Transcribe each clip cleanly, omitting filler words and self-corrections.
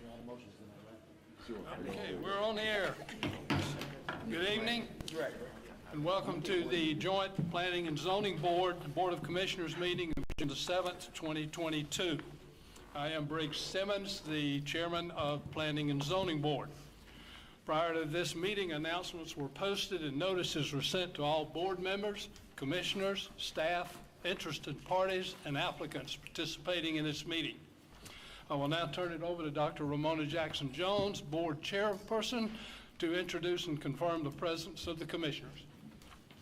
Okay, we're on the air. Good evening, and welcome to the Joint Planning and Zoning Board of Commissioners meeting of June the 7th, 2022. I am Briggs Simmons, the Chairman of Planning and Zoning Board. Prior to this meeting, announcements were posted and notices were sent to all board members, commissioners, staff, interested parties, and applicants participating in this meeting. I will now turn it over to Dr. Ramona Jackson-Jones, Board Chairperson, to introduce and confirm the presence of the commissioners.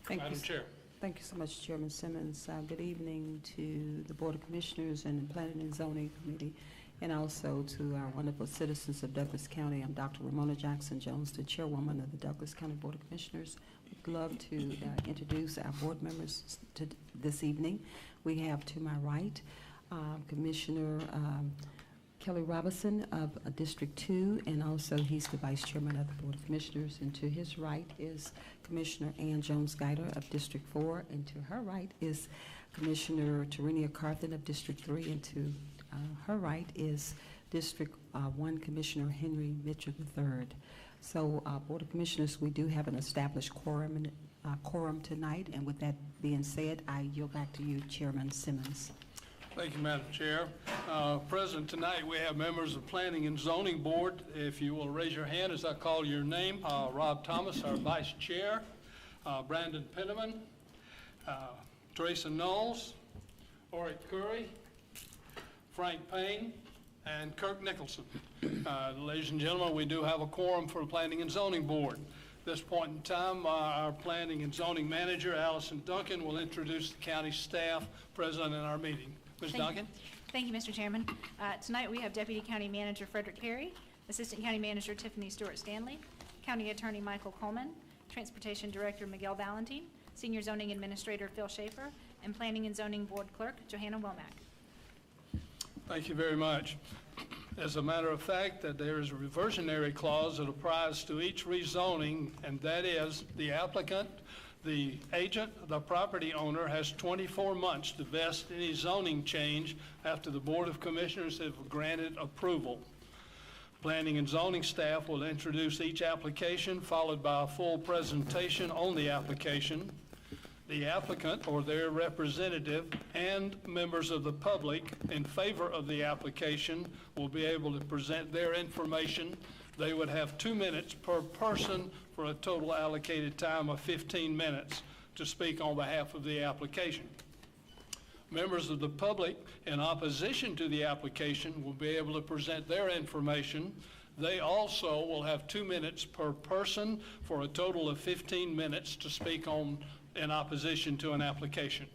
Madam Chair. Thank you so much, Chairman Simmons. Good evening to the Board of Commissioners and the Planning and Zoning Committee, and also to our wonderful citizens of Douglas County. I'm Dr. Ramona Jackson-Jones, the Chairwoman of the Douglas County Board of Commissioners. We'd love to introduce our board members to this evening. We have to my right Commissioner Kelly Robinson of District 2, and also he's the Vice Chairman of the Board of Commissioners. And to his right is Commissioner Ann Jones-Guider of District 4, and to her right is Commissioner Terenia Carthen of District 3, and to her right is District 1 Commissioner Henry Mitchell III. So, Board of Commissioners, we do have an established quorum tonight, and with that being said, I yield back to you, Chairman Simmons. Thank you, Madam Chair. Present tonight, we have members of Planning and Zoning Board. If you will raise your hand as I call your name. Rob Thomas, our Vice Chair. Brandon Penniman. Teresa Knowles. Oric Curry. Frank Payne. And Kirk Nicholson. Ladies and gentlemen, we do have a quorum for the Planning and Zoning Board. At this point in time, our Planning and Zoning Manager, Allison Duncan, will introduce the county staff present in our meeting. Ms. Duncan. Thank you, Mr. Chairman. Tonight we have Deputy County Manager Frederick Perry, Assistant County Manager Tiffany Stewart-Stanley, County Attorney Michael Coleman, Transportation Director Miguel Valentin, Senior Zoning Administrator Phil Schaefer, and Planning and Zoning Board Clerk Johanna Womack. Thank you very much. As a matter of fact, that there is a reversionary clause that applies to each rezoning, and that is the applicant, the agent, the property owner has 24 months to vest any zoning change after the Board of Commissioners have granted approval. Planning and zoning staff will introduce each application, followed by a full presentation on the application. The applicant or their representative and members of the public in favor of the application will be able to present their information. They would have 2 minutes per person for a total allocated time of 15 minutes to speak on behalf of the application. Members of the public in opposition to the application will be able to present their information. They also will have 2 minutes per person for a total of 15 minutes to speak on in opposition to an application.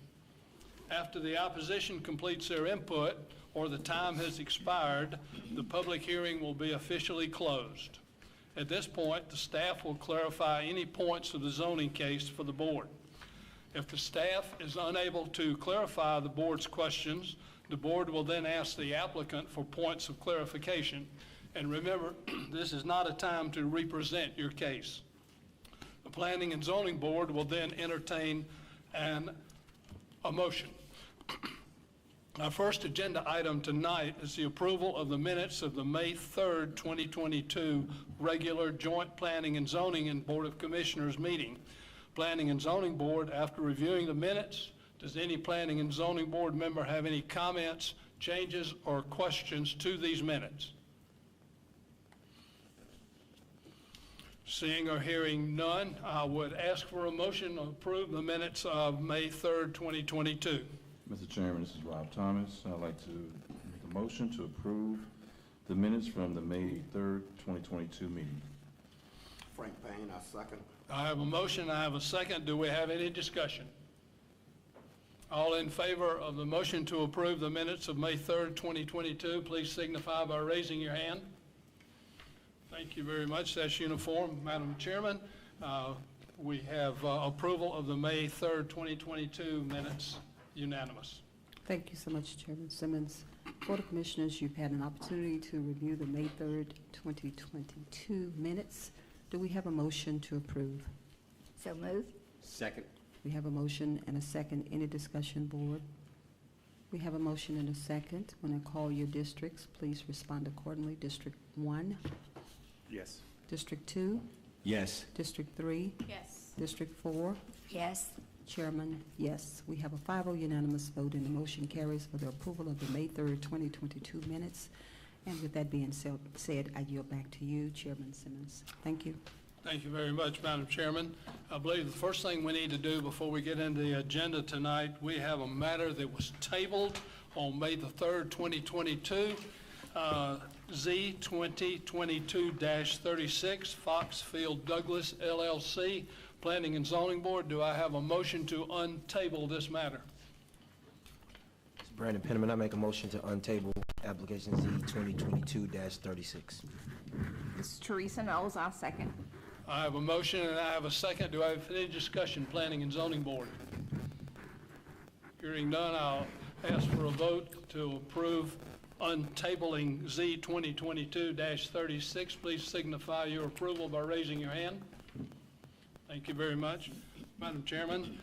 After the opposition completes their input or the time has expired, the public hearing will be officially closed. At this point, the staff will clarify any points of the zoning case for the board. If the staff is unable to clarify the board's questions, the board will then ask the applicant for points of clarification. And remember, this is not a time to represent your case. The Planning and Zoning Board will then entertain a motion. Our first agenda item tonight is the approval of the minutes of the May 3rd, 2022 regular Joint Planning and Zoning and Board of Commissioners meeting. Planning and Zoning Board, after reviewing the minutes, does any Planning and Zoning Board member have any comments, changes, or questions to these minutes? Seeing or hearing none, I would ask for a motion to approve the minutes of May 3rd, 2022. Mr. Chairman, this is Rob Thomas. I'd like to make a motion to approve the minutes from the May 3rd, 2022 meeting. Frank Payne, I second. I have a motion, I have a second. Do we have any discussion? All in favor of the motion to approve the minutes of May 3rd, 2022, please signify by raising your hand. Thank you very much. That's uniform. Madam Chairman, we have approval of the May 3rd, 2022 minutes. Unanimous. Thank you so much, Chairman Simmons. Board of Commissioners, you've had an opportunity to review the May 3rd, 2022 minutes. Do we have a motion to approve? So moved. Second. We have a motion and a second. Any discussion, board? We have a motion and a second. When I call your districts, please respond accordingly. District 1, Yes. District 2, Yes. District 3, Yes. District 4. Yes. Chairman, yes. We have a 5-0 unanimous vote, and the motion carries for the approval of the May 3rd, 2022 minutes. And with that being said, I yield back to you, Chairman Simmons. Thank you. Thank you very much, Madam Chairman. I believe the first thing we need to do before we get into the agenda tonight, we have a matter that was tabled on May the 3rd, 2022, Z 2022-36, Foxfield Douglas LLC, Planning and Zoning Board. Do I have a motion to untable this matter? Mr. Brandon Penniman, I make a motion to untable application Z 2022-36. This is Teresa Knowles, I'll second. I have a motion and I have a second. Do I have any discussion, Planning and Zoning Board? Hearing none, I'll ask for a vote to approve untabling Z 2022-36. Please signify your approval by raising your hand. Thank you very much. Madam Chairman,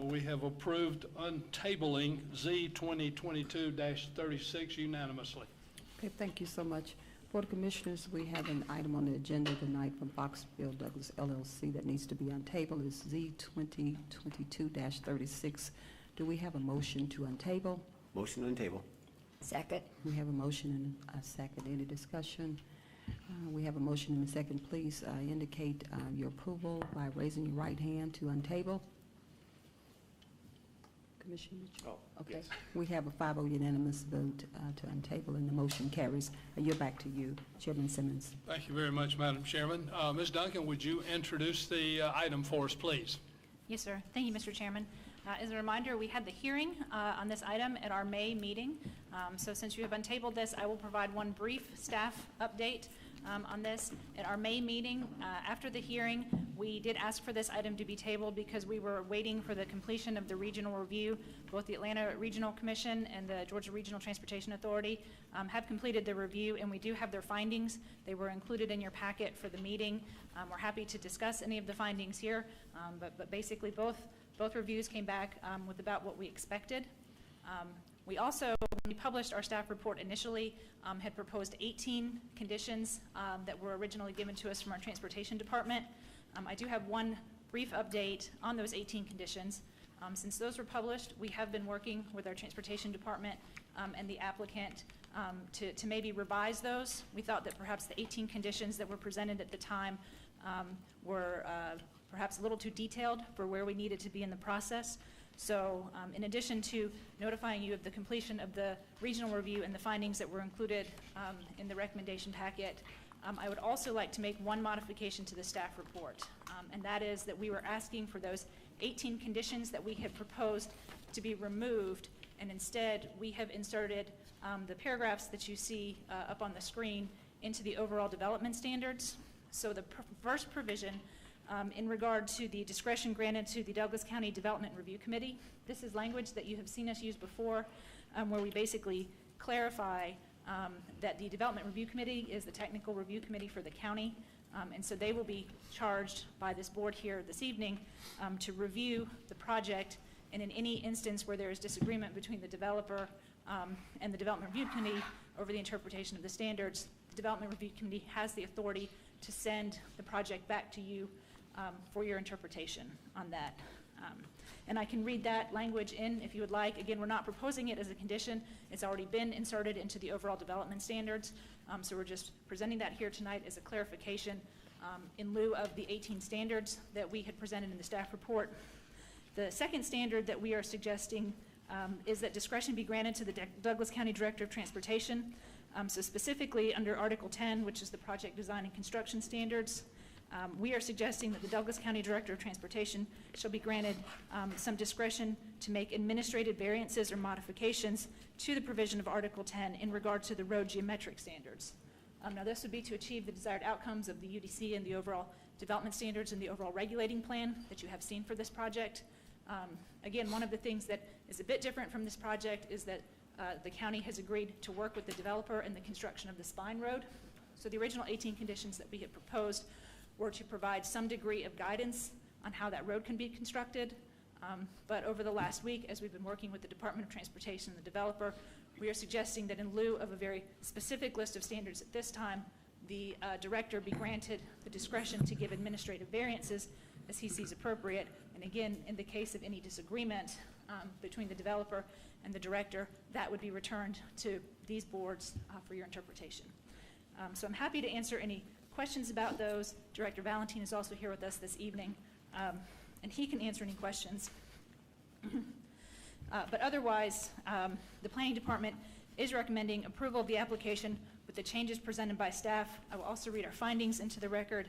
we have approved untabling Z 2022-36 unanimously. Okay, thank you so much. Board of Commissioners, we have an item on the agenda tonight from Foxfield Douglas LLC that needs to be untabled. It's Z 2022-36. Do we have a motion to untable? Motion on table. Second. We have a motion and a second. Any discussion? We have a motion and a second. Please indicate your approval by raising your right hand to untable. Commissioner Mitchell? Oh, Okay. yes. We have a 5-0 unanimous vote to untable, and the motion carries. I yield back to you, Chairman Simmons. Thank you very much, Madam Chairman. Ms. Duncan, would you introduce the item for us, please? Yes, sir. Thank you, Mr. Chairman. As a reminder, we had the hearing on this item at our May meeting. So since you have untabled this, I will provide one brief staff update on this. At our May meeting, after the hearing, we did ask for this item to be tabled because we were waiting for the completion of the regional review. Both the Atlanta Regional Commission and the Georgia Regional Transportation Authority have completed the review, and we do have their findings. They were included in your packet for the meeting. We're happy to discuss any of the findings here, but basically both reviews came back with about what we expected. We also, when we published our staff report initially, had proposed 18 conditions that were originally given to us from our transportation department. I do have one brief update on those 18 conditions. Since those were published, we have been working with our transportation department and the applicant to maybe revise those. We thought that perhaps the 18 conditions that were presented at the time were perhaps a little too detailed for where we needed to be in the process. So in addition to notifying you of the completion of the regional review and the findings that were included in the recommendation packet, I would also like to make one modification to the staff report, and that is that we were asking for those 18 conditions that we had proposed to be removed, and instead we have inserted the paragraphs that you see up on the screen into the overall development standards. So the first provision in regard to the discretion granted to the Douglas County Development Review Committee. This is language that you have seen us use before, where we basically clarify that the Development Review Committee is the technical review committee for the county, and so they will be charged by this board here this evening to review the project, and in any instance where there is disagreement between the developer and the Development Review Committee over the interpretation of the standards, the Development Review Committee has the authority to send the project back to you for your interpretation on that. And I can read that language in if you would like. Again, we're not proposing it as a condition. It's already been inserted into the overall development standards. So we're just presenting that here tonight as a clarification in lieu of the 18 standards that we had presented in the staff report. The second standard that we are suggesting is that discretion be granted to the Douglas County Director of Transportation. So specifically under Article 10, which is the project design and construction standards, we are suggesting that the Douglas County Director of Transportation shall be granted some discretion to make administrative variances or modifications to the provision of Article 10 in regard to the road geometric standards. Now this would be to achieve the desired outcomes of the UDC and the overall development standards and the overall regulating plan that you have seen for this project. Again, one of the things that is a bit different from this project is that the county has agreed to work with the developer in the construction of the spine road. So the original 18 conditions that we had proposed were to provide some degree of guidance on how that road can be constructed. But over the last week, as we've been working with the Department of Transportation and the developer, we are suggesting that in lieu of a very specific list of standards at this time, the director be granted the discretion to give administrative variances as he sees appropriate. And again, in the case of any disagreement between the developer and the director, that would be returned to these boards for your interpretation. So I'm happy to answer any questions about those. Director Valentin is also here with us this evening, and he can answer any questions. But otherwise, the Planning Department is recommending approval of the application with the changes presented by staff. I will also read our findings into the record.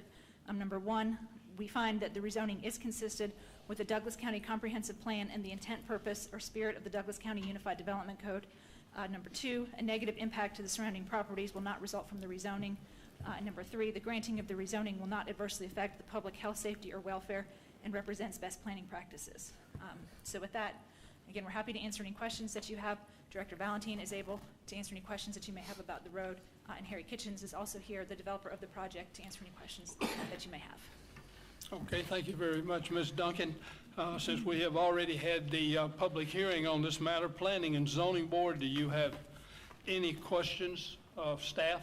Number one, we find that the rezoning is consistent with the Douglas County Comprehensive Plan and the intent, purpose, or spirit of the Douglas County Unified Development Code. Number two, a negative impact to the surrounding properties will not result from the rezoning. Number three, the granting of the rezoning will not adversely affect the public health, safety, or welfare and represents best planning practices. So with that, again, we're happy to answer any questions that you have. Director Valentin is able to answer any questions that you may have about the road, and Harry Kitchens is also here, the developer of the project, to answer any questions that you may have. Okay, thank you very much, Ms. Duncan. Since we have already had the public hearing on this matter, Planning and Zoning Board, do you have any questions of staff?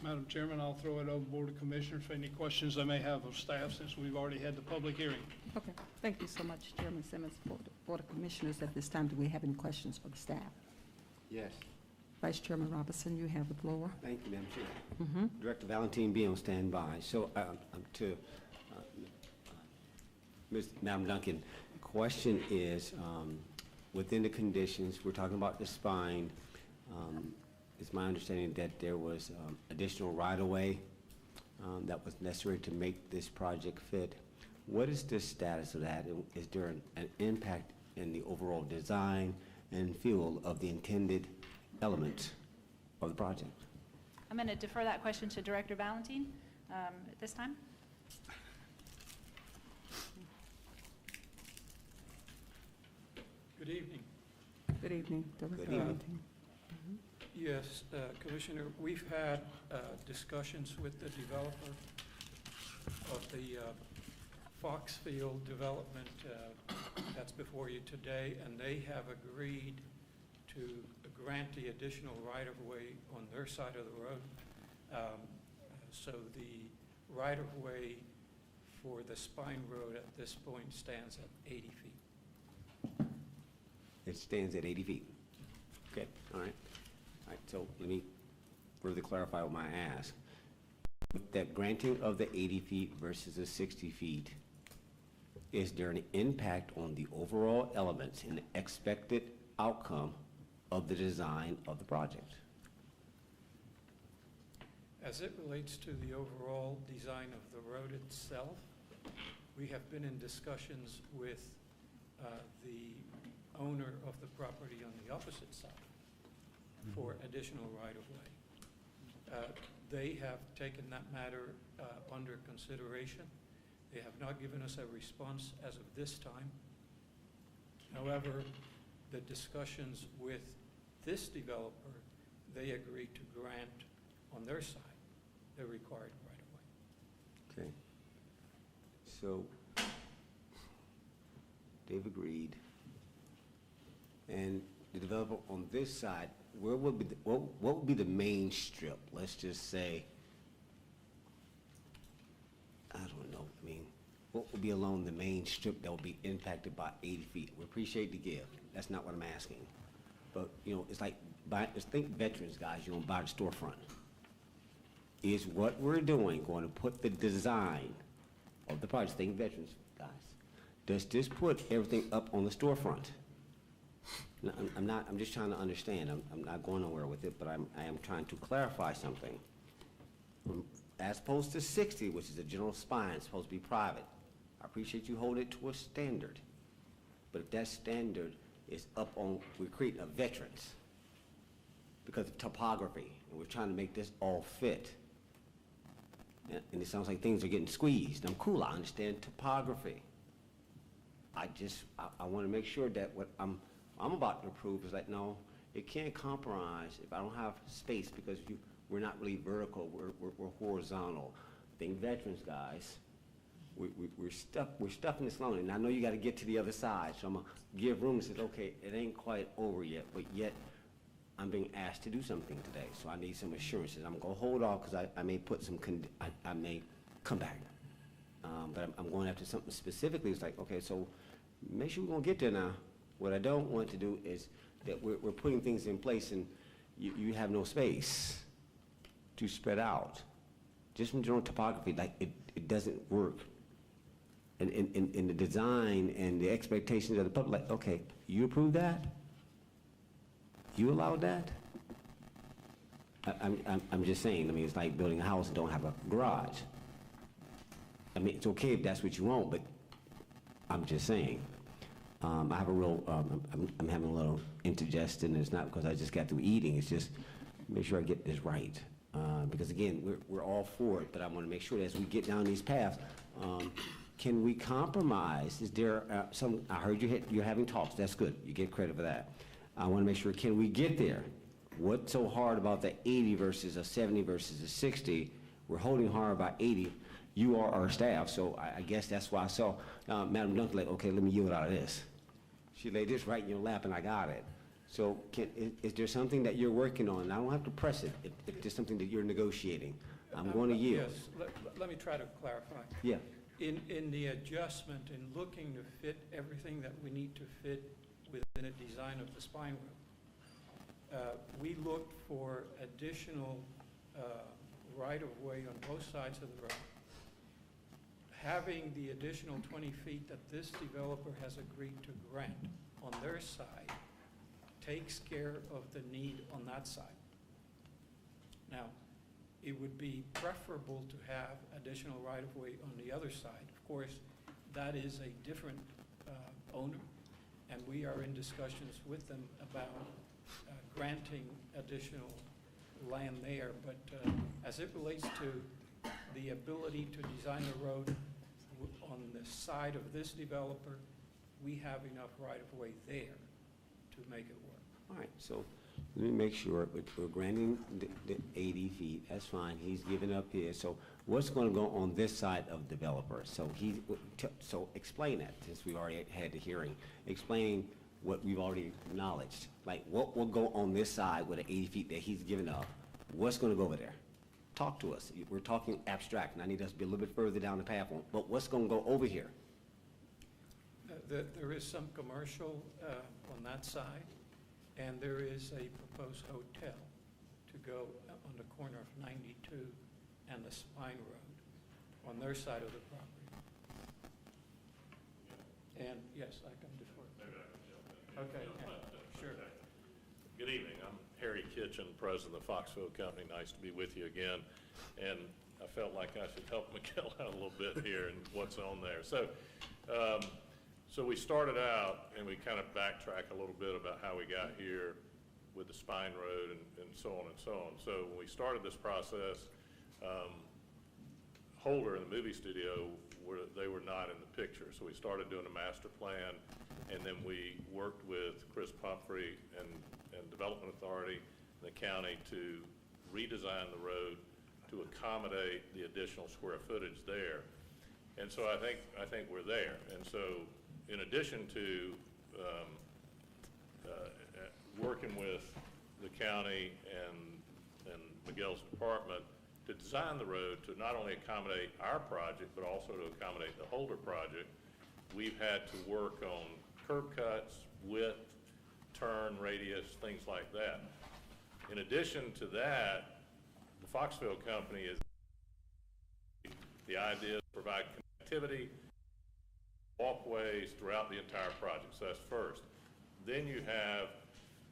Madam Chairman, I'll throw it over to Board of Commissioners for any questions they may have of staff since we've already had the public hearing. Okay, thank you so much, Chairman Simmons. Board of Commissioners, at this time, do we have any questions for the staff? Yes. Vice Chairman Robinson, you have the floor. Thank you, Madam Chair. Director Valentin be on standby. So to Madam Duncan, question is, within the conditions, we're talking about the spine. It's my understanding that there was additional right-of-way that was necessary to make this project fit. What is the status of that? Is there an impact in the overall design and feel of the intended elements of the project? I'm going to defer that question to Director Valentin at this time. Good evening. Good evening, Director Good evening. Valentin. Yes, Commissioner, we've had discussions with the developer of the Foxfield development that's before you today, and they have agreed to grant the additional right-of-way on their side of the road. So the right-of-way for the Spine Road at this point stands at 80 feet. It stands at 80 feet. Okay, all right. All right, so let me further clarify what my ask. With that granting of the 80 feet versus the 60 feet, is there an impact on the overall elements and the expected outcome of the design of the project? As it relates to the overall design of the road itself, we have been in discussions with the owner of the property on the opposite side for additional right-of-way. They have taken that matter under consideration. They have not given us a response as of this time. However, the discussions with this developer, they agreed to grant on their side the required right-of-way. Okay. So they've agreed. And the developer on this side, where would be what would be the main strip? Let's just say, I don't know. I mean, what would be along the main strip that would be impacted by 80 feet? We appreciate the give. That's not what I'm asking. But, you know, it's like, just think veterans, guys, you want to buy the storefront. Is what we're doing going to put the design of the project, think veterans, guys, does this put everything up on the storefront? No, I'm just trying to understand. I'm not going nowhere with it, but I am trying to clarify something. As opposed to 60, which is a general spine, it's supposed to be private. I appreciate you hold it to a standard. But if that standard is up on, we're creating a veterans because of topography, and we're trying to make this all fit. And it sounds like things are getting squeezed. I'm cool, I understand topography. I want to make sure that what I'm about to approve is like, no, it can't compromise if I don't have space because we're not really vertical, we're horizontal. Think veterans, guys. we're stuffing this loan, and I know you gotta get to the other side, so I'm gonna give room and say, okay, it ain't quite over yet, but yet I'm being asked to do something today, so I need some assurances. I'm gonna hold off, because I may put some, I may come back. But I'm going after something specifically. It's like, okay, so make sure we're gonna get there now. What I don't want to do is that we're putting things in place and you have no space to spread out. Just from general topography, like it doesn't work. And in the design and the expectations of the public, like, okay, you approve that? You allowed that? I'm just saying, I mean, it's like building a house and don't have a garage. I mean, it's okay if that's what you want, but I'm just saying. I have a real, I'm having a little indigestion, and it's not because I just got through eating, it's just make sure I get this right. Because again, we're all for it, but I want to make sure that as we get down these paths, can we compromise? Is there some, I heard you're having talks, that's good, you get credit for that. I want to make sure, can we get there? What's so hard about the 80 versus a 70 versus a 60? We're holding hard about 80. You are our staff, so I guess that's why I saw Madam Duncan like, okay, let me yield out of this. She laid this right in your lap, and I got it. So is there something that you're working on? And I don't have to press it if there's something that you're negotiating. I'm going to yield. Yes, let me try to clarify. Yeah. In the adjustment, in looking to fit everything that we need to fit within a design of the spine road, we looked for additional right-of-way on both sides of the road. Having the additional 20 feet that this developer has agreed to grant on their side takes care of the need on that side. Now, it would be preferable to have additional right-of-way on the other side. Of course, that is a different owner, and we are in discussions with them about granting additional land there. But as it relates to the ability to design a road on the side of this developer, we have enough right-of-way there to make it work. All right, so let me make sure we're granting the 80 feet. That's fine. He's given up here. So what's going to go on this side of developer? So so explain that, since we already had the hearing. Explain what we've already acknowledged. Like, what will go on this side with the 80 feet that he's given up? What's going to go over there? Talk to us. We're talking abstract, and I need us to be a little bit further down the path. But what's going to go over here? There is some commercial on that side, and there is a proposed hotel to go on the corner of 92 and the Spine Road on their side of the property. And yes, I can defer. Maybe I can jump in. Okay, sure. Good evening. I'm Harry Kitchen, president of the Foxville Company. Nice to be with you again. And I felt like I should help Miguel out a little bit here and what's on there. So we started out, and we kind of backtrack a little bit about how we got here with the Spine Road and so on and so on. So when we started this process, Holder and the movie studio, they were not in the picture. So we started doing a master plan, and then we worked with Chris Pumphrey and Development Authority and the county to redesign the road to accommodate the additional square footage there. And so I think we're there. And so in addition to working with the county and Miguel's department to design the road to not only accommodate our project, but also to accommodate the Holder project, we've had to work on curb cuts, width, turn radius, things like that. In addition to that, the Foxville Company is, the idea is to provide connectivity, walkways throughout the entire project. So that's first. Then you have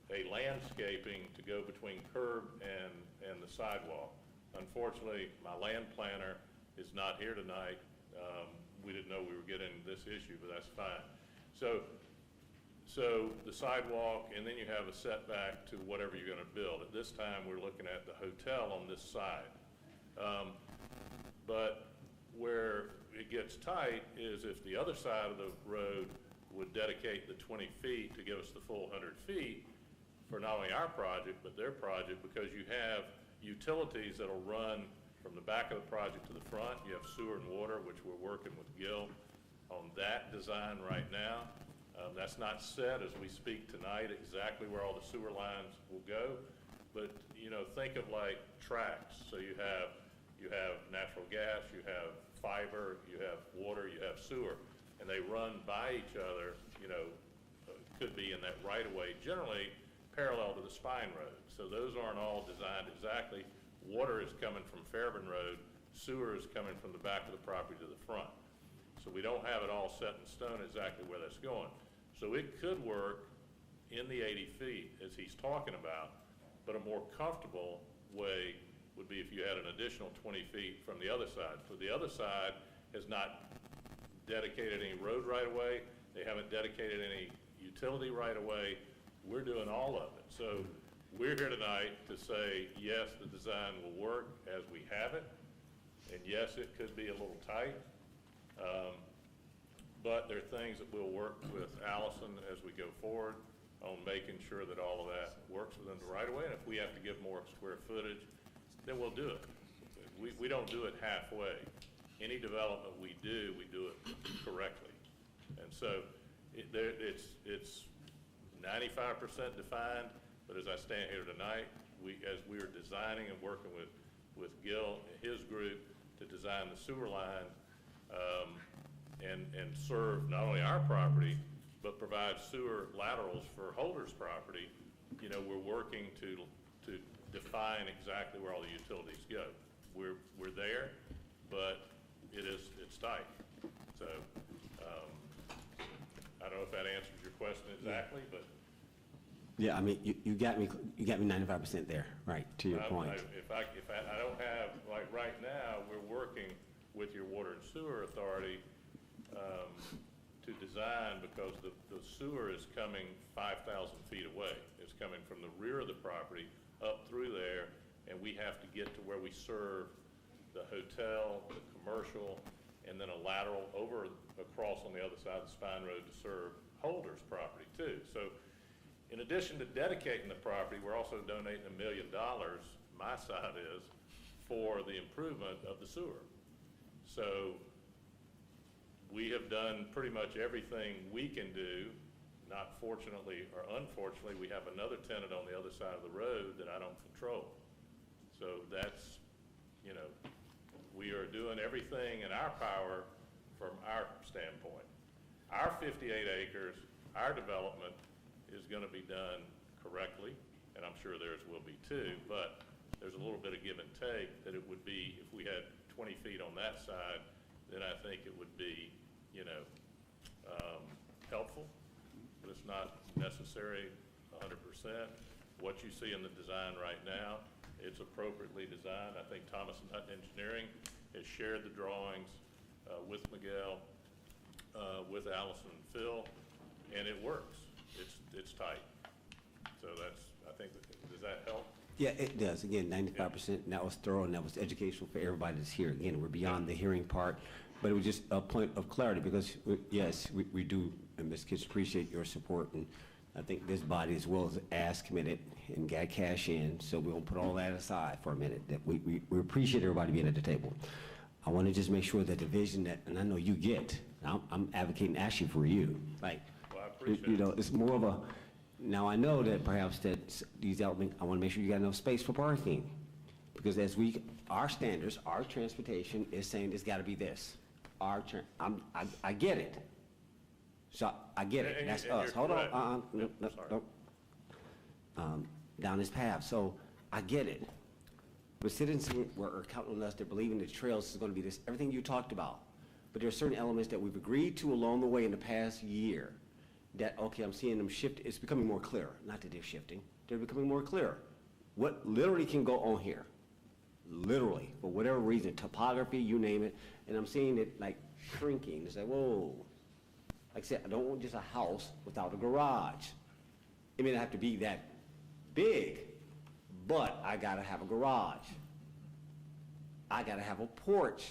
a landscaping to go between curb and the sidewalk. Unfortunately, my land planner is not here tonight. We didn't know we were getting this issue, but that's fine. So the sidewalk, and then you have a setback to whatever you're going to build. At this time, we're looking at the hotel on this side. But where it gets tight is if the other side of the road would dedicate the 20 feet to give us the full 100 feet for not only our project, but their project, because you have utilities that'll run from the back of the project to the front, you have sewer and water, which we're working with Gil on that design right now. That's not set as we speak tonight, exactly where all the sewer lines will go. But, you know, think of like tracks. So you have natural gas, you have fiber, you have water, you have sewer, and they run by each other, you know, could be in that right-of-way, generally parallel to the spine road. So those aren't all designed exactly. Water is coming from Fairburn Road, sewer is coming from the back of the property to the front. So we don't have it all set in stone exactly where that's going. So it could work in the 80 feet as he's talking about, but a more comfortable way would be if you had an additional 20 feet from the other side. So the other side has not dedicated any road right-of-way. They haven't dedicated any utility right-of-way. We're doing all of it. So we're here tonight to say, yes, the design will work as we have it, and yes, it could be a little tight. But there are things that we'll work with Allison as we go forward on making sure that all of that works within the right-of-way. And if we have to give more square footage, then we'll do it. We don't do it halfway. Any development we do it correctly. And so it's 95% defined, but as I stand here tonight, as we are designing and working with Gil and his group to design the sewer line, and serve not only our property, but provide sewer laterals for Holder's property, you know, we're working to define exactly where all the utilities go. We're there, but it's tight. So, I don't know if that answers your question exactly, but. Yeah, I mean, you got me 95% there, right, to your point. If I don't have, like right now, we're working with your water and sewer authority to design, because the sewer is coming 5,000 feet away. It's coming from the rear of the property up through there, and we have to get to where we serve the hotel, the commercial, and then a lateral across on the other side of the spine road to serve Holder's property too. So in addition to dedicating the property, we're also donating $1 million, my side is, for the improvement of the sewer. So we have done pretty much everything we can do. Not fortunately or unfortunately, we have another tenant on the other side of the road that I don't control. So that's, you know, we are doing everything in our power from our standpoint. Our 58 acres, our development is going to be done correctly, and I'm sure theirs will be too, but there's a little bit of give and take that it would be, if we had 20 feet on that side, then I think it would be, you know, helpful, but it's not necessary 100%. What you see in the design right now, it's appropriately designed. I think Thomas and Hutton Engineering has shared the drawings with Miguel, with Allison and Phil, and it works. It's tight. So that's, I think, does that help? Yeah, it does. Again, 95%, and that was thorough, and that was educational for everybody that's here. Again, we're beyond the hearing part, but it was just a point of clarity, because, yes, we do, and Ms. Kitts, appreciate your support, and I think this body as well as committed and got cash in, so we're going to put all that aside for a minute. That we appreciate everybody being at the table. I want to just make sure that the vision that, and I know you get, I'm advocating actually for you, like, Well, I appreciate you know, it's more of a, now I know that perhaps that these elements, I want to make sure you got enough space for parking, because as our standards, our transportation is saying it's got to be this. I get it. So I get it. And That's you're us. Hold correct. on. Yep, No, sorry. down this path. So I get it. But citizens are counting on us. They're believing the trails is going to be this, everything you talked about. But there are certain elements that we've agreed to along the way in the past year that, okay, I'm seeing them shift. It's becoming more clear. Not that they're shifting. They're becoming more clear. What literally can go on here? Literally, for whatever reason, topography, you name it. And I'm seeing it like shrinking. It's like, whoa. Like I said, I don't want just a house without a garage. It may not have to be that big, but I gotta have a garage. I gotta have a porch.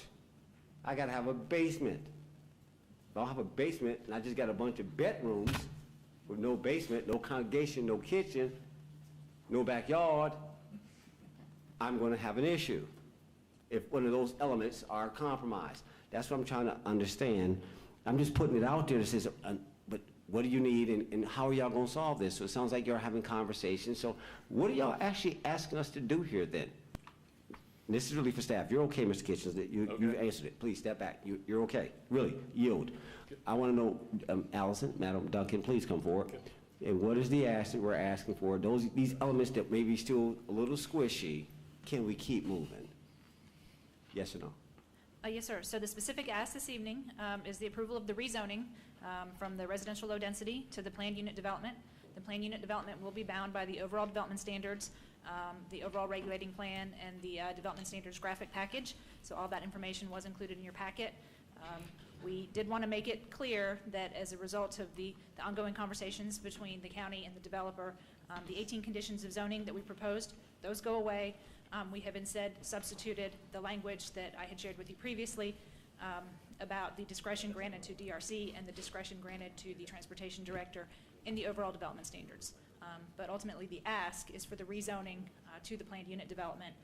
I gotta have a basement. If I don't have a basement and I just got a bunch of bedrooms with no basement, no congregation, no kitchen, no backyard, I'm gonna have an issue. if one of those elements are compromised. That's what I'm trying to understand. I'm just putting it out there that says, but what do you need and how are y'all gonna solve this? So it sounds like you're having conversations. So what are y'all actually asking us to do here then? And this is really for staff. You're okay, Mr. Kitchens, that you've answered it. Please step back. You're okay. Really, yield. I want to know, Allison, Madam Duncan, please come forward. And what is the ask that we're asking for? These elements that may be still a little squishy, can we keep moving? Yes or no? Yes, sir. So the specific ask this evening is the approval of the rezoning from the residential low density to the planned unit development. The planned unit development will be bound by the overall development standards, the overall regulating plan, and the development standards graphic package. So all that information was included in your packet. We did want to make it clear that as a result of the ongoing conversations between the county and the developer, the 18 conditions of zoning that we proposed, those go away. We have instead substituted the language that I had shared with you previously about the discretion granted to DRC and the discretion granted to the transportation director in the overall development standards. But ultimately, the ask is for the rezoning to the planned unit development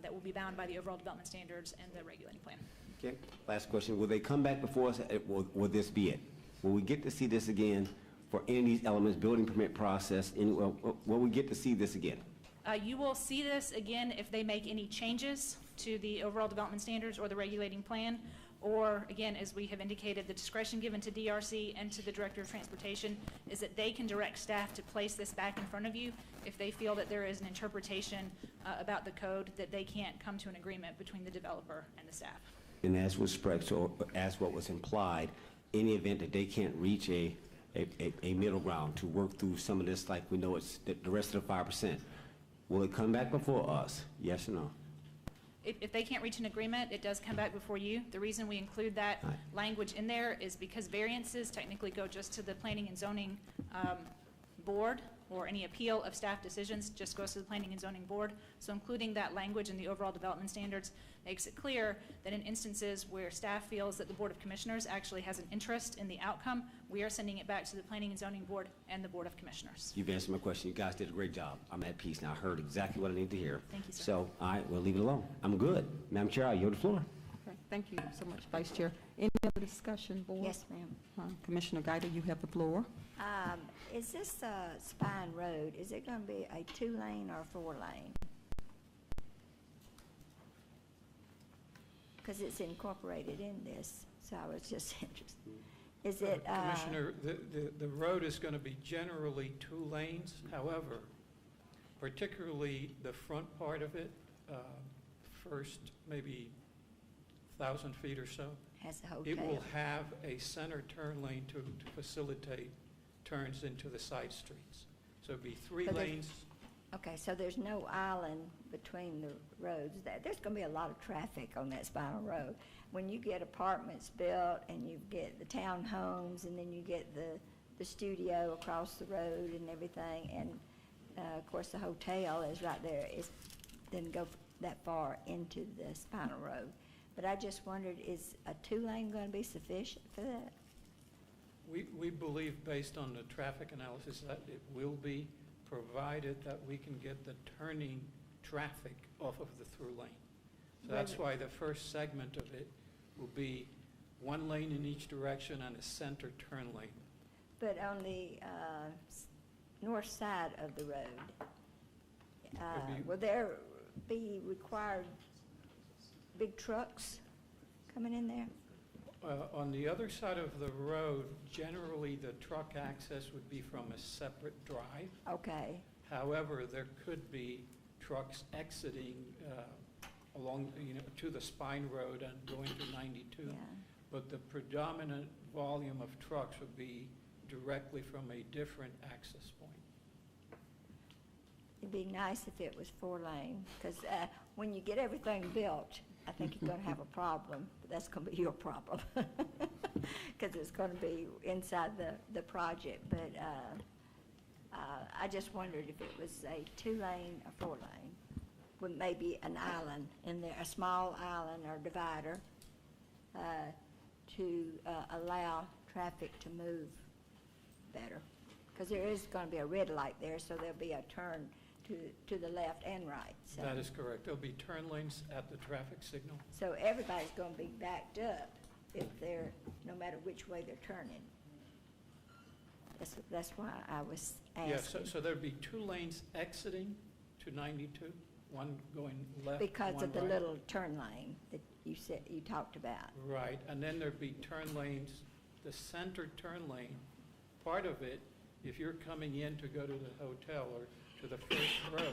that will be bound by the overall development standards and the regulating plan. Okay, last question. Will they come back before us? Will this be it? Will we get to see this again for any of these elements, building permit process? Will we get to see this again? You will see this again if they make any changes to the overall development standards or the regulating plan, or again, as we have indicated, the discretion given to DRC and to the Director of Transportation is that they can direct staff to place this back in front of you if they feel that there is an interpretation about the code that they can't come to an agreement between the developer and the staff. And as was expressed, or as what was implied, any event that they can't reach a middle ground to work through some of this, like we know it's the rest of the 5%, will it come back before us? Yes or no? If they can't reach an agreement, it does come back before you. The reason we include that language in there is because variances technically go just to the Planning and Zoning Board, or any appeal of staff decisions just goes to the Planning and Zoning Board. So including that language in the overall development standards makes it clear that in instances where staff feels that the Board of Commissioners actually has an interest in the outcome, we are sending it back to the Planning and Zoning Board and the Board of Commissioners. You've answered my question. You guys did a great job. I'm at peace now. I heard exactly what I need to hear. Thank you, sir. So, all right, we'll leave it alone. I'm good. Madam Chair, I yield the floor. Okay, thank you so much, Vice Chair. Any other discussion, Board? Yes, ma'am. Commissioner Guida, you have the floor. Is this Spine Road, is it going to be a 2-lane or a 4-lane? Because it's incorporated in this, so I was just interested. Is it? Commissioner, the road is going to be generally 2 lanes. However, particularly the front part of it, first maybe 1,000 feet or so, Has a hotel? it will have a center turn lane to facilitate turns into the side streets. So it'll be 3 But there's- lanes. Okay, so there's no island between the roads. There's going to be a lot of traffic on that Spinal Road. When you get apartments built and you get the townhomes and then you get the studio across the road and everything, and of course the hotel is right there, it doesn't go that far into the Spinal Road. But I just wondered, is a 2-lane going to be sufficient for that? We believe, based on the traffic analysis, that it will be, provided that we can get the turning traffic off of the through lane. So that's why the first segment of it will be 1 lane in each direction and a center turn lane. But on the north side of the road, will there be required big trucks coming in there? On the other side of the road, generally the truck access would be from a separate drive. Okay, However, there could be trucks exiting along, to the Spine Road and going to 92. yeah. But the predominant volume of trucks would be directly from a different access point. It'd be nice if it was 4-lane, because when you get everything built, I think you're going to have a problem, but that's going to be your problem, because it's going to be inside the project. But I just wondered if it was a 2-lane or 4-lane, with maybe an island in there, a small island or divider, to allow traffic to move better. Because there is going to be a red light there, so there'll be a turn to the left and right. So, That is correct. There'll be turn lanes at the traffic signal. so everybody's gonna be backed up if they're, no matter which way they're turning. That's why I was Yes, asking. so there'd be 2 lanes exiting to 92, one going left, Because one of the right. little turn lane that you talked about. Right, and then there'd be turn lanes, the center turn lane, part of it, if you're coming in to go to the hotel or to the first row,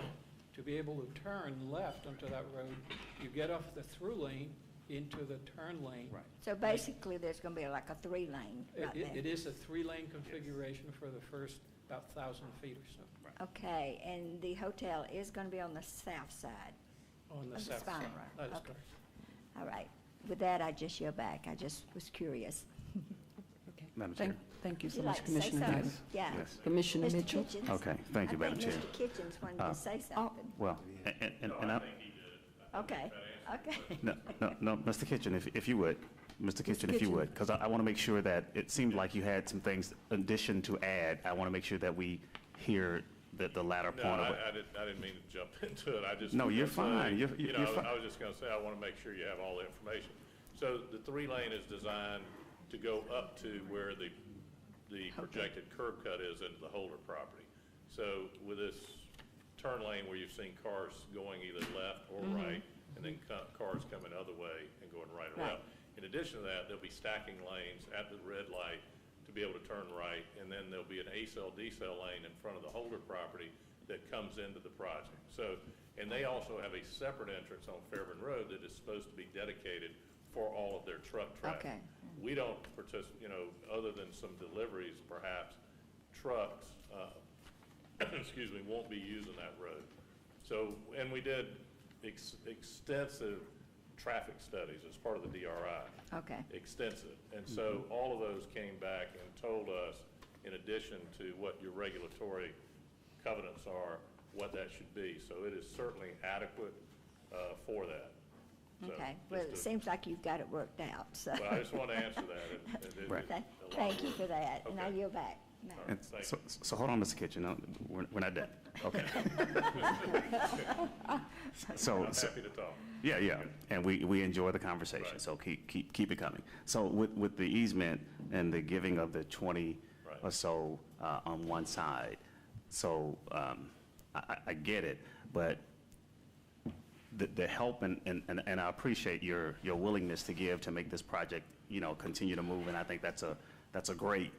to be able to turn left onto that road, you get off the through lane into the turn lane. Right. So basically, there's gonna be like a 3-lane right It there. is a 3-lane configuration for the first about 1,000 feet or so. Okay, and the hotel is gonna be on the south side. On the Of the south spine side. road. That is Okay. correct. All right. With that, I just yield back. I just was curious. Okay. Madam Chair. Thank you so You'd much, like to say Commissioner something? Davis. Yeah. Yes. Commissioner Mr. Mitchell? Kitchens? Okay, thank you, Madam Chair. I think Mr. Kitchens wanted to say something. Well, and I, Okay, okay. no, Mr. Kitchen, if you would, Mr. Kitchen, if you would, because I want to make sure that, it seemed like you had some things, addition to add. I want to make sure that we hear the latter No, point of it. I didn't mean to jump into it. I just. No, was you're gonna say, fine. You're You know, fine. I was just going to say, I want to make sure you have all the information. So the 3-lane is designed to go up to where the projected curb cut is into the Holder property. So with this turn lane where you've seen cars going either left or right, and then cars coming the other way and going right or Right. left. In addition to that, there'll be stacking lanes at the red light to be able to turn right, and then there'll be an A-cell, D-cell lane in front of the Holder property that comes into the project. So, and they also have a separate entrance on Fairburn Road that is supposed to be dedicated for all of their truck traffic. Okay. We don't participate, you know, other than some deliveries perhaps, trucks, excuse me, won't be using that road. So, and we did extensive traffic studies as part of the DRI. Okay. Extensive. And so all of those came back and told us, in addition to what your regulatory covenants are, what that should be. So it is certainly adequate for that. So Okay. Well, just it to- seems like you've got it worked out, so. Well, I just want to answer that. Right. Thank you for that, and I Okay. yield back. No. And Thank so hold on, Mr. Kitchen, no, we're not done. Okay. So, I'm happy to talk. yeah, and we enjoy the conversation, Right. so keep it coming. So with the easement and the giving of the 20 Right. or so on one side, so I get it, but the help and I appreciate your willingness to give to make this project, continue to move, and I think that's a great,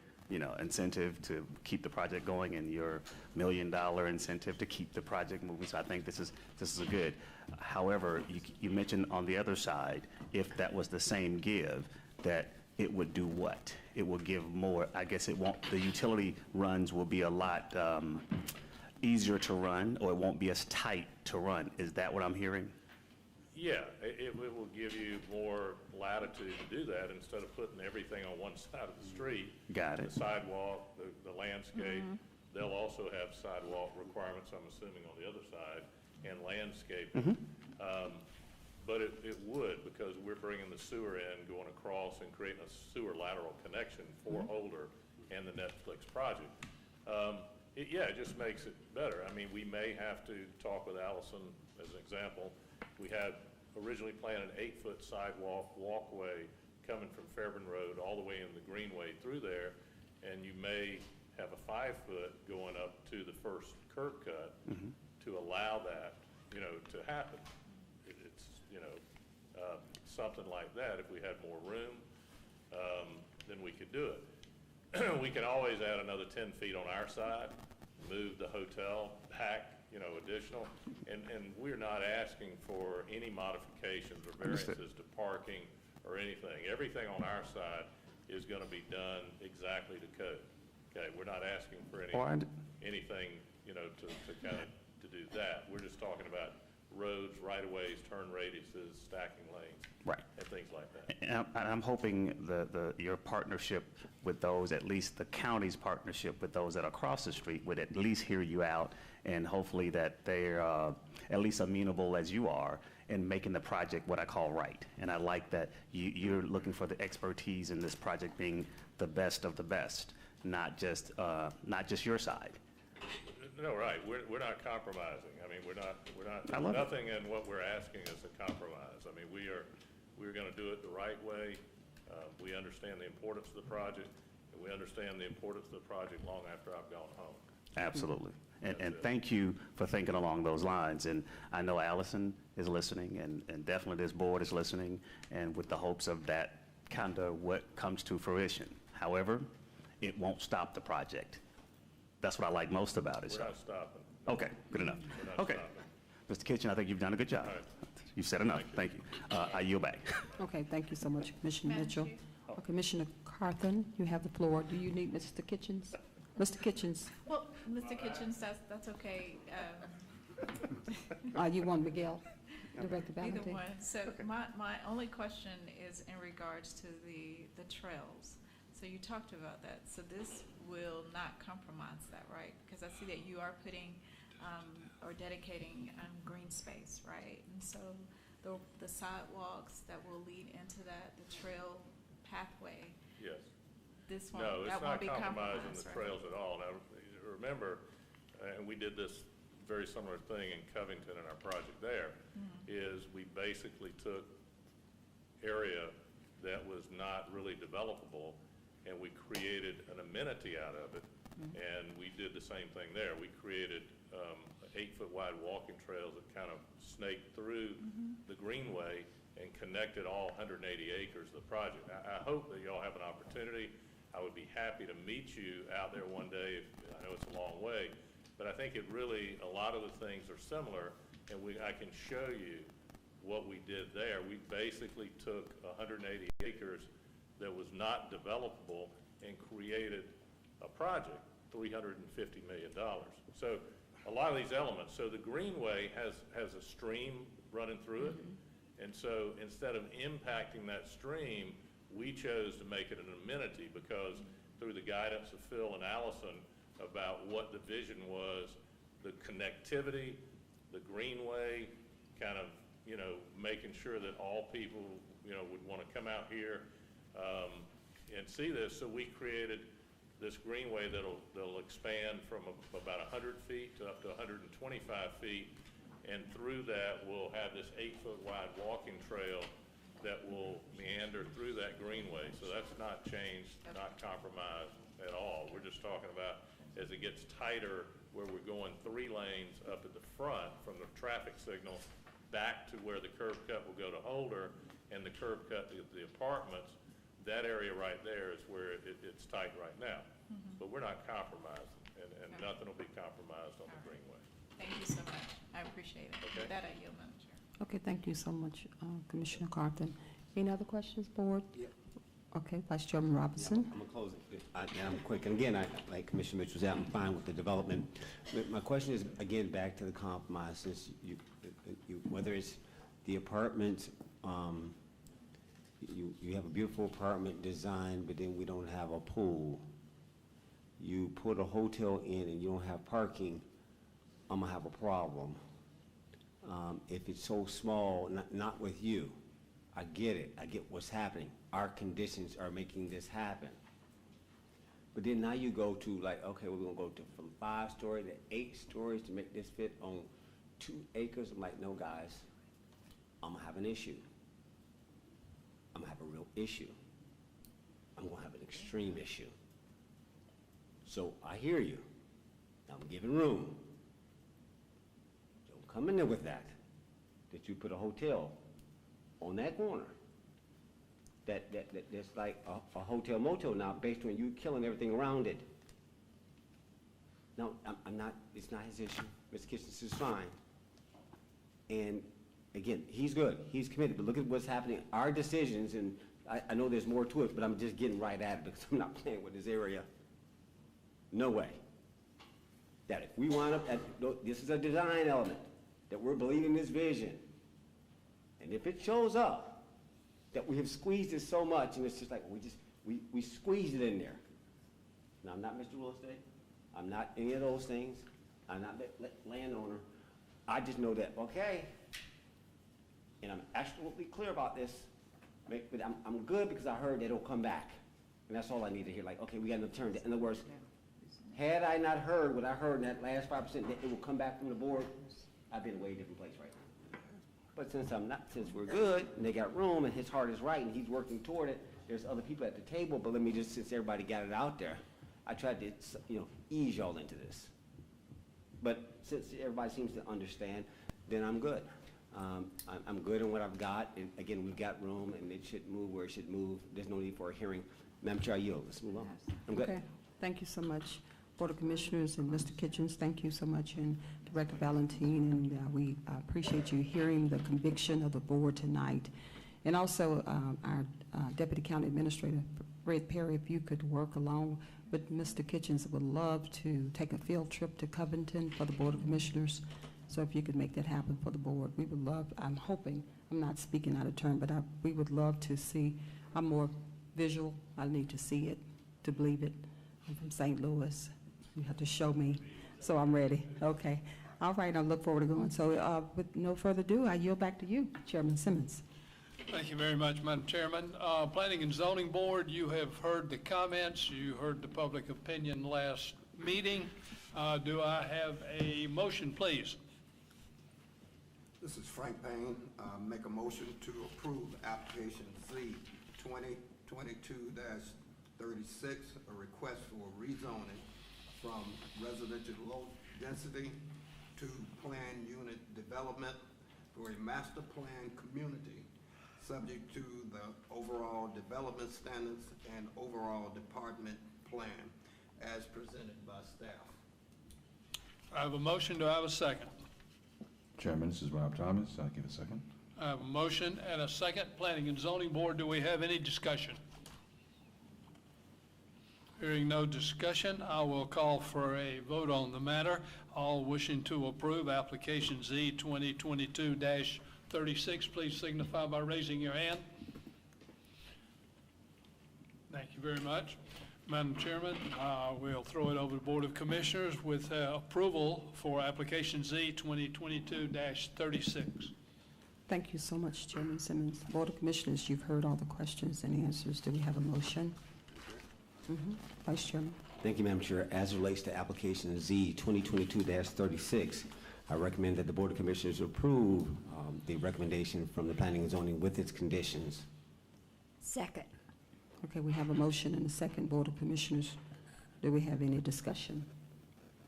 incentive to keep the project going, and your $1 million incentive to keep the project moving. So I think this is a good. However, you mentioned on the other side, if that was the same give, that it would do what? It will give more. I guess it won't. The utility runs will be a lot easier to run, or it won't be as tight to run. Is that what I'm hearing? Yeah, it will give you more latitude to do that instead of putting everything on one side of the street. Got it. The sidewalk, the landscape. They'll also have sidewalk requirements, I'm assuming, on the other side, and landscaping. But it would, because we're bringing the sewer in, going across and creating a sewer lateral connection for Holder and the Netflix project. It just makes it better. I mean, we may have to talk with Allison, as an example. We had originally planned an 8-foot sidewalk walkway coming from Fairburn Road all the way in the Greenway through there, and you may have a 5-foot going up to the first curb cut to allow that, to happen. It's, something like that. If we had more room, then we could do it. We can always add another 10 feet on our side, move the hotel back, additional, and we're not asking for any modifications or Understood. variances to parking or anything. Everything on our side is going to be done exactly to code. Okay, we're not asking for anything, to kind of, to do that. We're just talking about roads, right-of-ways, turn radiuses, stacking lanes. Right. And things like that. And I'm hoping your partnership with those, at least the county's partnership with those that are across the street, would at least hear you out, and hopefully that they're at least amenable as you are in making the project what I call right. And I like that you're looking for the expertise in this project being the best of the best, not just your side. No, right, we're not compromising. I mean, we're not, I love it. nothing in what we're asking is a compromise. I mean, we're gonna do it the right way. We understand the importance of the project, and we understand the importance of the project long after I've gone home. Absolutely. And That's it. thank you for thinking along those lines. And I know Allison is listening, and definitely this board is listening, and with the hopes of that kind of what comes to fruition. However, it won't stop the project. That's what I like most about it. We're not stopping. Okay, good enough. We're not Okay. stopping. Mr. Kitchen, I think you've done a good job. All right. You've said enough. Thank you. I yield back. Okay, thank you so much, Commissioner Madam Mitchell. Chair. Commissioner Carthen, you have the floor. Do you need Mr. Kitchens? Mr. Kitchens, Well, Mr. Kitchens, that's okay. you want Miguel, Director Either Valentine? one. So my only question is in regards to the trails. So you talked about that. So this will not compromise that, right? Because I see that you are putting or dedicating green space, right? And so the sidewalks that will lead into that, the trail pathway, Yes. this No, won't, it's that not won't be compromising compromised, the right? trails at all. Now, remember, and we did this very similar thing in Covington in our project there, is we basically took area that was not really developable, and we created an amenity out of it. And we did the same thing there. We created 8-foot wide walking trails that kind of snaked through the greenway and connected all 180 acres of the project. I hope that y'all have an opportunity. I would be happy to meet you out there one day. I know it's a long way, but I think it really, a lot of the things are similar, and I can show you what we did there. We basically took 180 acres that was not developable and created a project, $350 million. So a lot of these elements, so the greenway has a stream running through it, and so instead of impacting that stream, we chose to make it an amenity because through the guidance of Phil and Allison about what the vision was, the connectivity, the greenway, kind of, making sure that all people, would want to come out here and see this. So we created this greenway that'll expand from about 100 feet to up to 125 feet. And through that, we'll have this 8-foot wide walking trail that will meander through that greenway. So that's not changed, not compromised at all. We're just talking about as it gets tighter, where we're going 3 lanes up at the front from the traffic signal back to where the curb cut will go to Holder and the curb cut to the apartments. That area right there is where it's tight right now. But we're not compromising, and nothing will be compromised on the greenway. Thank you so much. I appreciate it. Okay. With that, I yield, Madam Chair. Okay, thank you so much, Commissioner Carthen. Any other questions, board? Yeah. Okay, Vice Chairman Robinson? I'm gonna close it. I'm quick, and again, like Commissioner Mitchell said, I'm fine with the development. But my question is, again, back to the compromise, since you whether it's the apartments, you have a beautiful apartment design, but then we don't have a pool. You put a hotel in and you don't have parking, I'm gonna have a problem. If it's so small, not with you, I get it, I get what's happening. Our conditions are making this happen. But then now you go to like, okay, we're gonna go from 5-story to 8 stories to make this fit on 2 acres. I'm like, no, guys, I'm gonna have an issue. I'm gonna have a real issue. I'm gonna have an extreme issue. So I hear you. I'm giving room. Don't come in there with that you put a hotel on that corner. That's like a hotel motel now based on you killing everything around it. No, I'm not, it's not his issue. Mr. Kitchens is fine. And again, he's good, he's committed, but look at what's happening. Our decisions, and I know there's more to it, but I'm just getting right at it because I'm not playing with this area. No way. That if we wind up at, this is a design element, that we're believing this vision. And if it shows up that we have squeezed it so much and it's just like, we squeezed it in there. Now, I'm not Mr. Real Estate. I'm not any of those things. I'm not landowner. I just know that, okay, and I'm absolutely clear about this, but I'm good because I heard that it'll come back. And that's all I need to hear, like, okay, we got enough turn. In other words, Had I not heard what I heard in that last 5% that it will come back from the board, I'd be in a way different place right now. But since we're good, and they got room, and his heart is right, and he's working toward it, there's other people at the table, but let me just, since everybody got it out there, I tried to, ease y'all into this. But since everybody seems to understand, then I'm good. I'm good on what I've got, and again, we've got room, and it should move where it should move. There's no need for a hearing. Madam Chair, I yield. Let's move on. I'm good. Okay, thank you so much, Board of Commissioners and Mr. Kitchens, thank you so much, and Director Valentine, and we appreciate you hearing the conviction of the board tonight. And also, our Deputy County Administrator, Red Perry, if you could work along with Mr. Kitchens, would love to take a field trip to Covington for the Board of Commissioners. So if you could make that happen for the board, we would love, I'm hoping, I'm not speaking out of turn, but we would love to see, I'm more visual, I need to see it to believe it. I'm from St. Louis, you have to show me, so I'm ready. Okay, all right, I look forward to going. So with no further ado, I yield back to you, Chairman Simmons. Thank you very much, Madam Chairman. Planning and Zoning Board, you have heard the comments, you heard the public opinion last meeting. Do I have a motion, please? This is Frank Payne. Make a motion to approve application Z 2022-36, a request for rezoning from residential low density to planned unit development for a master plan community subject to the overall development standards and overall department plan as presented by staff. I have a motion. Do I have a second? Chairman, this is Rob Thomas. I'll give a second. I have a motion and a second. Planning and Zoning Board, do we have any discussion? Hearing no discussion, I will call for a vote on the matter. All wishing to approve application Z 2022-36, please signify by raising your hand. Thank you very much. Madam Chairman, we'll throw it over to the Board of Commissioners with approval for application Z 2022-36. Thank you so much, Chairman Simmons. Board of Commissioners, you've heard all the questions and answers. Do we have a motion? Vice Chairman. Thank you, Madam Chair. As it relates to application Z 2022-36, I recommend that the Board of Commissioners approve the recommendation from the Planning and Zoning with its conditions. Second. Okay, we have a motion and a second, Board of Commissioners. Do we have any discussion?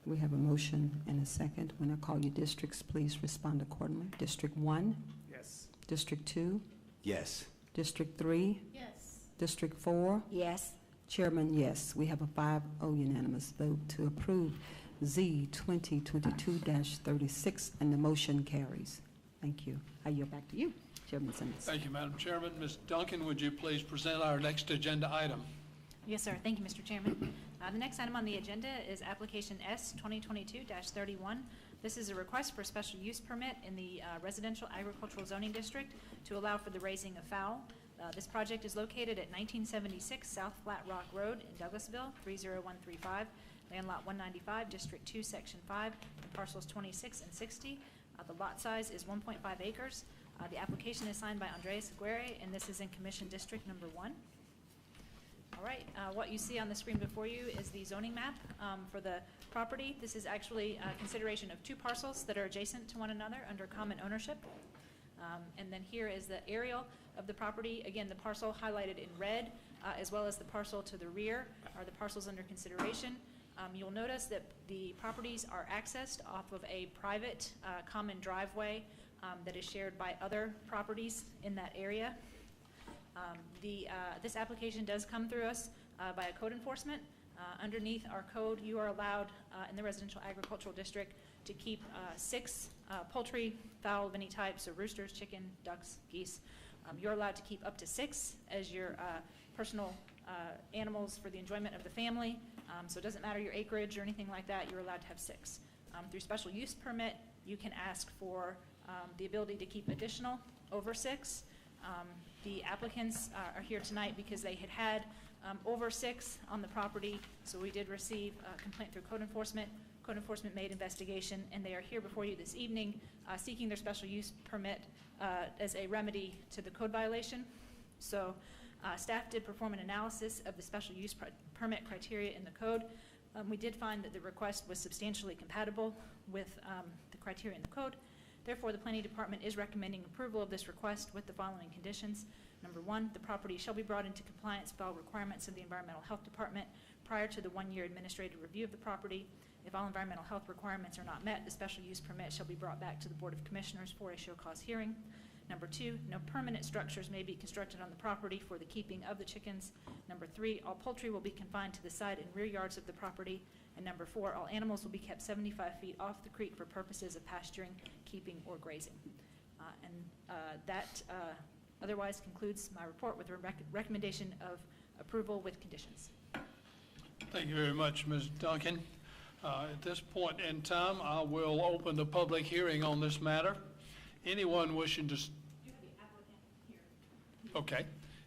We have a motion and a second. When I call you districts, please respond accordingly. District 1? Yes. District 2? Yes. District 3? Yes. District 4? Yes. Chairman, yes. We have a 5-0 unanimous vote to approve Z 2022-36, and the motion carries. Thank you. I yield back to you, Chairman Simmons. Thank you, Madam Chairman. Ms. Duncan, would you please present our next agenda item? Yes, sir. Thank you, Mr. Chairman. The next item on the agenda is application S 2022-31. This is a request for a special use permit in the residential agricultural zoning district to allow for the raising of fowl. This project is located at 1976 South Flat Rock Road in Douglasville, 30135, land lot 195, District 2, Section 5, and parcels 26 and 60. The lot size is 1.5 acres. The application is signed by Andres Aguirre, and this is in Commission District Number 1. All right, what you see on the screen before you is the zoning map for the property. This is actually a consideration of two parcels that are adjacent to one another under common ownership. And then here is the aerial of the property. Again, the parcel highlighted in red, as well as the parcel to the rear are the parcels under consideration. You'll notice that the properties are accessed off of a private common driveway that is shared by other properties in that area. This application does come through us by a code enforcement. Underneath our code, you are allowed in the residential agricultural district to keep 6 poultry, fowl of any type, so roosters, chicken, ducks, geese. You're allowed to keep up to 6 as your personal animals for the enjoyment of the family. So it doesn't matter your acreage or anything like that, you're allowed to have 6. Through special use permit, you can ask for the ability to keep additional over 6. The applicants are here tonight because they had over 6 on the property, so we did receive a complaint through code enforcement. Code enforcement made investigation, and they are here before you this evening seeking their special use permit as a remedy to the code violation. So staff did perform an analysis of the special use permit criteria in the code. We did find that the request was substantially compatible with the criteria in the code. Therefore, the Planning Department is recommending approval of this request with the following conditions. Number one, the property shall be brought into compliance with all requirements of the Environmental Health Department prior to the one-year administrative review of the property. If all environmental health requirements are not met, the special use permit shall be brought back to the Board of Commissioners for a show cause hearing. Number two, no permanent structures may be constructed on the property for the keeping of the chickens. Number three, all poultry will be confined to the side and rear yards of the property. And number four, all animals will be kept 75 feet off the creek for purposes of pasturing, keeping, or grazing. That otherwise concludes my report with a recommendation of approval with conditions. Thank you very much, Ms. Duncan. At this point in time, I will open the public hearing on this matter. Anyone wishing to... Okay.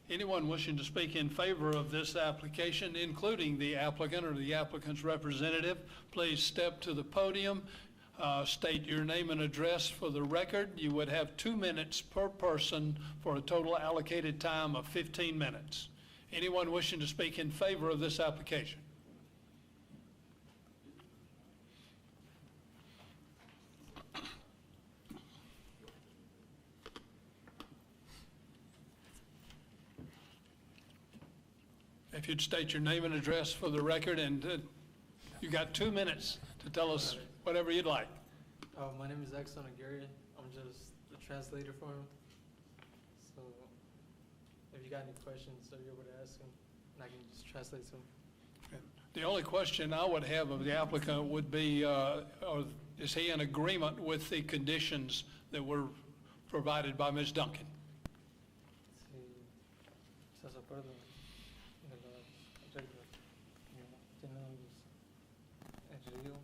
Anyone wishing to speak in favor of this application, including the applicant or the applicant's representative, please step to the podium, state your name and address for the record. You would have 2 minutes per person for a total allocated time of 15 minutes. Anyone wishing to speak in favor of this application? If you'd state your name and address for the record, and you got 2 minutes to tell us whatever you'd like. My name is Exxon Aguirre. I'm just the translator for him. So if you got any questions, so you're able to ask him, and I can just translate to him. The only question I would have of the applicant would be, is he in agreement with the conditions that were provided by Ms. Duncan? Si estás de acuerdo de las reglas, tenemos el río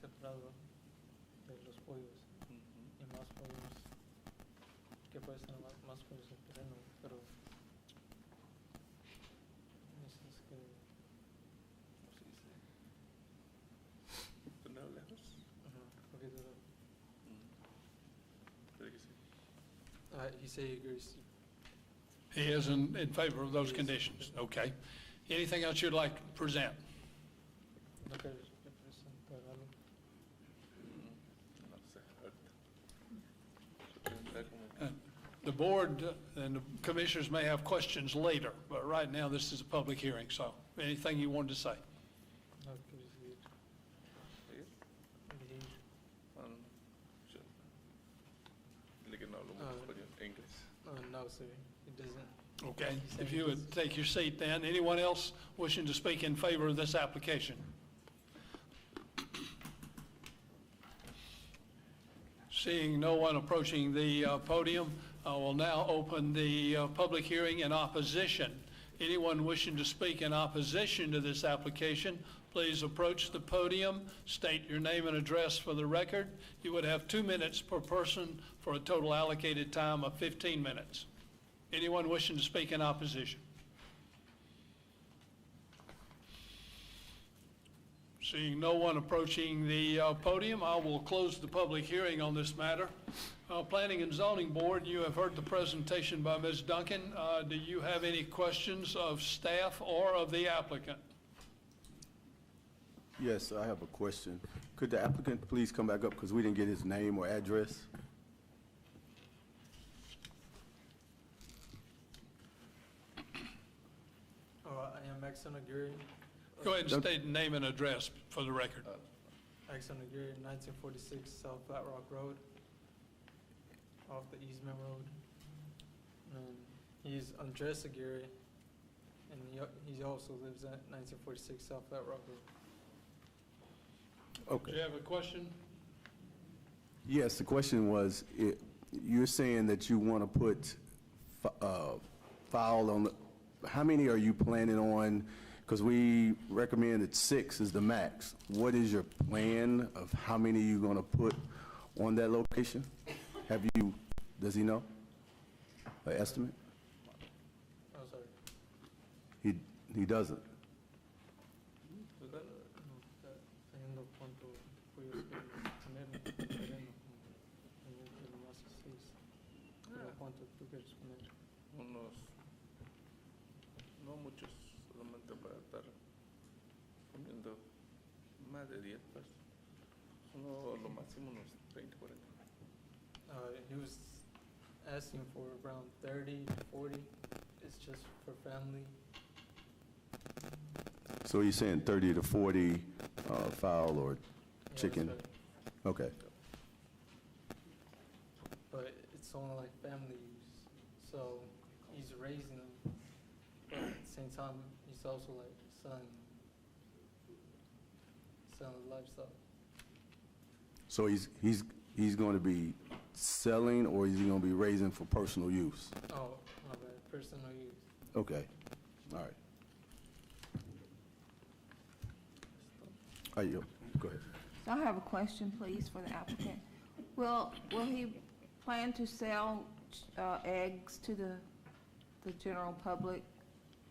separado de los pollos y más pollos, que puede ser más pollos en el terreno, pero es que, ¿cómo se dice? ¿Tener lejos? Porque de la, ¿Qué dice? he said he agrees. He is in favor of those conditions. Okay. Anything else you'd like to present? No quiero representar algo. No sé, ahorita. The board and the commissioners may have questions later, but right now this is a public hearing, so anything you wanted to say? No quiero seguir. ¿Sí? Sure. Dile que no hablo mucho español, inglés. No, sir, he doesn't. Okay. If you would take your seat then. Anyone else wishing to speak in favor of this application? Seeing no one approaching the podium, I will now open the public hearing in opposition. Anyone wishing to speak in opposition to this application, please approach the podium, state your name and address for the record. You would have 2 minutes per person for a total allocated time of 15 minutes. Anyone wishing to speak in opposition? Seeing no one approaching the podium, I will close the public hearing on this matter. Planning and Zoning Board, you have heard the presentation by Ms. Duncan. Do you have any questions of staff or of the applicant? Yes, I have a question. Could the applicant please come back up because we didn't get his name or address? I am Exxon Aguirre. Go ahead and state name and address for the record. Exxon Aguirre, 1946 South Flat Rock Road, off the Eastman Road. And he's Andres Aguirre, and he also lives at 1946 South Flat Rock Road. Do you have a question? Yes, the question was, you're saying that you want to put fowl on the, how many are you planning on? Because we recommended 6 is the max. What is your plan of how many you're going to put on that location? Have you, does he know? An estimate? Oh, sorry. He doesn't. Teniendo cuánto pollos quieres tener en el terreno, en el más 6. Pero ¿cuánto tú quieres poner? Unos, no muchos, solamente para estar pidiendo más de 10 pesos. Uno, lo máximo unos 30, 40. He was asking for around 30 to 40. It's just for family. So you're saying 30 to 40 fowl or that's chicken? right. Okay. But it's only like family use. So he's raising them, but at the same time, he's also like selling livestock. So he's going to be selling, or is he going to be raising for personal use? Oh, my bad, personal use. Okay, all right. Go ahead. So I have a question, please, for the applicant. Will he plan to sell eggs to the general public?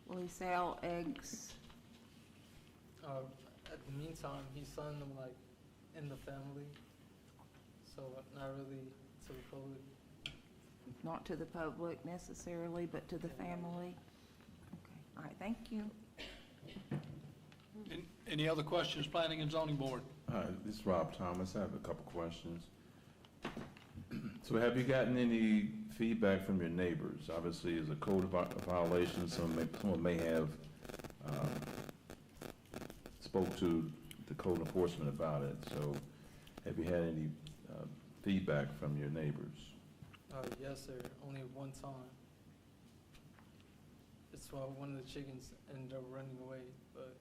Will he sell eggs? At the meantime, he's selling them like in the family, so not really to the public. Not to the public necessarily, but to the family? Okay, all right, thank you. Any other questions, Planning and Zoning Board? Hi, this is Rob Thomas. I have a couple questions. So have you gotten any feedback from your neighbors? Obviously, it's a code violation. Someone may have spoke to the code enforcement about it. So have you had any feedback from your neighbors? Yes, sir, only one time. It's why one of the chickens ended up running away, but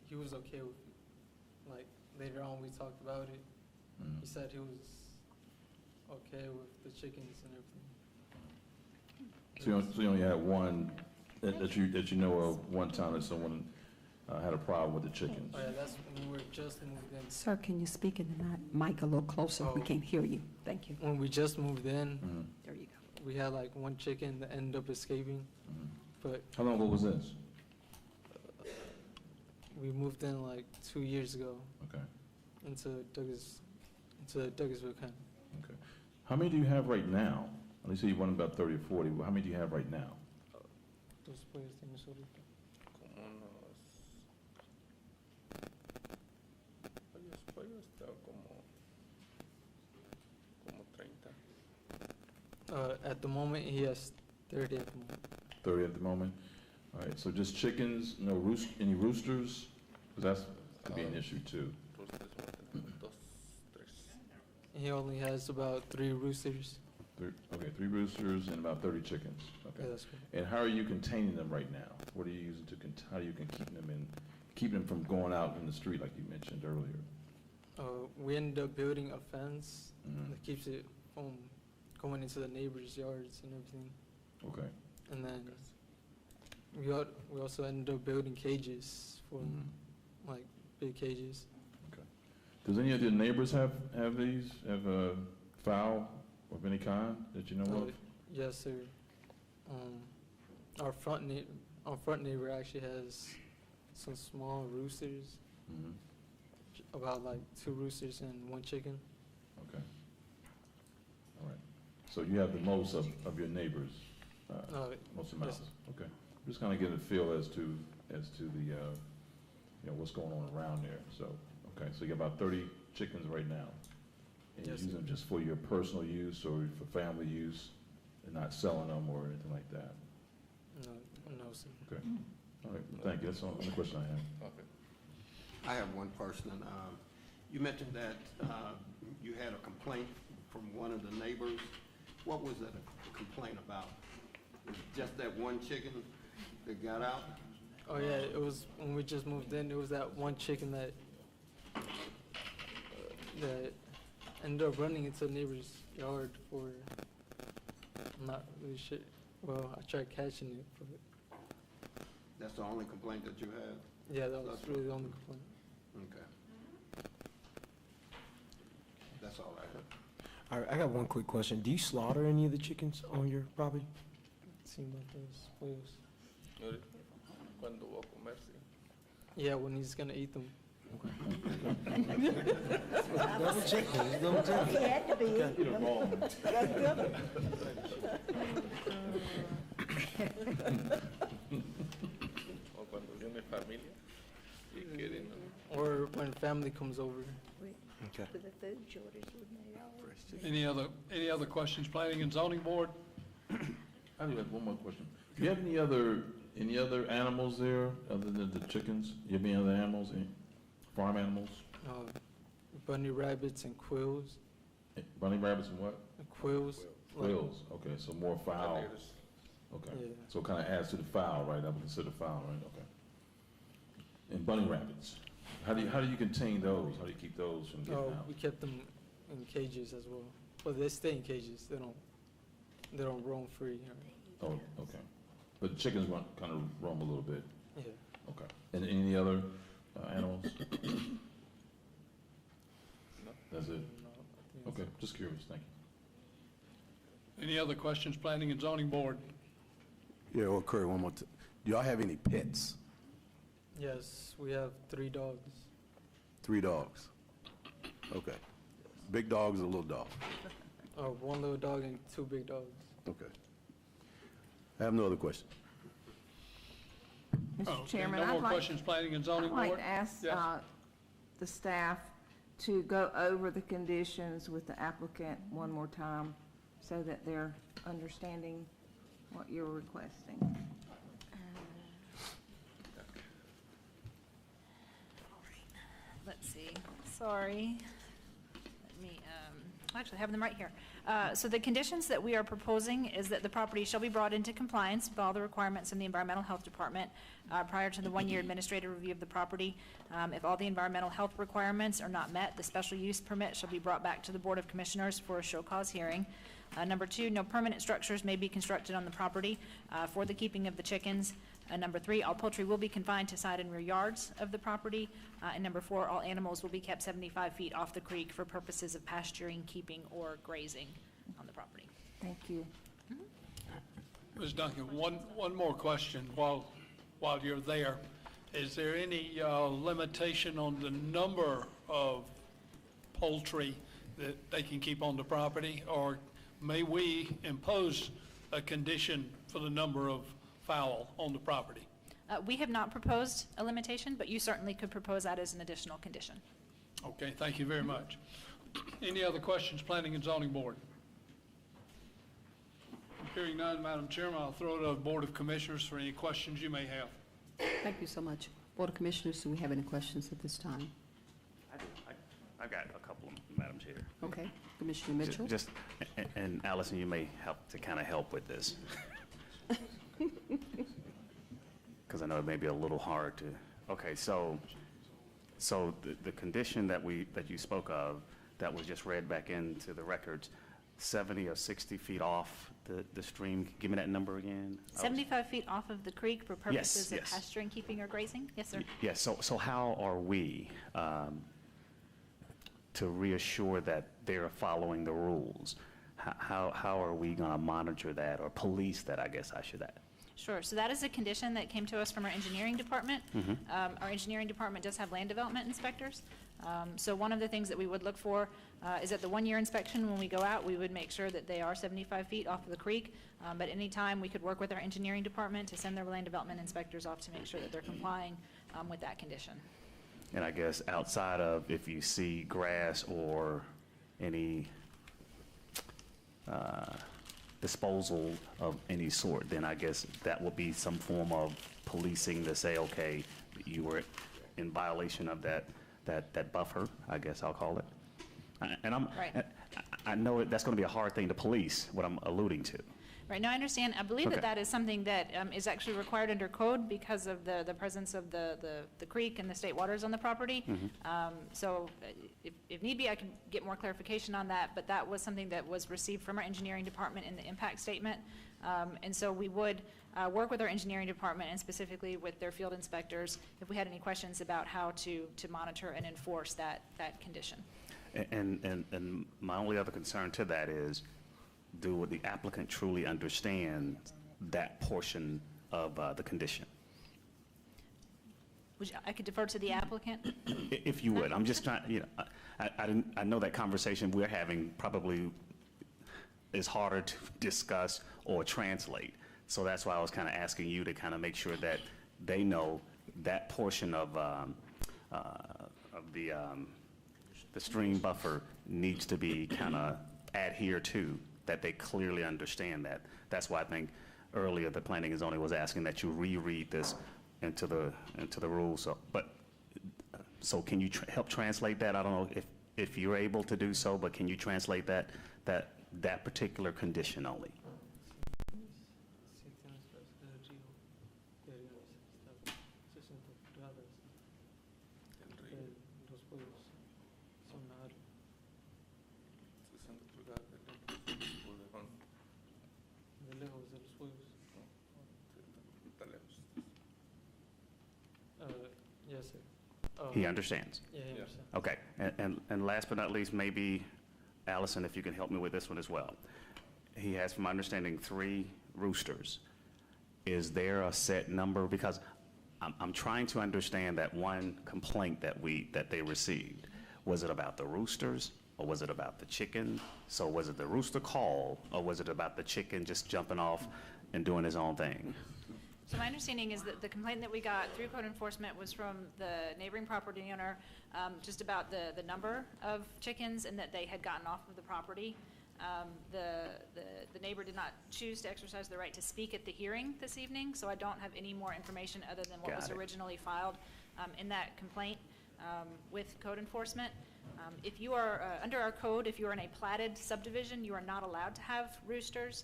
he was okay with it. Like, later on, we talked about it. Mm. He said he was okay with the chickens and everything. So you only had one that you know of, one time that someone had a problem with the chickens? Oh, yeah, that's when we were just moved in. Sir, can you speak in the mic a little closer? We can't hear you. Thank you. When we just moved in, Mhm. There you go. we had like one chicken that ended up escaping, Mhm. but How long ago was this? we moved in like 2 years ago Okay, into Douglasville County. okay. How many do you have right now? At least you want about 30 or 40. How many do you have right now? Dos pollos tienes ahorita. Como unos... Pollos, tengo como 30. At the moment, he has 30 at the moment. 30 at the moment? All right, so just chickens, no any roosters? Because that could be an issue too. He only has about 3 roosters. Okay, 3 roosters and about 30 chickens. Yeah, Okay. that's correct. And how are you containing them right now? What are you using how you can keep them from going out in the street like you mentioned earlier? We ended up building a fence Mhm. that keeps it from going into the neighbors' yards and everything. Okay. And then we also ended up building cages for Mhm. like big cages. Does any of your neighbors have fowl of any kind that you know of? Yes, sir. Our front neighbor actually has some small roosters, Mhm. about like 2 roosters and 1 chicken. Okay. All right. So you have the most of your neighbors, most amounts? yes, Okay. Just kind of getting a feel as to the, what's going on around there. So, okay, so you got about 30 chickens right now. And you Yes, use sir. them just for your personal use or for family use and not selling them or anything like that? No, sir. Okay. All right, thank you. That's the only question I have. Okay. I have one question. You mentioned that you had a complaint from one of the neighbors. What was that a complaint about? Was it just that one chicken that got out? Oh yeah, it was when we just moved in. It was that one chicken that ended up running into the neighbor's yard for. I'm not really sure. Well, I tried catching it, but That's the only complaint that you had? yeah, that was really the only complaint. Okay. That's all I have. All right, I got one quick question. Do you slaughter any of the chickens on your property? It seemed like those pollos. Cuando voy a comer, sí. Yeah, when he's gonna eat them. Double check, please, double check. He had to be. O cuando viene familia. or when family comes over. Okay. With the food shortage, wouldn't they all? Any other questions, Planning and Zoning Board? I do have one more question. Do you have any other animals there other than the chickens? You have any other animals, any farm animals? Bunny rabbits and quills. Bunny rabbits and what? Quills. Quails, okay, so more fowl. Okay, Yeah. so it kind of adds to the fowl, right? I would consider fowl, right? Okay. And bunny rabbits, how do you contain those? How do you keep those from getting out? We kept them in cages as well. Well, they stay in cages. They don't roam free. Oh, okay. But chickens kind of roam a little bit. Yeah. Okay. And any other animals? That's it? No, I think Okay, just curious, thank you. Any other questions, Planning and Zoning Board? Yeah, well, Curry, one more time. Do y'all have any pets? Yes, we have 3 dogs. 3 dogs? Okay. Big dogs or little dogs? 1 little dog and 2 big dogs. Okay. I have no other questions. Mr. Okay, Chairman, no more I'd like, questions, Planning and Zoning I'd Board? like to ask Yes. the staff to go over the conditions with the applicant one more time so that they're understanding what you're requesting. Let's see, sorry. Let me, I actually have them right here. So the conditions that we are proposing is that the property shall be brought into compliance with all the requirements in the Environmental Health Department prior to the 1-year administrative review of the property. If all the environmental health requirements are not met, the special use permit shall be brought back to the Board of Commissioners for a show cause hearing. Number 2, no permanent structures may be constructed on the property for the keeping of the chickens. Number 3, all poultry will be confined to side and rear yards of the property. And number 4, all animals will be kept 75 feet off the creek for purposes of pasturing, keeping, or grazing on the property. Thank you. Ms. Duncan, one more question while you're there. Is there any limitation on the number of poultry that they can keep on the property? Or may we impose a condition for the number of fowl on the property? We have not proposed a limitation, but you certainly could propose that as an additional condition. Okay, thank you very much. Any other questions, Planning and Zoning Board? Hearing none, Madam Chairman, I'll throw it to the Board of Commissioners for any questions you may have. Thank you so much. Board of Commissioners, do we have any questions at this time? I do. I've got a couple, Madam Chair. Okay, Commissioner Mitchell? Just, and Allison, you may help to kind of help with this. Because I know it may be a little hard to, okay, so the condition that you spoke of, that was just read back into the records, 70 or 60 feet off the stream, give me that number again? 75 feet off of the creek for purposes of yes. pasturing, keeping, or grazing? Yes, sir. Yes, so how are we to reassure that they're following the rules? How are we going to monitor that or police that, I guess I should add? Sure. So that is a condition that came to us from our engineering department. Our engineering department does have land development inspectors. So one of the things that we would look for is at the 1-year inspection, when we go out, we would make sure that they are 75 feet off of the creek. But anytime, we could work with our engineering department to send their land development inspectors off to make sure that they're complying with that condition. And I guess outside of if you see grass or any disposal of any sort, then I guess that would be some form of policing to say, okay, you were in violation of that buffer, I guess I'll call it. And Right. I know that's going to be a hard thing to police, what I'm alluding to. Right, now I understand, I believe Okay. that is something that is actually required under code because of the presence of the creek and the state waters on the property. So if need be, I can get more clarification on that, but that was something that was received from our engineering department in the impact statement. And so we would work with our engineering department and specifically with their field inspectors if we had any questions about how to monitor and enforce that condition. And my only other concern to that is, do the applicant truly understand that portion of the condition? I could defer to the applicant. If you would, I'm just trying, I know that conversation we're having probably is harder to discuss or translate. So that's why I was kind of asking you to kind of make sure that they know that portion of the stream buffer needs to be kind of adhered to, that they clearly understand that. That's why I think earlier the planning and zoning was asking that you reread this into the rules. So can you help translate that? I don't know if you're able to do so, but can you translate that particular condition only? Si tienes el río que está 60 pulgadas, los pollos son nada. 60 pulgadas De lejos de los pollos. Ya sé. He understands. Yeah, he understands. Okay, and last but not least, maybe, Allison, if you can help me with this one as well. He has, from my understanding, 3 roosters. Is there a set number? Because I'm trying to understand that one complaint that they received. Was it about the roosters, or was it about the chicken? So was it the rooster call, or was it about the chicken just jumping off and doing his own thing? So my understanding is that the complaint that we got through code enforcement was from the neighboring property owner, just about the number of chickens and that they had gotten off of the property. The neighbor did not choose to exercise the right to speak at the hearing this evening, so I don't have any more information other than what was originally filed in that complaint with code enforcement. If you are, under our code, if you are in a platted subdivision, you are not allowed to have roosters.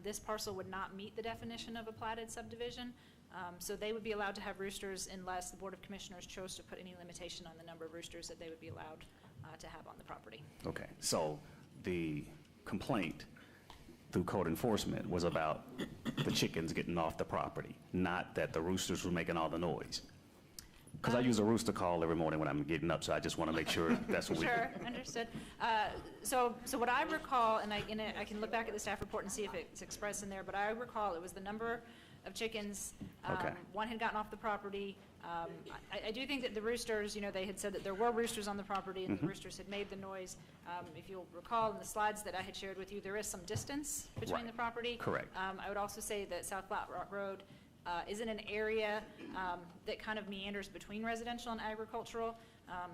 This parcel would not meet the definition of a platted subdivision, so they would be allowed to have roosters unless the Board of Commissioners chose to put any limitation on the number of roosters that they would be allowed to have on the property. Okay, so the complaint through code enforcement was about the chickens getting off the property, not that the roosters were making all the noise. Because I use a rooster call every morning when I'm getting up, so I just want to make sure that's what we... Sure, understood. So what I recall, and I can look back at the staff report and see if it's expressed in there, but I recall it was the number of chickens. Okay. One had gotten off the property. I do think that the roosters, they had said that there were roosters on the property and the roosters had made the noise. If you'll recall in the slides that I had shared with you, there is some distance between the property. Correct. I would also say that South Flat Rock Road is in an area that kind of meanders between residential and agricultural.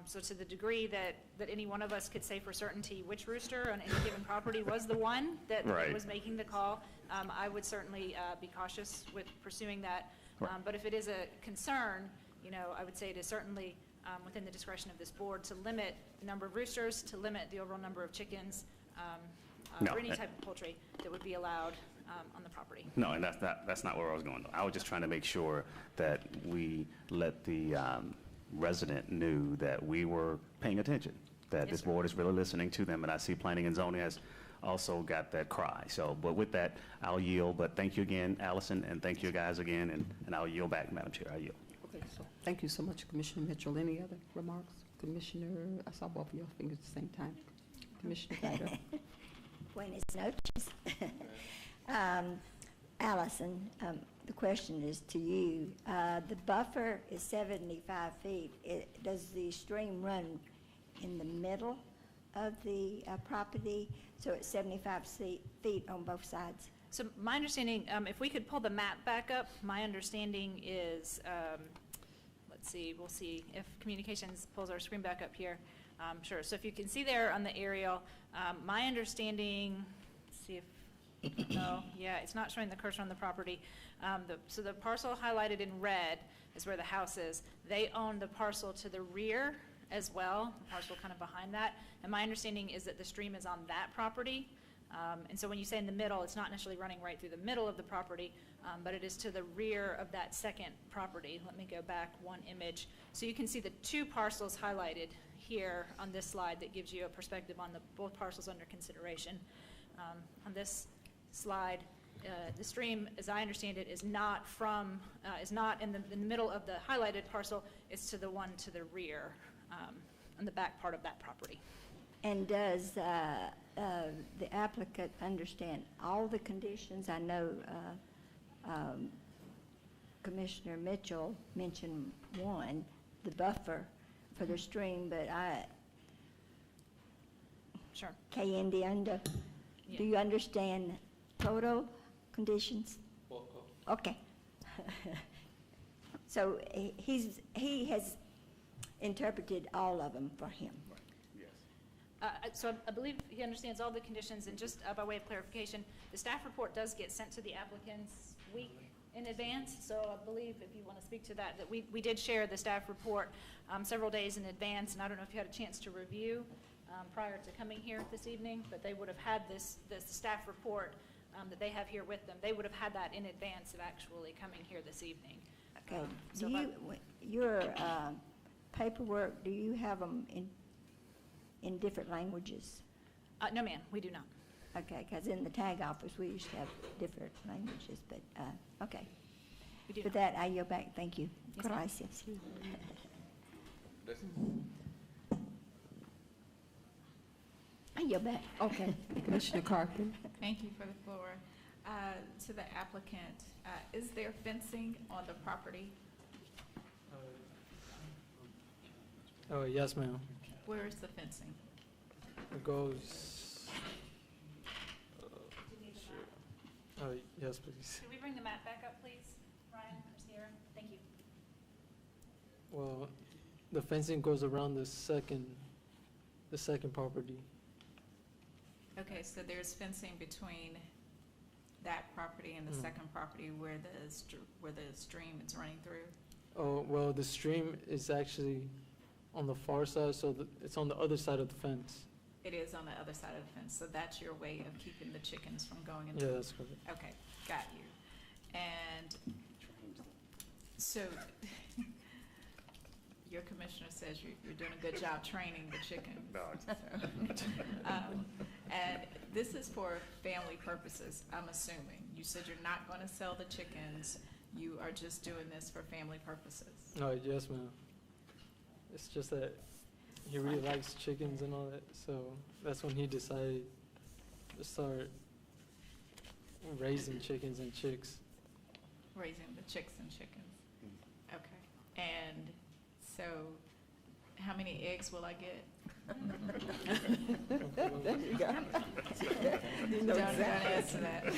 So to the degree that any one of us could say for certainty which rooster on any given property was the one that was making the call, I would certainly be cautious with pursuing that. But if it is a concern, I would say it is certainly within the discretion of this board to limit the number of roosters, to limit the overall number of chickens, or any type of poultry that would be allowed on the property. No, and that's not where I was going. I was just trying to make sure that we let the resident knew that we were paying attention, that this board is really listening to them, and I see planning and zoning has also got that cry. So, but with that, I'll yield, but thank you again, Allison, and thank you guys again, and I'll yield back, Madam Chair, I yield. Okay, so thank you so much, Commissioner Mitchell. Any other remarks? Commissioner, I saw both of your fingers at the same time. Commissioner Ryder. Buenas noches. Allison, the question is to you. The buffer is 75 feet. Does the stream run in the middle of the property? So it's 75 feet on both sides? So my understanding, if we could pull the map back up, my understanding is, let's see, we'll see if communications pulls our screen back up here. Sure, so if you can see there on the aerial, my understanding, let's see if, no, yeah, it's not showing the cursor on the property. So the parcel highlighted in red is where the house is. They own the parcel to the rear as well, the parcel kind of behind that. And my understanding is that the stream is on that property. And so when you say in the middle, it's not necessarily running right through the middle of the property, but it is to the rear of that second property. Let me go back one image. So you can see the 2 parcels highlighted here on this slide that gives you a perspective on both parcels under consideration. On this slide, the stream, as I understand it, is not in the middle of the highlighted parcel. It's to the one to the rear, on the back part of that property. And does the applicant understand all the conditions? I know Commissioner Mitchell mentioned one, the buffer for the stream, but Sure. Do you understand total conditions? Okay. So he has interpreted all of them for him. So I believe he understands all the conditions, and just by way of clarification, the staff report does get sent to the applicants week in advance, so I believe if you want to speak to that, that we did share the staff report several days in advance, and I don't know if you had a chance to review prior to coming here this evening, but they would have had this staff report that they have here with them. They would have had that in advance of actually coming here this evening. Okay, So do if I- you, your paperwork, do you have them in different languages? No, ma'am, we do not. Okay, because in the tag office, we used to have different languages, but, okay. We do With not. that, I yield back, thank you. Yes, ma'am. Gracias. I yield back. Okay. Commissioner Carpenter? Thank you for the floor. To the applicant, is there fencing on the property? Oh, yes, ma'am. Where is the fencing? It goes, oh, yes, please. Could we bring the map back up, please, Ryan or Sierra? Thank you. Well, the fencing goes around the second property. Okay, so there's fencing between that property and the Mm. second property where the stream is running through? Oh, well, the stream is actually on the far side, so it's on the other side of the fence. It is on the other side of the fence, so that's your way of keeping the chickens from going into? Yeah, that's correct. Okay, got you. And so, your commissioner says you're doing a good job training the chickens. And this is for family purposes, I'm assuming. You said you're not going to sell the chickens, you are just doing this for family purposes. Oh, yes, ma'am. It's just that he really likes chickens and all that, so that's when he decided to start raising chickens and chicks. Raising the chicks and chickens. Okay. And so, how many eggs will I get? Don't answer that.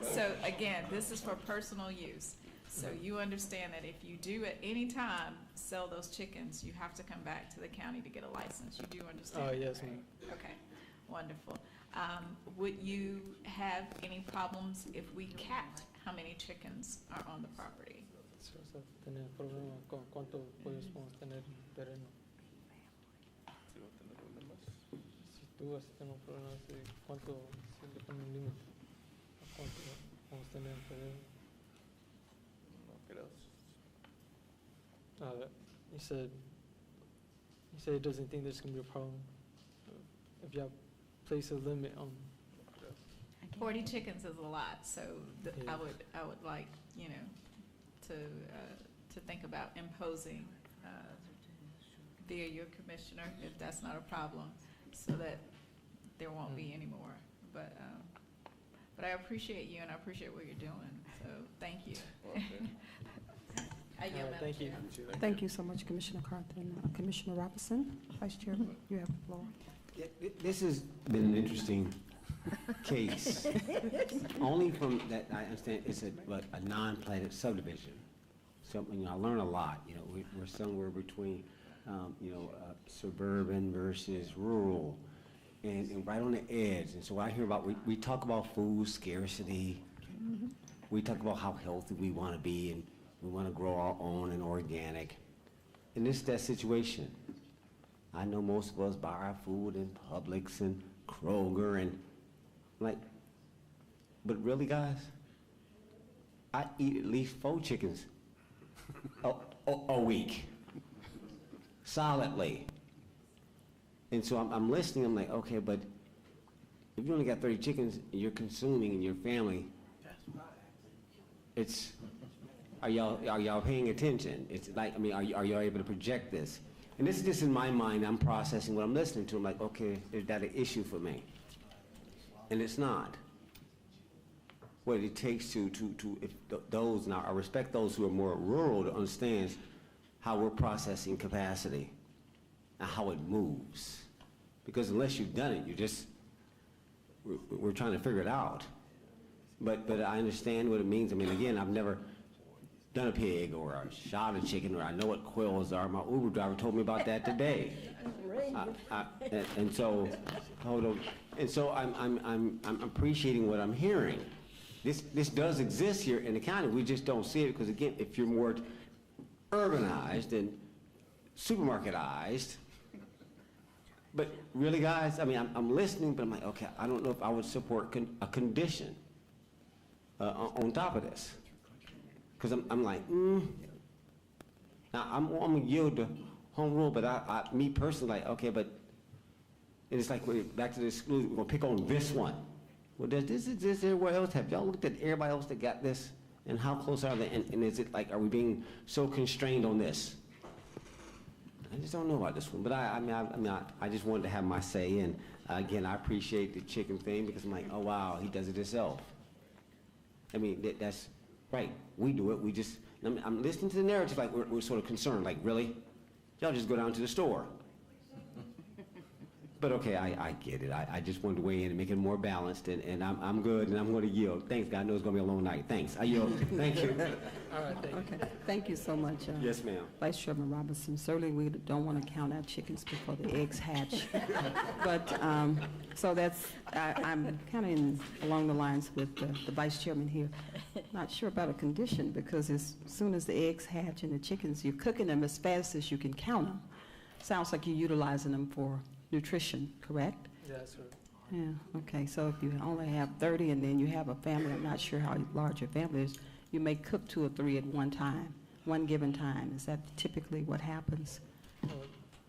So again, this is for personal use. So you understand that if you do at any time sell those chickens, you have to come back to the county to get a license. You do understand? Oh, that, yes, right? ma'am. Okay, wonderful. Would you have any problems if we capped how many chickens are on the property? O sea, tener problema con cuántos pollos podemos tener en terreno. Si tú vas a tener un problema de cuánto, si le ponen un límite, a cuánto vamos a tener en terreno. He said he doesn't think there's gonna be a problem if y'all place a limit on. 40 chickens is a lot, so Yeah. I would like, you know, to think about imposing via your commissioner, if that's not a problem, so that there won't be any more. But I appreciate you and I appreciate what you're doing, so thank you. I yield, Madam Thank you. Chair. Thank you so much, Commissioner Carpenter. Commissioner Robinson, Vice Chairman, you have the floor. Yeah, This has been an interesting case. Only from that, I understand it's a non-platted subdivision. So, I learn a lot, we're somewhere between, suburban versus rural, and right on the edge. And so I hear about, we talk about food scarcity, we talk about how healthy we want to be, and we want to grow our own and organic. And it's that situation. I know most of us buy our food in Publix and Kroger and but really, guys, I eat at least 4 chickens a week, solidly. And so I'm listening, I'm like, okay, but if you only got 30 chickens you're consuming in your family, are y'all paying attention? It's like, are y'all able to project this? And this is just in my mind, I'm processing what I'm listening to. I'm like, okay, is that an issue for me? And it's not. What it takes if those, now I respect those who are more rural to understand how we're processing capacity and how it moves. Because unless you've done it, we're trying to figure it out. But I understand what it means. Again, I've never done a pig or shot a chicken, or I know what quails are. My Uber driver told me about that today. And so, hold on. And so I'm appreciating what I'm hearing. This does exist here in the county. We just don't see it because, again, if you're more urbanized and supermarketized. But really, guys, I mean, I'm listening, but I'm like, okay, I don't know if I would support a condition on top of this. Because I'm like, Now, I'm gonna yield to home rule, but me personally, like, okay, but it's like, back to the exclusion, we're gonna pick on this one. Well, does this exist everywhere else? Have y'all looked at everybody else that got this? And how close are they? And is it like, are we being so constrained on this? I just don't know about this one, but I just wanted to have my say in. Again, I appreciate the chicken thing because I'm like, oh wow, he does it himself. I mean, that's right. We do it. We just. I'm listening to the narrative like we're sort of concerned. Like, really, y'all just go down to the store. But okay, I get it. I just wanted to weigh in and make it more balanced, and I'm good, and I'm going to yield. Thanks, God. I know it's going to be a long night. Thanks. I yield. Thank you. All right, okay. Thank you so much. Yes, ma'am. Vice Chairman Robinson. Certainly, we don't want to count our chickens before the eggs hatch. But, so that's, I'm kind of along the lines with the Vice Chairman here. Not sure about a condition, because as soon as the eggs hatch and the chickens, you're cooking them as fast as you can count them. Sounds like you're utilizing them for nutrition, correct? Yes, sir. Yeah, okay, so if you only have 30 and then you have a family, I'm not sure how large your family is, you may cook 2 or 3 at one time, one given time. Is that typically what happens?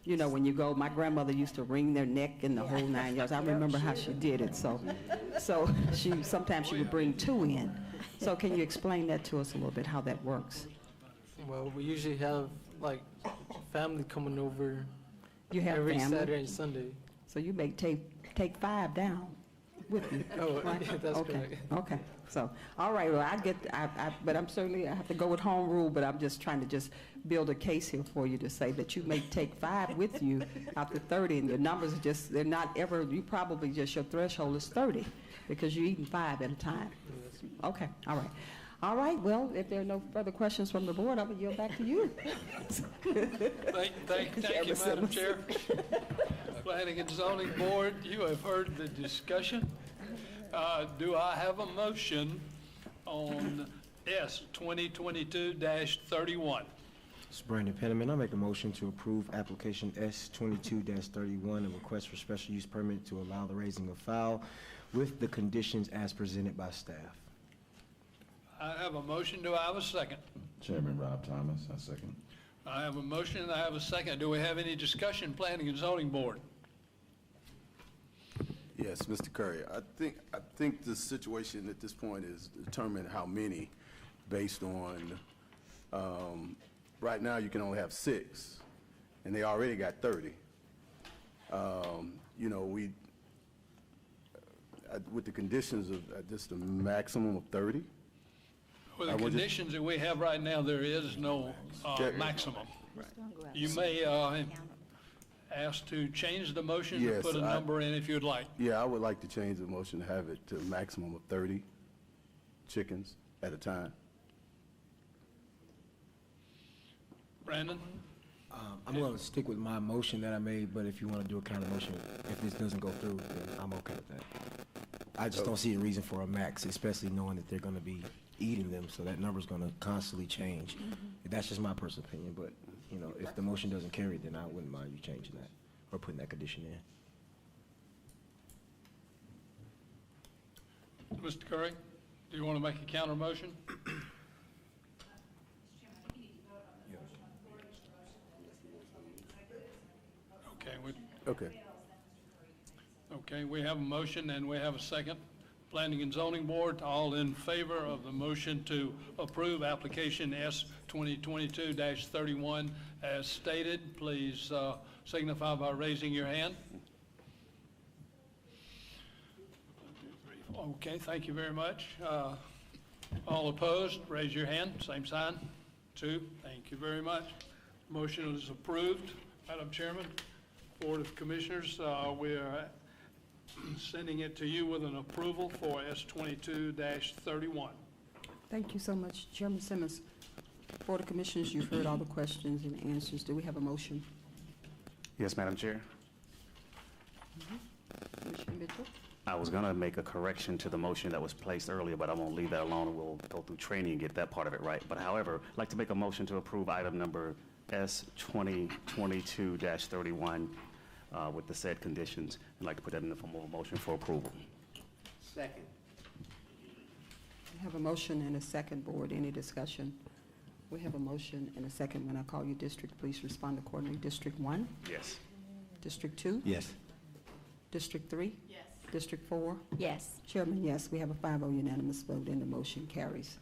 You know, when you go, my grandmother used to wring their neck in the whole 9 yards. I remember how she did it, so sometimes she would bring 2 in. So can you explain that to us a little bit, how that works? Well, we usually have, like, family coming over You have every family? Saturday and Sunday. So you may take 5 down with you. Oh, right? yeah, that's okay. correct. Okay, so, all right, well, but I'm certainly, I have to go with home rule, but I'm just trying to just build a case here for you to say that you may take 5 with you after 30, and your numbers are just, they're not ever, you probably just, your threshold is 30, because you're eating 5 at a time. Okay, all right. All right, well, if there are no further questions from the board, I will yield back to you. Thank you, Madam Chair. Planning and Zoning Board, you have heard the discussion. Do I have a motion on S 2022-31? This is Brandon Penniman. I make a motion to approve application S 22-31, a request for special use permit to allow the raising of fowl with the conditions as presented by staff. I have a motion. Do I have a second? Chairman Rob Thomas, I second. I have a motion and I have a second. Do we have any discussion, Planning and Zoning Board? Yes, Mr. Curry, I think the situation at this point is determine how many based on, right now you can only have 6, and they already got 30. You know, with the conditions of just a maximum of 30. With the conditions that we have right now, there is no maximum. You may ask to change the motion to Yes, put a number in if you'd like. Yeah, I would like to change the motion to have it to a maximum of 30 chickens at a time. Brandon? I'm going to stick with my motion that I made, but if you want to do a counter motion, if this doesn't go through, then I'm okay with that. I just don't see a reason for a max, especially knowing that they're going to be eating them, so that number's going to constantly change. That's just my personal opinion, but, you know, if the motion doesn't carry, then I wouldn't mind you changing that or putting that condition in. Mr. Curry, do you want to make a counter motion? Okay, we have a motion and we have a second. Planning and Zoning Board, all in favor of the motion to approve application S 2022-31 as stated, please signify by raising your hand. Okay, thank you very much. All opposed, raise your hand, same sign. 2, thank you very much. Motion is approved. Madam Chairman, Board of Commissioners, we're sending it to you with an approval for S 22-31. Thank you so much, Chairman Simmons. Board of Commissioners, you've heard all the questions and answers. Do we have a motion? Yes, Madam Chair. Commissioner Mitchell? I was going to make a correction to the motion that was placed earlier, but I won't leave that alone, and we'll go through training and get that part of it right. But however, I'd like to make a motion to approve item number S 2022-31 with the said conditions. I'd like to put that in the form of a motion for approval. Second. We have a motion and a second, Board. Any discussion? We have a motion and a second. When I call you district, please respond accordingly. District 1? Yes. District 2? Yes. District 3? Yes. District 4? Yes. Chairman, yes. We have a 5-0 unanimous vote, and the motion carries.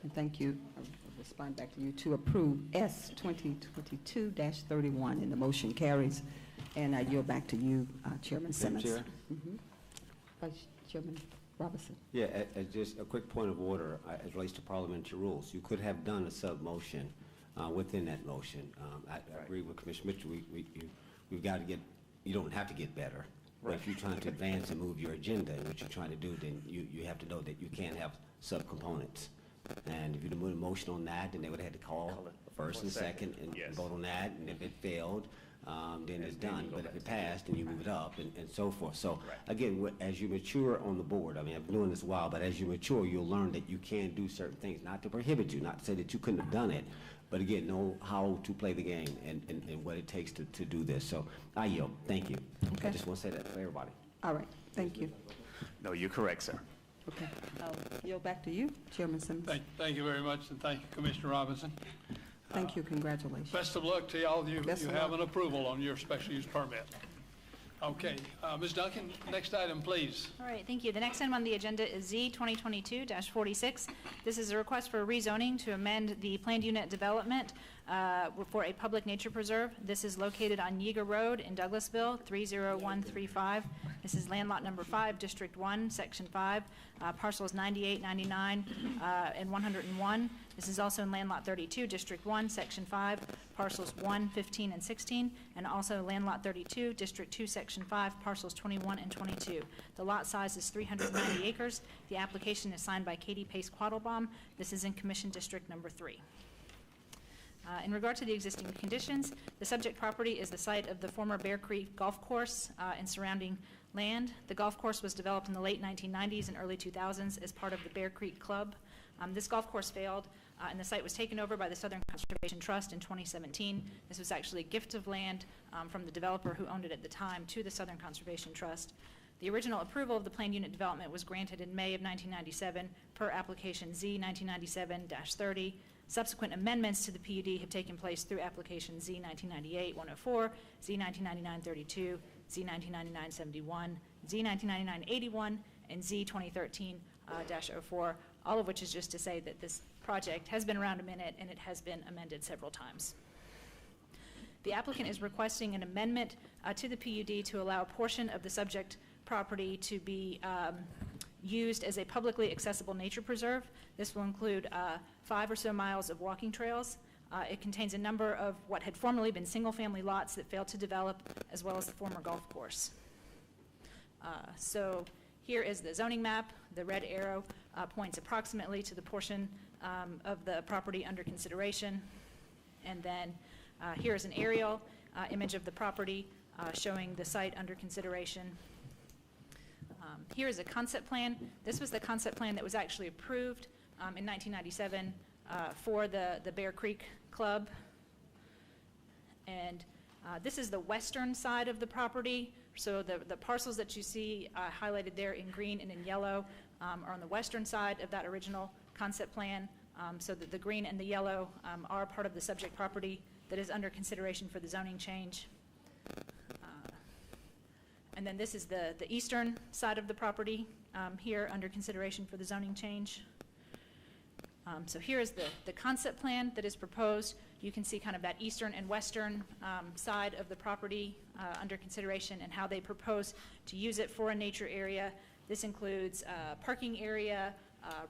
And thank you. I'll respond back to you to approve S 2022-31, and the motion carries. And I yield back to you, Chairman Simmons. Chair? Vice Chairman Robinson. Yeah, just a quick point of order as relates to parliamentary rules. You could have done a sub-motion within that motion. I agree with Commissioner Mitchell. We've got to get, you don't have to get better. But if you're trying to advance and move your agenda and what you're trying to do, then you have to know that you can't have subcomponents. And if you move a motion on that, then they would have had to call first and second and vote on that. And if it failed, then it's done. But if it passed, then you move it up and so forth. So again, as you mature on the board, I mean, I've been doing this a while, but as you mature, you'll learn that you can do certain things, not to prohibit you, not to say that you couldn't have done it, but again, know how to play the game and what it takes to do this. So I yield. Thank you. Okay. I just want to say that for everybody. All right. Thank you. No, you're correct, sir. Okay. I'll yield back to you, Chairman Simmons. Thank you very much, and thank you, Commissioner Robinson. Thank you. Congratulations. Best of luck to all of you. Best You of have luck. an approval on your special use permit. Okay, Ms. Duncan, next item, please. All right, thank you. The next item on the agenda is Z 2022-46. This is a request for rezoning to amend the planned unit development for a public nature preserve. This is located on Yeager Road in Douglasville, 30135. This is land lot number 5, District 1, Section 5, parcels 98, 99, and 101. This is also in land lot 32, District 1, Section 5, parcels 1, 15, and 16, and also land lot 32, District 2, Section 5, parcels 21 and 22. The lot size is 390 acres. The application is signed by Katie Pace Quattlebaum. This is in Commission District number 3. In regard to the existing conditions, the subject property is the site of the former Bear Creek Golf Course and surrounding land. The golf course was developed in the late 1990s and early 2000s as part of the Bear Creek Club. This golf course failed, and the site was taken over by the Southern Conservation Trust in 2017. This was actually a gift of land from the developer who owned it at the time to the Southern Conservation Trust. The original approval of the planned unit development was granted in May of 1997 per application Z 1997-30. Subsequent amendments to the PUD have taken place through application Z 1998-104, Z 1999-32, Z 1999-71, Z 1999-81, and Z 2013-04, all of which is just to say that this project has been around a minute and it has been amended several times. The applicant is requesting an amendment to the PUD to allow a portion of the subject property to be used as a publicly accessible nature preserve. This will include 5 or so miles of walking trails. It contains a number of what had formerly been single-family lots that failed to develop, as well as the former golf course. So here is the zoning map. The red arrow points approximately to the portion of the property under consideration. And then here is an aerial image of the property showing the site under consideration. Here is a concept plan. This was the concept plan that was actually approved in 1997 for the Bear Creek Club. And this is the western side of the property. So the parcels that you see highlighted there in green and in yellow are on the western side of that original concept plan. So that the green and the yellow are part of the subject property that is under consideration for the zoning change. And then this is the eastern side of the property here under consideration for the zoning change. So here is the concept plan that is proposed. You can see kind of that eastern and western side of the property under consideration and how they propose to use it for a nature area. This includes parking area,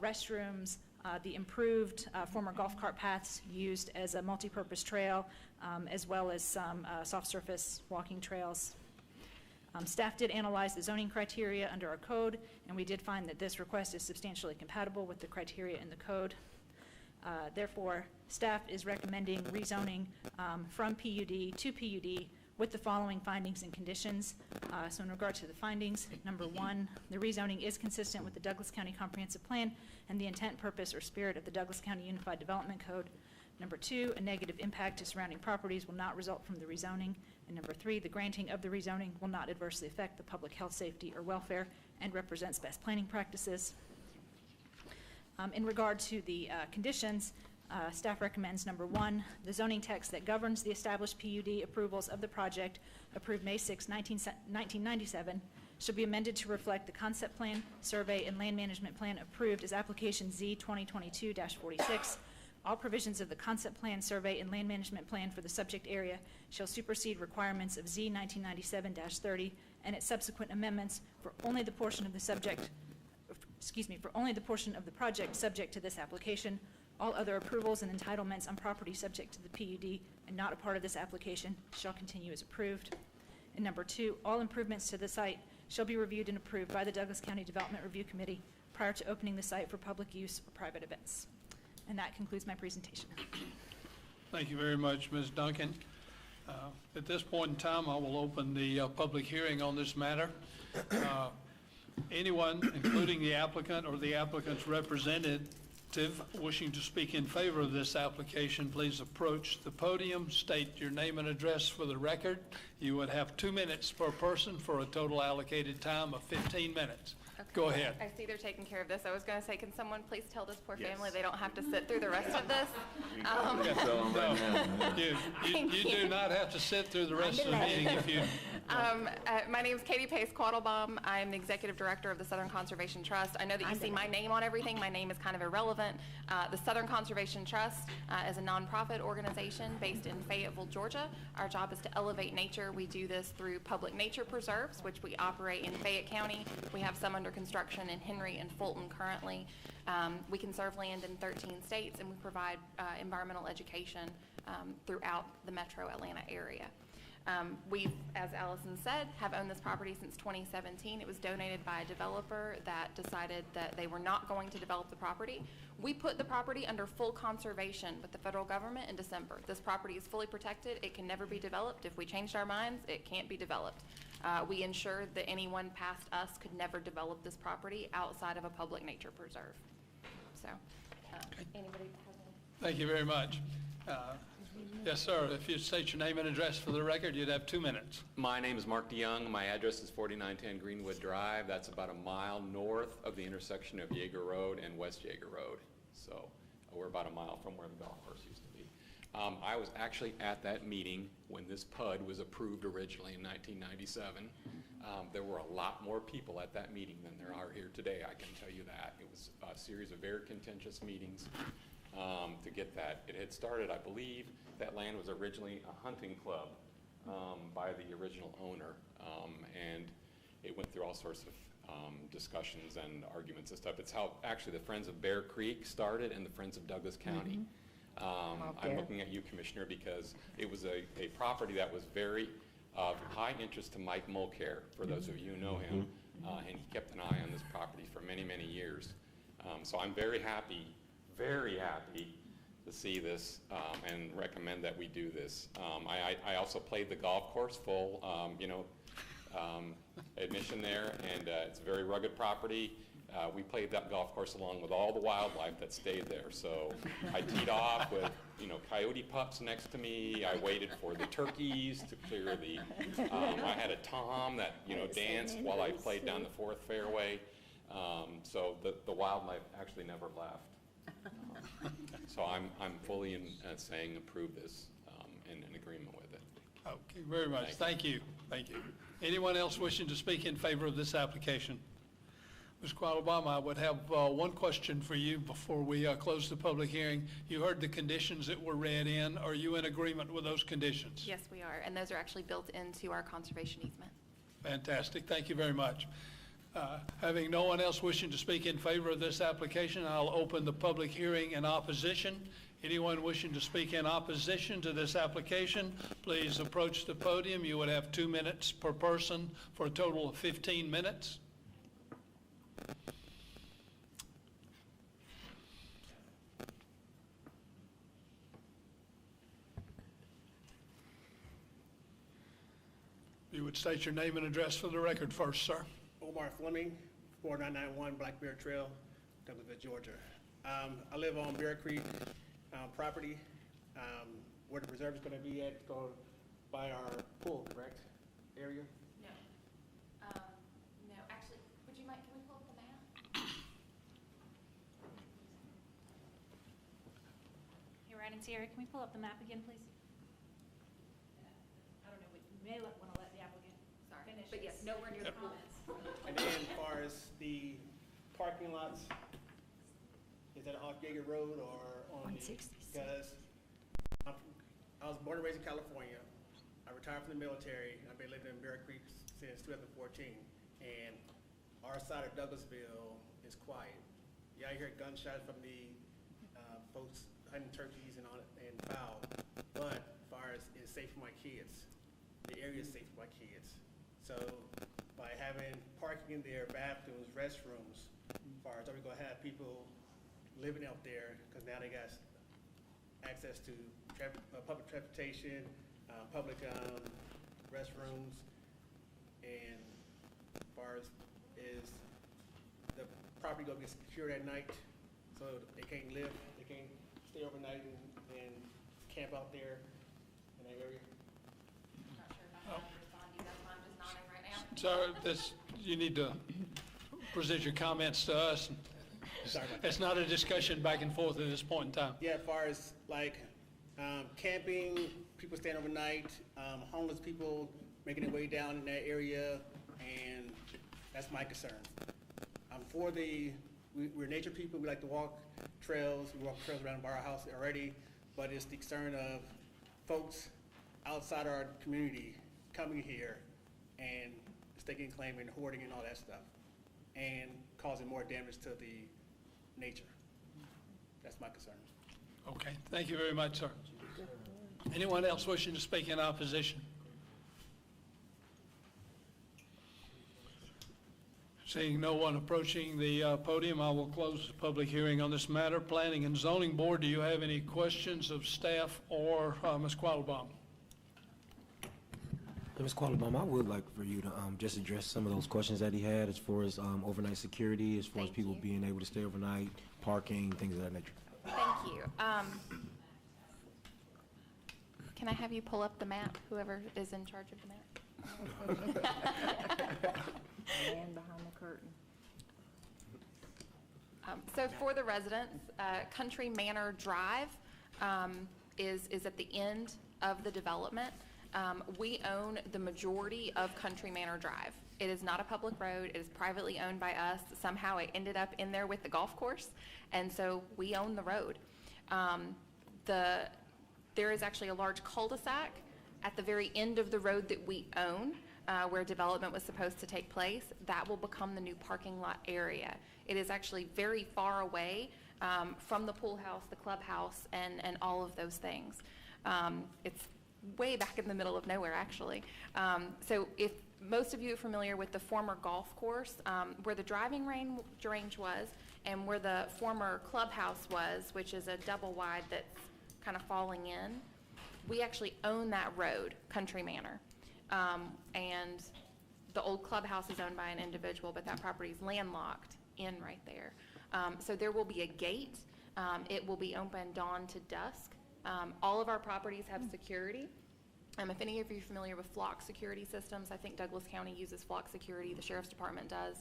restrooms, the improved former golf cart paths used as a multi-purpose trail, as well as some soft surface walking trails. Staff did analyze the zoning criteria under our code, and we did find that this request is substantially compatible with the criteria in the code. Therefore, Staff is recommending rezoning from PUD to PUD with the following findings and conditions. So in regard to the findings, number one, the rezoning is consistent with the Douglas County Comprehensive Plan and the intent, purpose, or spirit of the Douglas County Unified Development Code. Number two, a negative impact to surrounding properties will not result from the rezoning. And number three, the granting of the rezoning will not adversely affect the public health, safety, or welfare and represents best planning practices. In regard to the conditions, staff recommends number one, the zoning text that governs the established PUD approvals of the project approved May 6, 1997 should be amended to reflect the concept plan, survey, and land management plan approved as application Z 2022-46. All provisions of the concept plan, survey, and land management plan for the subject area shall supersede requirements of Z 1997-30 and its subsequent amendments for only the portion of the subject, for only the portion of the project subject to this application. All other approvals and entitlements on property subject to the PUD and not a part of this application shall continue as approved. And number two, all improvements to the site shall be reviewed and approved by the Douglas County Development Review Committee prior to opening the site for public use or private events. And that concludes my presentation. Thank you very much, Ms. Duncan. At this point in time, I will open the public hearing on this matter. Anyone, including the applicant or the applicant's representative, wishing to speak in favor of this application, please approach the podium, state your name and address for the record. You would have 2 minutes per person for a total allocated time of 15 minutes. Okay. Go ahead. I see they're taking care of this. I was going to say, can someone please tell this poor Yes. family they don't have to sit through the rest of this? You do not have to sit through the rest of the meeting if you... My name is Katie Pace Quattlebaum. I'm the Executive Director of the Southern Conservation Trust. I know that you see my name on everything. My name is kind of irrelevant. The Southern Conservation Trust is a nonprofit organization based in Fayetteville, Georgia. Our job is to elevate nature. We do this through public nature preserves, which we operate in Fayette County. We have some under construction in Henry and Fulton currently. We conserve land in 13 states, and we provide environmental education throughout the metro Atlanta area. We, as Allison said, have owned this property since 2017. It was donated by a developer that decided that they were not going to develop the property. We put the property under full conservation with the federal government in December. This property is fully protected. It can never be developed. If we changed our minds, it can't be developed. We ensured that anyone past us could never develop this property outside of a public nature preserve. So, anybody has any? Thank you very much. Yes, sir. If you state your name and address for the record, you'd have 2 minutes. My name is Mark DeYoung. My address is 4910 Greenwood Drive. That's about a mile north of the intersection of Yeager Road and West Yeager Road. So we're about a mile from where the golf course used to be. I was actually at that meeting when this PUD was approved originally in 1997. There were a lot more people at that meeting than there are here today, I can tell you that. It was a series of very contentious meetings to get that. It had started, I believe, that land was originally a hunting club by the original owner, and it went through all sorts of discussions and arguments and stuff. It's how actually the Friends of Bear Creek started and the Friends of Douglas County. I'm looking at you, Commissioner, because it was a property that was very of high interest to Mike Mulcair, for those of you who know him, and he kept an eye on this property for many, many years. So I'm very happy to see this and recommend that we do this. I also played the golf course full, admission there, and it's a very rugged property. We played that golf course along with all the wildlife that stayed there. So I teed off with, coyote pups next to me. I waited for the turkeys to clear the, I had a tom that, danced while I played down the fourth fairway. So the wildlife actually never left. So I'm fully saying approve this and in agreement with it. Okay, very much. Thank you. Thank you. Anyone else wishing to speak in favor of this application? Ms. Quattlebaum, I would have one question for you before we close the public hearing. You heard the conditions that were read in. Are you in agreement with those conditions? Yes, we are, and those are actually built into our conservation easement. Fantastic. Thank you very much. Having no one else wishing to speak in favor of this application, I'll open the public hearing in opposition. Anyone wishing to speak in opposition to this application, please approach the podium. You would have 2 minutes per person for a total of 15 minutes. would state your name and address for the record first, sir. Omar Fleming, 4991 Black Bear Trail, Douglasville, Georgia. I live on Bear Creek property, where the preserve is going to be at. It's going by our pool, correct, area? No. No, actually, would you mind, can we pull up the map? Hey, Ryan and Sierra, can we pull up the map again, please? I don't know, we may want to let the applicant finish. But yes, nowhere near the pool. And then as far as the parking lots, is that off Jaeger Road or on the? 166. Because I was born and raised in California. I retired from the military. I've been living in Bear Creek since 2014. And our side of Douglasville is quiet. Yeah, I hear gunshots from the folks hunting turkeys and fowl. But as far as it's safe for my kids, the area is safe for my kids. So by having parking in there, bathrooms, restrooms, as far as are we gonna have people living out there, because now they got access to public transportation, public restrooms, and as far as is the property gonna be secured at night, so they can't stay overnight and camp out there in that area. I'm not sure if I'm going to respond to you, that's why I'm just nodding right now. Sir, you need to present your comments to us. Sorry about that. It's not a discussion back and forth at this point in time. Yeah, as far as like camping, people staying overnight, homeless people making their way down in that area, and that's my concern. We're nature people, we like to walk trails, we walk trails around our house already, but it's the concern of folks outside our community coming here and staking claim and hoarding and all that stuff, and causing more damage to the nature. That's my concern. Okay, thank you very much, sir. Anyone else wishing to speak in opposition? Seeing no one approaching the podium, I will close the public hearing on this matter. Planning and Zoning Board, do you have any questions of staff or Ms. Quattlebaum? Ms. Quattlebaum, I would like for you to just address some of those questions that he had as far as overnight security, as far as people being able to stay overnight, parking, things of that nature. Thank you. Can I have you pull up the map, whoever is in charge of the map? Man behind the curtain. So for the residents, Country Manor Drive is at the end of the development. We own the majority of Country Manor Drive. It is not a public road. It is privately owned by us. Somehow it ended up in there with the golf course, and so we own the road. There is actually a large cul-de-sac at the very end of the road that we own, where development was supposed to take place. That will become the new parking lot area. It is actually very far away from the pool house, the clubhouse, and all of those things. It's way back in the middle of nowhere, actually. So if most of you are familiar with the former golf course, where the driving range was and where the former clubhouse was, which is a double wide that's kind of falling in, we actually own that road, Country Manor. And the old clubhouse is owned by an individual, but that property is landlocked in right there. So there will be a gate. It will be open dawn to dusk. All of our properties have security. If any of you are familiar with flock security systems, I think Douglas County uses flock security, the Sheriff's Department does.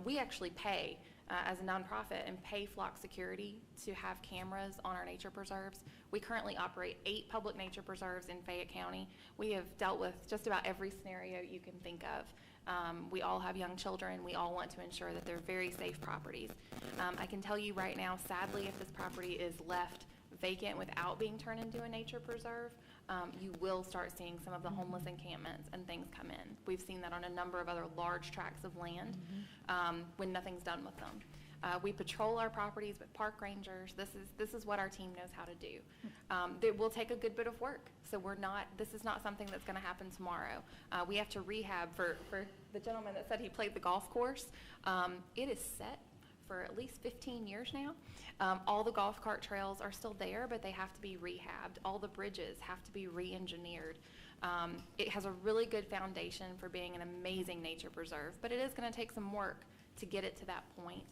We actually pay, as a nonprofit, and pay flock security to have cameras on our nature preserves. We currently operate 8 public nature preserves in Fayette County. We have dealt with just about every scenario you can think of. We all have young children. We all want to ensure that they're very safe properties. I can tell you right now, sadly, if this property is left vacant without being turned into a nature preserve, you will start seeing some of the homeless encampments and things come in. We've seen that on a number of other large tracts of land when nothing's done with them. We patrol our properties with park rangers. This is what our team knows how to do. It will take a good bit of work. So this is not something that's going to happen tomorrow. We have to rehab for the gentleman that said he played the golf course. It is set for at least 15 years now. All the golf cart trails are still there, but they have to be rehabbed. All the bridges have to be re-engineered. It has a really good foundation for being an amazing nature preserve, but it is going to take some work to get it to that point.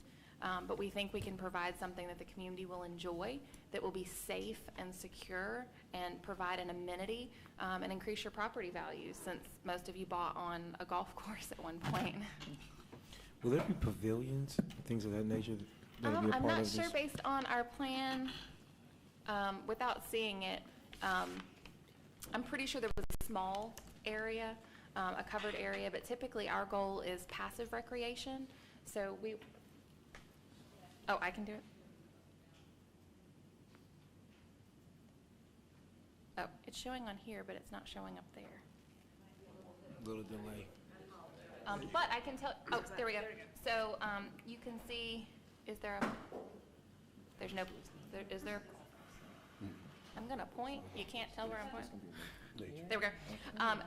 But we think we can provide something that the community will enjoy, that will be safe and secure, and provide an amenity, and increase your property values, since most of you bought on a golf course at one point. Will there be pavilions, things of that nature that'll be a I'm part not of this? sure based on our plan, without seeing it. I'm pretty sure there was a small area, a covered area, but typically our goal is passive recreation. So I can do it? Oh, it's showing on here, but it's not showing up there. Little delay. But I can tell, there we go. So, you can see, is there I'm gonna point, you can't tell where I'm pointing? There we go.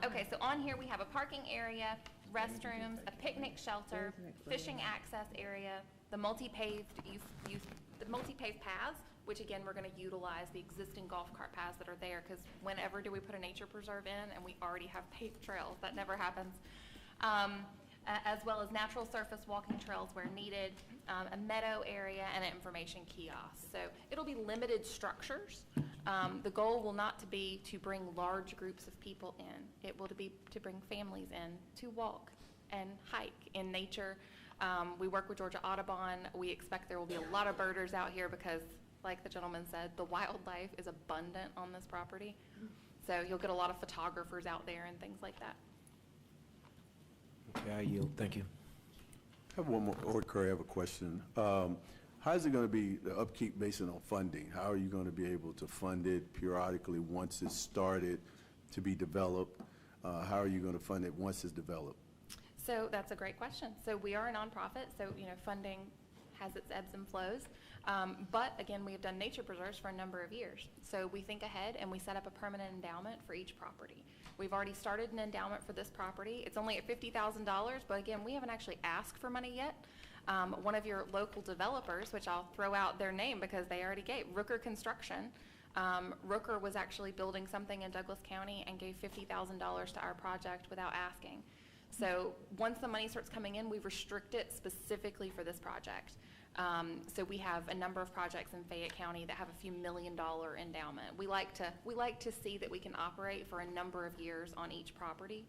Okay, so on here we have a parking area, restrooms, a picnic shelter, fishing access area, the multi-paved paths, which again, we're gonna utilize the existing golf cart paths that are there, because whenever do we put a nature preserve in and we already have paved trails? That never happens. As well as natural surface walking trails where needed, a meadow area, and an information kiosk. So it'll be limited structures. The goal will not to be to bring large groups of people in. It will be to bring families in to walk and hike in nature. We work with Georgia Audubon. We expect there will be a lot of birders out here because, like the gentleman said, the wildlife is abundant on this property. So you'll get a lot of photographers out there and things like that. Okay, I yield. Thank you. I have one more, or Curry, I have a question. How is it going to be, the upkeep based on funding? How are you going to be able to fund it periodically once it's started to be developed? How are you going to fund it once it's developed? So that's a great question. So we are a nonprofit, so funding has its ebbs and flows. But again, we have done nature preserves for a number of years. So we think ahead and we set up a permanent endowment for each property. We've already started an endowment for this property. It's only at $50,000, but again, we haven't actually asked for money yet. One of your local developers, which I'll throw out their name because they already gave, Rooker Construction. Rooker was actually building something in Douglas County and gave $50,000 to our project without asking. So once the money starts coming in, we restrict it specifically for this project. So we have a number of projects in Fayette County that have a few $1 million endowment. We like to see that we can operate for a number of years on each property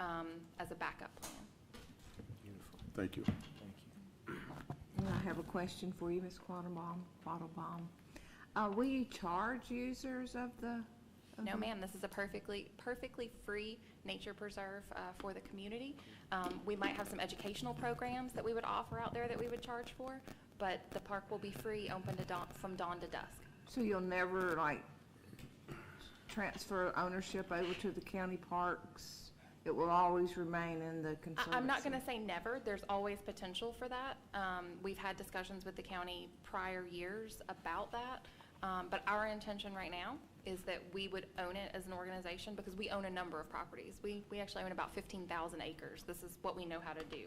as a backup plan. Beautiful. Thank you. And I have a question for you, Ms. Quattlebaum. Will you charge users of the? No, ma'am. This is a perfectly free nature preserve for the community. We might have some educational programs that we would offer out there that we would charge for, but the park will be free, open to from dawn to dusk. So you'll never transfer ownership over to the county parks? It will always remain in the conservancy? I'm not going to say never. There's always potential for that. We've had discussions with the county prior years about that, but our intention right now is that we would own it as an organization because we own a number of properties. We actually own about 15,000 acres. This is what we know how to do.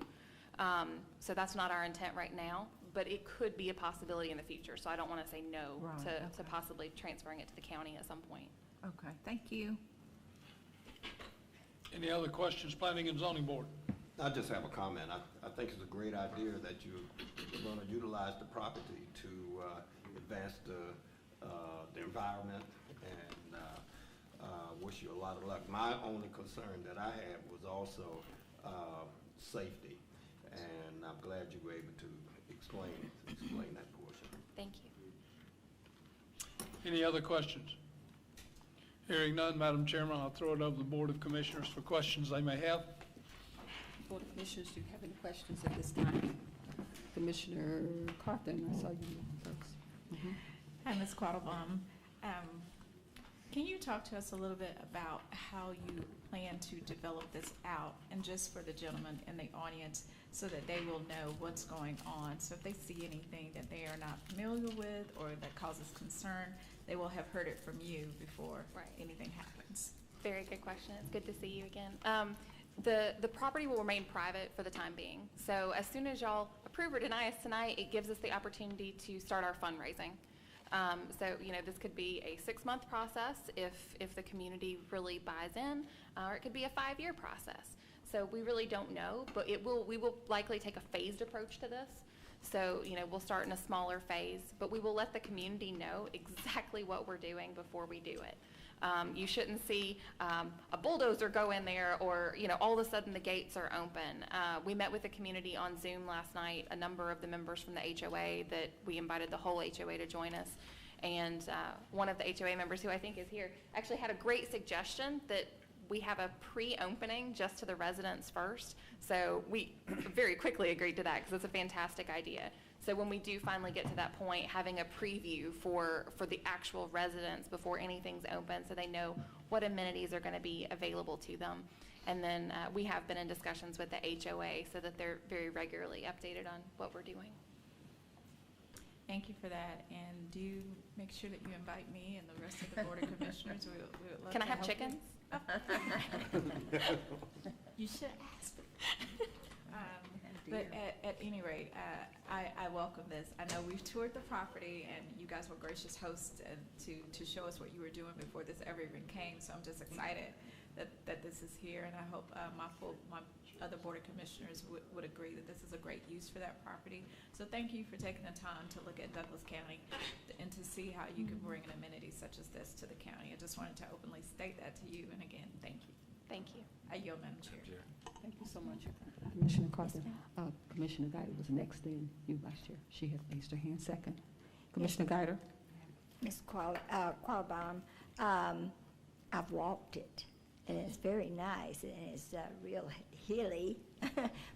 So that's not our intent right now, but it could be a possibility in the future. So I don't want to say no to possibly transferring it to the county at some point. Okay, thank you. Any other questions, Planning and Zoning Board? I just have a comment. I think it's a great idea that you're going to utilize the property to advance the environment, and wish you a lot of luck. My only concern that I had was also safety, and I'm glad you were able to explain that portion. Thank you. Any other questions? Hearing none, Madam Chairman, I'll throw it over to the Board of Commissioners for questions they may have. Board of Commissioners, do you have any questions at this time? Commissioner Carthen, I saw you first. Hi, Ms. Quattlebaum. Can you talk to us a little bit about how you plan to develop this out, and just for the gentleman in the audience, so that they will know what's going on? So if they see anything that they are not familiar with or that causes concern, they will have heard it from you before anything happens. Very good question. It's good to see you again. The property will remain private for the time being. So as soon as y'all approve or deny us tonight, it gives us the opportunity to start our fundraising. So, this could be a 6-month process if the community really buys in, or it could be a 5-year process. So we really don't know, but we will likely take a phased approach to this. So, we'll start in a smaller phase, but we will let the community know exactly what we're doing before we do it. You shouldn't see a bulldozer go in there or, all of a sudden the gates are open. We met with the community on Zoom last night, a number of the members from the HOA that we invited the whole HOA to join us. And one of the HOA members, who I think is here, actually had a great suggestion that we have a pre-opening just to the residents first. So we very quickly agreed to that because it's a fantastic idea. So when we do finally get to that point, having a preview for the actual residents before anything's open, so they know what amenities are going to be available to them. And then we have been in discussions with the HOA so that they're very regularly updated on what we're doing. Thank you for that, and do make sure that you invite me and the rest of the Board of Commissioners. We would love Can I to have help chickens? You should ask. But at any rate, I welcome this. I know we've toured the property, and you guys were gracious hosts to show us what you were doing before this ever even came. So I'm just excited that this is here, and I hope my other Board of Commissioners would agree that this is a great use for that property. So thank you for taking the time to look at Douglas County and to see how you can bring an amenity such as this to the county. I just wanted to openly state that to you, and again, thank you. Thank you. I yield, Madam Chair. Thank you so much. Commissioner Carter. Commissioner Guider was next, then you, Vice Chair. She had raised her hand second. Commissioner Guider. Ms. Qualbaum, I've walked it, and it's very nice, and it's real hilly,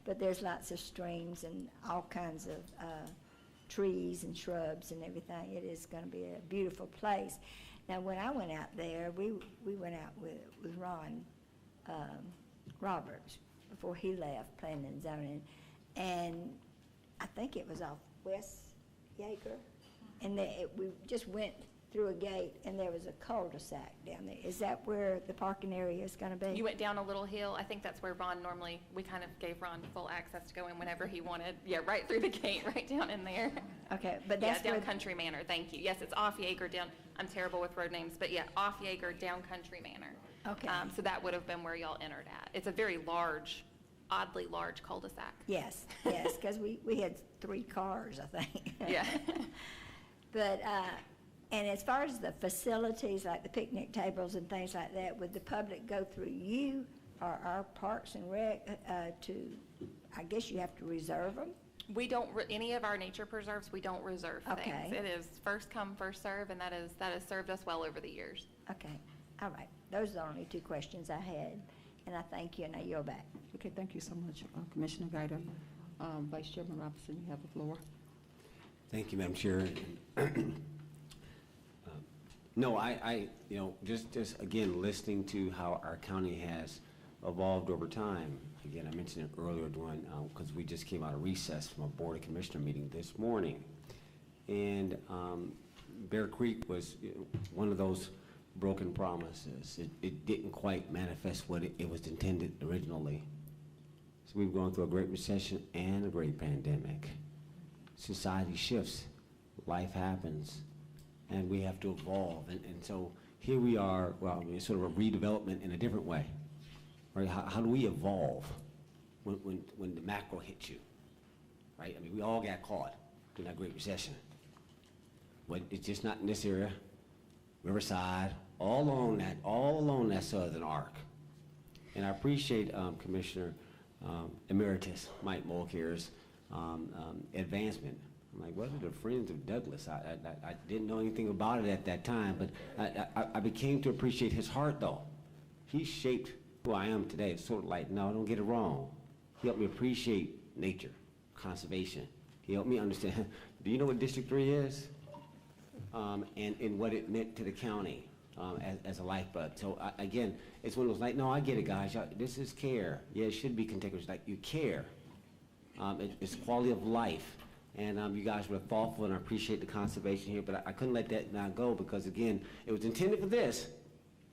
but there's lots of streams and all kinds of trees and shrubs and everything. It is going to be a beautiful place. Now, when I went out there, we went out with Ron Roberts before he left Planning and Zoning, and I think it was off West Yeager, and we just went through a gate, and there was a cul-de-sac down there. Is that where the parking area is going to be? You went down a little hill. I think that's where Ron normally, we kind of gave Ron full access to go in whenever he wanted. Yeah, right through the gate, right down in there. Okay, but that's down Country Manor, thank you. Yes, it's off Yeager down, I'm terrible with road names, but yeah, off Yeager, down Country Manor. Okay. So that would have been where y'all entered at. It's a very large, oddly large cul-de-sac. Yes, because we had 3 cars, I think. Yeah. But, and as far as the facilities, like the picnic tables and things like that, would the public go through you or our Parks and Rec I guess you have to reserve them? We don't, any of our nature preserves, we don't reserve things. Okay. It is first come, first serve, and that has served us well over the years. Okay, all right. Those are the only 2 questions I had, and I thank you, and I yield back. Okay, thank you so much, Commissioner Guider. Vice Chairman Robinson, you have the floor. Thank you, Madam Chair. No, just again, listening to how our county has evolved over time. Again, I mentioned it earlier because we just came out of recess from a Board of Commissioner meeting this morning. And Bear Creek was one of those broken promises. It didn't quite manifest what it was intended originally. So we've gone through a great recession and a great pandemic. Society shifts, life happens, and we have to evolve. And so here we are, well, it's sort of a redevelopment in a different way. Right? How do we evolve when the macro hits you? Right? I mean, we all got caught during that great recession. But it's just not in this area. Riverside, all along that southern arc. And I appreciate Commissioner Emeritus Mike Mulcair's advancement. I'm like, what are the Friends of Douglas? I didn't know anything about it at that time, but I became to appreciate his heart, though. He shaped who I am today. It's sort of like, no, don't get it wrong. He helped me appreciate nature, conservation. He helped me understand, do you know what District 3 is? And what it meant to the county as a lifeblood. So again, it's one of those like, no, I get it, guys. This is care. Yeah, it should be contiguous. Like, you care. It's quality of life. And you guys were thoughtful, and I appreciate the conservation here, but I couldn't let that now go because, again, it was intended for this,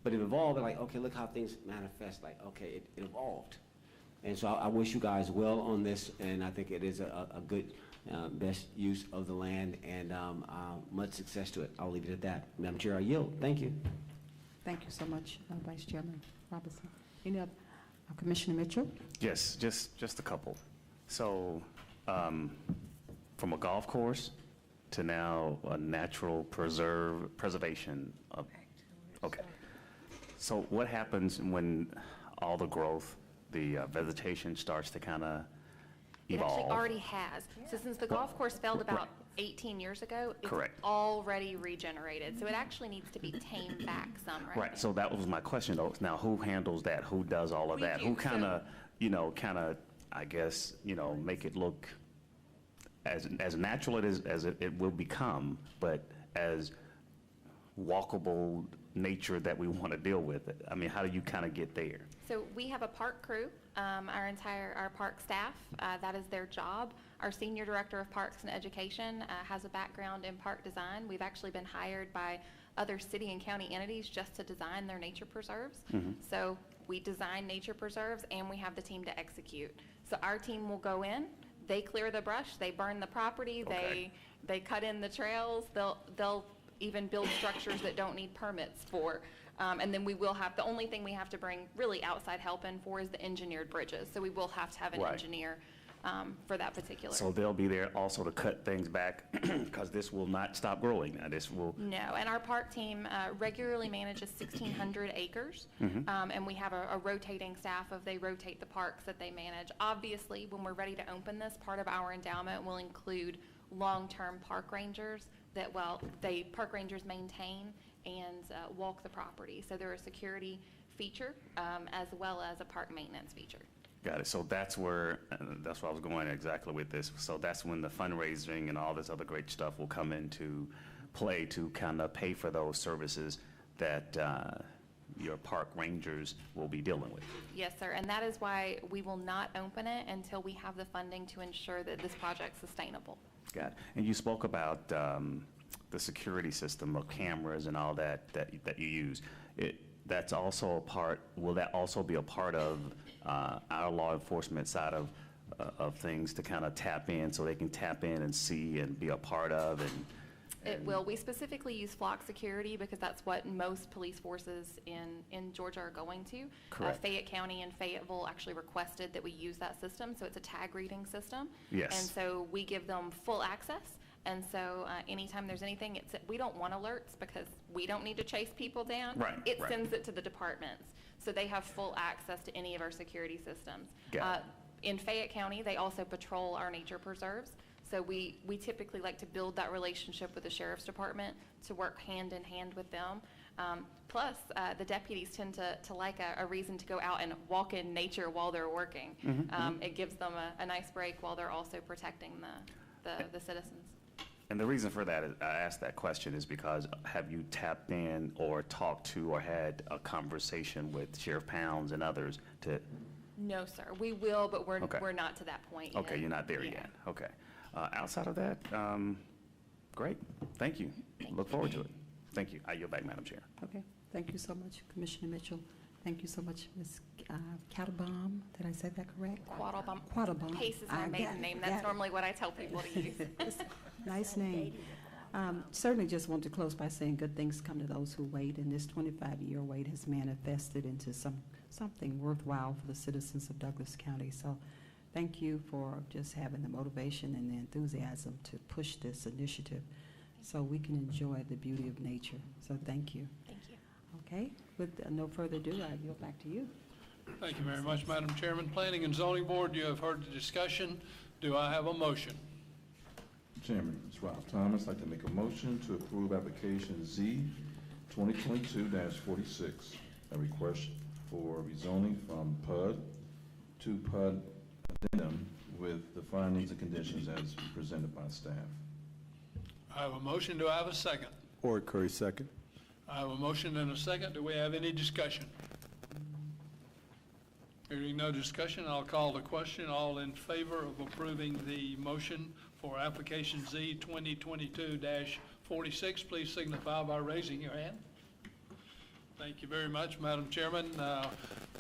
but it evolved. Like, okay, look how things manifest. Like, okay, it evolved. And so I wish you guys well on this, and I think it is a good, best use of the land, and much success to it. I'll leave it at that. Madam Chair, I yield. Thank you. Thank you so much, Vice Chairman Robinson. Any other, Commissioner Mitchell? Yes, just a couple. So, from a golf course to now a natural preservation of, okay. So what happens when all the growth, the vegetation starts to kind of It evolve? actually already has. So since the golf course failed about 18 years ago, it's Correct. already regenerated. So it actually needs to be tamed back some right Right, so that was my question though. Now, who handles that? Who does all of We that? do, Who kind of, I guess, make it look as natural as it will become, but as walkable nature that we want to deal with it? I mean, how do you kind of get there? So we have a park crew, our park staff, that is their job. Our Senior Director of Parks and Education has a background in park design. We've actually been hired by other city and county entities just to design their nature preserves. So we design nature preserves and we have the team to execute. So our team will go in, they clear the brush, they burn the property, Okay. they cut in the trails, they'll even build structures that don't need permits for. And then we will have, the only thing we have to bring really outside help in for is the engineered bridges. So we will have to have an Right. engineer for that particular. So they'll be there also to cut things back because this will not stop growing. Now, this will, No, and our park team regularly manages 1,600 acres, and we have a rotating staff of they rotate the parks that they manage. Obviously, when we're ready to open this, part of our endowment will include long-term park rangers that, park rangers maintain and walk the property. So they're a security feature as well as a park maintenance feature. got it. So that's where I was going exactly with this. So that's when the fundraising and all this other great stuff will come into play to kind of pay for those services that your park rangers will be dealing with. Yes, sir, and that is why we will not open it until we have the funding to ensure that this project's sustainable. Got it. And you spoke about the security system of cameras and all that you use. That's also a part, will that also be a part of our law enforcement side of things to kind of tap in so they can tap in and see and be a part of? It will. We specifically use flock security because that's what most police forces in Georgia are going to. Correct. Fayette County and Fayetteville actually requested that we use that system, so it's a tag reading system. Yes. And so we give them full access. And so anytime there's anything, we don't want alerts because we don't need to chase people down. Right, It right. sends it to the departments. So they have full access to any of our security systems. Got it. In Fayette County, they also patrol our nature preserves. So we typically like to build that relationship with the sheriff's department to work hand in hand with them. Plus, the deputies tend to like a reason to go out and walk in nature while they're working. It gives them a nice break while they're also protecting the citizens. And the reason for that is, I asked that question is because have you tapped in or talked to or had a conversation with Sheriff Pounds and others to? No, sir. We will, but we're Okay. not to that point yet. Okay, you're not there Yeah. yet. Okay. Outside of that, great. Thank you. Look forward to it. Thank you. I yield back, Madam Chair. Okay, thank you so much, Commissioner Mitchell. Thank you so much, Ms. Cattlebaum. Did I say that correct? Quattlebaum. Quattlebaum. Pace is I my got maiden it, name. got That's it. normally what I tell people to use. Nice name. Certainly just want to close by saying good things come to those who wait, and this 25-year wait has manifested into something worthwhile for the citizens of Douglas County. So thank you for just having the motivation and the enthusiasm to push this initiative so we can enjoy the beauty of nature. So thank you. Thank you. Okay, with no further ado, I yield back to you. Thank you very much, Madam Chairman. Planning and Zoning Board, you have heard the discussion. Do I have a motion? Chairman, it's Ralph Thomas. I'd like to make a motion to approve application Z 2022-46, a request for rezoning from PUD to PUD addendum with the findings and conditions as presented by staff. I have a motion. Do I have a second? Or Curry, second. I have a motion and a second. Do we have any discussion? Hearing no discussion, I'll call the question. All in favor of approving the motion for application Z 2022-46, please signify by raising your hand. Thank you very much, Madam Chairman.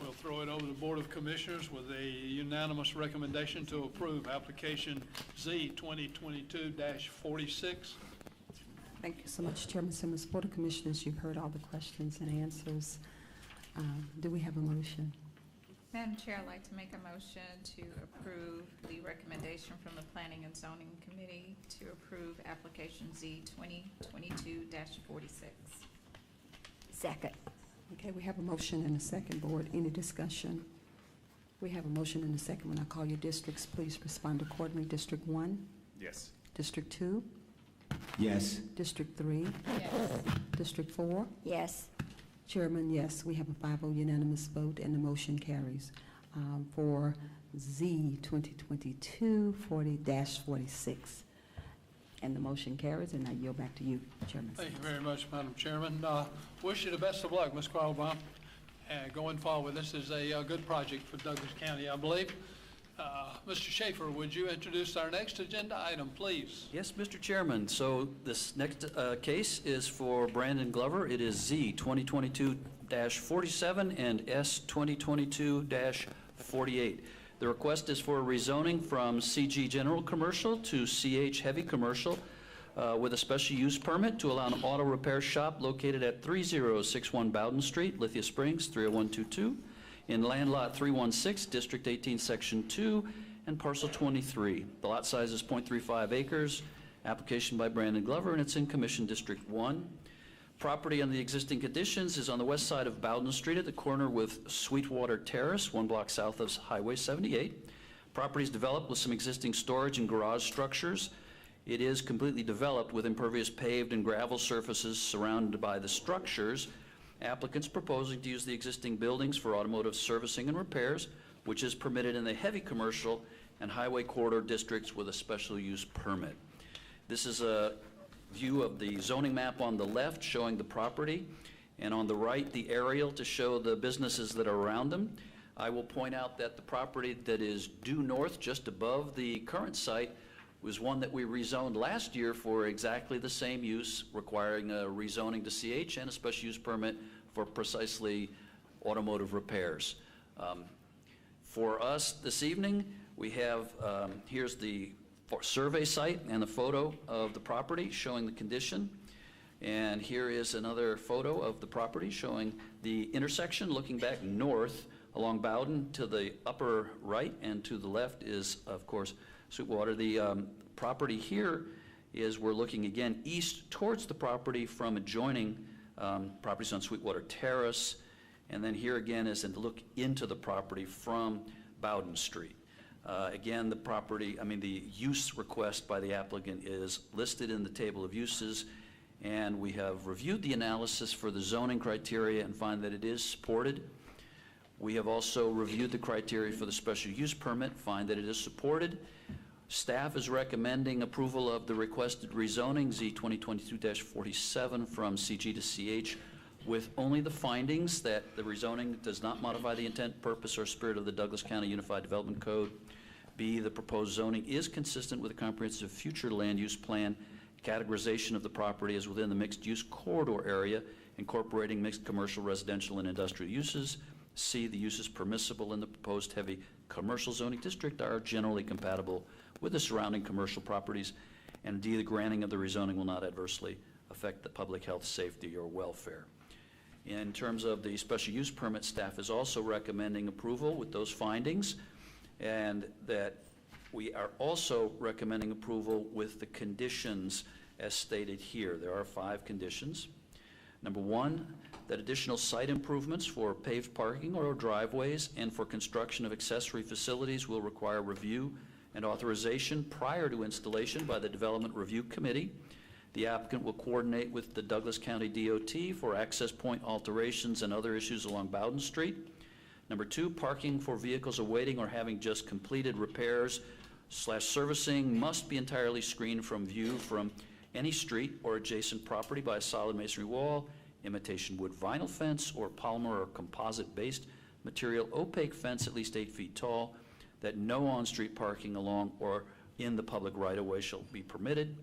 We'll throw it over to the Board of Commissioners with a unanimous recommendation to approve application Z 2022-46. Thank you so much, Chairman Simmons. Board of Commissioners, you've heard all the questions and answers. Do we have a motion? Madam Chair, I'd like to make a motion to approve the recommendation from the Planning and Zoning Committee to approve application Z 2022-46. Second. Okay, we have a motion and a second, Board. Any discussion? We have a motion and a second. When I call your districts, please respond accordingly. District 1? Yes. District 2? Yes. District 3? Yes. District 4? Yes. Chairman, yes. We have a 5-0 unanimous vote, and the motion carries. For Z 2022-40-46. And the motion carries, and I yield back to you, Chairman. Thank you very much, Madam Chairman. Wish you the best of luck, Ms. Quattlebaum, going forward. This is a good project for Douglas County, I believe. Mr. Schaefer, would you introduce our next agenda item, please? Yes, Mr. Chairman. So this next case is for Brandon Glover. It is Z 2022-47 and S 2022-48. The request is for rezoning from CG General Commercial to CH Heavy Commercial with a special use permit to allow an auto repair shop located at 3061 Bowden Street, Lithia Springs, 30122, in land lot 316, District 18, Section 2, and parcel 23. The lot size is 0.35 acres. Application by Brandon Glover, and it's in Commission District 1. Property on the existing conditions is on the west side of Bowden Street at the corner with Sweetwater Terrace, 1 block south of Highway 78. Property is developed with some existing storage and garage structures. It is completely developed with impervious paved and gravel surfaces surrounded by the structures. Applicants proposing to use the existing buildings for automotive servicing and repairs, which is permitted in the heavy commercial and highway corridor districts with a special use permit. This is a view of the zoning map on the left showing the property, and on the right the aerial to show the businesses that are around them. I will point out that the property that is due north just above the current site was one that we rezoned last year for exactly the same use, requiring a rezoning to CH and a special use permit for precisely automotive repairs. For us this evening, we have, here's the survey site and the photo of the property showing the condition. And here is another photo of the property showing the intersection looking back north along Bowden to the upper right, and to the left is, of course, Sweetwater. The property here is, we're looking again east towards the property from adjoining properties on Sweetwater Terrace. And then here again is to look into the property from Bowden Street. Again, the property, the use request by the applicant is listed in the table of uses, and we have reviewed the analysis for the zoning criteria and find that it is supported. We have also reviewed the criteria for the special use permit, find that it is supported. Staff is recommending approval of the requested rezoning, Z 2022-47, from CG to CH, with only the findings that the rezoning does not modify the intent, purpose, or spirit of the Douglas County Unified Development Code. B, the proposed zoning is consistent with the comprehensive future land use plan categorization of the property as within the mixed-use corridor area, incorporating mixed commercial, residential, and industrial uses. C, the uses permissible in the proposed heavy commercial zoning district are generally compatible with the surrounding commercial properties. And D, the granting of the rezoning will not adversely affect the public health, safety, or welfare. In terms of the special use permit, staff is also recommending approval with those findings, and that we are also recommending approval with the conditions as stated here. There are 5 conditions. Number 1, that additional site improvements for paved parking or driveways and for construction of accessory facilities will require review and authorization prior to installation by the Development Review Committee. The applicant will coordinate with the Douglas County DOT for access point alterations and other issues along Bowden Street. Number 2, parking for vehicles awaiting or having just completed repairs/servicing must be entirely screened from view from any street or adjacent property by a solid masonry wall, imitation wood vinyl fence, or polymer or composite-based material opaque fence at least 8 feet tall, that no on-street parking along or in the public right-of-way shall be permitted.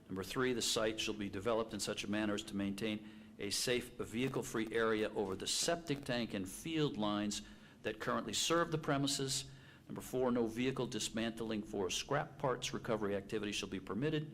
Number 3, the site shall be developed in such a manner as to maintain a safe vehicle-free area over the septic tank and field lines that currently serve the premises. Number 4, no vehicle dismantling for scrap parts recovery activity shall be permitted,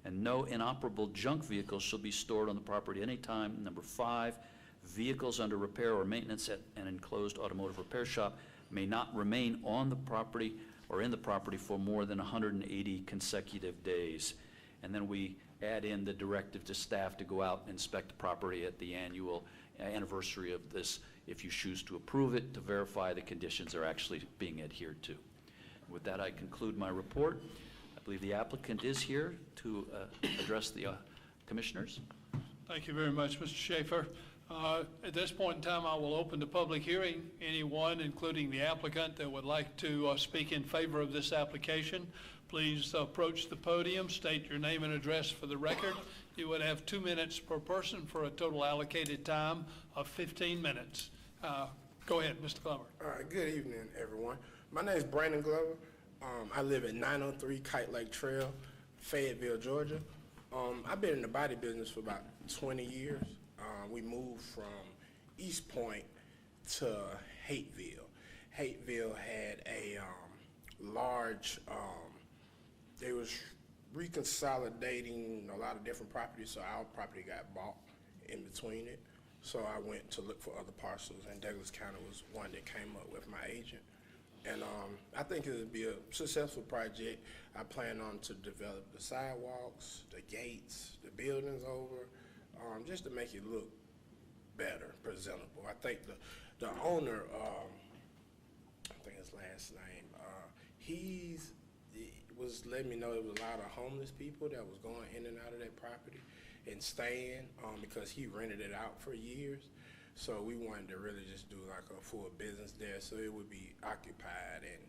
and no inoperable junk vehicles shall be stored on the property anytime. Number 5, vehicles under repair or maintenance at an enclosed automotive repair shop may not remain on the property or in the property for more than 180 consecutive days. And then we add in the directive to staff to go out and inspect the property at the annual anniversary of this, if you choose to approve it, to verify the conditions are actually being adhered to. With that, I conclude my report. I believe the applicant is here to address the commissioners. Thank you very much, Mr. Schaefer. At this point in time, I will open the public hearing. Anyone, including the applicant, that would like to speak in favor of this application, please approach the podium, state your name and address for the record. You would have 2 minutes per person for a total allocated time of 15 minutes. Go ahead, Mr. Glover. All right, good evening, everyone. My name is Brandon Glover. I live at 903 Kite Lake Trail, Fayetteville, Georgia. I've been in the body business for about 20 years. We moved from East Point to Hateville. Hateville had a large, they was reconsolidating a lot of different properties, so our property got bought in between it. So I went to look for other parcels, and Douglas County was one that came up with my agent. And I think it would be a successful project. I plan on to develop the sidewalks, the gates, the buildings over, just to make it look better, presentable. I think the owner, I think his last name, he was letting me know there was a lot of homeless people that was going in and out of that property and staying because he rented it out for years. So we wanted to really just do like a full business there, so it would be occupied, and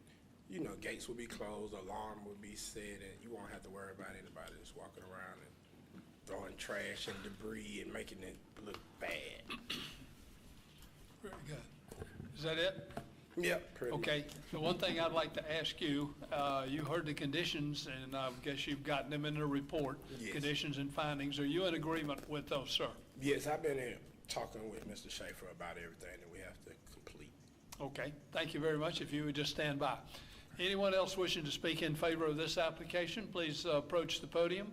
you know, gates would be closed, alarm would be set, and you won't have to worry about anybody just walking around and throwing trash and debris and making it look bad. Very good. Is that it? Yep. Pretty Okay. The one thing I'd like to ask you, you heard the conditions, and I guess you've gotten them in the report. Yes. Conditions and findings. Are you in agreement with those, sir? Yes, I've been here talking with Mr. Schaefer about everything that we have to complete. Okay. Thank you very much. If you would just stand by. Anyone else wishing to speak in favor of this application, please approach the podium.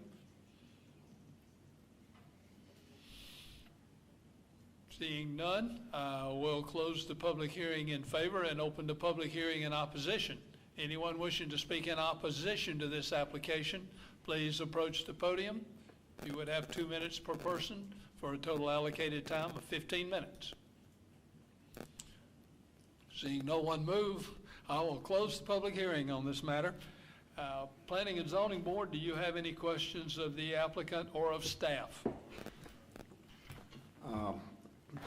Seeing none, we'll close the public hearing in favor and open the public hearing in opposition. Anyone wishing to speak in opposition to this application, please approach the podium. You would have 2 minutes per person for a total allocated time of 15 minutes. Seeing no one move, I will close the public hearing on this matter. Planning and Zoning Board, do you have any questions of the applicant or of staff?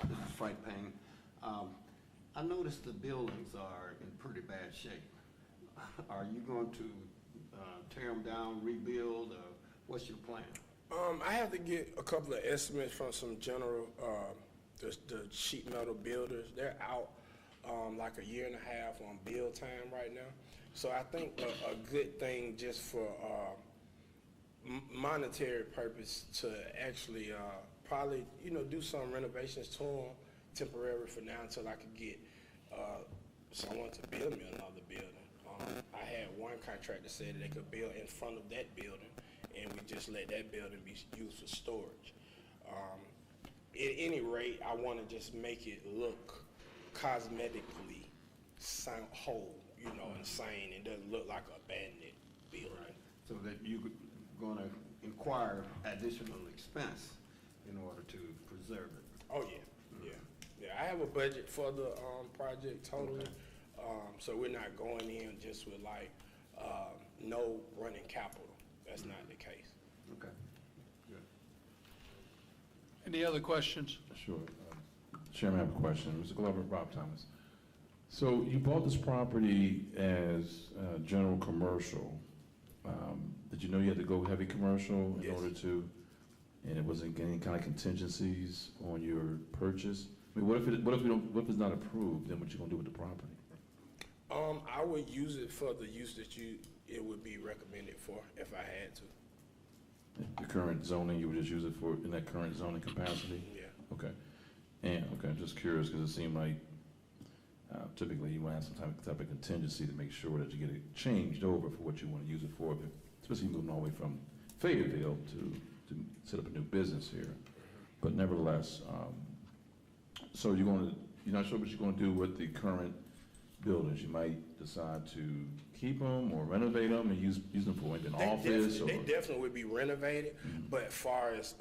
This is Frank Payne. I noticed the buildings are in pretty bad shape. Are you going to tear them down, rebuild, or what's your plan? I have to get a couple of estimates from some general, the sheet metal builders. They're out like a year and a half on build time right now. So I think a good thing just for monetary purpose to actually probably, you know, do some renovations to them temporary for now until I could get someone to build me another building. I had one contractor say that they could build in front of that building, and we just let that building be used for storage. At any rate, I want to just make it look cosmetically whole, you know, and sane, and doesn't look like an abandoned building. Right. So that you're going to inquire additional expense in order to preserve it. Oh, yeah, yeah. I have a budget for the project totally, Okay. So we're not going in just with like no running capital. That's not the case. Okay, good. Any other questions? Sure. Chairman, I have a question. Mr. Glover, Rob Thomas. So you bought this property as general commercial. Did you know you had to go heavy commercial in Yes. order to, and it wasn't any kind of contingencies on your purchase? I mean, what if it's not approved? Then what you gonna do with the property? I would use it for the use that it would be recommended for if I had to. The current zoning, you would just use it for in that current zoning capacity? Yeah. Okay. And, okay, I'm just curious, because it seemed like typically you want to have some type of contingency to make sure that you get it changed over for what you want to use it for, but especially moving all the way from Fayetteville to set up a new business here. But nevertheless, so you're not sure what you're going to do with the current buildings? You might decide to keep them or renovate them and use them for an office? They definitely would be renovated, but as far as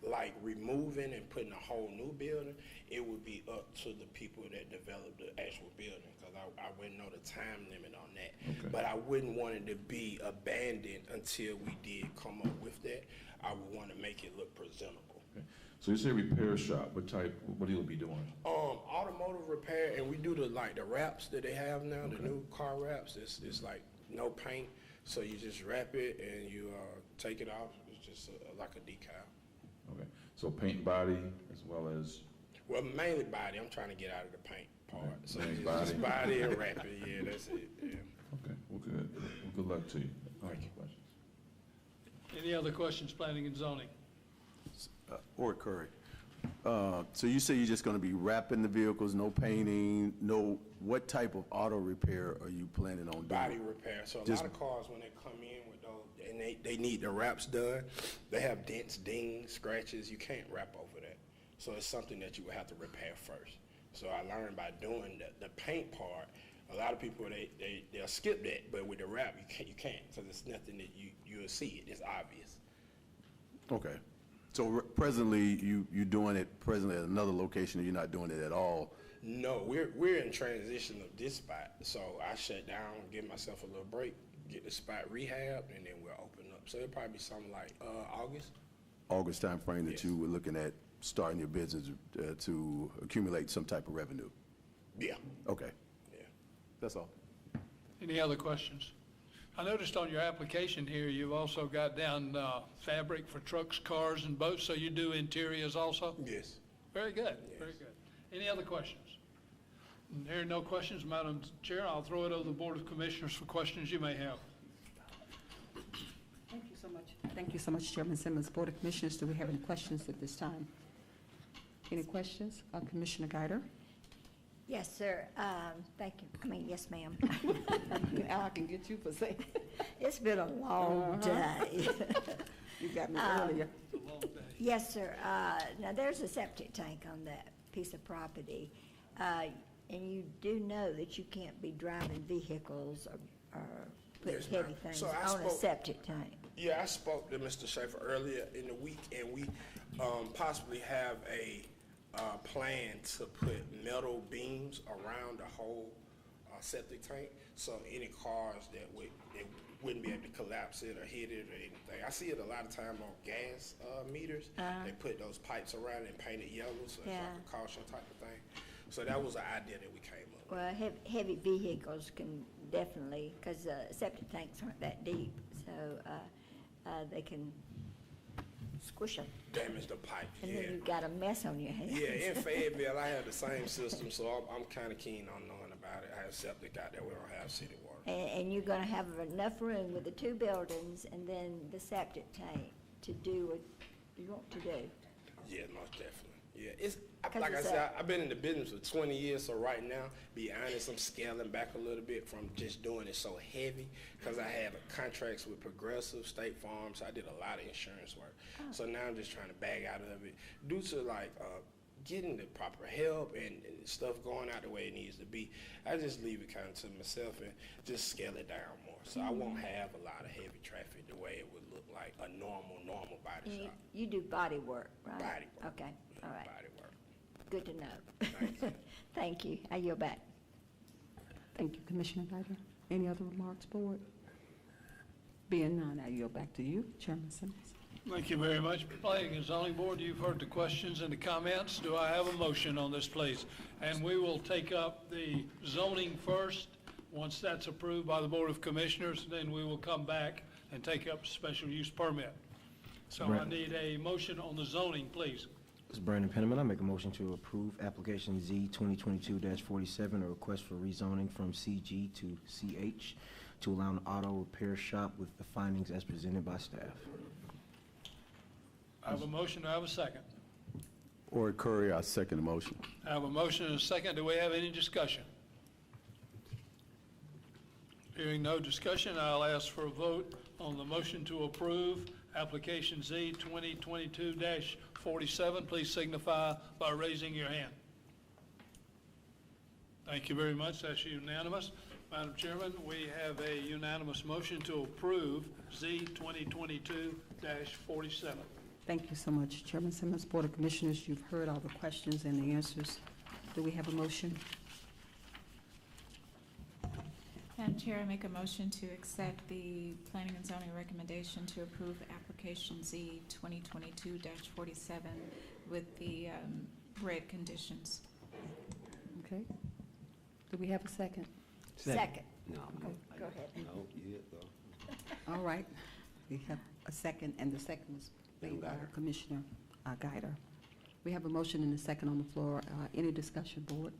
like removing and putting a whole new building, it would be up to the people that develop the actual building, because I wouldn't know the time limit on that. Okay. But I wouldn't want it to be abandoned until we did come up with that. I would want to make it look presentable. Okay. So you say repair shop, what do you be doing? Automotive repair, and we do the wraps that they have now, the new car wraps. It's like no paint, so you just wrap it and you take it off. It's just like a decal. Okay, so paint body as well as? Well, mainly body. I'm trying to get out of the paint part. Okay. So Mainly it's just body and wrap it. Yeah, that's it. Yeah. Okay, well, good. Well, good luck to you. Thank you. Questions? Any other questions, planning and zoning? Or Curry. So you say you're just going to be wrapping the vehicles, no painting, what type of auto repair are you planning on doing? Body repair. So a lot of cars, when they come in with those, and they need the wraps done, they have dents, dings, scratches. You can't wrap over that. So it's something that you would have to repair first. So I learned by doing the paint part. A lot of people, they'll skip that, but with the wrap, you can't, because it's nothing that you'll see it. It's obvious. Okay. So presently, you're doing it presently at another location, or you're not doing it at all? No, we're in transition of this spot. So I shut down, give myself a little break, get the spot rehabbed, and then we'll open up. So it'll probably be something like August. August time frame that you were looking at starting your business to accumulate some type of revenue? Yeah. Okay. Yeah. That's all. Any other questions? I noticed on your application here, you've also got down fabric for trucks, cars, and boats, so you do interiors also? Yes. Very good, Yes. very good. Any other questions? There are no questions, Madam Chair. I'll throw it over to the Board of Commissioners for questions you may have. Thank you so much. Thank you so much, Chairman Simmons. Board of Commissioners, do we have any questions at this time? Any questions? Commissioner Guider? Yes, sir. Thank you. Yes, ma'am. I can get you for saying. It's been a long day. You got me earlier. Yes, sir. Now, there's a septic tank on that piece of property, and you do know that you can't be driving vehicles or putting Yes, heavy ma'am. things So I on a spoke- septic tank. Yeah, I spoke to Mr. Schaefer earlier in the week, and we possibly have a plan to put metal beams around the whole septic tank, so any cars that wouldn't be able to collapse it or hit it or anything. I see it a lot of time on gas meters. They put those pipes around it and paint it yellow, so it's like a caution type of thing. So that was an idea that we came up with. Well, heavy vehicles can definitely, because septic tanks aren't that deep, so they can squish them. Damage the pipe, And yeah. then you've got a mess on your hands. Yeah, in Fayetteville, I have the same system, so I'm kind of keen on knowing about it. I have septic out there, we don't have city water. And you're gonna have enough room with the two buildings and then the septic tank to do what you want to do. Yeah, most definitely. Yeah, Like I said, I've been in the business for 20 years, so right now, be honest, I'm scaling back a little bit from just doing it so heavy, because I had contracts with Progressive, State Farm, so I did a lot of insurance work. So now I'm just trying to bag out of it, due to getting the proper help and stuff going out the way it needs to be. I just leave it kind of to myself and just scale it down more. So I won't have a lot of heavy traffic the way it would look like a normal body shop. You do body work, right? Body work. Okay, all right. Body work. Good to know. Thank you. I yield back. Thank you, Commissioner Guider. Any other remarks, Board? Being none, I yield back to you, Chairman Simmons. Thank you very much. Planning and Zoning Board, you've heard the questions and the comments. Do I have a motion on this, please? And we will take up the zoning first. Once that's approved by the Board of Commissioners, then we will come back and take up special use permit. So I need a motion on the zoning, please. This is Brandon Penniman. I make a motion to approve application Z 2022-47, a request for rezoning from CG to CH to allow an auto repair shop with the findings as presented by staff. I have a motion. Do I have a second? Or Curry, I second the motion. I have a motion and a second. Do we have any discussion? Hearing no discussion, I'll ask for a vote on the motion to approve application Z 2022-47. Please signify by raising your hand. Thank you very much. That's unanimous. Madam Chairman, we have a unanimous motion to approve Z 2022-47. Thank you so much, Chairman Simmons. Board of Commissioners, you've heard all the questions and the answers. Do we have a motion? Madam Chair, I make a motion to accept the Planning and Zoning recommendation to approve application Z 2022-47 with the red conditions. Okay. Do we have a second? Second. No, Okay, go ahead. No, you go. All right. We have a second, and the second was made by Commissioner Guider. We have a motion and a second on the floor. Any discussion, Board?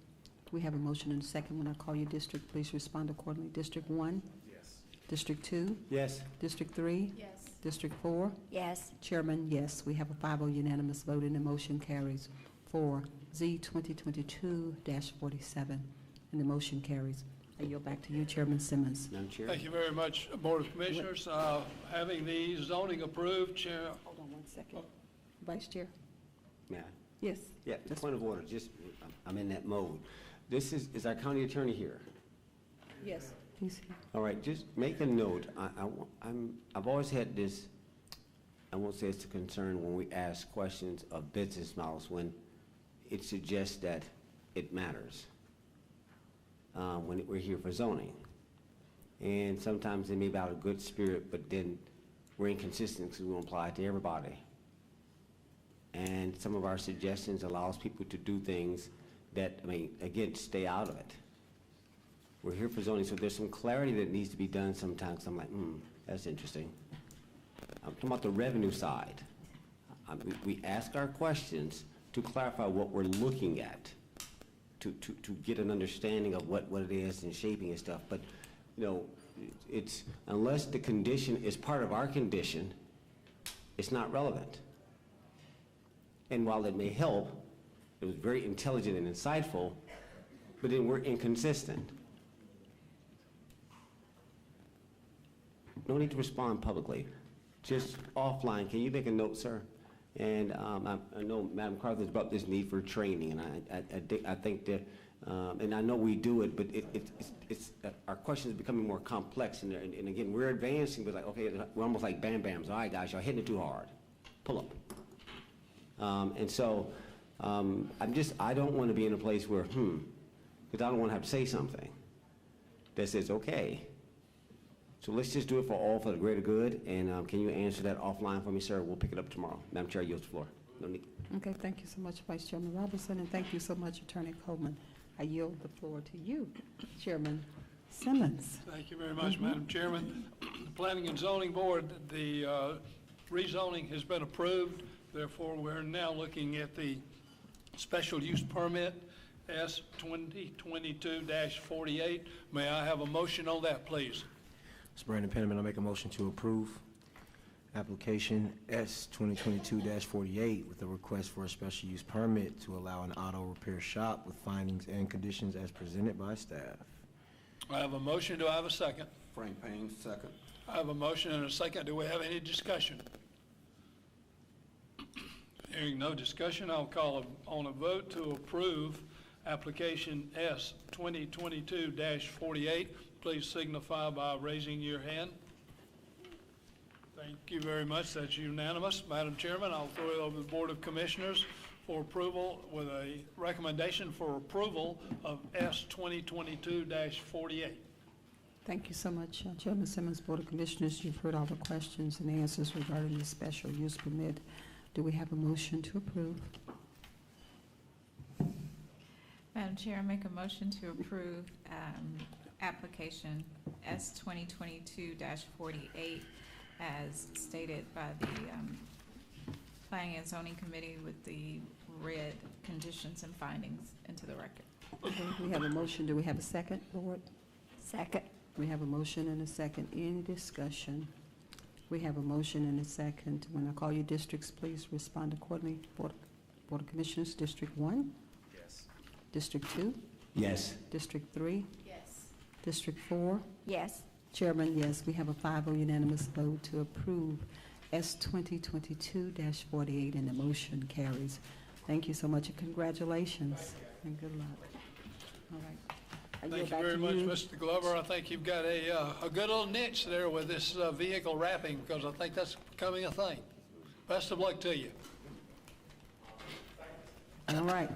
We have a motion and a second. When I call your district, please respond accordingly. District 1? Yes. District 2? Yes. District 3? Yes. District 4? Yes. Chairman, yes. We have a 5-0 unanimous vote, and the motion carries for Z 2022-47, and the motion carries. I yield back to you, Chairman Simmons. Madam Chair? Thank you very much, Board of Commissioners. Having the zoning approved, Chair. Hold on one second. Vice Chair? May I? Yes. Yeah, point of order, just, I'm in that mode. This is our county attorney here? Yes. He's here. All right, just make a note. I've always had this, I won't say it's a concern when we ask questions of business models, when it suggests that it matters, when we're here for zoning. And sometimes they may be out of good spirit, but then we're inconsistent because we won't apply it to everybody. And some of our suggestions allows people to do things that, I mean, again, stay out of it. We're here for zoning, so there's some clarity that needs to be done sometimes. I'm like, that's interesting. I'm talking about the revenue side. We ask our questions to clarify what we're looking at, to get an understanding of what it is and shaping and stuff. But, you know, it's, unless the condition is part of our condition, it's not relevant. And while it may help, it was very intelligent and insightful, but then we're inconsistent. No need to respond publicly. Just offline, can you make a note, sir? And I know Madam Carter's brought this need for training, and I think that, and I know we do it, but it's our questions are becoming more complex, and again, we're advancing, but like, okay, we're almost like bam bams. All right, guys, y'all hitting it too hard. Pull up. And so, I don't want to be in a place where, because I don't want to have to say something that says, okay. So let's just do it for the greater good, and can you answer that offline for me, sir? We'll pick it up tomorrow. Madam Chair, yield the floor. No need. Okay, thank you so much, Vice Chairman Robinson, and thank you so much, Attorney Coleman. I yield the floor to you, Chairman Simmons. Thank you very much, Madam Chairman. The Planning and Zoning Board, the rezoning has been approved. Therefore, we're now looking at the special use permit, S 2022-48. May I have a motion on that, please? Mr. Brandon Penniman, I make a motion to approve application S 2022-48 with a request for a special use permit to allow an auto repair shop with findings and conditions as presented by staff. I have a motion. Do I have a second? Frank Payne, second. I have a motion and a second. Do we have any discussion? Hearing no discussion, I'll call on a vote to approve application S 2022-48. Please signify by raising your hand. Thank you very much. That's unanimous. Madam Chairman, I'll throw it over to the Board of Commissioners for approval with a recommendation for approval of S 2022-48. Thank you so much, Chairman Simmons. Board of Commissioners, you've heard all the questions and answers regarding the special use permit. Do we have a motion to approve? Madam Chair, I make a motion to approve application S 2022-48 as stated by the Planning and Zoning Committee with the red conditions and findings into the record. Okay, we have a motion. Do we have a second, Board? Second. We have a motion and a second. Any discussion? We have a motion and a second. When I call your districts, please respond accordingly. Board Board of Commissioners, District 1, Yes. District 2, Yes. District 3, Yes. District 4. Yes. Chairman, yes, we have a 5-0 unanimous vote to approve S 2022-48, and the motion carries. Thank you so much, and congratulations, and good luck. All right. I yield Thank you back very to much, you. Mr. Glover. I think you've got a good little niche there with this vehicle wrapping, because I think that's becoming a thing. Best of luck to you. All right.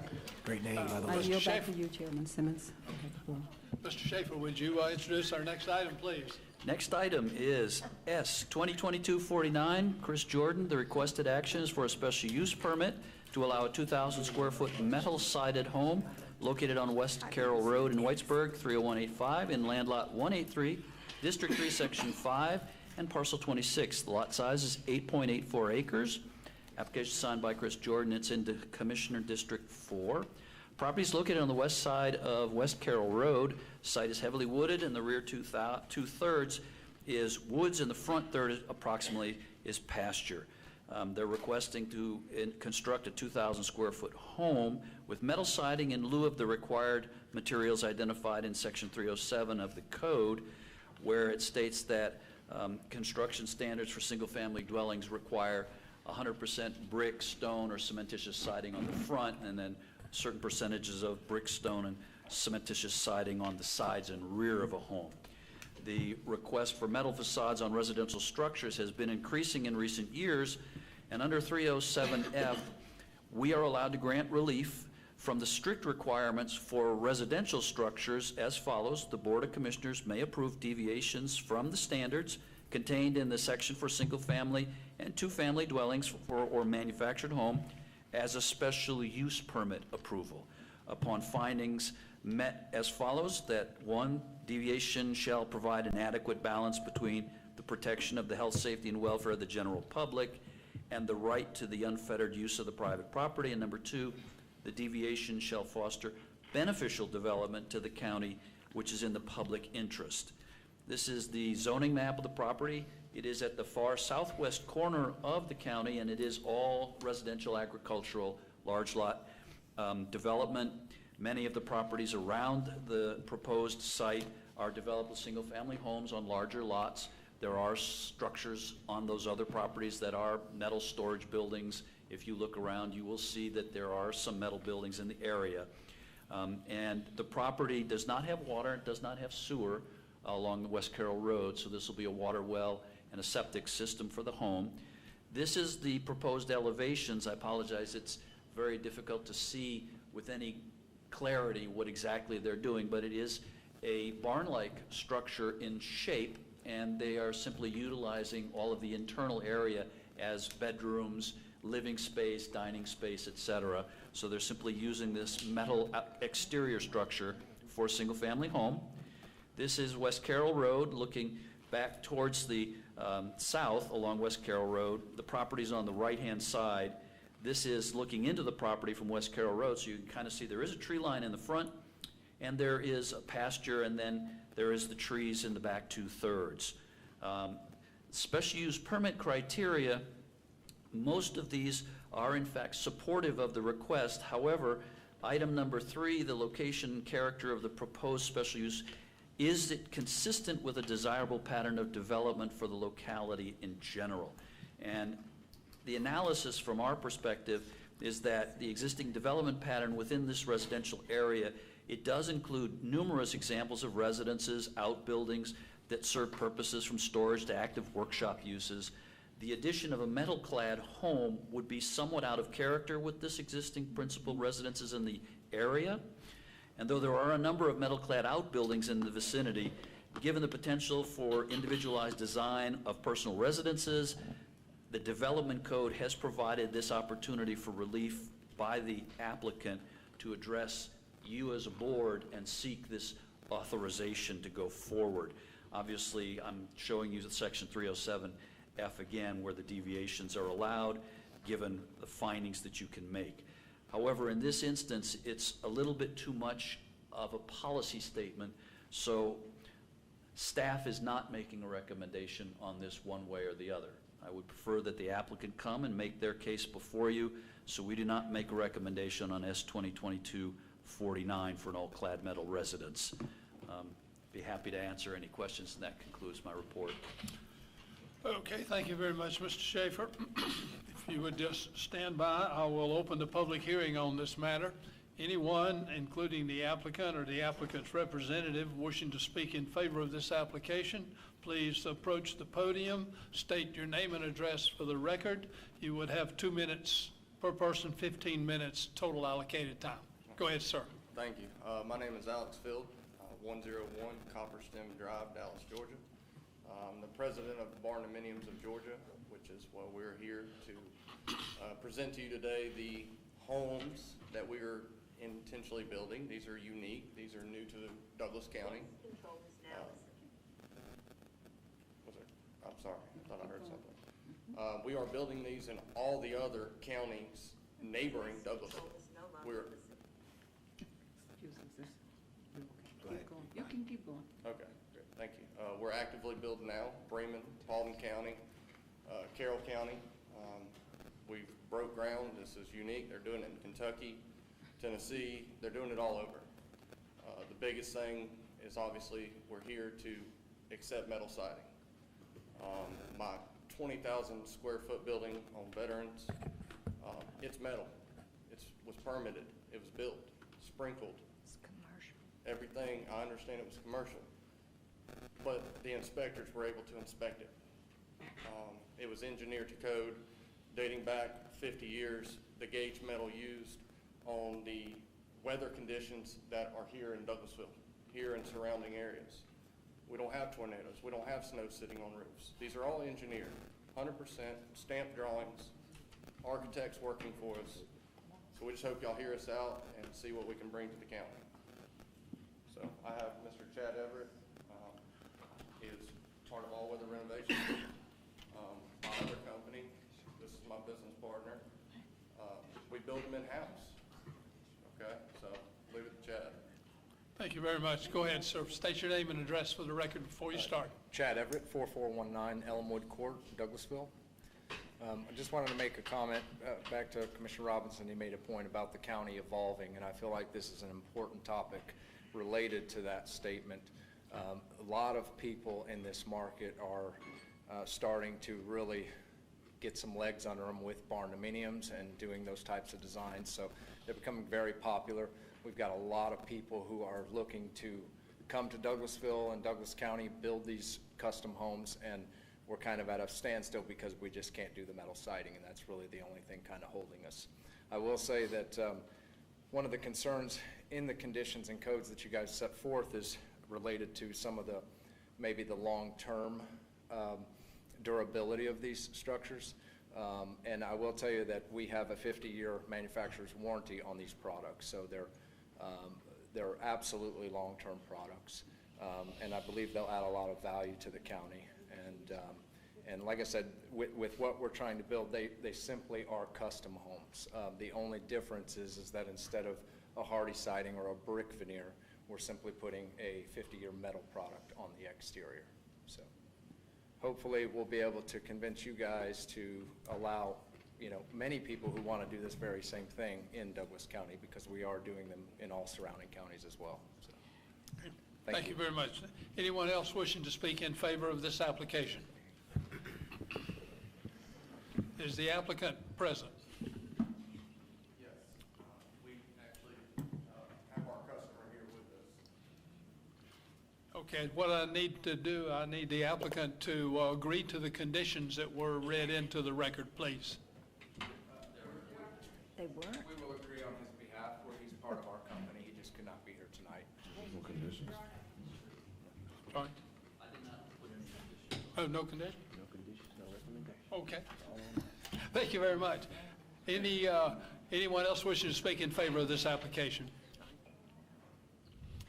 Great name, by the I way. yield back Schaefer. to you, Chairman Simmons. Okay, cool. Mr. Schaefer, would you introduce our next item, please? Next item is S 2022-49. Chris Jordan, the requested action is for a special use permit to allow a 2,000 square foot metal sided home located on West Carroll Road in Whitesburg, 30185, in land lot 183, District 3, Section 5, and parcel 26. The lot size is 8.84 acres. Application signed by Chris Jordan. It's in the Commissioner District 4. Property is located on the west side of West Carroll Road. Site is heavily wooded, and the rear two-thirds is woods, and the front third approximately is pasture. They're requesting to construct a 2,000 square foot home with metal siding in lieu of the required materials identified in Section 307 of the code, where it states that construction standards for single-family dwellings require 100% brick, stone, or cementitious siding on the front, and then certain percentages of brick, stone, and cementitious siding on the sides and rear of a home. The request for metal facades on residential structures has been increasing in recent years, and under 307F, we are allowed to grant relief from the strict requirements for residential structures as follows. The Board of Commissioners may approve deviations from the standards contained in the section for single-family and two-family dwellings or manufactured home as a special use permit approval upon findings met as follows: that 1, deviation shall provide an adequate balance between the protection of the health, safety, and welfare of the general public and the right to the unfettered use of the private property, and number 2, the deviation shall foster beneficial development to the county which is in the public interest. This is the zoning map of the property. It is at the far southwest corner of the county, and it is all residential, agricultural, large lot development. Many of the properties around the proposed site are developed with single-family homes on larger lots. There are structures on those other properties that are metal storage buildings. If you look around, you will see that there are some metal buildings in the area. And the property does not have water, it does not have sewer along the West Carroll Road, so this will be a water well and a septic system for the home. This is the proposed elevations. I apologize, it's very difficult to see with any clarity what exactly they're doing, but it is a barn-like structure in shape, and they are simply utilizing all of the internal area as bedrooms, living space, dining space, etc. So they're simply using this metal exterior structure for a single-family home. This is West Carroll Road, looking back towards the south along West Carroll Road. The property's on the right-hand side. This is looking into the property from West Carroll Road, so you can kind of see there is a tree line in the front, and there is a pasture, and then there is the trees in the back two-thirds. Special use permit criteria, most of these are in fact supportive of the request. However, item number 3, the location and character of the proposed special use, is it consistent with a desirable pattern of development for the locality in general? And the analysis from our perspective is that the existing development pattern within this residential area, it does include numerous examples of residences, outbuildings that serve purposes from storage to active workshop uses. The addition of a metal-clad home would be somewhat out of character with this existing principal residences in the area. And though there are a number of metal-clad outbuildings in the vicinity, given the potential for individualized design of personal residences, the development code has provided this opportunity for relief by the applicant to address you as a board and seek this authorization to go forward. Obviously, I'm showing you the section 307F again, where the deviations are allowed, given the findings that you can make. However, in this instance, it's a little bit too much of a policy statement, so staff is not making a recommendation on this one way or the other. I would prefer that the applicant come and make their case before you, so we do not make a recommendation on S 2022-49 for an all-clad metal residence. Be happy to answer any questions, and that concludes my report. Okay, thank you very much, Mr. Schaefer. If you would just stand by, I will open the public hearing on this matter. Anyone, including the applicant or the applicant's representative, wishing to speak in favor of this application, please approach the podium, state your name and address for the record. You would have 2 minutes per person, 15 minutes total allocated time. Go ahead, sir. Thank you. My name is Alex Field, 101 Copper Stem Drive, Dallas, Georgia. I'm the president of Barndominiums of Georgia, which is why we're here to present to you today the homes that we are intentionally building. These are unique. These are new to Douglas County. I'm sorry, I thought I heard something. We are building these in all the other counties neighboring Douglasville. You can keep going. Okay, great, thank you. We're actively building now, Bremen, Paulding County, Carroll County. We've broke ground. This is unique. They're doing it in Kentucky, Tennessee. They're doing it all over. The biggest thing is obviously we're here to accept metal siding. My 20,000 square foot building on Veterans, it's metal. It was permitted. It was built, sprinkled. It's commercial. Everything, I understand it was commercial, but the inspectors were able to inspect it. It was engineered to code dating back 50 years, the gauge metal used on the weather conditions that are here in Douglasville, here in surrounding areas. We don't have tornadoes. We don't have snow sitting on roofs. These are all engineered, 100% stamped drawings, architects working for us. So we just hope y'all hear us out and see what we can bring to the county. So I have Mr. Chad Everett. He is part of All Weather Renovation. My other company, this is my business partner. We build them in-house. Okay, so leave it to Chad. Thank you very much. Go ahead, sir. State your name and address for the record before you start. Chad Everett, 4419 Elmwood Court, Douglasville. I just wanted to make a comment back to Commissioner Robinson. He made a point about the county evolving, and I feel like this is an important topic related to that statement. A lot of people in this market are starting to really get some legs under them with barndominiums and doing those types of designs, so they're becoming very popular. We've got a lot of people who are looking to come to Douglasville and Douglas County, build these custom homes, and we're kind of at a standstill because we just can't do the metal siding, and that's really the only thing kind of holding us. I will say that one of the concerns in the conditions and codes that you guys set forth is related to some of the, maybe the long-term durability of these structures. And I will tell you that we have a 50-year manufacturer's warranty on these products, so they're absolutely long-term products. And I believe they'll add a lot of value to the county. And like I said, with what we're trying to build, they simply are custom homes. The only difference is that instead of a hardy siding or a brick veneer, we're simply putting a 50-year metal product on the exterior. So hopefully we'll be able to convince you guys to allow, many people who want to do this very same thing in Douglas County, because we are doing them in all surrounding counties as well. So, Thank you very much. Anyone else wishing to speak in favor of this application? Is the applicant present? Yes, we actually have our customer here with us. Okay, what I need to do, I need the applicant to agree to the conditions that were read into the record, please. They weren't? We will agree on his behalf, where he's part of our company. He just could not be here tonight. No conditions. Sorry? Oh, no condition? No conditions, no recommendation. Okay. Thank you very much. Anyone else wishing to speak in favor of this application?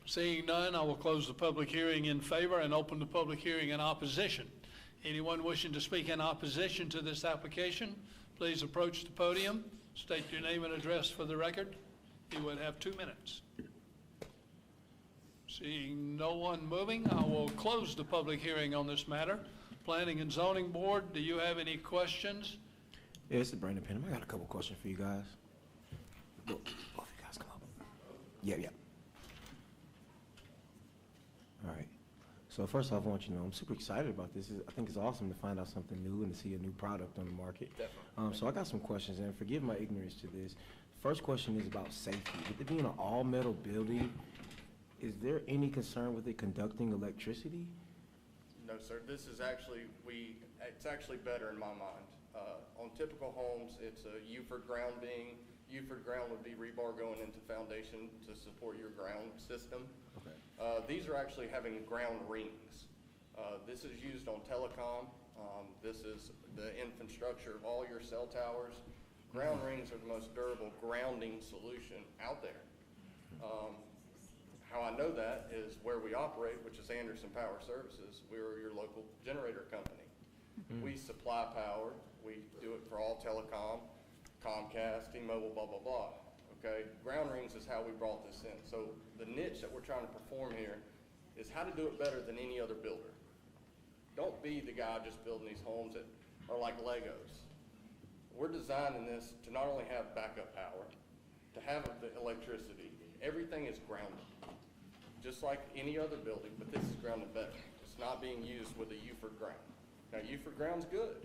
Seeing none, I will close the public hearing in favor and open the public hearing in opposition. Anyone wishing to speak in opposition to this application, please approach the podium, state your name and address for the record. You would have 2 minutes. Seeing no one moving, I will close the public hearing on this matter. Planning and Zoning Board, do you have any questions? Yeah, this is Brandon Penham. I got a couple questions for you guys. Both of you guys come up. Yeah. All right. So first off, I want you to know I'm super excited about this. I think it's awesome to find out something new and to see a new product on the market. Definitely. So I got some questions, and forgive my ignorance to this. First question is about safety. With it being an all-metal building, is there any concern with it conducting electricity? No, sir. This is actually, it's actually better in my mind. On typical homes, it's a Uford ground beam. Uford ground would be rebar going into foundation to support your ground system. Okay. These are actually having ground rings. This is used on telecom. This is the infrastructure of all your cell towers. Ground rings are the most durable grounding solution out there. How I know that is where we operate, which is Anderson Power Services. We're your local generator company. We supply power. We do it for all telecom, Comcast, T-Mobile, blah, blah, blah. Okay? Ground rings is how we brought this in. So the niche that we're trying to perform here is how to do it better than any other builder. Don't be the guy just building these homes that are like Legos. We're designing this to not only have backup power, to have the electricity. Everything is grounded, just like any other building, but this is grounded better. It's not being used with a Uford ground. Now, Uford ground's good.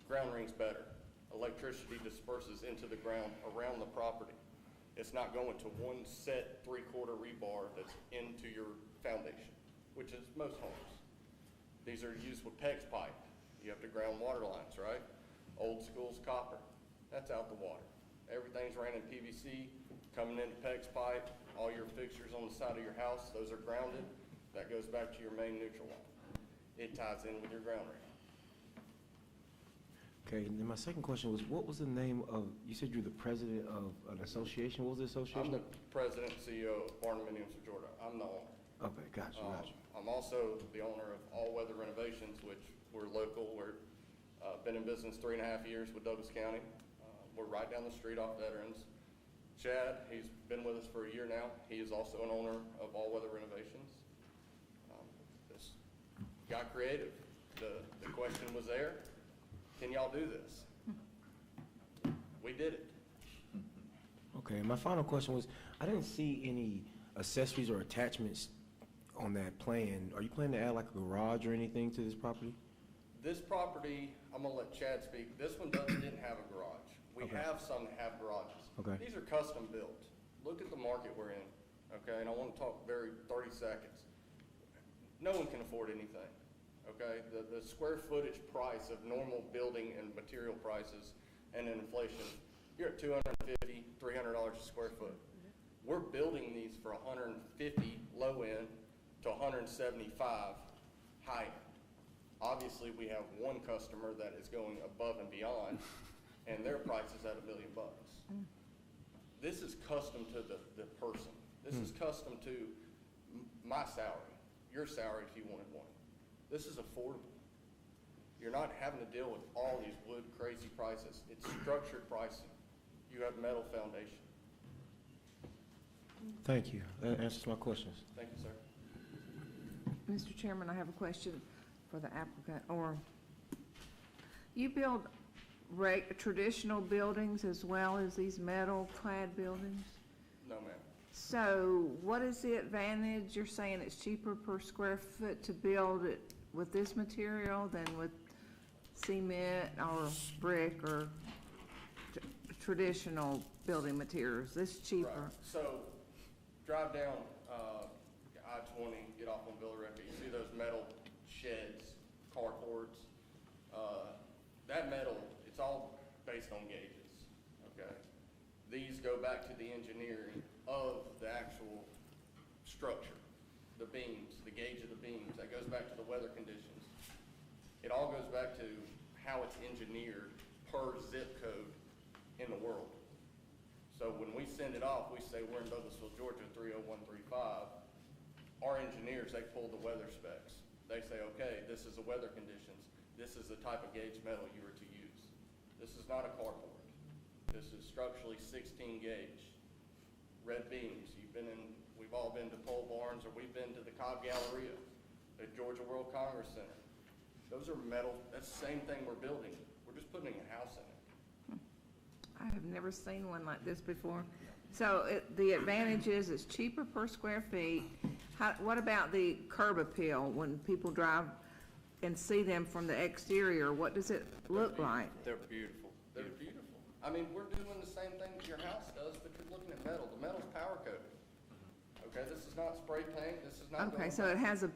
Ground ring's better. Electricity disperses into the ground around the property. It's not going to one set 3/4 rebar that's into your foundation, which is most homes. These are used with PEX pipe. You have to ground water lines, right? Old school's copper. That's out the water. Everything's ran in PVC, coming into PEX pipe. All your fixtures on the side of your house, those are grounded. That goes back to your main neutral line. It ties in with your ground ring. Okay, and then my second question was, what was the name of, you said you're the president of an association. What was the association? I'm the president and CEO of Barnuminiums of Georgia. I'm the owner. Okay, gotcha. I'm also the owner of All Weather Renovations, which we're local. We're been in business 3.5 years with Douglas County. We're right down the street off Veterans. Chad, he's been with us for a year now. He is also an owner of All Weather Renovations. This got creative. The question was there, can y'all do this? We did it. Okay, my final question was, I didn't see any accessories or attachments on that plan. Are you planning to add like a garage or anything to this property? This property, I'm gonna let Chad speak. This one didn't have a garage. We Okay. have some that have garages. Okay. These are custom built. Look at the market we're in, okay? And I want to talk 30 seconds. No one can afford anything, okay? The square footage price of normal building and material prices and inflation, you're at $250, $300 a square foot. We're building these for $150 low end to $175 high end. Obviously, we have one customer that is going above and beyond, and their price is at $1 million. This is custom to the person. This is custom to my salary, your salary if you wanted one. This is affordable. You're not having to deal with all these wood crazy prices. It's structured pricing. You have metal foundation. Thank you. That answers my questions. Thank you, sir. Mr. Chairman, I have a question for the applicant, or you build traditional buildings as well as these metal clad buildings? No, ma'am. So what is the advantage? You're saying it's cheaper per square foot to build it with this material than with cement or brick or traditional building materials? This is cheaper. Right. So drive down I-20, get off on Villa-Rica. You see those metal sheds, carports. That metal, it's all based on gauges, okay? These go back to the engineering of the actual structure, the beams, the gauge of the beams. That goes back to the weather conditions. It all goes back to how it's engineered per zip code in the world. So when we send it off, we say we're in Douglasville, Georgia, 30135. Our engineers, they pull the weather specs. They say, okay, this is the weather conditions. This is the type of gauge metal you were to use. This is not a carport. This is structurally 16 gauge. Red beams. We've all been to pole barns, or we've been to the Cobb Galleria, the Georgia World Congress Center. Those are metal, that's the same thing we're building. We're just putting a house in it. I have never seen one like this before. So the advantage is it's cheaper per square feet. What about the curb appeal? When people drive and see them from the exterior, what does it look like? They're beautiful. They're beautiful. I mean, we're doing the same thing that your house does, but you're looking at metal. The metal's powder coated. Okay, this is not spray paint, this is not. Okay, so it has a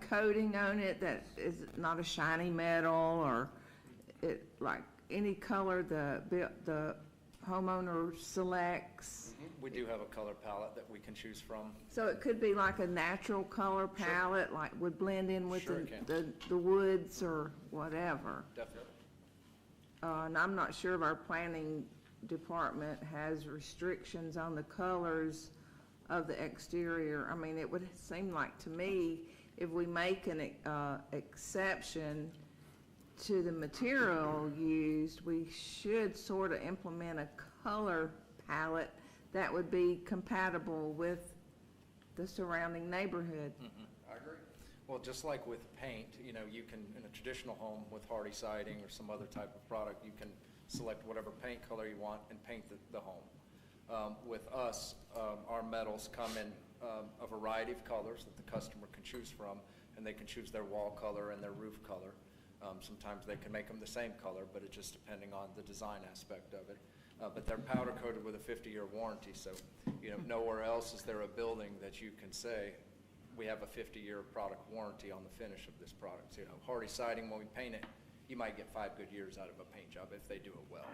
coating on it that is not a shiny metal, or it, like any color the homeowner selects? We do have a color palette that we can choose from. So it could be like a natural color palette, like would blend in with Sure it the woods or whatever. Definitely. And I'm not sure if our planning department has restrictions on the colors of the exterior. I mean, it would seem like to me, if we make an exception to the material used, we should sort of implement a color palette that would be compatible with the surrounding neighborhood. I agree. Well, just like with paint, you know, you can, in a traditional home with hardy siding or some other type of product, you can select whatever paint color you want and paint the home. With us, our metals come in a variety of colors that the customer can choose from, and they can choose their wall color and their roof color. Sometimes they can make them the same color, but it's just depending on the design aspect of it. But they're powder coated with a 50-year warranty, so you know, nowhere else is there a building that you can say, we have a 50-year product warranty on the finish of this product. So, you know, hardy siding, when we paint it, you might get 5 good years out of a paint job if they do it well.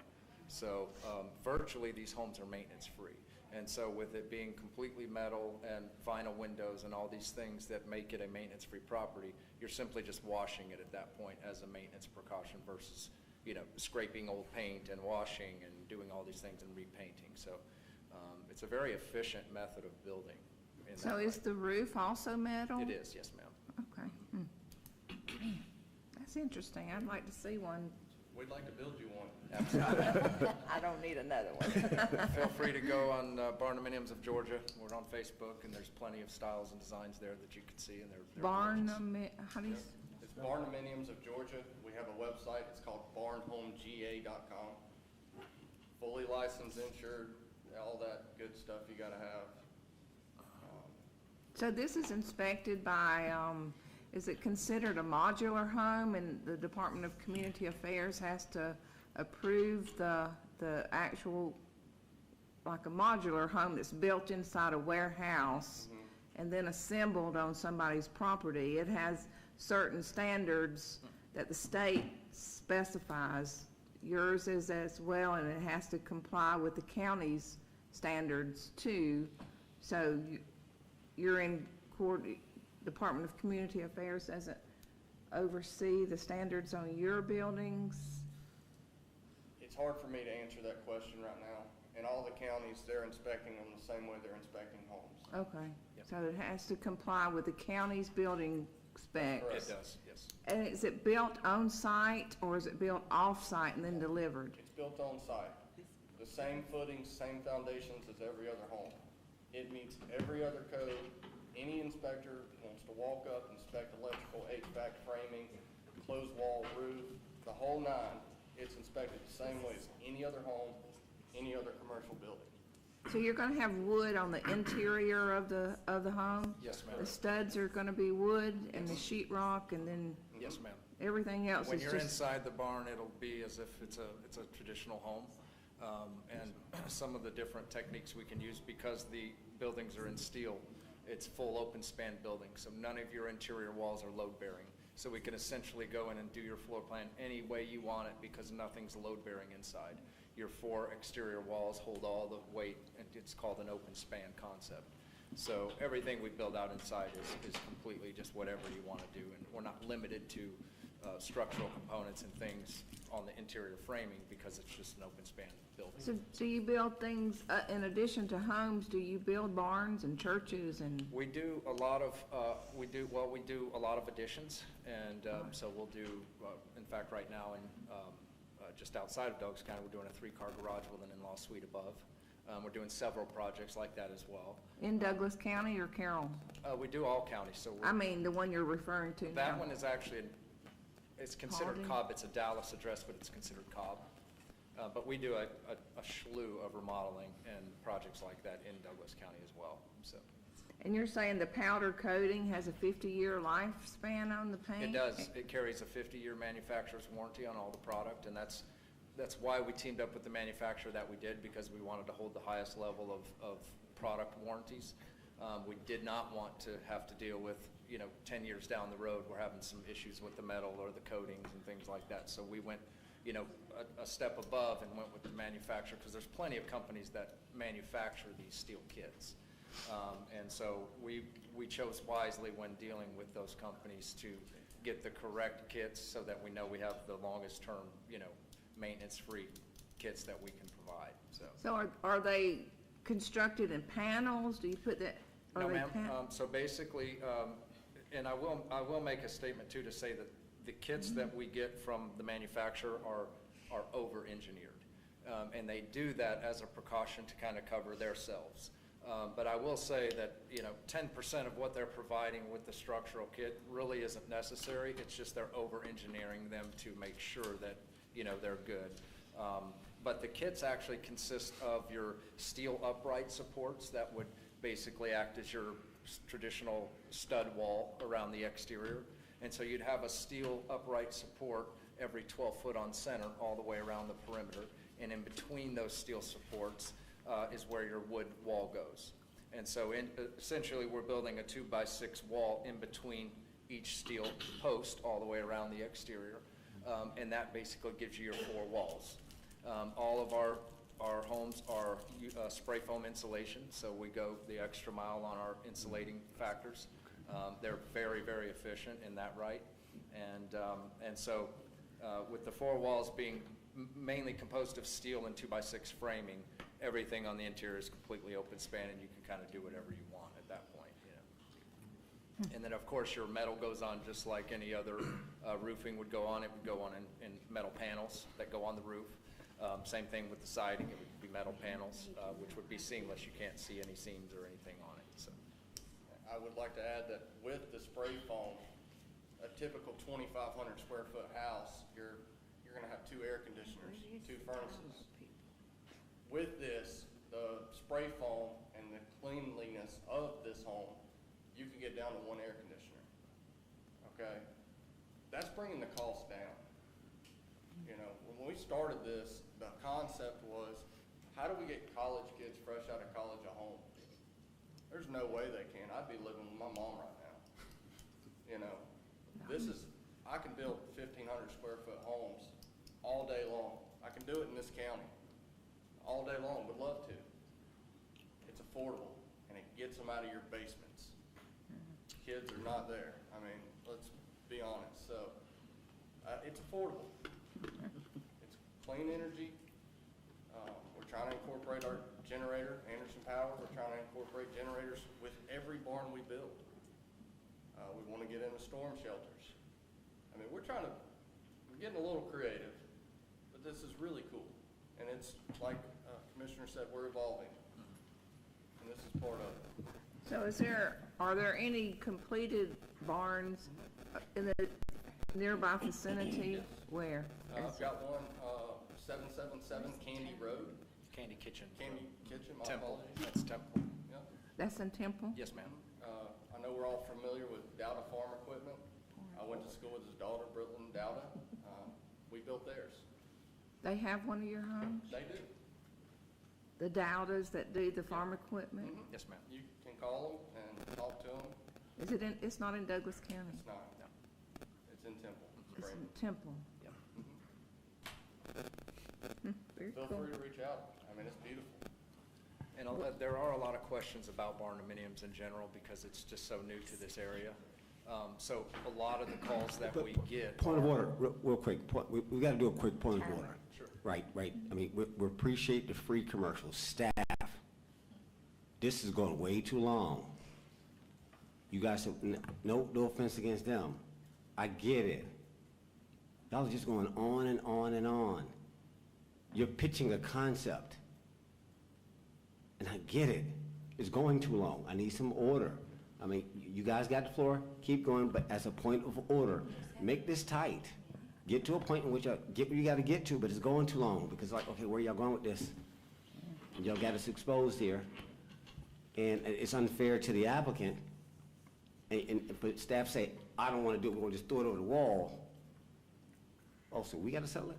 So virtually these homes are maintenance free. And so with it being completely metal and vinyl windows and all these things that make it a maintenance free property, you're simply just washing it at that point as a maintenance precaution versus, you know, scraping old paint and washing and doing all these things and repainting. So it's a very efficient method of building. So is the roof also metal? It is, yes, ma'am. Okay. That's interesting. I'd like to see one. We'd like to build you one. Absolutely. I don't need another one. Feel free to go on Barnuminiums of Georgia. We're on Facebook, and there's plenty of styles and designs there that you can see, and they're gorgeous. How do you? It's Barnuminiums of Georgia. We have a website. It's called barnhomega.com. Fully licensed, insured, all that good stuff you gotta have. So this is inspected by, is it considered a modular home, and the Department of Community Affairs has to approve the actual, like a modular home that's built inside a warehouse and then assembled on somebody's property? It has certain standards that the state specifies. Yours is as well, and it has to comply with the county's standards too. So you're in court, Department of Community Affairs doesn't oversee the standards on your buildings? It's hard for me to answer that question right now. In all the counties, they're inspecting them the same way they're inspecting homes. Okay, so it has to comply with the county's building specs? Correct. It does, yes. And is it built on site, or is it built off-site and then delivered? It's built on site. The same footings, same foundations as every other home. It meets every other code. Any inspector wants to walk up, inspect electrical, HVAC, framing, closed wall, roof, the whole nine, it's inspected the same way as any other home, any other commercial building. So you're gonna have wood on the interior of the home? Yes, ma'am. The studs are gonna be wood and the sheetrock, and then Yes, ma'am. everything else When is you're just... inside the barn, it'll be as if it's a traditional home. And some of the different techniques we can use, because the buildings are in steel, it's full open span building, so none of your interior walls are load bearing. So we can essentially go in and do your floor plan any way you want it, because nothing's load bearing inside. Your 4 exterior walls hold all the weight, and it's called an open span concept. So everything we build out inside is completely just whatever you want to do, and we're not limited to structural components and things on the interior framing, because it's just an open span building. So do you build things, in addition to homes, do you build barns and churches and? We do a lot of, we do a lot of additions, and so we'll do, in fact, right now, just outside of Douglas County, we're doing a 3-car garage with an in-law suite above. We're doing several projects like that as well. In Douglas County or Carroll? We do all counties, so I mean, the one you're referring to now. that one is actually It's considered Harding? Cobb. It's a Dallas address, but it's considered Cobb. But we do a slew of remodeling and projects like that in Douglas County as well, so. And you're saying the powder coating has a 50-year lifespan on the paint? It does. It carries a 50-year manufacturer's warranty on all the product, and that's why we teamed up with the manufacturer that we did, because we wanted to hold the highest level of product warranties. We did not want to have to deal with, 10 years down the road, we're having some issues with the metal or the coatings and things like that. So we went, a step above and went with the manufacturer, because there's plenty of companies that manufacture these steel kits. And so we chose wisely when dealing with those companies to get the correct kits so that we know we have the longest term, maintenance-free kits that we can provide, so. So are they constructed in panels? Do you put that? No, ma'am. So basically, and I will make a statement too to say that the kits that we get from the manufacturer are over-engineered. And they do that as a precaution to kind of cover themselves. But I will say that, 10% of what they're providing with the structural kit really isn't necessary. It's just they're over-engineering them to make sure that, they're good. But the kits actually consist of your steel upright supports that would basically act as your traditional stud wall around the exterior. And so you'd have a steel upright support every 12 foot on center all the way around the perimeter. And in between those steel supports is where your wood wall goes. And so essentially we're building a 2x6 wall in between each steel post all the way around the exterior. And that basically gives you your 4 walls. All of our homes are spray foam insulation, so we go the extra mile on our insulating factors. They're very, very efficient in that right. And so with the 4 walls being mainly composed of steel and 2x6 framing, everything on the interior is completely open span, and you can kind of do whatever you want at that point. And then, of course, your metal goes on just like any other roofing would go on. It would go on in metal panels that go on the roof. Same thing with the siding. It would be metal panels, which would be seamless. You can't see any seams or anything on it. So, I would like to add that with the spray foam, a typical 2,500 square foot house, you're going to have 2 air conditioners, 2 furnaces. With this, the spray foam and the cleanliness of this home, you can get down to 1 air conditioner. Okay, that's bringing the cost down. When we started this, the concept was, how do we get college kids fresh out of college a home? There's no way they can. I'd be living with my mom right now. I can build 1,500 square foot homes all day long. I can do it in this county all day long, would love to. It's affordable, and it gets them out of your basements. Kids are not there. I mean, let's be honest. So it's affordable. It's clean energy. We're trying to incorporate our generator, Anderson Power. We're trying to incorporate generators with every barn we build. We want to get into storm shelters. I mean, we're getting a little creative, but this is really cool. And it's like Commissioner said, we're evolving. And this is part of it. So are there any completed barns in the nearby vicinity? Yes. Where? I've got one, 777 Candy Road. Candy Kitchen. Candy Kitchen, my Temple. apologies. That's Temple. Yep. That's in Temple? Yes, ma'am. I know we're all familiar with Dowda Farm Equipment. I went to school with his daughter, Britland Dowda. We built theirs. They have one of your homes? They do. The Dowdas that do the farm equipment? Yes, ma'am. You can call them and talk to them. Is it it's not in Douglas County? It's not. No. It's in Temple. It's Brandon. in Temple. Very Feel cool. free to reach out. I mean, it's beautiful. And there are a lot of questions about barndominiums in general because it's just so new to this area. So a lot of the calls that we get. Point of order, real quick. We got to do a quick point of order. Sure. Right. I mean, we appreciate the free commercials. Staff, this is going way too long. You guys, no offense against them. I get it. Y'all are just going on and on and on. You're pitching a concept. And I get it. It's going too long. I need some order. I mean, you guys got the floor. Keep going, but as a point of order, make this tight. get to a point in which get where you gotta get to, but it's going too long, because like, okay, where y'all going with this? And y'all got us exposed here, and it's unfair to the applicant, but staff say, I don't wanna do it, we're gonna just throw it over the wall. Oh, so we gotta settle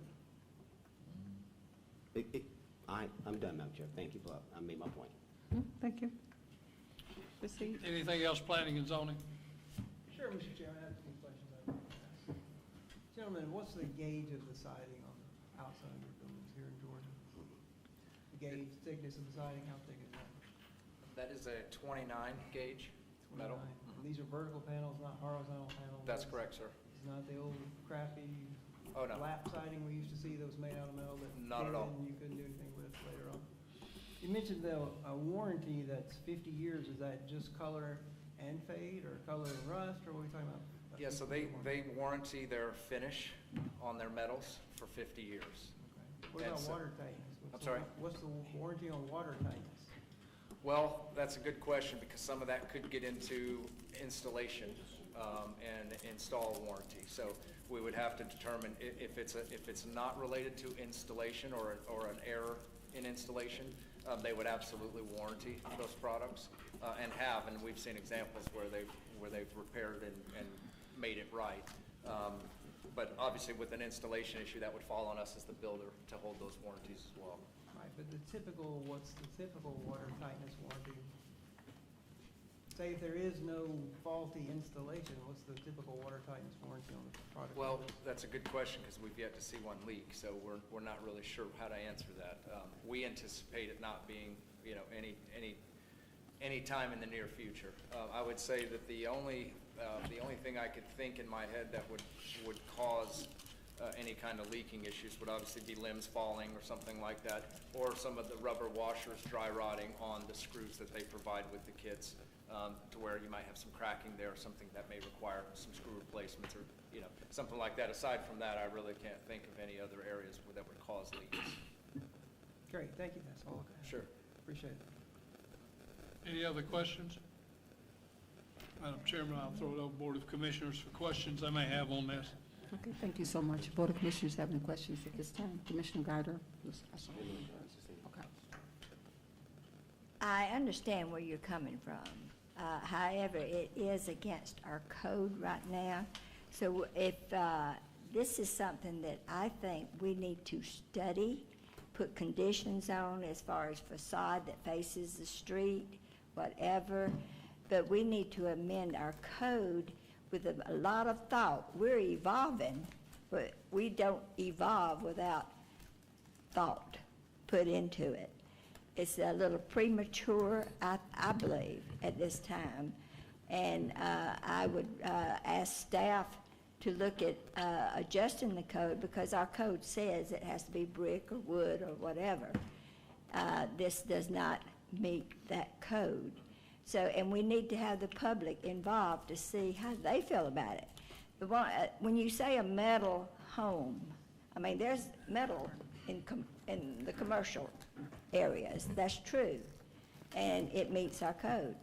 it? I'm done, Madam Chair. Thank you, Bob. I made my point. Thank you. Proceed. Anything else, planning and zoning? Sure, Mr. Chairman, I have a few questions I'd like to ask. Gentlemen, what's the gauge of the siding on the outside of your buildings here in Georgia? The gauge, thickness of the siding, how thick is that? That is a 29 gauge metal. 29. And these are vertical panels, not horizontal panels? That's correct, sir. It's not the old crappy Oh, no. lap siding we used to see that was made out of metal that Not at all. you couldn't do anything with later on? You mentioned a warranty that's 50 years. Is that just color and fade, or color and rust, or what are we talking about? Yeah, so they warranty their finish on their metals for 50 years. What And about so- water tightness? I'm sorry? What's the warranty on water tightness? Well, that's a good question, because some of that could get into installation and install warranty. So we would have to determine if it's not related to installation or an error in installation, they would absolutely warranty those products, and we've seen examples where they've repaired and made it right. But obviously, with an installation issue, that would fall on us as the builder to hold those warranties as well. Right, but what's the typical water tightness warranty? Say if there is no faulty installation, what's the typical water tightness warranty on the product? Well, that's a good question, because we've yet to see one leak, so we're not really sure how to answer that. We anticipate it not being, any time in the near future. I would say that the only thing I could think in my head that would cause any kind of leaking issues would obviously be limbs falling or something like that, or some of the rubber washers dry rotting on the screws that they provide with the kits, to where you might have some cracking there, or something that may require some screw replacements, or something like that. Aside from that, I really can't think of any other areas that would cause leaks. Great, thank you, that's all I have. Sure. Appreciate it. Any other questions? Madam Chairman, I'll throw it over Board of Commissioners for questions they may have on this. Okay, thank you so much. Board of Commissioners have any questions at this time? Commissioner Guyder? Okay. I understand where you're coming from. However, it is against our code right now. So if this is something that I think we need to study, put conditions on as far as facade that faces the street, whatever, but we need to amend our code with a lot of thought. We're evolving, but we don't evolve without thought put into it. It's a little premature, I believe, at this time. And I would ask staff to look at adjusting the code, because our code says it has to be brick or wood or whatever. This does not meet that code. So, and we need to have the public involved to see how they feel about it. When you say a metal home, I mean, there's metal in the commercial areas, that's true, and it meets our code.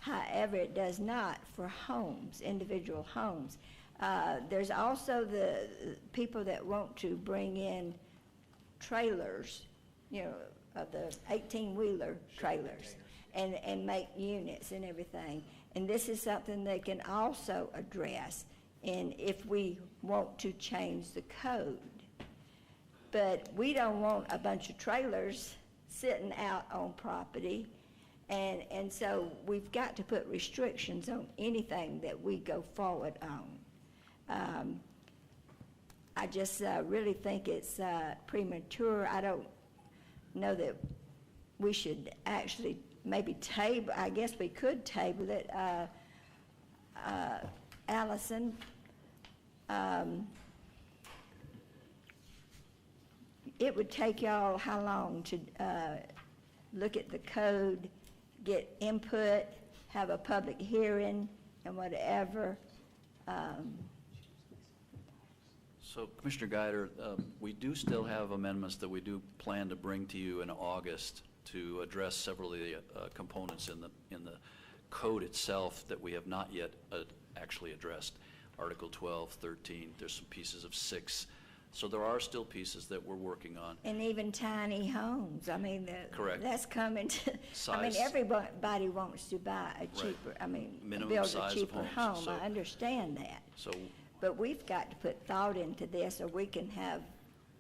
However, it does not for homes, individual homes. There's also the people that want to bring in trailers, the 18-wheeler trailers, and make units and everything. And this is something they can also address, and if we want to change the code. But we don't want a bunch of trailers sitting out on property, and so we've got to put restrictions on anything that we go forward on. I just really think it's premature. I don't know that we should actually maybe table, I guess we could table it. Allison, it would take y'all how long to look at the code, get input, have a public hearing, and whatever? So Commissioner Guyder, we do still have amendments that we do plan to bring to you in August to address several of the components in the code itself that we have not yet actually addressed. Article 12, 13, there's some pieces of 6. So there are still pieces that we're working on. And even tiny homes, I mean, Correct. that's coming to, I mean, Size. everybody wants to buy a cheaper, I mean, Minimum build size a of cheaper homes, home. so- I understand that. So But we've got to put thought into this, or we can have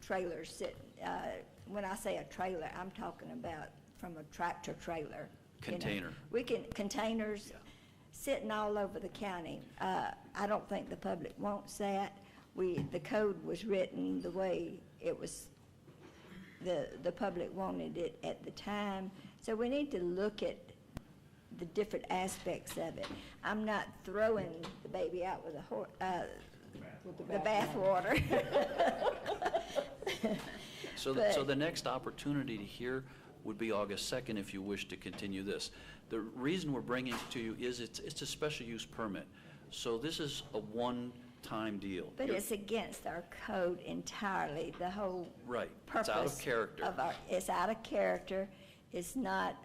trailers sit, when I say a trailer, I'm talking about from a tractor trailer. you know. Container. We can, containers sitting all over the county. I don't think the public wants that. The code was written the way it was, the public wanted it at the time. So we need to look at the different aspects of it. I'm not throwing the baby out with the bathwater. So the next opportunity to hear would be August 2nd if you wish to continue this. The reason we're bringing it to you is it's a special use permit. So this is a one-time deal. But it's against our code entirely, the whole Right. purpose. It's out of character. It's out of character. It's not,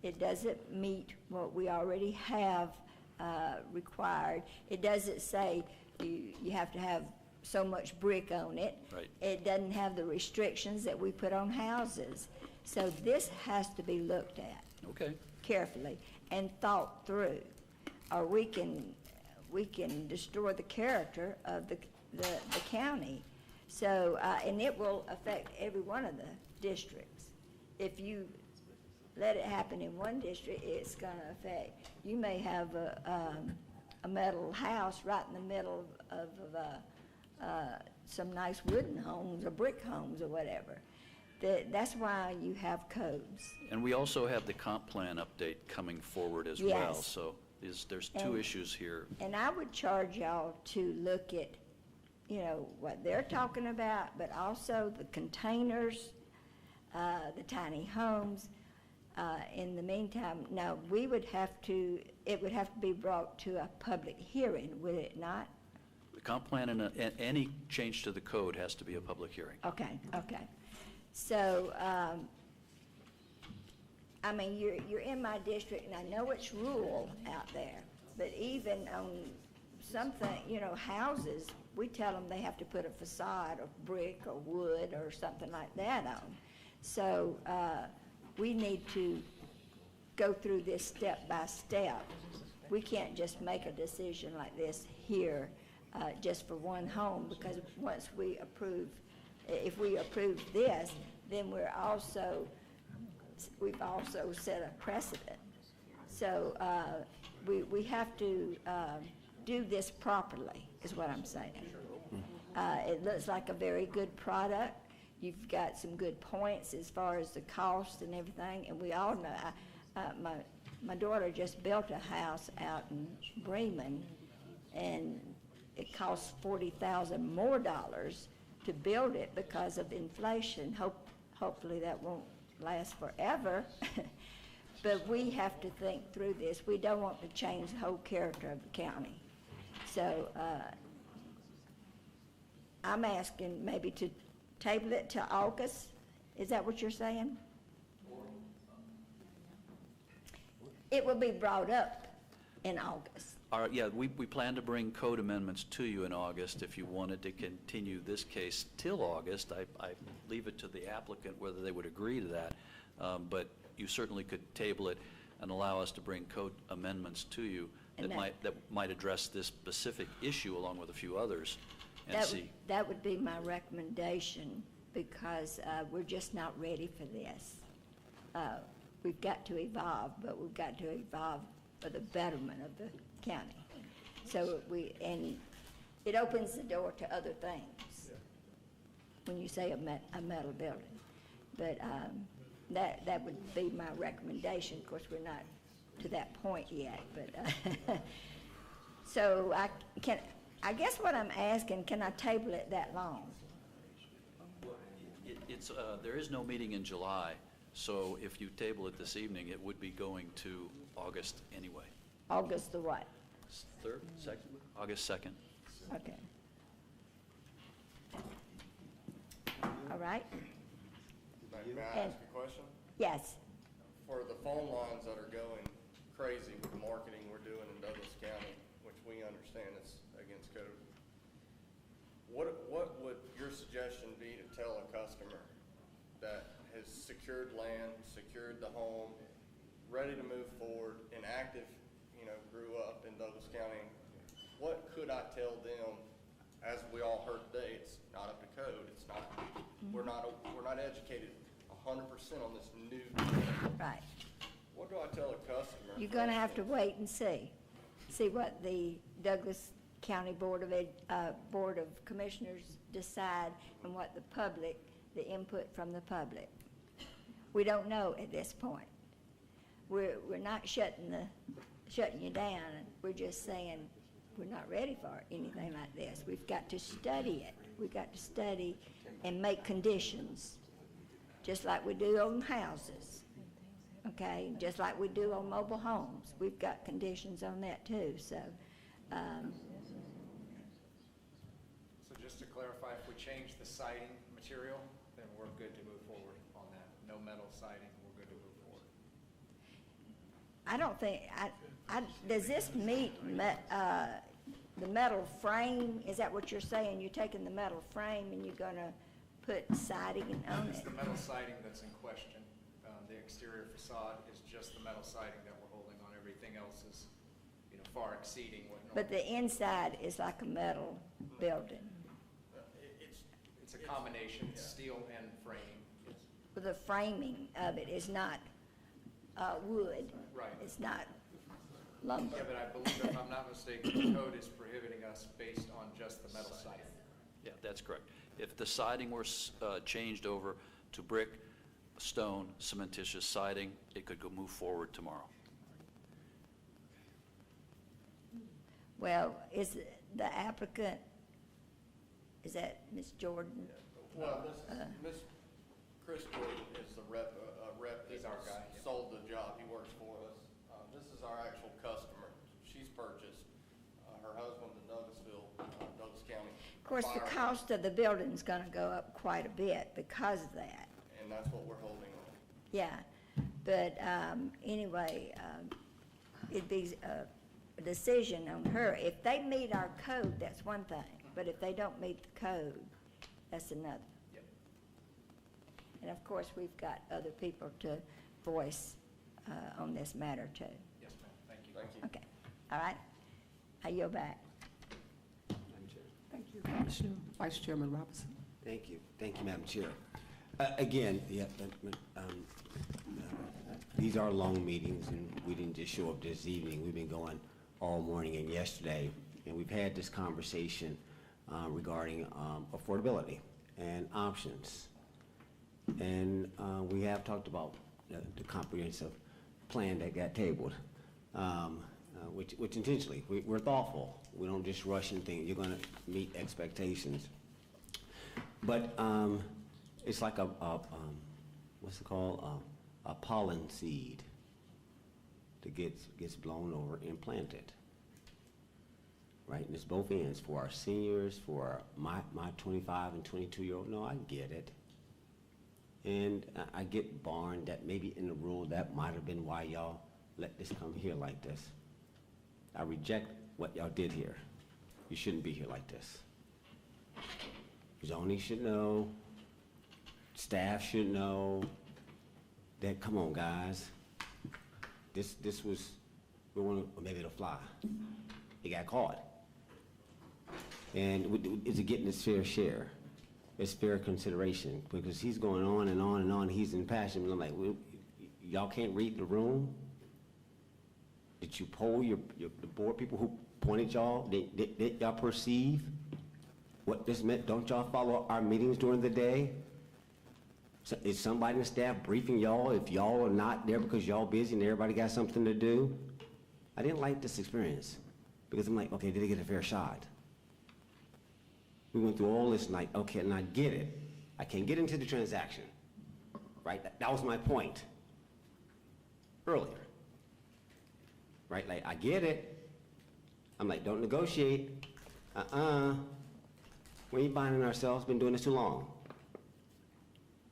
it doesn't meet what we already have required. It doesn't say you have to have so much brick on it. Right. It doesn't have the restrictions that we put on houses. So this has to be looked at Okay. carefully and thought through, or we can destroy the character of the county. So, and it will affect every one of the districts. If you let it happen in one district, it's gonna affect, you may have a metal house right in the middle of some nice wooden homes or brick homes or whatever. That's why you have codes. And we also have the comp plan update coming forward as well. Yes. So there's two And- issues here. And I would charge y'all to look at, what they're talking about, but also the containers, the tiny homes. In the meantime, now, it would have to be brought to a public hearing, would it not? The comp plan and any change to the code has to be a public hearing. Okay. So, I mean, you're in my district, and I know it's rural out there, but even on something, houses, we tell them they have to put a facade of brick or wood or something like that on. So, we need to go through this step by step. We can't just make a decision like this here, just for one home, because once if we approve this, then we've also set a precedent. So, we have to, do this properly, is what I'm saying. It looks like a very good product. You've got some good points as far as the cost and everything, and we all know, my daughter just built a house out in Bremen, and it costs $40,000 more to build it because of inflation. Hopefully that won't last forever, but we have to think through this. We don't want to change the whole character of the county. So, I'm asking maybe to table it to August. Is that what you're saying? It will be brought up in August. Yeah, we plan to bring code amendments to you in August. If you wanted to continue this case till August, I leave it to the applicant whether they would agree to that. But you certainly could table it and allow us to bring code amendments to you that might address this specific issue along with a few others and see. That would be my recommendation, because we're just not ready for this. We've got to evolve, but we've got to evolve for the betterment of the county. So and it opens the door to other things when you say a metal building. But that would be my recommendation. Of course, we're not to that point yet, but so I guess what I'm asking, can I table it that long? There is no meeting in July, so if you table it this evening, it would be going to August anyway. August the what? 3rd, 2nd? August 2nd. Okay. All right. May I ask a question? Yes. For the phone lines that are going crazy with the marketing we're doing in Douglas County, which we understand is a against code. What would your suggestion be to tell a customer that has secured land, secured the home, ready to move forward, and active, grew up in Douglas County? What could I tell them? As we all heard today, it's not up to code. It's not. We're not educated 100% on this new thing. Right. What do I tell a customer? You're gonna have to wait and see what the Douglas County Board of Commissioners decide and what the input from the public. We don't know at this point. We're not shutting you down. We're just saying we're not ready for anything like this. We've got to study it. We've got to study and make conditions, just like we do on houses, okay? Just like we do on mobile homes. We've got conditions on that too, so. So just to clarify, if we change the siding material, then we're good to move forward on that. No metal siding, we're good to move forward. I don't think, does this meet the metal frame? Is that what you're saying? You're taking the metal frame and you're gonna put siding on It's it? the metal siding that's in question. The exterior facade is just the metal siding that we're holding on. Everything else is, far exceeding what normal. But the inside is like a metal building. It's a combination, it's steel and frame. But the framing of it is not wood. Right. It's not lumber. Yeah, but I believe, if I'm not mistaken, the code is prohibiting us based on just the metal siding. Yeah, that's correct. If the siding were changed over to brick, stone, cementitious siding, it could move forward tomorrow. Well, is the applicant, is that Ms. Jordan? Well, Ms. Chris Jordan is the rep He's that our guy, yeah. sold the job. He works for us. This is our actual customer. She's purchased. Her husband's in Douglasville, Douglas County. Of course, the Fire. cost of the building's gonna go up quite a bit because of that. And that's what we're holding on. Yeah, but anyway, it'd be a decision on her. If they meet our code, that's one thing, but if they don't meet the code, that's another. Yep. And of course, we've got other people to voice on this matter too. Yes, ma'am, thank you. Thank you. Okay, all right? I yield back. Thank you, Commissioner. Vice Chairman Robinson. Thank you, Madam Chair. Again, these are long meetings, and we didn't just show up this evening. We've been going all morning and yesterday, and we've had this conversation regarding affordability and options. And we have talked about the comprehensive plan that got tabled, which intentionally, we're thoughtful. We don't just rush into things. You're gonna meet expectations. But it's like what's it called? A pollen seed that gets blown over and planted. Right, and it's both ends for our seniors, for my 25 and 22-year-old. No, I get it. And I get barn that maybe in the rule that might have been why y'all let this come here like this. I reject what y'all did here. You shouldn't be here like this. Zoning should know, staff should know that, come on, guys. This was, maybe it'll fly. He got caught. And is it getting its fair share? It's fair consideration, because he's going on and on and on. He's in passion. And I'm like, well, y'all can't read the room? Did you poll the board people who pointed y'all? Did y'all perceive what this meant? Don't y'all follow our meetings during the day? So is somebody in the staff briefing y'all if y'all are not there because y'all busy and everybody got something to do? I didn't like this experience, because I'm like, okay, did they get a fair shot? We went through all this night, okay, and I get it. I can't get into the transaction, right? That was my point earlier, right? Like, I get it. I'm like, don't negotiate. We ain't binding ourselves, been doing this too long,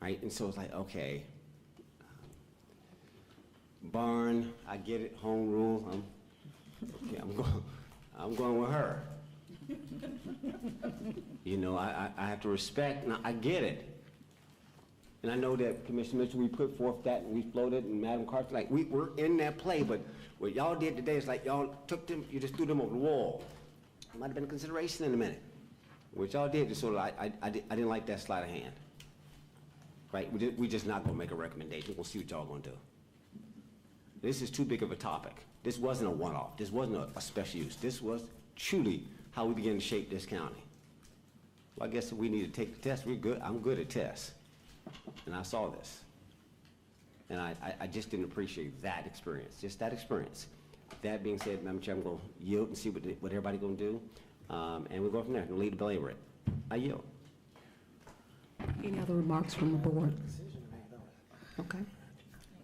right? And so it's like, okay, barn, I get it, home rule, I'm going with her. You know, I have to respect, now, I get it. And I know that, Commissioner Mitchell, we put forth that, and we floated, and Madam Carter, like, we're in that play, but what y'all did today is like, y'all took them, you just threw them over the wall. It might have been a consideration in a minute. What y'all did is sort of, I didn't like that sleight of hand. Right, we just not gonna make a recommendation, we'll see what y'all gonna do. This is too big of a topic. This wasn't a one-off, this wasn't a special use, this was truly how we begin to shape this county. Well, I guess if we need to take the test, we're good, I'm good at tests. And I saw this. And I just didn't appreciate that experience, just that experience. That being said, Madam Chair, I'm gonna yield and see what everybody gonna do. And we'll go from there, and lead the believer it. I yield. Any other remarks from the board? Okay.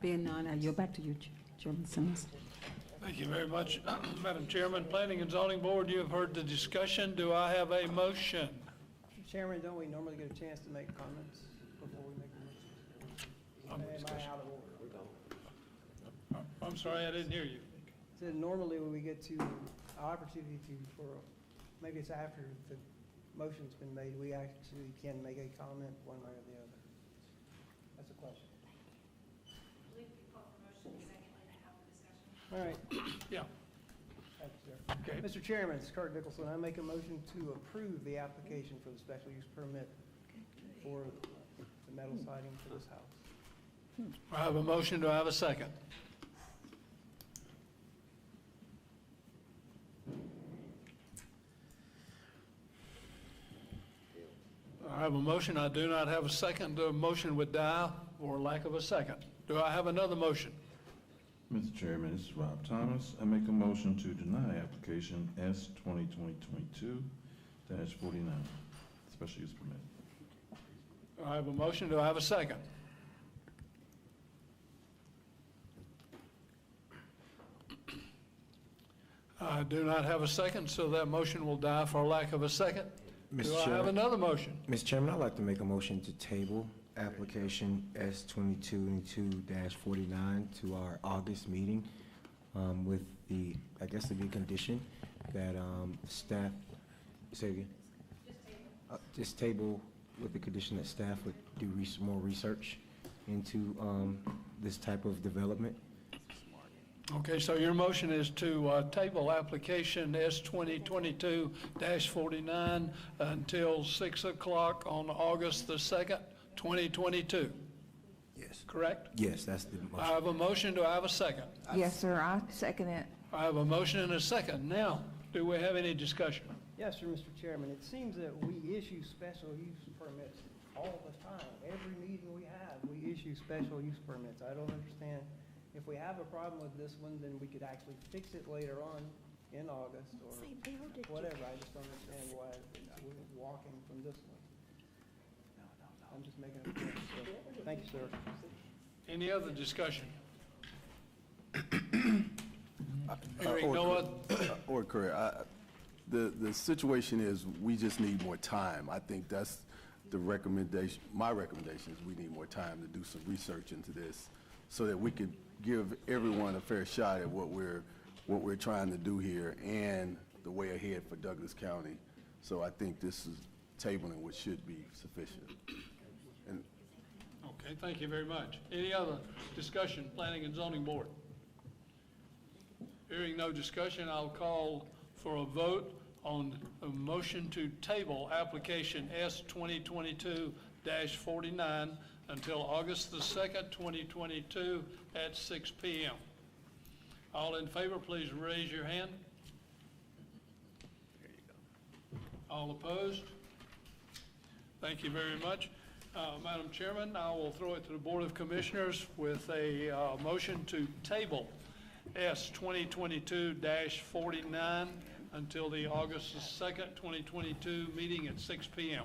Being none, I yield back to you, Chairman Simmons. Thank you very much, Madam Chairman. Planning and Zoning Board, you have heard the discussion. Do I have a motion? Mr. Chairman, don't we normally get a chance to make comments before we make the motion? Am I out of order? I'm sorry, I didn't hear you. So normally when we get to opportunity for, maybe it's after the motion's been made, we actually can make a comment one way or the other. That's a question. All right. Yeah. Thank you, sir. Okay. Mr. Chairman, it's Kurt Nicholson. I make a motion to approve the application for the special use permit for the metal siding for this house. I have a motion. Do I have a second? I have a motion. I do not have a second. The motion would die for lack of a second. Do I have another motion? Mr. Chairman, this is Rob Thomas. I make a motion to deny application S 2020-22-49, special use permit. I have a motion. Do I have a second? I do not have a second, so that motion will die for lack of a second. Do I have another motion? Mr. Chairman, I'd like to make a motion to table application S 2022-49 to our August meeting with the, I guess to be a condition that staff, say again? Just table with the condition that staff would do more research into this type of development. Okay, so your motion is to table application S 2022-49 until 6 o'clock on August the 2nd, 2022. Yes. Correct? Yes, that's the motion. I have a motion. Do I have a second? Yes, sir, I second it. I have a motion and a second. Now, do we have any discussion? Yes, sir, Mr. Chairman. It seems that we issue special use permits all the time. Every meeting we have, we issue special use permits. I don't understand. If we have a problem with this one, then we could actually fix it later on in August or whatever. I just don't understand why we're walking from this one. I'm just making a point. So, thank you, sir. Any other discussion? Hearing no other. Or correct. The situation is we just need more time. I think that's the recommendation. My recommendation is we need more time to do some research into this so that we could give everyone a fair shot at what we're trying to do here and the way ahead for Douglas County. So I think this is tabling what should be sufficient. And Okay, thank you very much. Any other discussion, Planning and Zoning Board? Hearing no discussion, I'll call for a vote on a motion to table application S 2022-49 until August the 2nd, 2022 at 6 p.m. All in favor, please raise your hand. There you go. All opposed? Thank you very much. Madam Chairman, I will throw it to the Board of Commissioners with a motion to table S 2022-49 until the August 2nd, 2022 meeting at 6 p.m.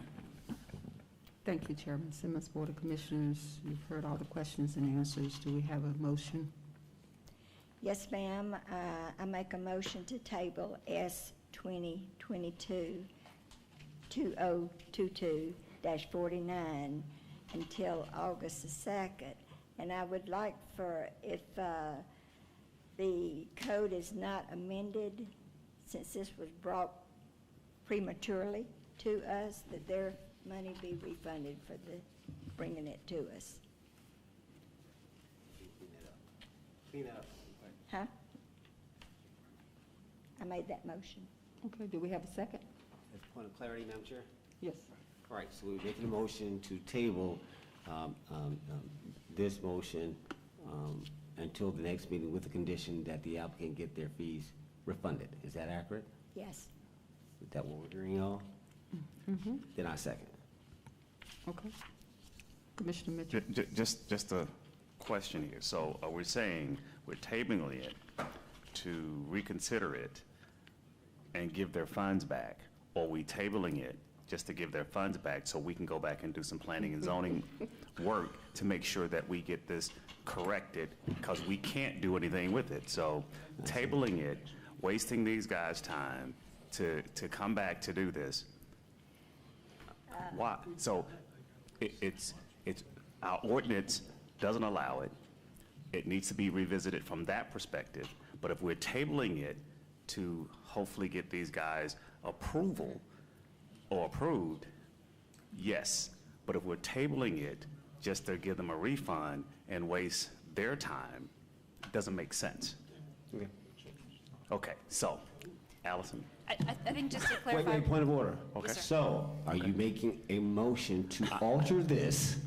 Thank you, Chairman Simmons. Board of Commissioners, you've heard all the questions and answers. Do we have a motion? Yes, ma'am. I make a motion to table S 2022-49 until August the 2nd. And I would like for, if the code is not amended, since this was brought prematurely to us, that their money be refunded for the bringing it to us. Clean up. Huh? I made that motion. Okay, do we have a second? Point of clarity, Madam Chair? Yes. All right, so we're making a motion to table this motion until the next meeting with the condition that the applicant get their fees refunded. Is that accurate? Yes. Is that what we're hearing, y'all? Mm-hmm. Then I second. Okay. Commissioner Mitchell? Just a question here. So are we saying we're tabling it to reconsider it and give their funds back? Or are we tabling it just to give their funds back so we can go back and do some planning and zoning work to make sure that we get this corrected, because we can't do anything with it? So tabling it, wasting these guys' time to come back to do this. Why? So it's our ordinance doesn't allow it. It needs to be revisited from that perspective. But if we're tabling it to hopefully get these guys approval or approved, yes. But if we're tabling it just to give them a refund and waste their time, it doesn't make sense. Okay. Okay, so, Allison? I think just to clarify. Wait, point of order. Okay. Yes, sir. So, are you making a motion to alter this?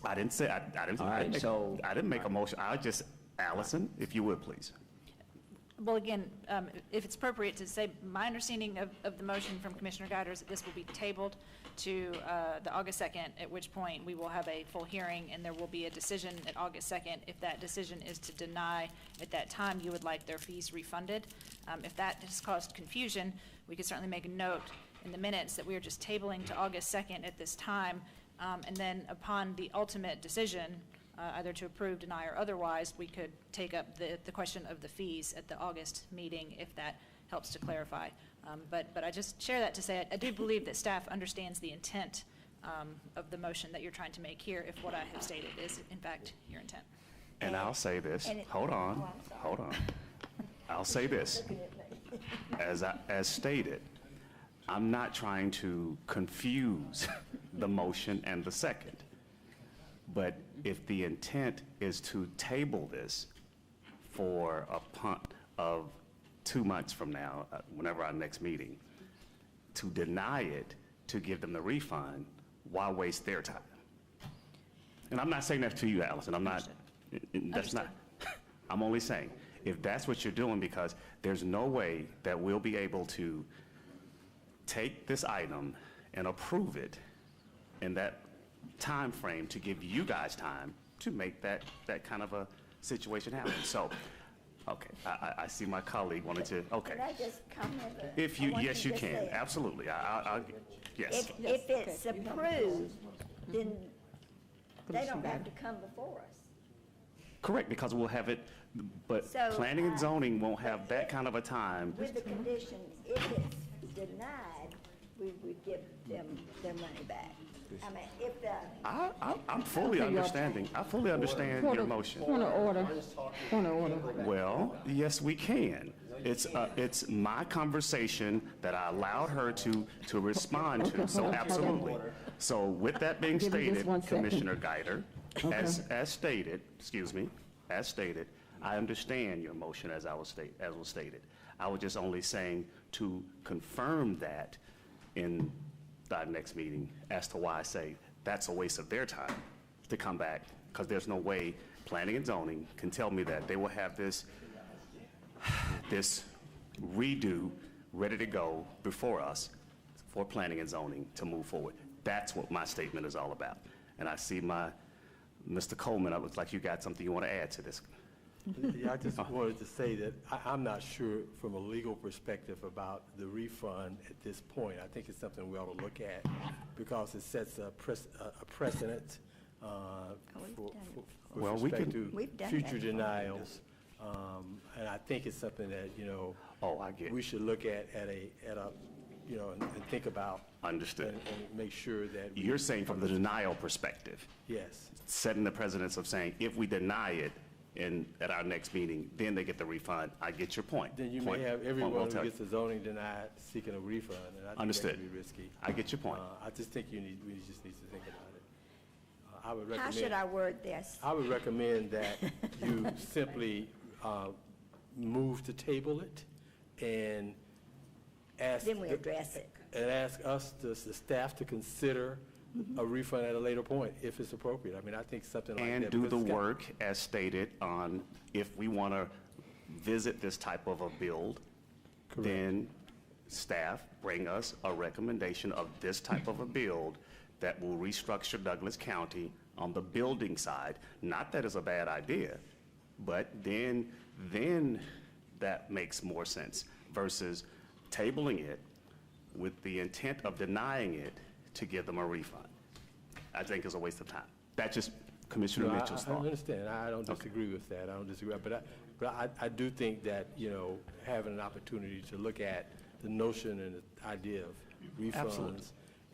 I didn't say, I didn't, All I right, didn't make, so- I didn't make a motion. I just, Allison, if you would, please. Well, again, if it's appropriate to say, my understanding of the motion from Commissioner Guider is that this will be tabled to the August 2nd, at which point we will have a full hearing, and there will be a decision at August 2nd. If that decision is to deny, at that time, you would like their fees refunded. If that has caused confusion, we could certainly make a note in the minutes that we are just tabling to August 2nd at this time, and then upon the ultimate decision, either to approve, deny, or otherwise, we could take up the question of the fees at the August meeting, if that helps to clarify. But I just share that to say, I do believe that staff understands the intent of the motion that you're trying to make here, if what I have stated is, in fact, your intent. And I'll say this, hold on. I'll say this. As stated, I'm not trying to confuse the motion and the second. But if the intent is to table this for a punt of 2 months from now, whenever our next meeting, to deny it, to give them the refund, why waste their time? And I'm not saying that to you, Allison. I'm not, that's not, I'm only saying, if that's what you're doing, because there's no way that we'll be able to take this item and approve it in that time frame to give you guys time to make that kind of a situation happen. So, okay, I see my colleague wanted to, okay. Can I just comment? If you, yes, you can, absolutely. Yes. If it's approved, then they don't have to come before us. Correct, because we'll have it, but So, planning and zoning won't have that kind of a time. With the condition, if it's denied, we would give them their money back. I mean, if the. I'm fully understanding. I fully understand your motion. Point of order. Point of order. Well, yes, we can. It's my conversation that I allowed her to respond to, so absolutely. So with that being Give me just stated, 1 second. Commissioner Guider, as stated, as stated, I understand your motion as was stated. I was just only saying to confirm that in our next meeting as to why I say that's a waste of their time to come back, because there's no way planning and zoning can tell me that they will have this redo ready to go before us for planning and zoning to move forward. That's what my statement is all about. And I see Mr. Coleman, it looks like you got something you want to add to this. Yeah, I just wanted to say that I'm not sure from a legal perspective about the refund at this point. I think it's something we ought to look at, because it sets a precedent for Well, we respect can- to future denials. And I think it's something that, we should look at and think about. Understood. And make sure that. You're saying from the denial perspective. Yes. Setting the precedence of saying if we deny it, at our next meeting, then they get the refund. I get your point. Then you Point- may have point everyone well who taken. gets the zoning denied seeking a refund, and I think that Understood. could be risky. I get your point. I just think we just need to think about it. I would How recommend. should I word this? I would recommend that you simply move to table it and ask. Then we address it. And ask us, the staff, to consider a refund at a later point, if it's appropriate. I mean, I think something like that. And do the because it's got- work as stated on, if we want to visit this type of a build, then staff bring us a recommendation of this type of a build that will restructure Douglas County on the building side. Not that it's a bad idea, but then that makes more sense versus tabling it with the intent of denying it to give them a refund. I think it's a waste of time. That's just Commissioner No, Mitchell's I thought. understand. I don't disagree with that. I don't disagree. But I do think that, having an opportunity to look at the notion and the idea of Absolutely.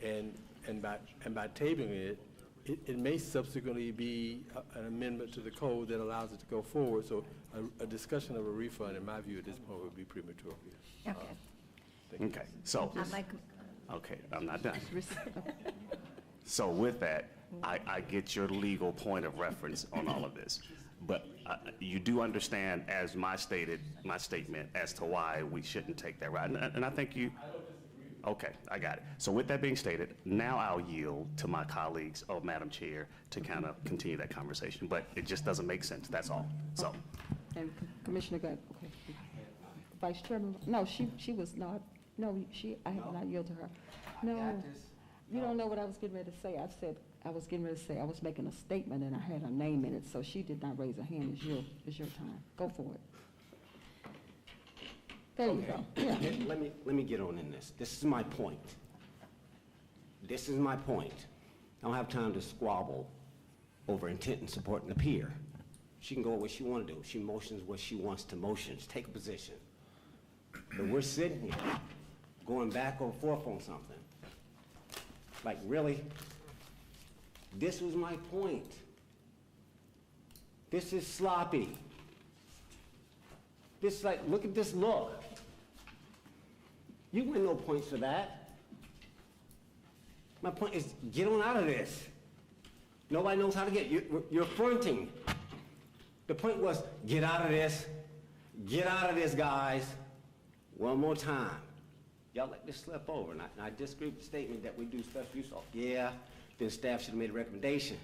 refunds and by tabling it, it may subsequently be an amendment to the code that allows it to go forward. So a discussion of a refund, in my view, at this point, would be premature. Okay. Okay, so, I make, okay, I'm not done. So with that, I get your legal point of reference on all of this. But you do understand, as my statement as to why we shouldn't take that route. And I think you, okay, I got it. So with that being stated, now I'll yield to my colleagues, Madam Chair, to kind of continue that conversation. But it just doesn't make sense, that's all. So, And Commissioner Gott, okay. Vice Chairman, no, she was not, no, I have not yielded to her. No, you don't know what I was getting ready to say. I was making a statement and I had her name in it, so she did not raise her hand. It's your time. Go for it. There you go. Yeah. Let me get on in this. This is my point. This is my point. I don't have time to squabble over intent and supporting the peer. She can go what she want to do. She motions what she wants to motion. Take a position. But we're sitting here going back and forth on something. Like, really? This was my point. This is sloppy. This, like, look at this look. You win no points for that. My point is, get on out of this. Nobody knows how to get, you're fronting. The point was, get out of this. Get out of this, guys. One more time. Y'all let this slip over. And I disagree with the statement that we do special use off. Yeah, then staff should have made a recommendation.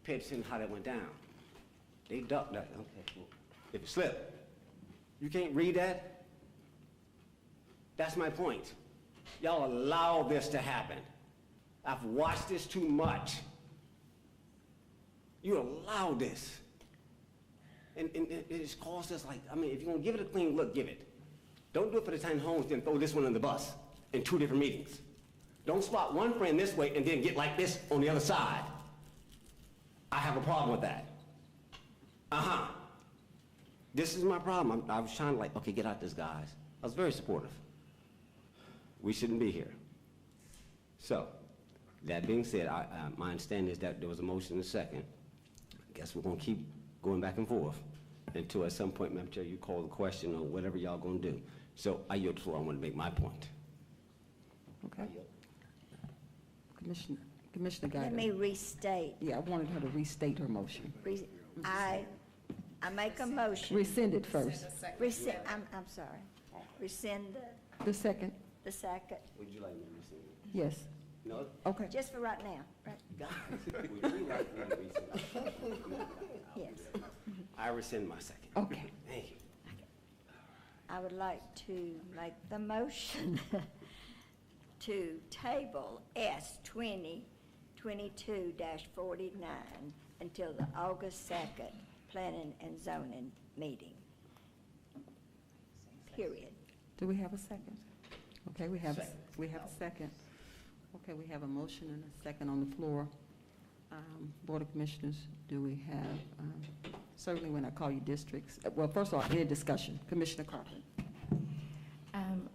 Pay attention to how that went down. They ducked that. Okay, cool. If it slipped, you can't read that? That's my point. Y'all allow this to happen. I've watched this too much. You allow this. And it's caused us like, if you're gonna give it a clean look, give it. Don't do it for the 10 homes, then throw this one in the bus in 2 different meetings. Don't spot one friend this way and then get like this on the other side. I have a problem with that. This is my problem. I was trying to okay, get out this, guys. I was very supportive. We shouldn't be here. So, that being said, my understanding is that there was a motion and a second. I guess we're gonna keep going back and forth until at some point, Madam Chair, you call the question or whatever y'all gonna do. So I yield the floor. I want to make my point. Okay. Commissioner Gott. let me restate. Yeah, I wanted her to restate her motion. I make a motion. Rescind it first. Rescind, I'm sorry. Rescind The second, the second. Would you like me to rescind? yes. No? Okay. Just for right now, right? Guys, would you like me to rescind? Yes. I rescind my second. Okay. Thank you. I would like to make the motion to table S 2022-49 until the August 2nd Planning and Zoning meeting. Period. Do we have a second? Okay, we have a second. Okay, we have a motion and a second on the floor. Board of Commissioners, do we have, certainly when I call you districts, well, first of all, any discussion? Commissioner Carpenter.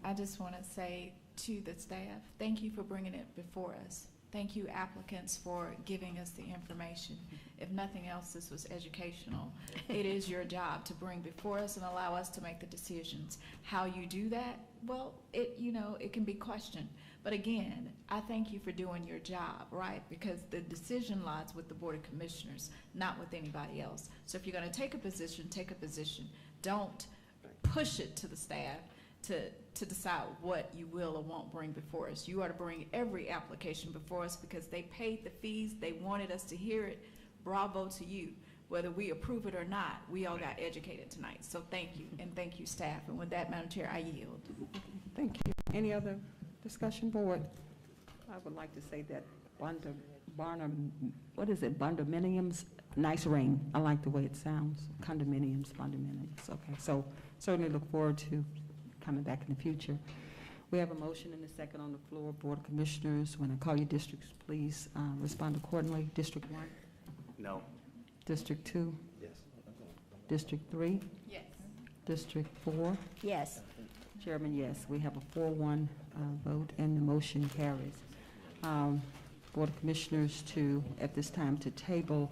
I just want to say to the staff, thank you for bringing it before us. Thank you applicants for giving us the information. if nothing else, this was educational. It is your job to bring before us and allow us to make the decisions. How you do that, well, it can be questioned. But again, I thank you for doing your job, right? Because the decision lies with the Board of Commissioners, not with anybody else. So if you're going to take a position, take a position. Don't push it to the staff to decide what you will or won't bring before us. You are to bring every application before us because they paid the fees. They wanted us to hear it. Bravo to you. Whether we approve it or not, we all got educated tonight. So thank you, and thank you, staff. And with that, Madam Chair, I yield. Thank you. Any other discussion, board? I would like to say that condominiums, nice ring. I like the way it sounds. Condominiums. Okay, so certainly look forward to coming back in the future. We have a motion and a second on the floor. Board of Commissioners, when I call you districts, please respond accordingly. District 1? No. District 2? Yes. District 3? Yes. District 4? Yes. Chairman, yes. We have a 4-1 vote, and the motion carries. Board of Commissioners at this time, to table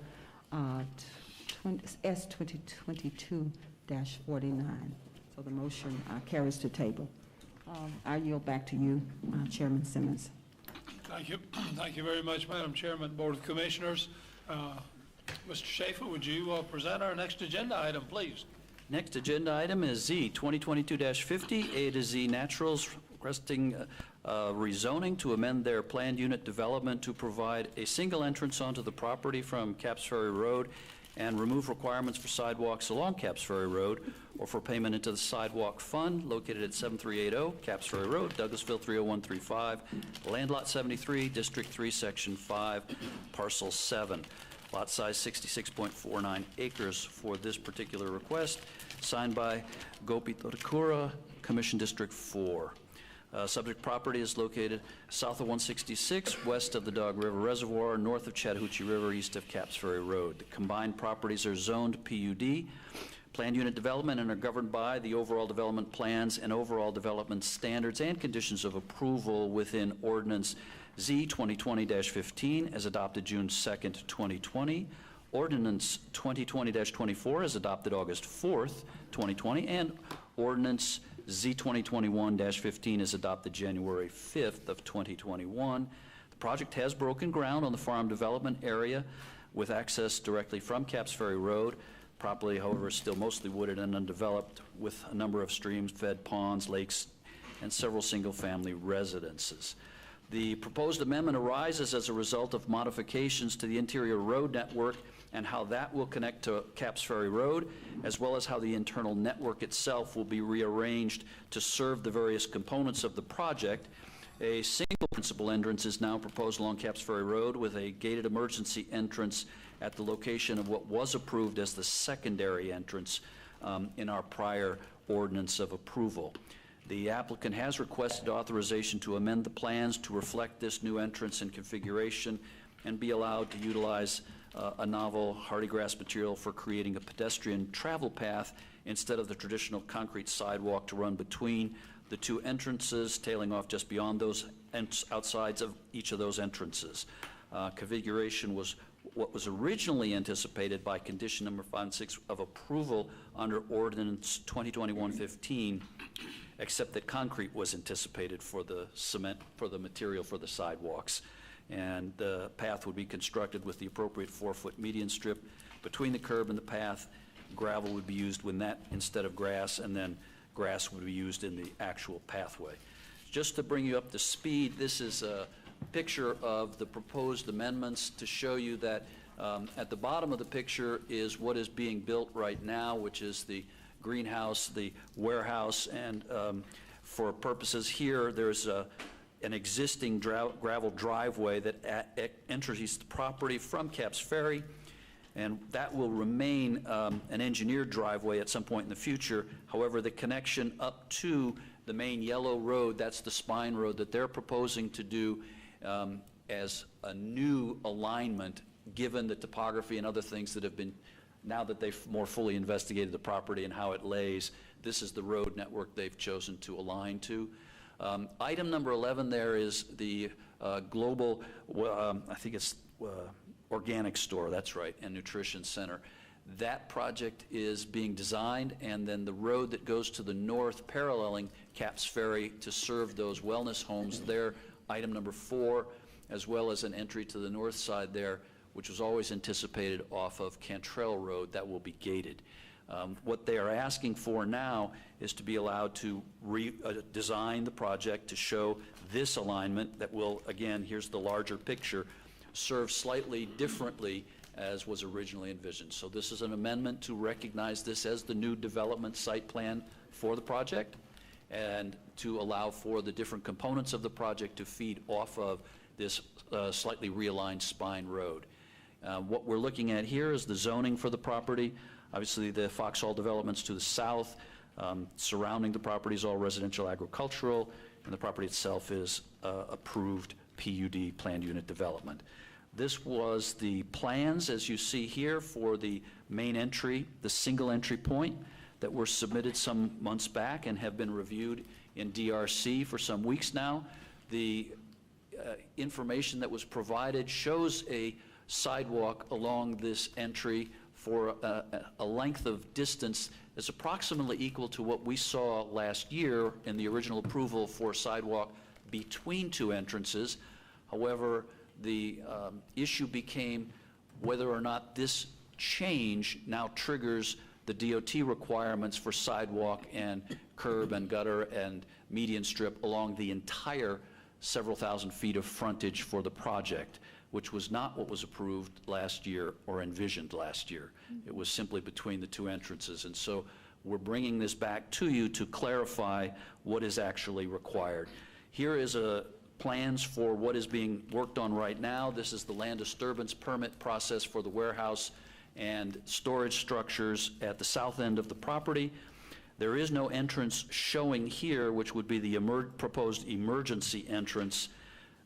S 2022-49. So the motion carries to table. I yield back to you, Chairman Simmons. Thank you. Thank you very much, Madam Chairman, Board of Commissioners. Mr. Schaefer, would you present our next agenda item, please? Next agenda item is Z 2022-50, A to Z Naturals requesting rezoning to amend their planned unit development to provide a single entrance onto the property from Caps Ferry Road and remove requirements for sidewalks along Caps Ferry Road or for payment into the sidewalk fund located at 7380 Caps Ferry Road, Douglasville 30135, Land Lot 73, District 3, Section 5, Parcel 7. Lot size 66.49 acres for this particular request, signed by Gopi Thodakura, Commission District 4. Subject property is located south of 166, west of the Dog River Reservoir, north of Chattahoochee River, east of Caps Ferry Road. The combined properties are zoned PUD, planned unit development, and are governed by the overall development plans and overall development standards and conditions of approval within Ordinance Z 2020-15 as adopted June 2nd, 2020, Ordinance 2020-24 as adopted August 4th, 2020, and Ordinance Z 2021-15 is adopted January 5th of 2021. The project has broken ground on the farm development area with access directly from Caps Ferry Road. Property, however, is still mostly wooded and undeveloped with a number of streams-fed ponds, lakes, and several single-family residences. The proposed amendment arises as a result of modifications to the interior road network and how that will connect to Caps Ferry Road, as well as how the internal network itself will be rearranged to serve the various components of the project. A single principal entrance is now proposed along Caps Ferry Road with a gated emergency entrance at the location of what was approved as the secondary entrance in our prior ordinance of approval. The applicant has requested authorization to amend the plans to reflect this new entrance and configuration and be allowed to utilize a novel hardy grass material for creating a pedestrian travel path instead of the traditional concrete sidewalk to run between the two entrances, tailing off just beyond those outsides of each of those entrances. Configuration was what was originally anticipated by condition number 5 and 6 of approval under Ordinance 2021-15, except that concrete was anticipated for the cement, for the material for the sidewalks. And the path would be constructed with the appropriate 4-foot median strip between the curb and the path. Gravel would be used when that instead of grass, and then grass would be used in the actual pathway. Just to bring you up to speed, this is a picture of the proposed amendments to show you that at the bottom of the picture is what is being built right now, which is the greenhouse, the warehouse, and for purposes here, there's an existing gravel driveway that enters the property from Caps Ferry, and that will remain an engineered driveway at some point in the future. However, the connection up to the main yellow road, that's the spine road that they're proposing to do as a new alignment, given the topography and other things that have been, now that they've more fully investigated the property and how it lays, this is the road network they've chosen to align to. Item number 11 there is the global, I think it's Organic store, that's right, and nutrition center. That project is being designed, and then the road that goes to the north paralleling Caps Ferry to serve those wellness homes there, item number 4, as well as an entry to the north side there, which was always anticipated off of Cantrell Road, that will be gated. What they are asking for now is to be allowed to redesign the project to show this alignment that will, again, here's the larger picture, serve slightly differently as was originally envisioned. So this is an amendment to recognize this as the new development site plan for the project and to allow for the different components of the project to feed off of this slightly realigned spine road. What we're looking at here is the zoning for the property. Obviously, the Foxhall developments to the south, surrounding the property is all residential agricultural, and the property itself is approved PUD, planned unit development. This was the plans, as you see here, for the main entry, the single entry point that were submitted some months back and have been reviewed in DRC for some weeks now. The information that was provided shows a sidewalk along this entry for a length of distance that's approximately equal to what we saw last year in the original approval for sidewalk between two entrances. However, the issue became whether or not this change now triggers the DOT requirements for sidewalk and curb and gutter and median strip along the entire several thousand feet of frontage for the project, which was not what was approved last year or envisioned last year. It was simply between the two entrances. And so we're bringing this back to you to clarify what is actually required. Here is plans for what is being worked on right now. This is the land disturbance permit process for the warehouse and storage structures at the south end of the property. There is no entrance showing here, which would be the proposed emergency entrance.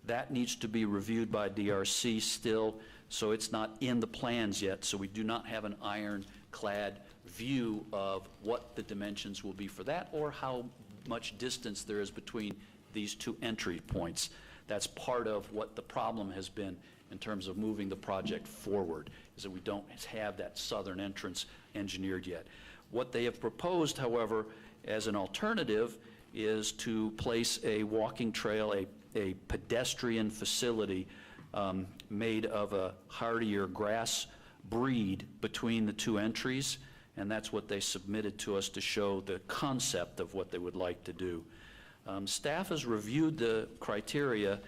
That needs to be reviewed by DRC still, so it's not in the plans yet, so we do not have an ironclad view of what the dimensions will be for that or how much distance there is between these two entry points. That's part of what the problem has been in terms of moving the project forward, is that we don't have that southern entrance engineered yet. What they have proposed, however, as an alternative is to place a walking trail, a pedestrian facility made of a hardier grass breed between the two entries, and that's what they submitted to us to show the concept of what they would like to do. Staff has reviewed the criteria,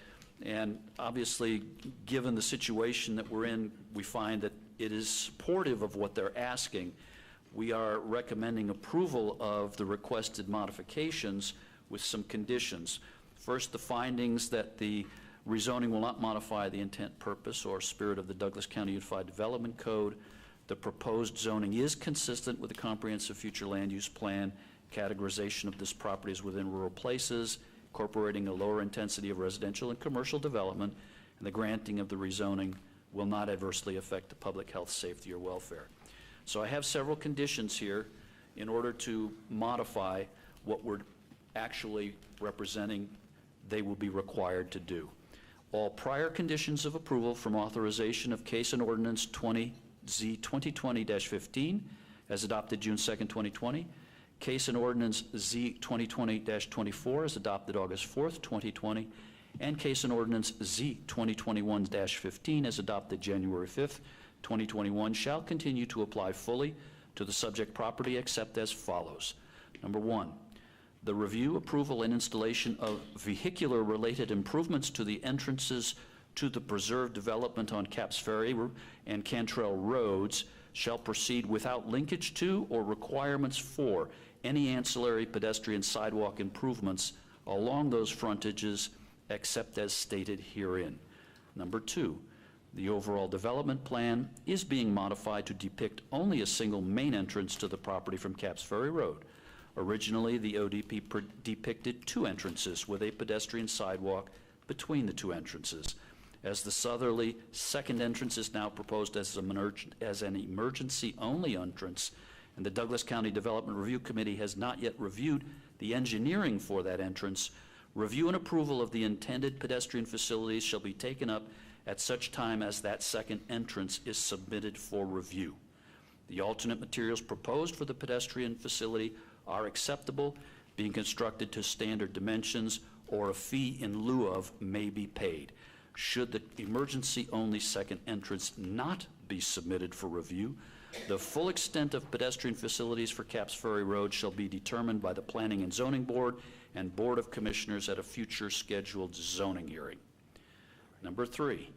and obviously, given the situation that we're in, we find that it is supportive of what they're asking. We are recommending approval of the requested modifications with some conditions. First, the findings that the rezoning will not modify the intent, purpose, or spirit of the Douglas County Unified Development Code. The proposed zoning is consistent with the comprehensive future land use plan. Categorization of this property is within rural places, incorporating a lower intensity of residential and commercial development, and the granting of the rezoning will not adversely affect the public health, safety, or welfare. So I have several conditions here in order to modify what we're actually representing they will be required to do. All prior conditions of approval from authorization of case and ordinance 20Z 2020-15 as adopted June 2nd, 2020, case and ordinance Z 2020-24 as adopted August 4th, 2020, and case and ordinance Z 2021-15 as adopted January 5th, 2021 shall continue to apply fully to the subject property except as follows. Number 1, the review, approval, and installation of vehicular-related improvements to the entrances to the preserved development on Caps Ferry and Cantrell Roads shall proceed without linkage to or requirements for any ancillary pedestrian sidewalk improvements along those frontages except as stated herein. Number 2, the overall development plan is being modified to depict only a single main entrance to the property from Caps Ferry Road. Originally, the ODP depicted two entrances with a pedestrian sidewalk between the two entrances. As the southerly second entrance is now proposed as an emergency-only entrance, and the Douglas County Development Review Committee has not yet reviewed the engineering for that entrance, review and approval of the intended pedestrian facilities shall be taken up at such time as that second entrance is submitted for review. The alternate materials proposed for the pedestrian facility are acceptable, being constructed to standard dimensions, or a fee in lieu of may be paid. Should the emergency-only second entrance not be submitted for review, the full extent of pedestrian facilities for Capps Ferry Road shall be determined by the Planning and Zoning Board and Board of Commissioners at a future scheduled zoning hearing. Number 3,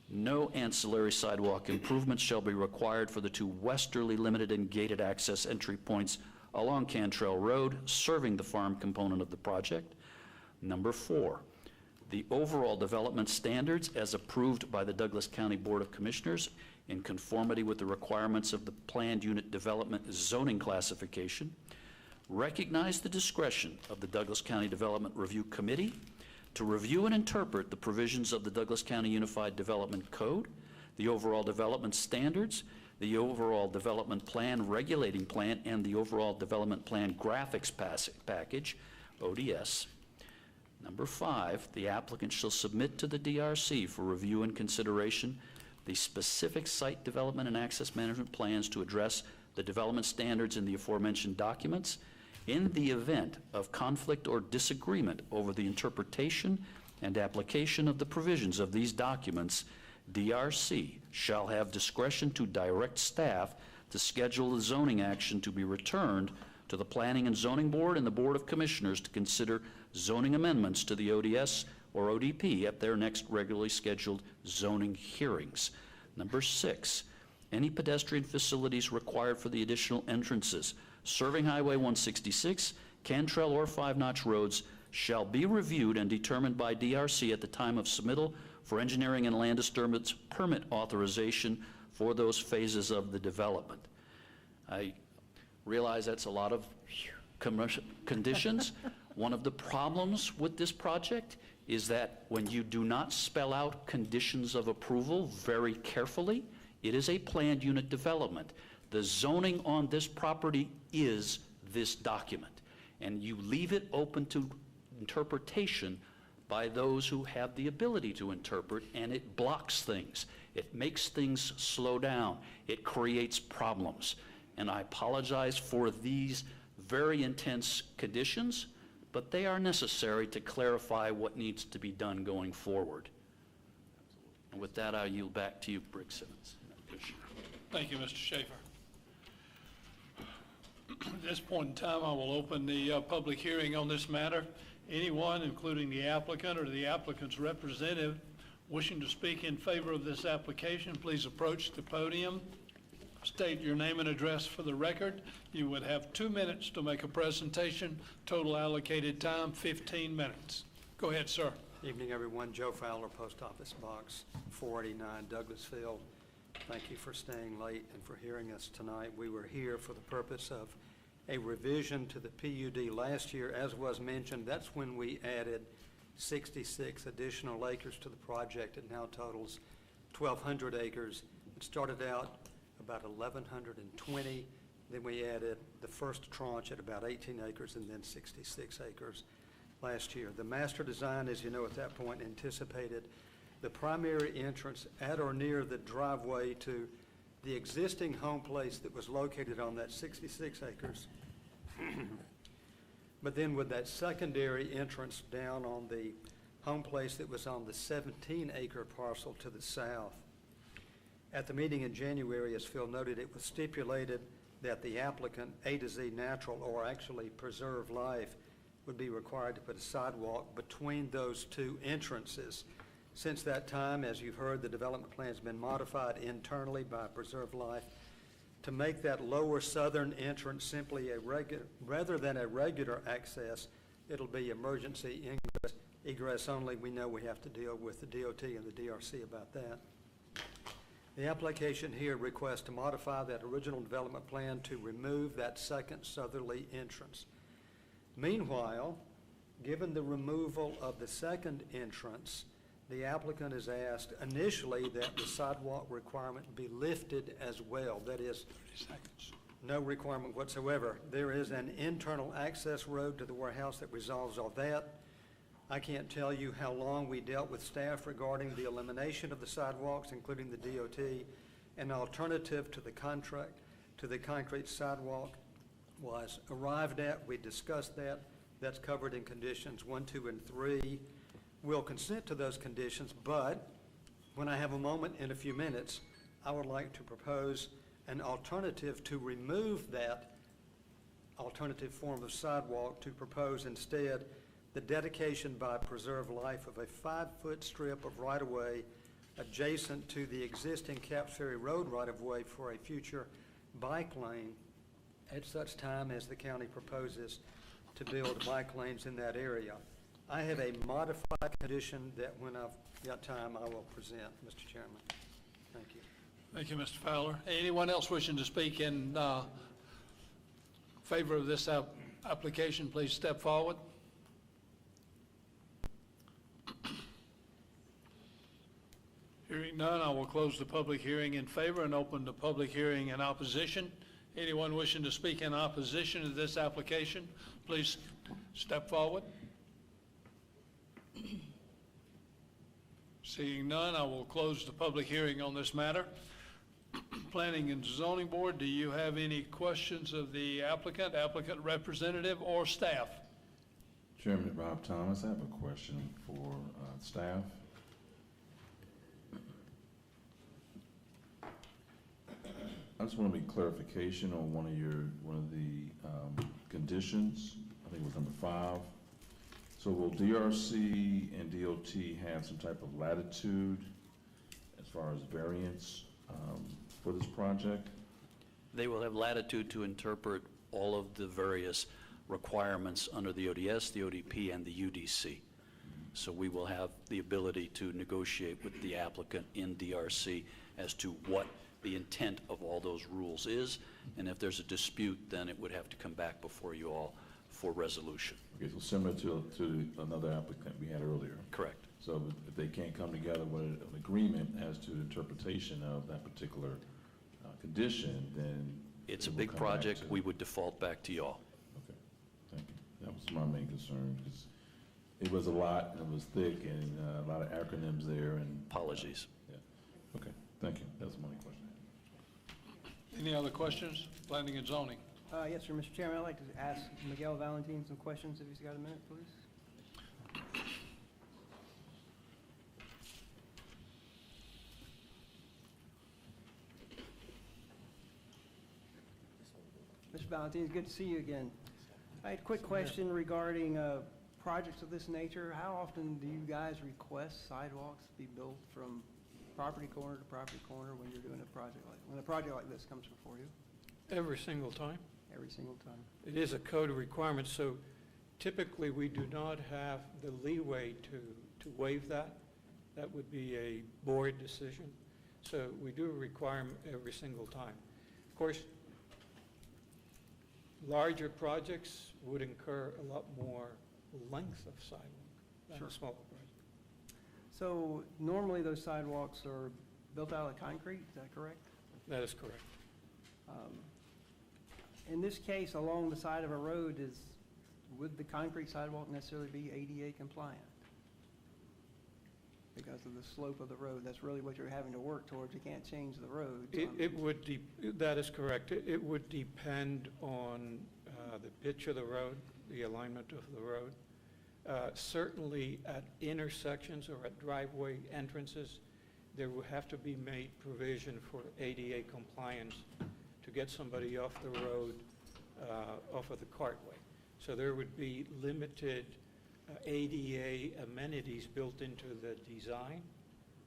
no ancillary sidewalk improvements shall be required for the 2 westerly limited and gated access entry points along Cantrell Road, serving the farm component of the project. Number 4, the overall development standards as approved by the Douglas County Board of Commissioners in conformity with the requirements of the Planned Unit Development zoning classification. Recognize the discretion of the Douglas County Development Review Committee to review and interpret the provisions of the Douglas County Unified Development Code, the overall development standards, the overall development plan, regulating plan, and the overall development plan graphics package, ODS. Number 5, the applicant shall submit to the DRC for review and consideration the specific site development and access management plans to address the development standards in the aforementioned documents. In the event of conflict or disagreement over the interpretation and application of the provisions of these documents, DRC shall have discretion to direct staff to schedule the zoning action to be returned to the Planning and Zoning Board and the Board of Commissioners to consider zoning amendments to the ODS or ODP at their next regularly scheduled zoning hearings. Number 6, any pedestrian facilities required for the additional entrances serving Highway 166, Cantrell, or 5-notch roads shall be reviewed and determined by DRC at the time of submittal for engineering and land disturbance permit authorization for those phases of the development. I realize that's a lot of commercial conditions. One of the problems with this project is that when you do not spell out conditions of approval very carefully, it is a planned unit development. The zoning on this property is this document, and you leave it open to interpretation by those who have the ability to interpret, and it blocks things. It makes things slow down. It creates problems. And I apologize for these very intense conditions, but they are necessary to clarify what needs to be done going forward. And with that, I yield back to you, Briggs Simmons. Thank you, Mr. Schaefer. At this point in time, I will open the public hearing on this matter. Anyone, including the applicant or the applicant's representative, wishing to speak in favor of this application, please approach the podium. State your name and address for the record. You would have 2 minutes to make a presentation. Total allocated time, 15 minutes. Go ahead, sir. Evening, everyone. Joe Fowler, Post Office Box 489, Douglasville. Thank you for staying late and for hearing us tonight. We were here for the purpose of a revision to the PUD last year. As was mentioned, that's when we added 66 additional acres to the project. It now totals 1,200 acres. It started out about 1,120. Then we added the first tranche at about 18 acres and then 66 acres last year. The master design, as you know, at that point anticipated the primary entrance at or near the driveway to the existing home place that was located on that 66 acres. But then with that secondary entrance down on the home place that was on the 17-acre parcel to the south. At the meeting in January, as Phil noted, it was stipulated that the applicant, A to Z Natural, or actually Preserve Life, would be required to put a sidewalk between those 2 entrances. Since that time, as you've heard, the development plan has been modified internally by Preserve Life to make that lower southern entrance simply rather than a regular access, it'll be emergency egress only. We know we have to deal with the DOT and the DRC about that. The application here requests to modify that original development plan to remove that second southerly entrance. Meanwhile, given the removal of the second entrance, the applicant has asked initially that the sidewalk requirement be lifted as well. That is, no requirement whatsoever. There is an internal access road to the warehouse that resolves all that. I can't tell you how long we dealt with staff regarding the elimination of the sidewalks, including the DOT. An alternative to the contract, to the concrete sidewalk was arrived at. We discussed that. That's covered in conditions 1, 2, and 3. We'll consent to those conditions, but when I have a moment in a few minutes, I would like to propose an alternative to remove that alternative form of sidewalk, to propose instead the dedication by Preserve Life of a 5-foot strip of right-of-way adjacent to the existing Caps Ferry Road right-of-way for a future bike lane at such time as the county proposes to build bike lanes in that area. I have a modified condition that when I've got time, I will present, Mr. Chairman. Thank you. Thank you, Mr. Fowler. Anyone else wishing to speak in favor of this application, please step forward. Hearing none, I will close the public hearing in favor and open the public hearing in opposition. Anyone wishing to speak in opposition to this application, please step forward. Seeing none, I will close the public hearing on this matter. Planning and Zoning Board, do you have any questions of the applicant representative, or staff? Chairman Rob Thomas, I have a question for staff. I just want to make clarification on one of the conditions. I think it was number 5. So will DRC and DOT have some type of latitude as far as variance for this project? They will have latitude to interpret all of the various requirements under the ODS, the ODP, and the UDC. So we will have the ability to negotiate with the applicant in DRC as to what the intent of all those rules is, and if there's a dispute, then it would have to come back before you all for resolution. Okay, so similar to another applicant we had earlier. Correct. So if they can't come together with an agreement as to the interpretation of that particular condition, then it's a will big come back project. to- We would default back to you all. Okay, thank you. That was my main concern, because it was a lot, and it was thick, and a lot of acronyms there, and. Apologies. Yeah, okay, thank you. That was my only question. Any other questions? Planning and Zoning. Yes, sir, Mr. Chairman, I'd like to ask Miguel Valentin some questions, if he's got a minute, please. Mr. Valentin, it's good to see you again. I had a quick question regarding projects of this nature. How often do you guys request sidewalks to be built from property corner to property corner when you're doing a project when a project like this comes before you? Every single time. Every single time. It is a code of requirements, so typically we do not have the leeway to waive that. That would be a board decision. So we do require them every single time. Of course, larger projects would incur a lot more length of sidewalk than a smaller project. So normally those sidewalks are built out of concrete, is that correct? That is correct. In this case, along the side of a road, would the concrete sidewalk necessarily be ADA compliant? Because of the slope of the road, that's really what you're having to work towards. You can't change the road. That is correct. It would depend on the pitch of the road, the alignment of the road. Certainly at intersections or at driveway entrances, there would have to be made provision for ADA compliance to get somebody off the road, off of the cartway. So there would be limited ADA amenities built into the design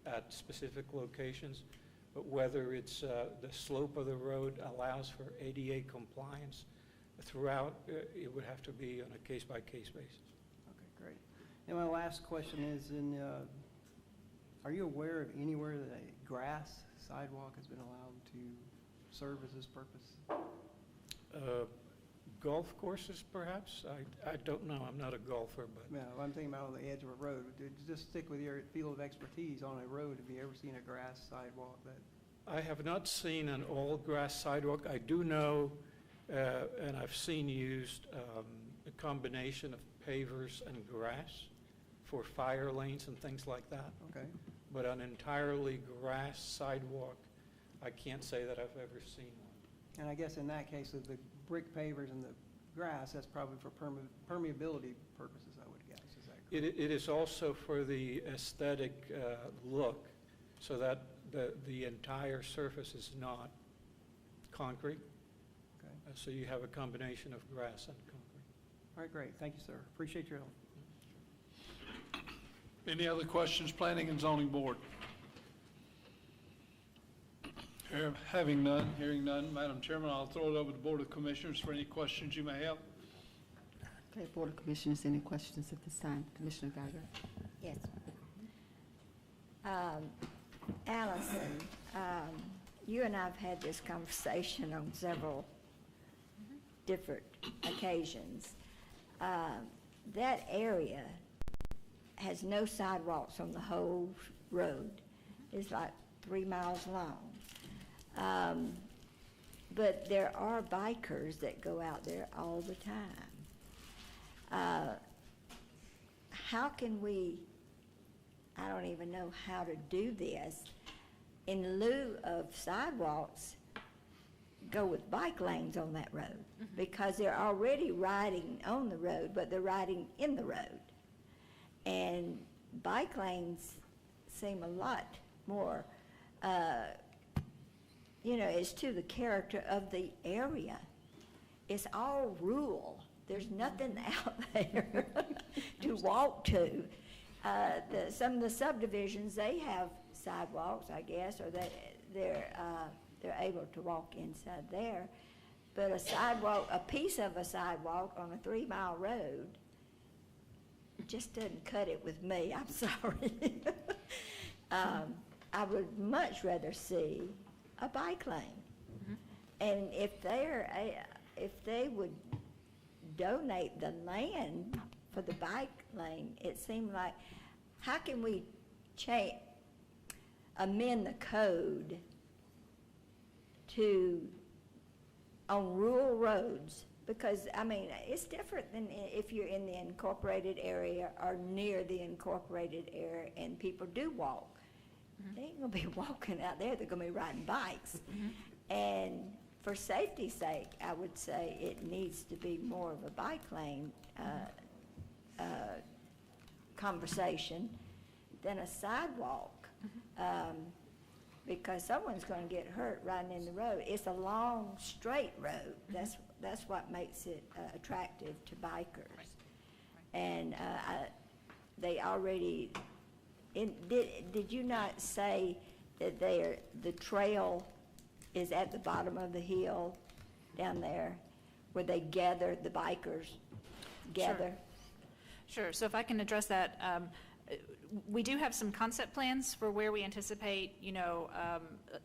at specific locations, but whether it's the slope of the road allows for ADA compliance throughout, it would have to be on a case-by-case basis. Okay, great. And my last question is, are you aware of anywhere that a grass sidewalk has been allowed to serve as this purpose? Golf courses, perhaps? I don't know. I'm not a golfer, but No, I'm thinking about on the edge of a road. Just stick with your field of expertise on a road. Have you ever seen a grass sidewalk that? I have not seen an all-grass sidewalk. I do know, and I've seen used, a combination of pavers and grass. for fire lanes and things like that. Okay. But an entirely grass sidewalk, I can't say that I've ever seen one. And I guess in that case, of the brick pavers and the grass, that's probably for permeability purposes, I would guess. Is that correct? It is also for the aesthetic look, so that the entire surface is not concrete. Okay. So you have a combination of grass and concrete. All right, great. Thank you, sir. Appreciate your help. Any other questions, Planning and Zoning Board? Hearing none, Madam Chairman, I'll throw it over to the Board of Commissioners for any questions you may have. Okay, Board of Commissioners, any questions at this time? Commissioner Geiger? Yes. Allison, you and I have had this conversation on several different occasions. That area has no sidewalks on the whole road. It's like 3 miles long. But there are bikers that go out there all the time. How can we, I don't even know how to do this, in lieu of sidewalks, go with bike lanes on that road? Because they're already riding on the road, but they're riding in the road. And bike lanes seem a lot more, it's to the character of the area. It's all rural. There's nothing out there to walk to. Some of the subdivisions, they have sidewalks, I guess, or they're able to walk inside there. But a sidewalk, a piece of a sidewalk on a 3-mile road just doesn't cut it with me. I'm sorry. I would much rather see a bike lane. And if they would donate the land for the bike lane, it seemed like, how can we amend the code on rural roads? Because, I mean, it's different than if you're in the incorporated area or near the incorporated area and people do walk. They ain't gonna be walking out there, they're gonna be riding bikes. And for safety's sake, I would say it needs to be more of a bike lane conversation than a sidewalk. Because someone's gonna get hurt riding in the road. It's a long, straight road. That's what makes it attractive to bikers. And they already, did you not say that the trail is at the bottom of the hill down there where they gather, the bikers gather? Sure. So if I can address that, we do have some concept plans for where we anticipate,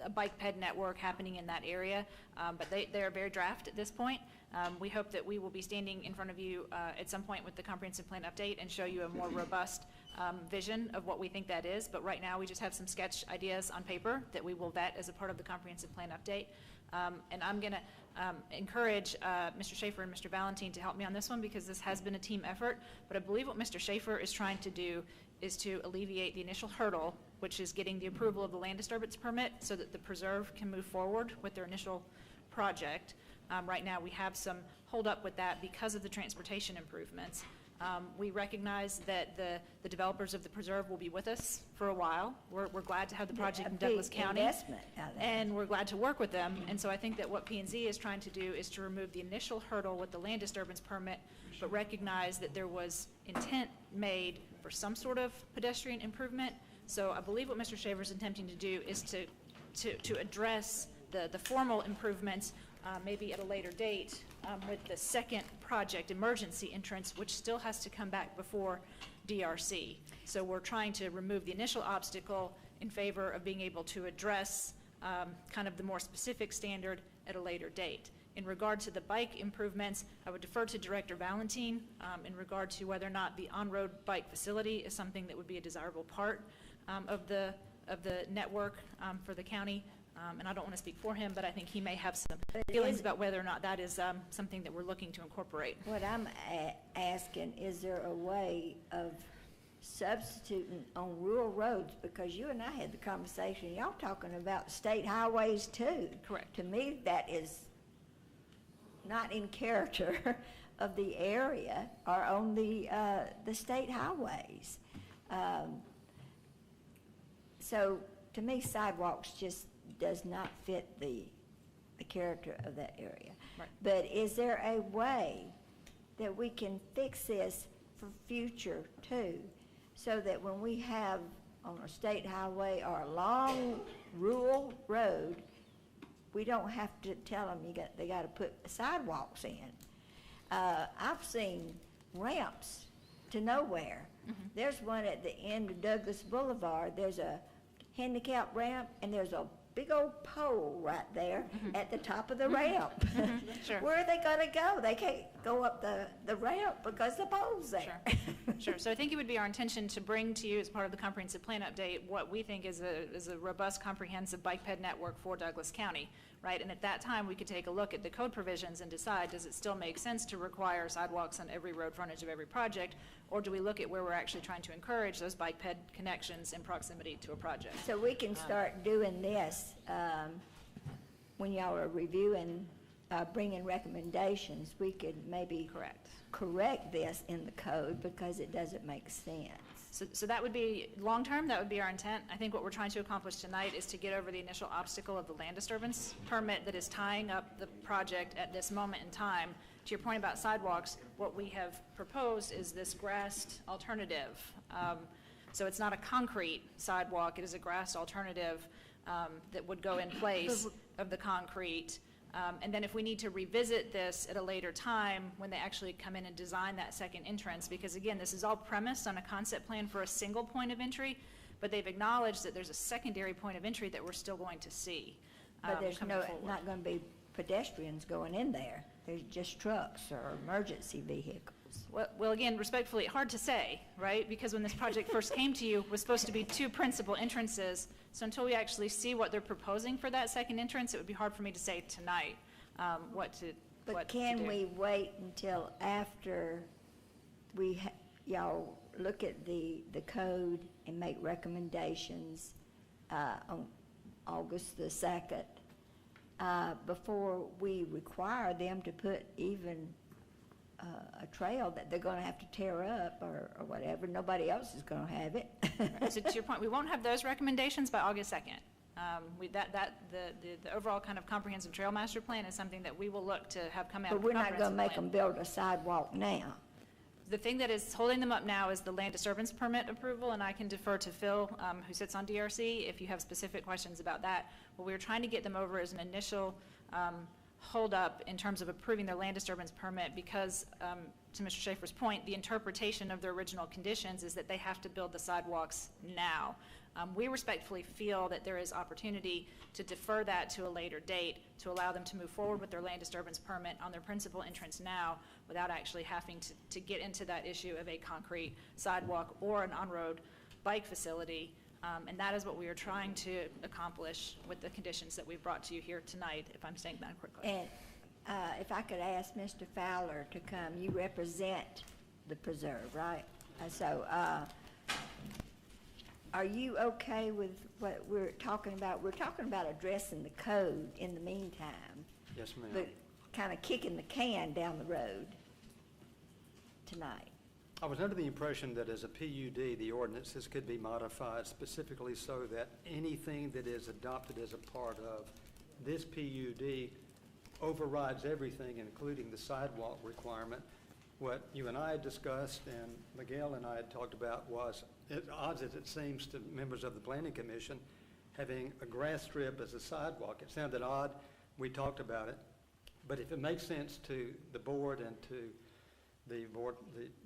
a bike ped network happening in that area, but they are very draft at this point. We hope that we will be standing in front of you at some point with the comprehensive plan update and show you a more robust vision of what we think that is. But right now, we just have some sketch ideas on paper that we will vet as a part of the comprehensive plan update. And I'm going to encourage Mr. Schaefer and Mr. Valentine to help me on this one, because this has been a team effort. But I believe what Mr. Schaefer is trying to do is to alleviate the initial hurdle, which is getting the approval of the land disturbance permit so that the preserve can move forward with their initial project. Right now, we have some hold up with that because of the transportation improvements. We recognize that the developers of the preserve will be with us for a while. We're glad to have the project in Douglas County. Investment out there. And we're glad to work with them. And so I think that what P&Z is trying to do is to remove the initial hurdle with the land disturbance permit, but recognize that there was intent made for some sort of pedestrian improvement. So I believe what Mr. Shaver is attempting to do is to address the formal improvements maybe at a later date with the second project, emergency entrance, which still has to come back before DRC. So we're trying to remove the initial obstacle in favor of being able to address kind of the more specific standard at a later date. In regard to the bike improvements, I would defer to Director Valentine in regard to whether or not the on-road bike facility is something that would be a desirable part of the network for the county. And I don't want to speak for him, but I think he may have some feelings about whether or not that is something that we're looking to incorporate. What I'm asking, is there a way of substituting on rural roads, because you and I had the conversation, y'all talking about state highways too. Correct. To me, that is not in character of the area or on the state highways. So to me, sidewalks just does not fit the character of that area. Right. But is there a way that we can fix this for future too, so that when we have on a state highway or a long rural road, we don't have to tell them they got to put sidewalks in. I've seen ramps to nowhere. There's one at the end of Douglas Boulevard. There's a handicap ramp, and there's a big old pole right there at the top of the ramp. Sure. Where are they going to go? They can't go up the ramp because the pole's there. Sure. So I think it would be our intention to bring to you as part of the comprehensive plan update what we think is a robust, comprehensive bike ped network for Douglas County, right? And at that time, we could take a look at the code provisions and decide, does it still make sense to require sidewalks on every road frontage of every project, or do we look at where we're actually trying to encourage those bike ped connections in proximity to a project? So we can start doing this when y'all are reviewing, bringing recommendations. We could maybe correct this in the code because it doesn't make sense. So that would be, long-term, that would be our intent. I think what we're trying to accomplish tonight is to get over the initial obstacle of the land disturbance permit that is tying up the project at this moment in time. To your point about sidewalks, what we have proposed is this grassed alternative. So it's not a concrete sidewalk, it is a grassed alternative that would go in place of the concrete. And then if we need to revisit this at a later time, when they actually come in and design that second entrance, because again, this is all premised on a concept plan for a single point of entry, but they've acknowledged that there's a secondary point of entry that we're still going to see. But there's coming forward. not going to be pedestrians going in there. There's just trucks or emergency vehicles. Well, again, respectfully, hard to say, right? Because when this project first came to you, it was supposed to be 2 principal entrances. So until we actually see what they're proposing for that second entrance, it would be hard for me to say tonight what to do. But can we wait until after y'all look at the code and make recommendations on August the 2nd before we require them to put even a trail that they're going to have to tear up or whatever? Nobody else is going to have it. So to your point, we won't have those recommendations by August 2nd. The overall kind of comprehensive trail master plan is something that we will look to have come out But of the we're not going to make comprehensive them build a sidewalk now. The thing that is holding them up now is the land disturbance permit approval, and I can defer to Phil, who sits on DRC, if you have specific questions about that. What we were trying to get them over is an initial hold up in terms of approving their land disturbance permit because, to Mr. Schaefer's point, the interpretation of their original conditions is that they have to build the sidewalks now. We respectfully feel that there is opportunity to defer that to a later date to allow them to move forward with their land disturbance permit on their principal entrance now without actually having to get into that issue of a concrete sidewalk or an on-road bike facility. And that is what we are trying to accomplish with the conditions that we've brought to you here tonight, if I'm saying that quickly. And if I could ask Mr. Fowler to come, you represent the preserve, right? Are you okay with what we're talking about? We're talking about addressing the code in the meantime. Yes, ma'am. But kind of kicking the can down the road tonight. I was under the impression that as a PUD, the ordinances could be modified specifically so that anything that is adopted as a part of this PUD overrides everything, including the sidewalk requirement. What you and I had discussed and Miguel and I had talked about was, odd as it seems to members of the Planning Commission, having a grass strip as a sidewalk. It sounded odd. We talked about it. But if it makes sense to the board and to the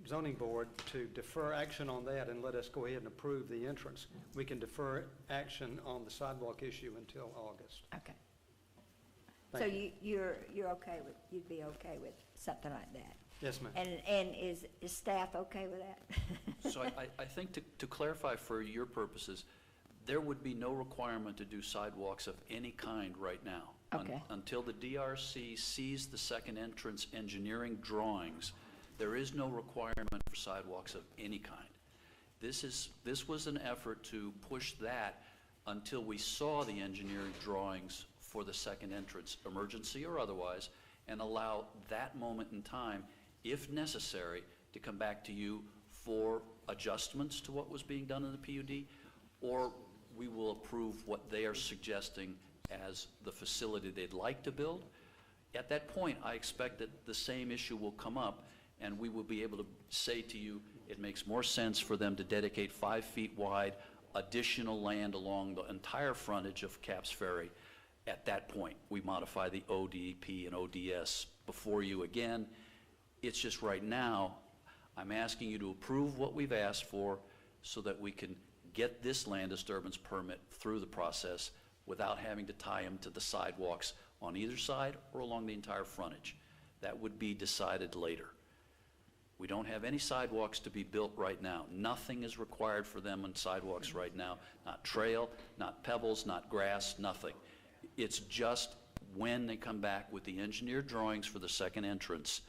zoning board to defer action on that and let us go ahead and approve the entrance, we can defer action on the sidewalk issue until August. Okay. Thank So you. you're okay with, you'd be okay with something like that? Yes, ma'am. And is staff okay with that? So I think to clarify for your purposes, there would be no requirement to do sidewalks of any kind right now. Okay. Until the DRC sees the second entrance engineering drawings, there is no requirement for sidewalks of any kind. This was an effort to push that until we saw the engineering drawings for the second entrance, emergency or otherwise, and allow that moment in time, if necessary, to come back to you for adjustments to what was being done in the PUD, or we will approve what they are suggesting as the facility they'd like to build. At that point, I expect that the same issue will come up, and we will be able to say to you, it makes more sense for them to dedicate 5 feet wide additional land along the entire frontage of Caps Ferry. At that point, we modify the ODP and ODS before you again. It's just right now, I'm asking you to approve what we've asked for so that we can get this land disturbance permit through the process without having to tie them to the sidewalks on either side or along the entire frontage. That would be decided later. We don't have any sidewalks to be built right now. Nothing is required for them on sidewalks right now. Not trail, not pebbles, not grass, nothing. It's just when they come back with the engineered drawings for the second entrance,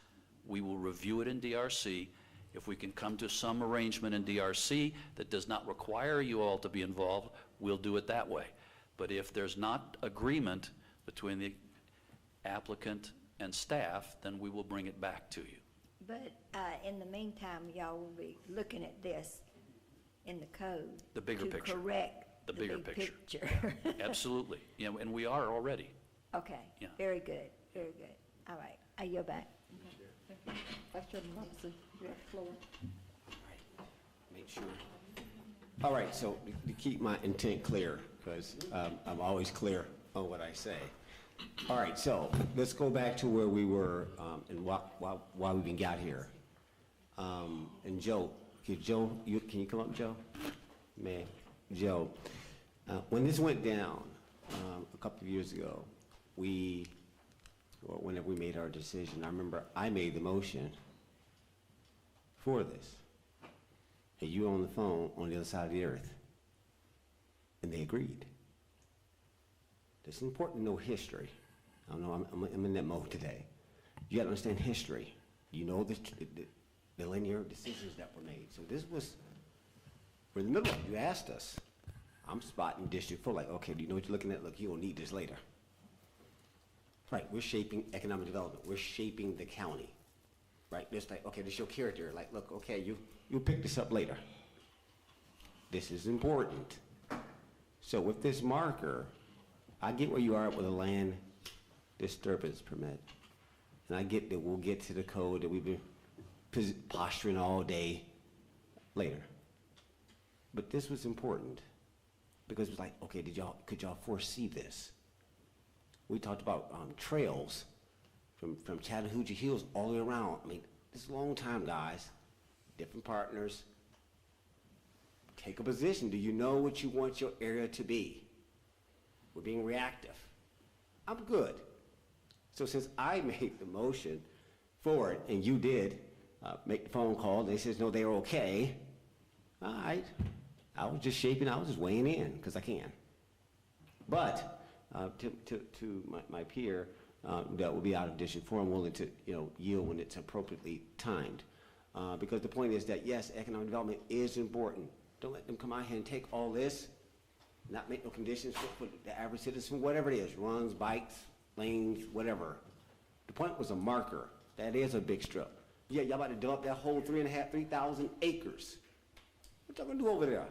we will review it in DRC. If we can come to some arrangement in DRC that does not require you all to be involved, we'll do it that way. But if there's not agreement between the applicant and staff, then we will bring it back to you. But in the meantime, y'all will be looking at this in the code. The bigger picture. To correct The the bigger big picture. picture. Absolutely. Yeah, and we are already. Okay, Yeah. very good, very good. All right, I yield back. Vice Chairman Robinson, you have the floor. Make sure. All right, so to keep my intent clear, because I'm always clear on what I say. All right, so let's go back to where we were and why we even got here. And Joe, can you come up, Joe? Man, Joe, when this went down a couple of years ago, or whenever we made our decision, I remember I made the motion for this. And you were on the phone on the other side of the earth. And they agreed. It's important to know history. I don't know, I'm in that mode today. You got to understand history. You know the linear decisions that were made. So this was, we're in the middle of it. You asked us. I'm spotting District 4 like, okay, do you know what you're looking at? Look, you'll need this later. Right, we're shaping economic development. We're shaping the county. Right, just like, okay, this is your character. Like, look, okay, you'll pick this up later. This is important. So with this marker, I get where you are with a land disturbance permit. And I get that we'll get to the code that we've been posturing all day later. But this was important because it was like, okay, could y'all foresee this? We talked about trails from Chattahoochee Hills all the way around. I mean, this is a long time, guys. Different partners. Take a position. Do you know what you want your area to be? We're being reactive. I'm good. So since I made the motion for it, and you did make the phone call, they says, no, they're okay. All right. I was just weighing in, because I can. But to my peer, that will be out of District 4, I'm willing to yield when it's appropriately timed. Because the point is that, yes, economic development is important. Don't let them come out here and take all this, not make no conditions for the average citizen, whatever it is, runs, bikes, lanes, whatever. The point was a marker. That is a big strip. Yeah, y'all about to dump that whole 3,000 acres. What y'all gonna do over there?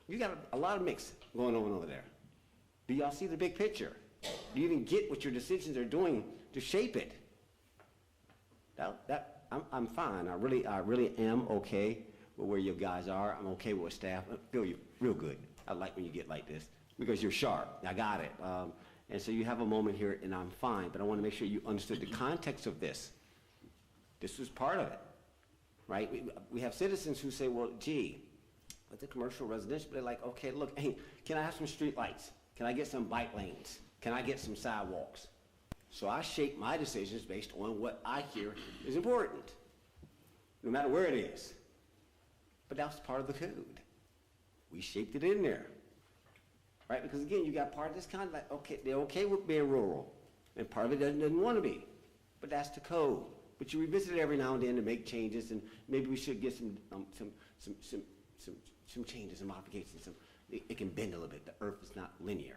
You got a lot of mix going on over there. Do y'all see the big picture? Do you even get what your decisions are doing to shape it? I'm fine. I really am okay with where you guys are. I'm okay with staff. I feel you real good. I like when you get like this because you're sharp. I got it. And so you have a moment here, and I'm fine. But I want to make sure you understood the context of this. This was part of it, right? We have citizens who say, well, gee, with the commercial residential, they're like, okay, look, hey, can I have some street lights? Can I get some bike lanes? Can I get some sidewalks? So I shape my decisions based on what I hear is important, no matter where it is. But that's part of the code. We shaped it in there, right? Because again, you got part of this kind of like, okay, they're okay with being rural, and part of it doesn't want to be. But that's the code. but you revisit it every now and then to make changes, and maybe we should get some changes and modifications. It can bend a little bit. The earth is not linear,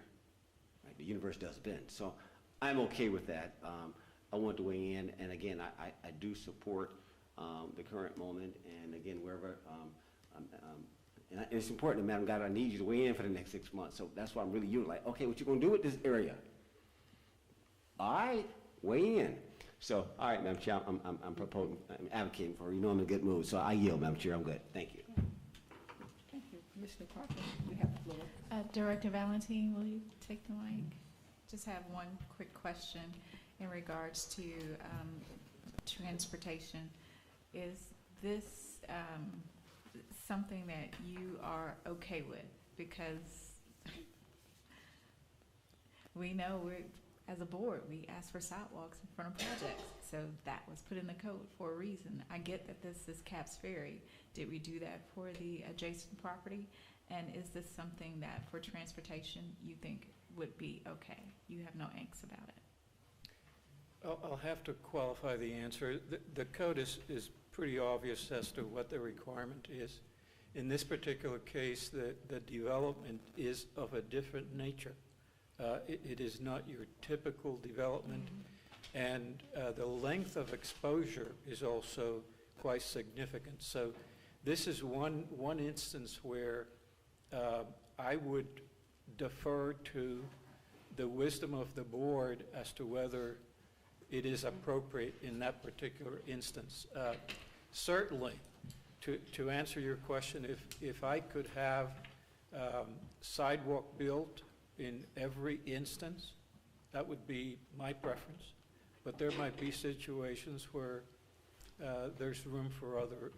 right? The universe does bend. So I'm okay with that. I want to weigh in, and again, I do support the current moment, and again, wherever, and it's important, Madam God, I need you to weigh in for the next 6 months. So that's why I'm really like, okay, what you gonna do with this area? All right, weigh in. So, all right, Madam Chair, I'm proposing, I'm advocating for, you know I'm in a good mood, so I yield, Madam Chair, I'm good. Thank you. Thank you. Commissioner Parker, you have the floor. Director Valentine, will you take the mic? Just have one quick question in regards to transportation. Is this something that you are okay with? Because we know as a board, we ask for sidewalks in front of projects. So that was put in the code for a reason. I get that this is Caps Ferry. Did we do that for the adjacent property? And is this something that for transportation you think would be okay? You have no angst about it? I'll have to qualify the answer. The code is pretty obvious as to what the requirement is. In this particular case, the development is of a different nature. It is not your typical development, and the length of exposure is also quite significant. So this is one instance where I would defer to the wisdom of the board as to whether it is appropriate in that particular instance. Certainly, to answer your question, if I could have sidewalk built in every instance, that would be my preference. But there might be situations where there's room for other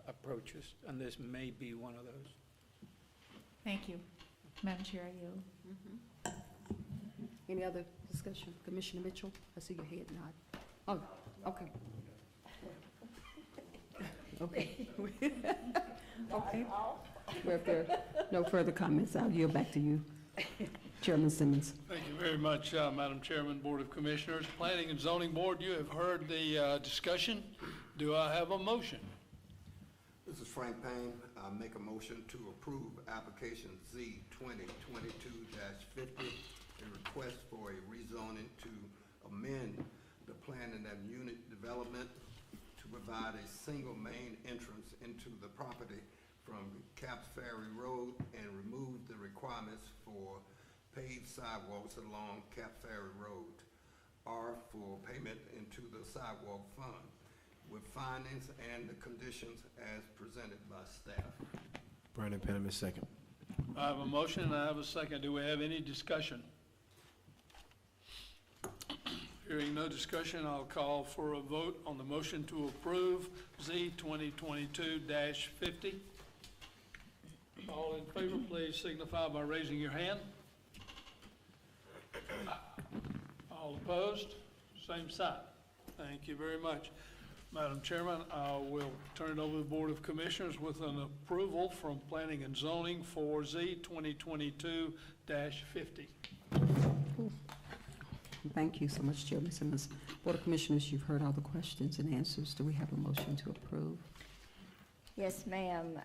approaches, and this may be one of those. Thank you. Madam Chair, I yield. Any other discussion? Commissioner Mitchell, I see your head nod. Oh, okay. Okay. Okay. Well, if there are no further comments, I'll yield back to you, Chairman Simmons. Thank you very much, Madam Chairman, Board of Commissioners. Planning and Zoning Board, you have heard the discussion. Do I have a motion? This is Frank Payne. I make a motion to approve application Z 2022-50, a request for a rezoning to amend the planning and unit development to provide a single main entrance into the property from Caps Ferry Road and remove the requirements for paved sidewalks along Cap Ferry Road, or for payment into the sidewalk fund, with findings and the conditions as presented by staff. Brandon Penniman, second. I have a motion and I have a second. Do we have any discussion? Hearing no discussion, I'll call for a vote on the motion to approve Z 2022-50. All in favor, please signify by raising your hand. All opposed? Same sign. Thank you very much. Madam Chairman, I will turn it over to the Board of Commissioners with an approval from Planning and Zoning for Z 2022-50. Thank you so much, Chairman Simmons. Board of Commissioners, you've heard all the questions and answers. Do we have a motion to approve? Yes, ma'am.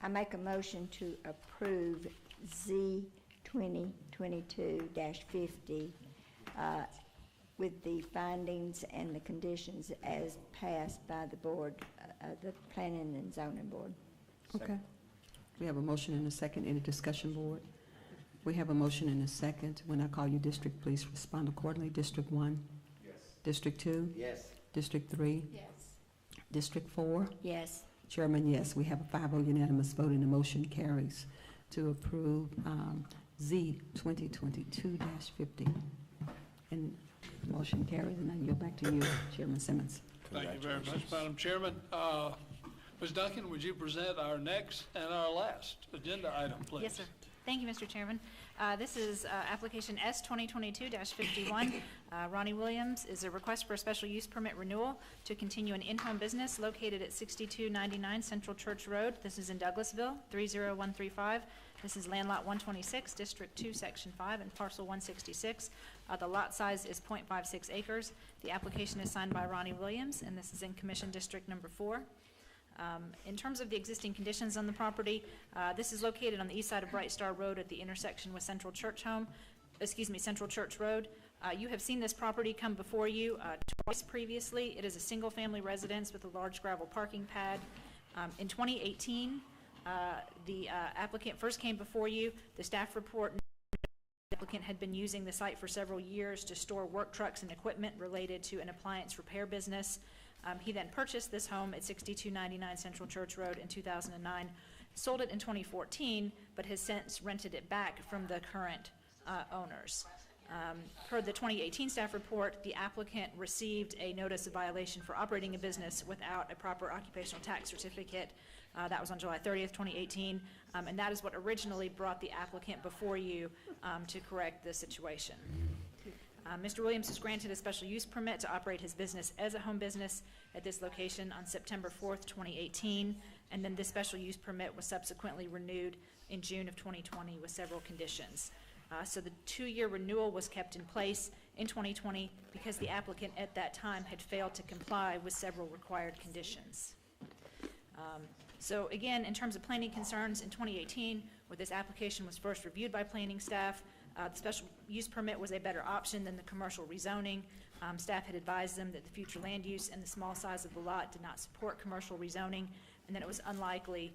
I make a motion to approve Z 2022-50 with the findings and the conditions as passed by the board, the Planning and Zoning Board. Okay. We have a motion and a second. Any discussion, board? We have a motion and a second. When I call you district, please respond accordingly. District 1? Yes. District 2? Yes. District 3? Yes. District 4? Yes. Chairman, yes. We have a 5-0 unanimous vote and the motion carries to approve Z 2022-50. And the motion carries, and I yield back to you, Chairman Simmons. Thank you very much, Madam Chairman. Ms. Duncan, would you present our next and our last agenda item, please? Yes, sir. Thank you, Mr. Chairman. This is application S 2022-51. Ronnie Williams is a request for a special use permit renewal to continue an in-home business located at 6299 Central Church Road. This is in Douglasville, 30135. This is land lot 126, District 2, Section 5, and parcel 166. The lot size is .56 acres. The application is signed by Ronnie Williams, and this is in Commission District Number 4. In terms of the existing conditions on the property, this is located on the east side of Bright Star Road at the intersection with Central Church Road. You have seen this property come before you twice previously. It is a single-family residence with a large gravel parking pad. In 2018, the applicant first came before you. The staff report the applicant had been using the site for several years to store work trucks and equipment related to an appliance repair business. He then purchased this home at 6299 Central Church Road in 2009, sold it in 2014, but has since rented it back from the current owners. Per the 2018 staff report, the applicant received a notice of violation for operating a business without a proper occupational tax certificate. That was on July 30th, 2018, and that is what originally brought the applicant before you to correct the situation. Mr. Williams was granted a special use permit to operate his business as a home business at this location on September 4th, 2018, and then this special use permit was subsequently renewed in June of 2020 with several conditions. So the 2-year renewal was kept in place in 2020 because the applicant at that time had failed to comply with several required conditions. So again, in terms of planning concerns, in 2018, when this application was first reviewed by planning staff, the special use permit was a better option than the commercial rezoning. Staff had advised them that the future land use and the small size of the lot did not support commercial rezoning, and that it was unlikely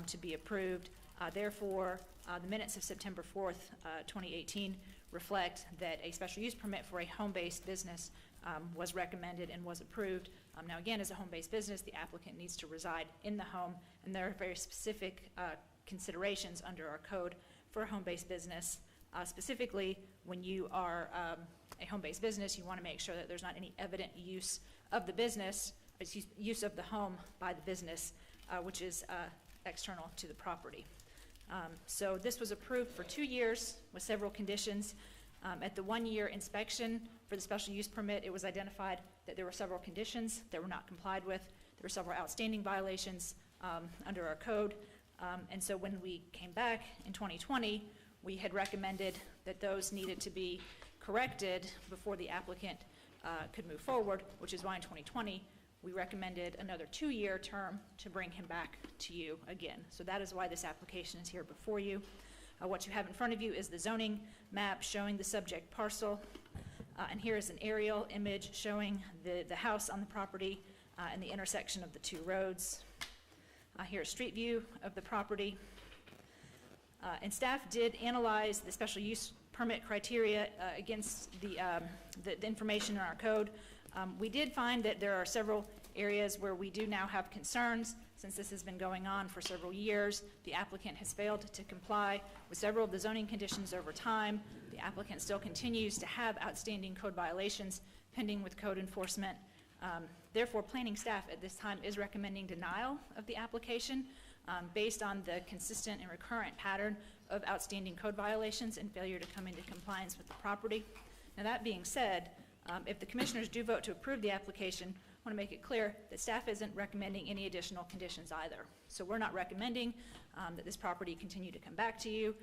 to be approved. Therefore, the minutes of September 4th, 2018 reflect that a special use permit for a home-based business was recommended and was approved. Now again, as a home-based business, the applicant needs to reside in the home, and there are very specific considerations under our code for a home-based business. Specifically, when you are a home-based business, you want to make sure that there's not any evident use of the business, use of the home by the business, which is external to the property. So this was approved for 2 years with several conditions. At the 1-year inspection for the special use permit, it was identified that there were several conditions that were not complied with. There were several outstanding violations under our code. And so when we came back in 2020, we had recommended that those needed to be corrected before the applicant could move forward, which is why in 2020 we recommended another 2-year term to bring him back to you again. So that is why this application is here before you. What you have in front of you is the zoning map showing the subject parcel. And here is an aerial image showing the house on the property and the intersection of the 2 roads. Here's a street view of the property. And staff did analyze the special use permit criteria against the information in our code. We did find that there are several areas where we do now have concerns. Since this has been going on for several years, the applicant has failed to comply with several of the zoning conditions over time. The applicant still continues to have outstanding code violations pending with code enforcement. Therefore, planning staff at this time is recommending denial of the application based on the consistent and recurrent pattern of outstanding code violations and failure to come into compliance with the property. Now, that being said, if the commissioners do vote to approve the application, I want to make it clear that staff isn't recommending any additional conditions either. So we're not recommending that this property continue to come back to you.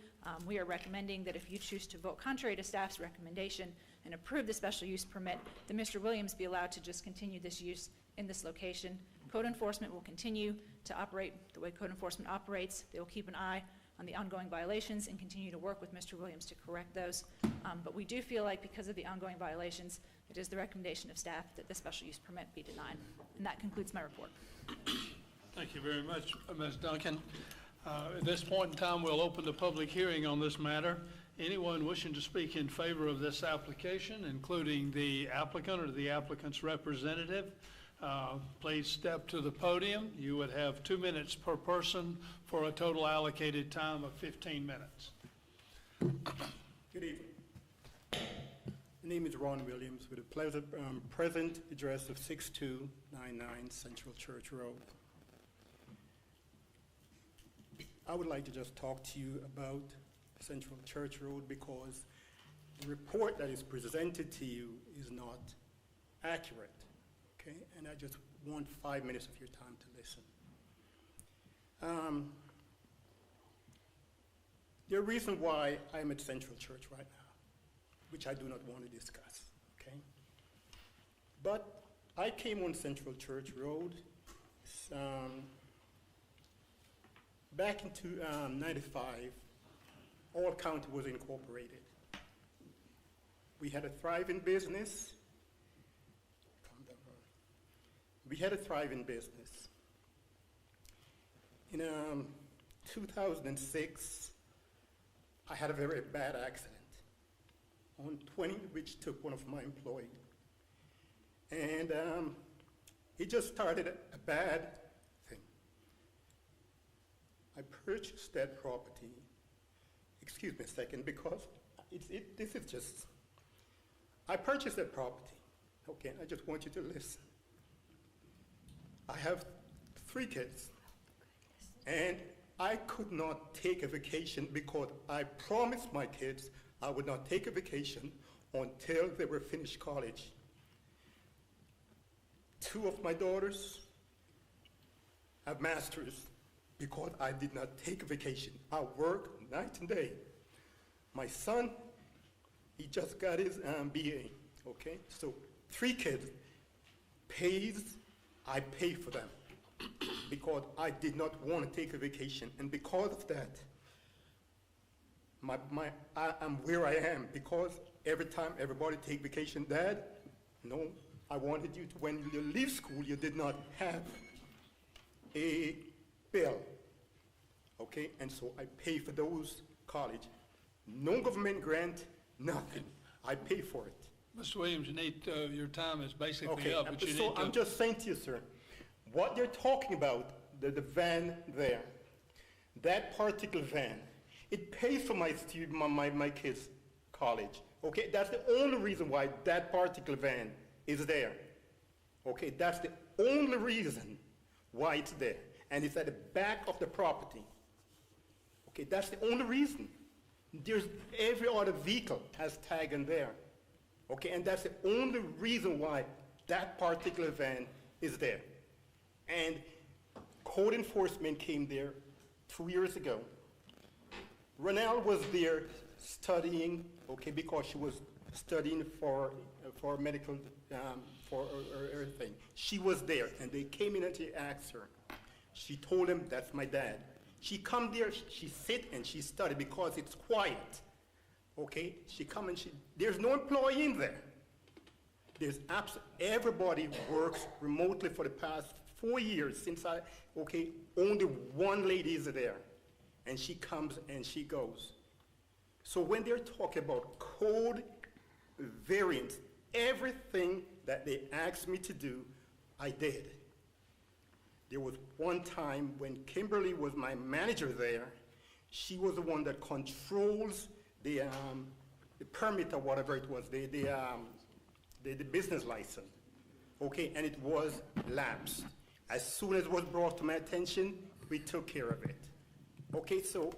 We are recommending that if you choose to vote contrary to staff's recommendation and approve the special use permit, then Mr. Williams be allowed to just continue this use in this location. Code enforcement will continue to operate the way code enforcement operates. They will keep an eye on the ongoing violations and continue to work with Mr. Williams to correct those. But we do feel like because of the ongoing violations, it is the recommendation of staff that the special use permit be denied. And that concludes my report. Thank you very much, Ms. Duncan. At this point in time, we'll open the public hearing on this matter. Anyone wishing to speak in favor of this application, including the applicant or the applicant's representative, please step to the podium. You would have 2 minutes per person for a total allocated time of 15 minutes. Good evening. My name is Ron Williams with a present address of 6299 Central Church Road. I would like to just talk to you about Central Church Road because the report that is presented to you is not accurate, okay? And I just want 5 minutes of your time to listen. The reason why I'm at Central Church right now, which I do not want to discuss, okay? But I came on Central Church Road back in 95. All County was incorporated. We had a thriving business. Calm down, Ron. We had a thriving business. In 2006, I had a very bad accident on 20, which took one of my employees. And it just started a bad thing. I purchased that property. Excuse me a second, because this is just, I purchased that property. Okay, I just want you to listen. I have 3 kids, and I could not take a vacation because I promised my kids I would not take a vacation until they were finished college. 2 of my daughters have masters because I did not take a vacation. I work night and day. My son, he just got his BA, okay? So 3 kids I pay for them because I did not want to take a vacation. And because of that, I'm where I am because every time everybody take vacation, Dad, no, I wanted you to, when you leave school, you did not have a bill, okay? And so I pay for those college. No government grant, nothing. I pay for it. Mr. Williams, you need, your time is basically Okay, up, but you need so to... I'm just saying to you, sir, what you're talking about, the van there, that particular van, it pays for my kids' college. Okay, that's the only reason why that particular van is there. Okay, that's the only reason why it's there. And it's at the back of the property. Okay, that's the only reason. There's every other vehicle has tag in there. Okay, and that's the only reason why that particular van is there. And code enforcement came there 2 years ago. Renelle was there studying, okay, because she was studying for medical, for everything. She was there, and they came in and they asked her. She told them, that's my dad. She come there, she sit and she study because it's quiet. Okay, she come and there's no employee in there. There's everybody works remotely for the past 4 years since only one lady is there. And she comes and she goes. So when they're talking about code variance, everything that they asked me to do, I did. There was one time when Kimberly was my manager there, she was the one that controls the permit or whatever it was, the business license. Okay, and it was lapsed. As soon as it was brought to my attention, we took care of it. Okay, so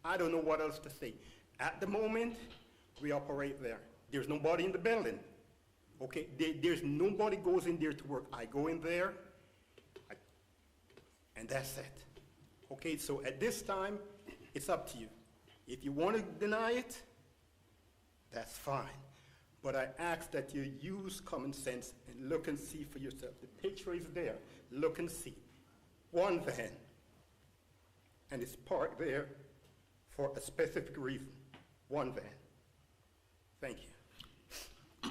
I don't know what else to say. At the moment, we operate there. There's nobody in the building. Okay, there's nobody goes in there to work. I go in there, and that's it. Okay, so at this time, it's up to you. If you want to deny it, that's fine. But I ask that you use common sense and look and see for yourself. The picture is there. Look and see. One van, and it's parked there for a specific reason. One van. Thank you.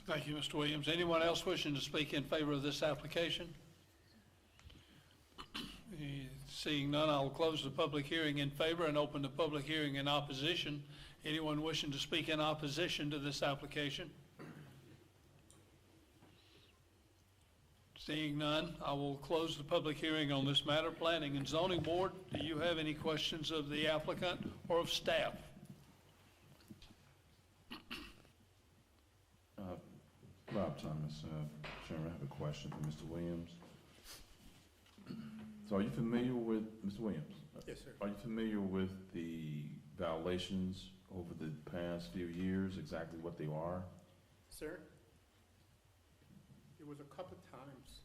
Thank you, Mr. Williams. Anyone else wishing to speak in favor of this application? Seeing none, I'll close the public hearing in favor and open the public hearing in opposition. Anyone wishing to speak in opposition to this application? Seeing none, I will close the public hearing on this matter. Planning and Zoning Board, do you have any questions of the applicant or of staff? Rob Thomas, Chairman, I have a question for Mr. Williams. So are you familiar with, Mr. Williams? Yes, sir. Are you familiar with the violations over the past few years, exactly what they are? Sir, there was a couple of times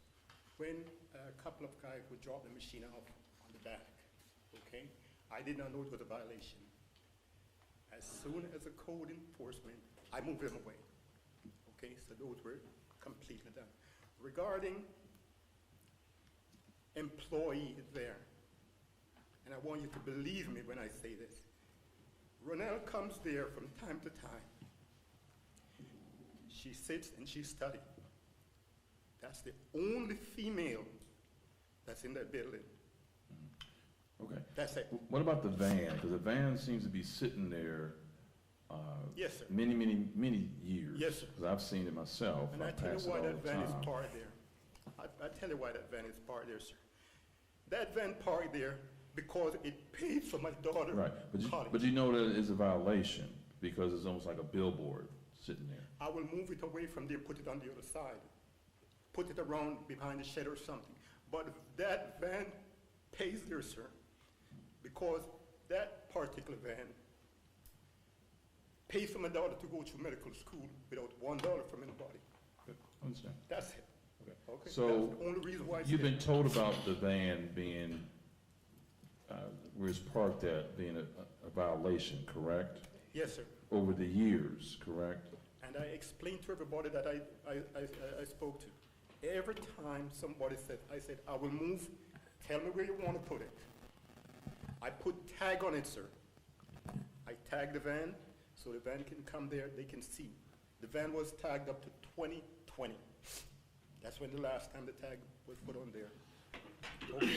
when a couple of guys would drop the machine off on the back, okay? I did not know it was a violation. As soon as the code enforcement, I moved them away. Okay, so those were completely done. Regarding employees there, and I want you to believe me when I say this, Ronelle comes there from time to time. She sits and she studies. That's the only female that's in that building. Okay. That's it. What about the van? Because the van seems to be sitting there Yes, sir. many years. Yes, sir. Because I've seen it myself. And I tell you why that van is parked there. I tell you why that van is parked there, sir. That van parked there because it paid for my daughter's Right, college. but you know that it's a violation because it's almost like a billboard sitting there. I will move it away from there, put it on the other side. Put it around behind the shed or something. But that van pays there, sir, because that particular van pays for my daughter to go to medical school without $1 from anybody. Good. Understand. That's it. Okay. Okay? So That's the only reason why it's you've there. been told about the van being, where it's parked at, being a violation, correct? Yes, sir. Over the years, correct? And I explained to everybody that I spoke to. Every time somebody said, I said, I will move, tell me where you want to put it. I put tag on it, sir. I tagged the van, so the van can come there, they can see. The van was tagged up to 2020. That's when the last time the tag was put on there. Okay,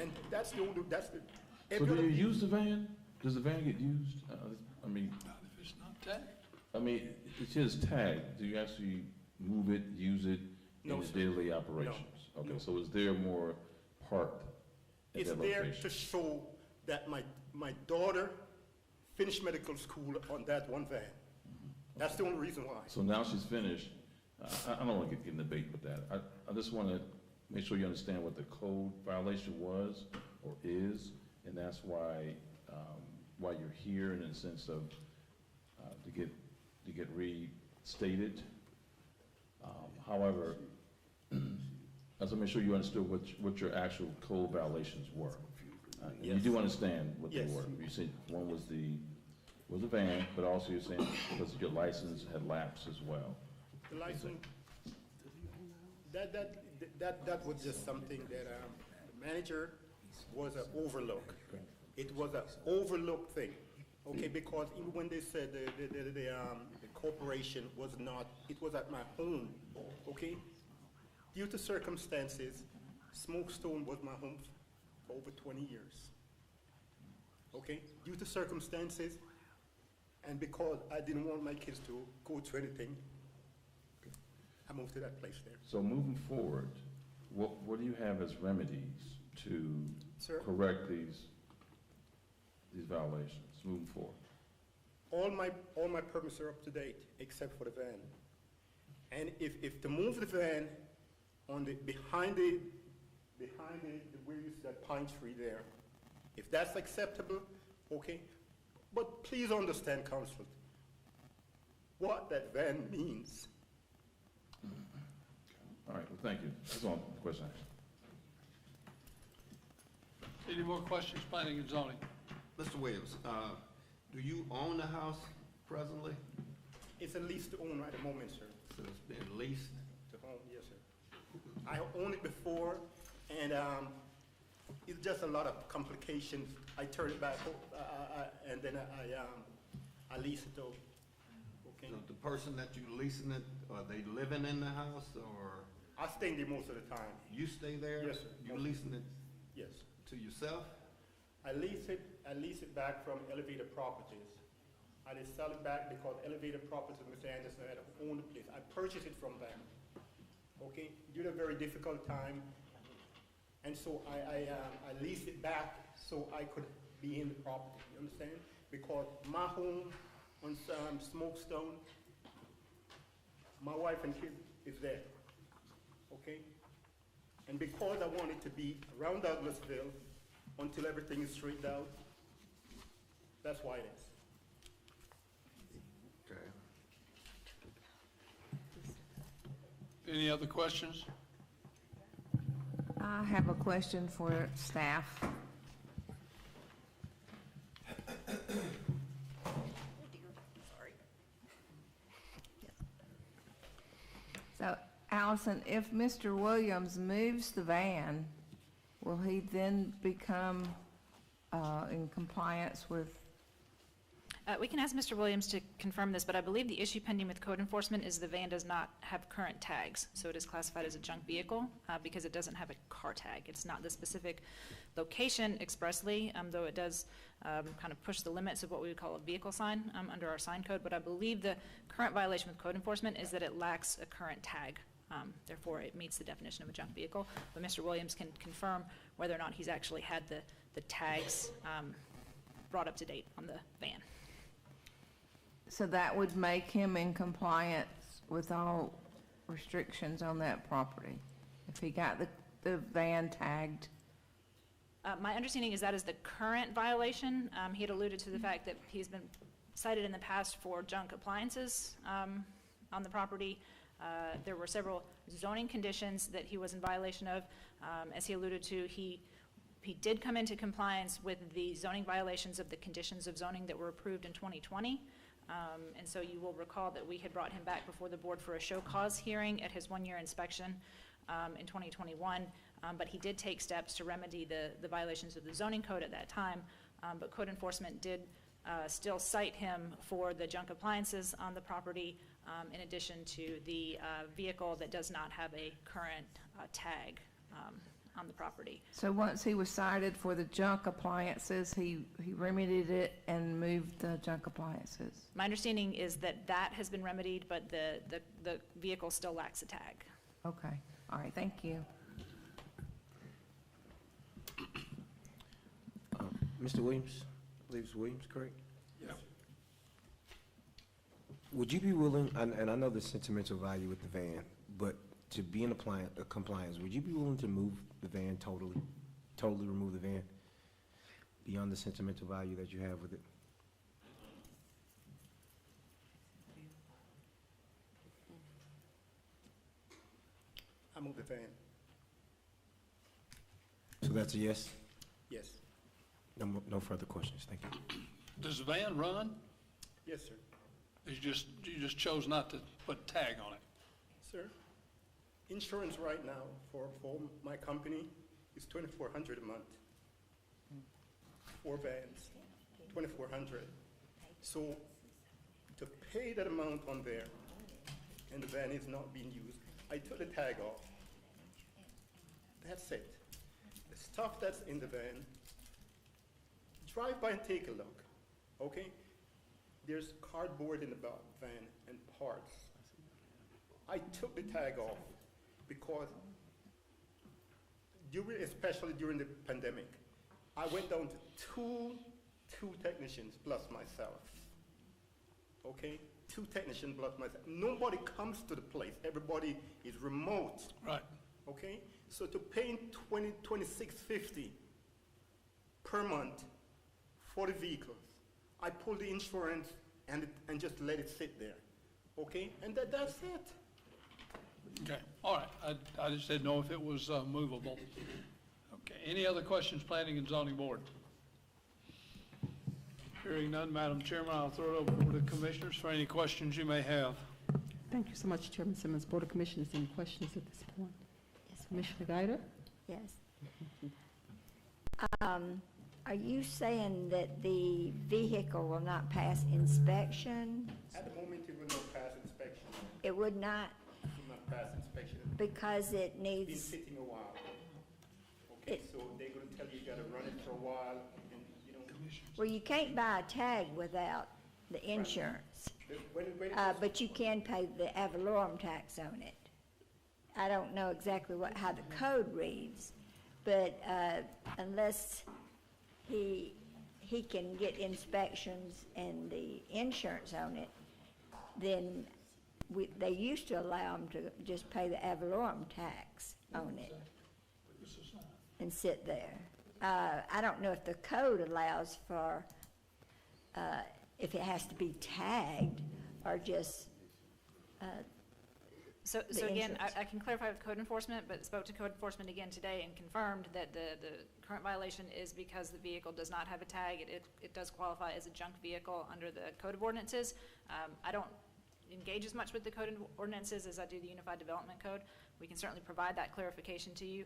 and that's the only, that's the. So do you use the van? Does the van get used? I mean, Not if it's not tagged. I mean, it's just tagged. Do you actually move it, use it in No, your sir. daily operations? Okay, No. so is there more parked at It's that there location? to show that my daughter finished medical school on that one van. That's the only reason why. So now she's finished. I don't want to get in debate with that. I just want to make sure you understand what the code violation was or is, and that's why you're here in the sense of to get restated. However, I just want to make sure you understood what your actual code violations were. And you Yes. do understand what they Yes. were. You said one was the van, but also you're saying because your license had lapsed as well. The license, that was just something that the manager was an overlook. It was an overlooked thing, okay, because even when they said the corporation was not, it was at my home, okay? Due to circumstances, Smokestone was my home for over 20 years, okay? Due to circumstances, and because I didn't want my kids to go to anything, I moved to that place there. So moving forward, what do you have as remedies to Sir? correct these violations moving forward? All my permits are up to date, except for the van. And if to move the van on the, behind the where you see that pine tree there, if that's acceptable, okay? But please understand, Council, what that van means. All right, well, thank you. That's all the question I have. Any more questions, planning and zoning? Mr. Williams, do you own the house presently? It's a lease to own right at the moment, sir. So it's been leased? To own, yes, sir. I owned it before, and it's just a lot of complications. I turned it back, and then I leased it out. Okay. So the person that you leasing it, are they living in the house or? I stay there most of the time. You stay there? Yes, sir. You leasing it Yes. to yourself? I lease it back from Elevator Properties. I did sell it back because Elevator Properties, Mr. Anderson, had owned the place. I purchased it from them. Okay, due to a very difficult time, and so I leased it back so I could be in the property. You understand? Because my home on Smokestone, my wife and kid is there. Okay, and because I wanted to be around Douglasville until everything is straightened out, that's why it is. Okay. Any other questions? I have a question for staff. Allison, if Mr. Williams moves the van, will he then become in compliance with? We can ask Mr. Williams to confirm this, but I believe the issue pending with code enforcement is the van does not have current tags, so it is classified as a junk vehicle because it doesn't have a car tag. It's not the specific location expressly, though it does kind of push the limits of what we would call a vehicle sign under our sign code, but I believe the current violation with code enforcement is that it lacks a current tag. Therefore, it meets the definition of a junk vehicle, but Mr. Williams can confirm whether or not he's actually had the tags brought up to date on the van. So that would make him in compliance with all restrictions on that property, if he got the van tagged? My understanding is that is the current violation. He had alluded to the fact that he's been cited in the past for junk appliances on the property. There were several zoning conditions that he was in violation of. As he alluded to, he did come into compliance with the zoning violations of the conditions of zoning that were approved in 2020. And so you will recall that we had brought him back before the board for a show cause hearing at his one-year inspection in 2021. But he did take steps to remedy the violations of the zoning code at that time. But code enforcement did still cite him for the junk appliances on the property, in addition to the vehicle that does not have a current tag on the property. So once he was cited for the junk appliances, he remedied it and moved the junk appliances? My understanding is that that has been remedied, but the vehicle still lacks a tag. Okay, all right, thank you. Mr. Williams, I believe it's Williams, correct? Yeah. Would you be willing, and I know the sentimental value with the van, but to be in compliance, would you be willing to move the van totally remove the van beyond the sentimental value that you have with it? I move the van. So that's a yes? Yes. No further questions, thank you. Does the van run? Yes, sir. You just chose not to put tag on it? Sir, insurance right now for my company is $2,400 a month. 4 vans, $2,400. So to pay that amount on there, and the van is not being used, I took the tag off. That's it. The stuff that's in the van, drive by and take a look, okay? There's cardboard in the van and parts. I took the tag off because especially during the pandemic, I went down to two technicians plus myself, okay? 2 technicians plus myself. Nobody comes to the place. Everybody is remote. Right. Okay? So to pay $26.50 per month for the vehicles, I pulled the insurance and just let it sit there. Okay? And that's it. Okay, all right. I just didn't know if it was movable. Okay, any other questions, Planning and Zoning Board? Hearing none, Madam Chairman, I'll throw it over to the Commissioners for any questions you may have. Thank you so much, Chairman Simmons. Board of Commissioners, any questions at this point? Yes, Commissioner Guider? Yes. Are you saying that the vehicle will not pass inspection? At the moment, it will not pass inspection. It would not? It will not pass inspection. Because it needs... It's been sitting a while. Okay, so they're going to tell you got to run it for a while, and you know. Well, you can't buy a tag without the insurance, but you can pay the ad valorem tax on it. I don't know exactly how the code reads, but unless he can get inspections and the insurance on it, then they used to allow them to just pay the ad valorem tax on it and sit there. I don't know if the code allows for, if it has to be tagged or just So again, I can clarify with code enforcement, but spoke to code enforcement again today and confirmed that the current violation is because the vehicle does not have a tag. It does qualify as a junk vehicle under the code of ordinances. I don't engage as much with the code and ordinances as I do the Unified Development Code. We can certainly provide that clarification to you,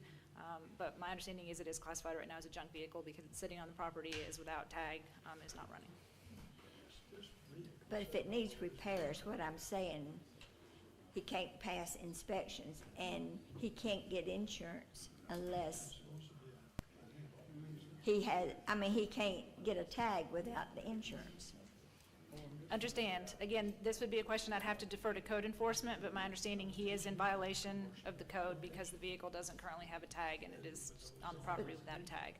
but my understanding is it is classified right now as a junk vehicle because it's sitting on the property, is without tag, is not running. But if it needs repairs, what I'm saying, he can't pass inspections, and he can't get insurance unless he has, I mean, he can't get a tag without the insurance. Understand. Again, this would be a question I'd have to defer to code enforcement, but my understanding, he is in violation of the code because the vehicle doesn't currently have a tag and it is on the property without a tag.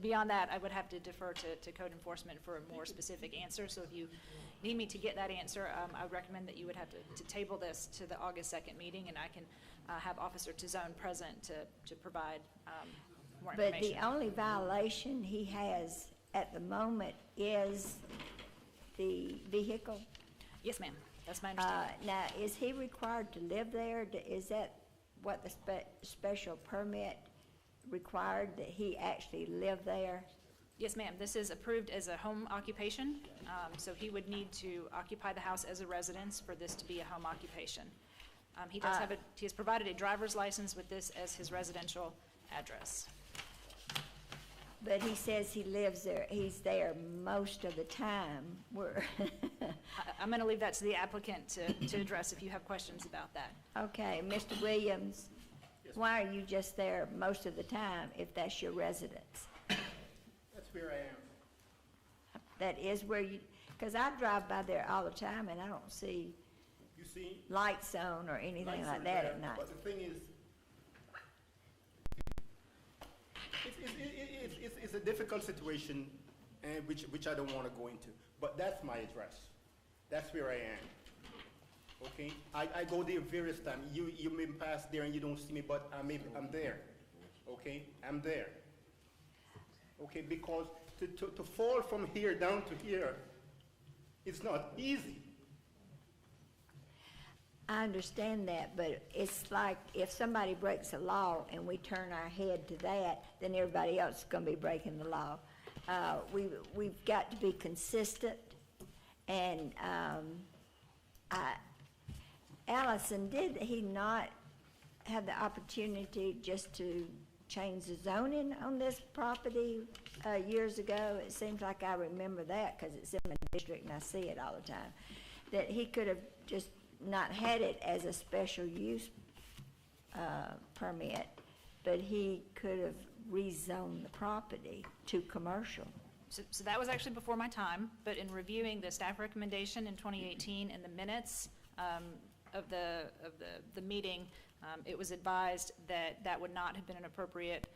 Beyond that, I would have to defer to code enforcement for a more specific answer. So if you need me to get that answer, I would recommend that you would have to table this to the August 2nd meeting, and I can have Officer Tizone present to provide more information. But the only violation he has at the moment is the vehicle? Yes, ma'am. That's my understanding. Now, is he required to live there? Is that what the special permit required, that he actually live there? Yes, ma'am. This is approved as a home occupation, so he would need to occupy the house as a residence for this to be a home occupation. He does have he has provided a driver's license with this as his residential address. But he says he lives there, he's there most of the time. I'm going to leave that to the applicant to address if you have questions about that. Okay, Mr. Williams, why are you just there most of the time if that's your residence? That's where I am. That is where you, because I drive by there all the time and I don't see You see, lights on or anything lights like are that there, at night. but the thing is, it's a difficult situation, and which I don't want to go into. But that's my address. That's where I am. Okay, I go there various times. You may pass there and you don't see me, but I'm there. Okay, I'm there. Okay, because to fall from here down to here, it's not easy. I understand that, but it's like if somebody breaks a law and we turn our head to that, then everybody else is going to be breaking the law. We've got to be consistent, and Allison, did he not have the opportunity just to change the zoning on this property years ago? It seems like I remember that because it's in my district and I see it all the time, that he could have just not had it as a special use permit, but he could have rezoned the property to commercial. So that was actually before my time, but in reviewing the staff recommendation in 2018 and the minutes of the meeting, it was advised that that would not have been an appropriate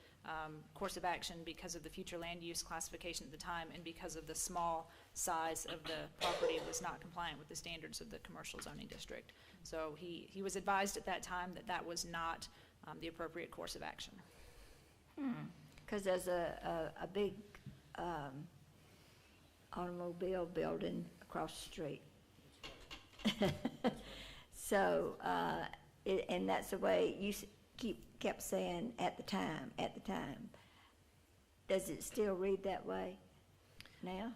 course of action because of the future land use classification at the time and because of the small size of the property was not compliant with the standards of the commercial zoning district. So he was advised at that time that that was not the appropriate course of action. Because there's a big automobile building across the street. So, and that's the way you kept saying at the time. Does it still read that way now?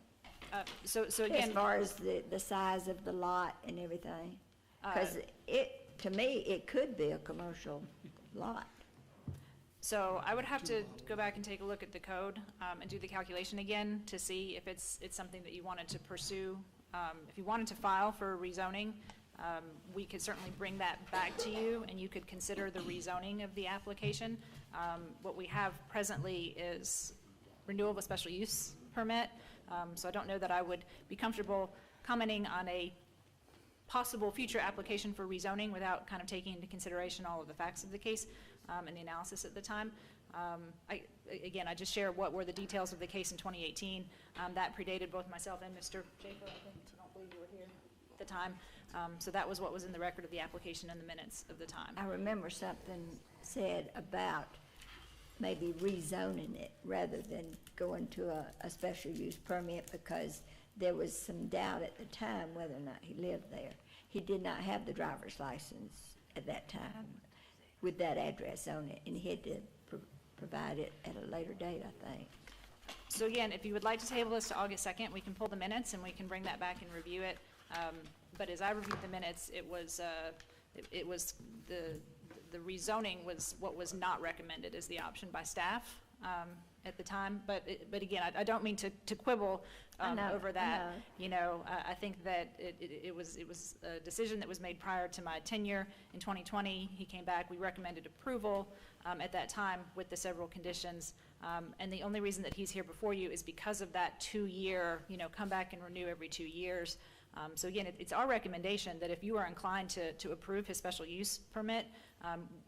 So again, as far as the size of the lot and everything? Because to me, it could be a commercial lot. So I would have to go back and take a look at the code and do the calculation again to see if it's something that you wanted to pursue. If you wanted to file for rezoning, we could certainly bring that back to you and you could consider the rezoning of the application. What we have presently is renewal of a special use permit. So I don't know that I would be comfortable commenting on a possible future application for rezoning without kind of taking into consideration all of the facts of the case and the analysis at the time. Again, I just share what were the details of the case in 2018. That predated both myself and Mr. Schaefer, I think. I don't believe you were here at the time. So that was what was in the record of the application and the minutes of the time. I remember something said about maybe rezoning it rather than going to a special use permit because there was some doubt at the time whether or not he lived there. He did not have the driver's license at that time with that address on it, and he had to provide it at a later date, I think. So again, if you would like to table this to August 2nd, we can pull the minutes and we can bring that back and review it. But as I reviewed the minutes, it was the rezoning was what was not recommended as the option by staff at the time. But again, I don't mean to quibble over that. You know, I think that it was a decision that was made prior to my tenure in 2020. He came back, we recommended approval at that time with the several conditions. And the only reason that he's here before you is because of that 2-year, you know, come back and renew every 2 years. So again, it's our recommendation that if you are inclined to approve his special use permit,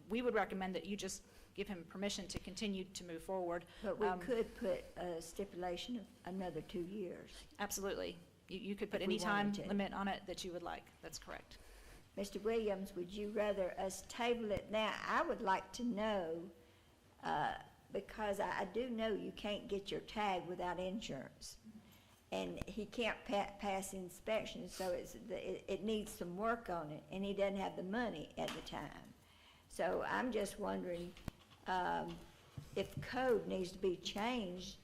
we would recommend that you just give him permission to continue to move forward. But we could put a stipulation of another 2 years. Absolutely. You could put If any we time wanted to. limit on it that you would like. That's correct. Mr. Williams, would you rather us table it now? I would like to know, because I do know you can't get your tag without insurance. And he can't pass inspection, so it needs some work on it, and he doesn't have the money at the time. So I'm just wondering if code needs to be changed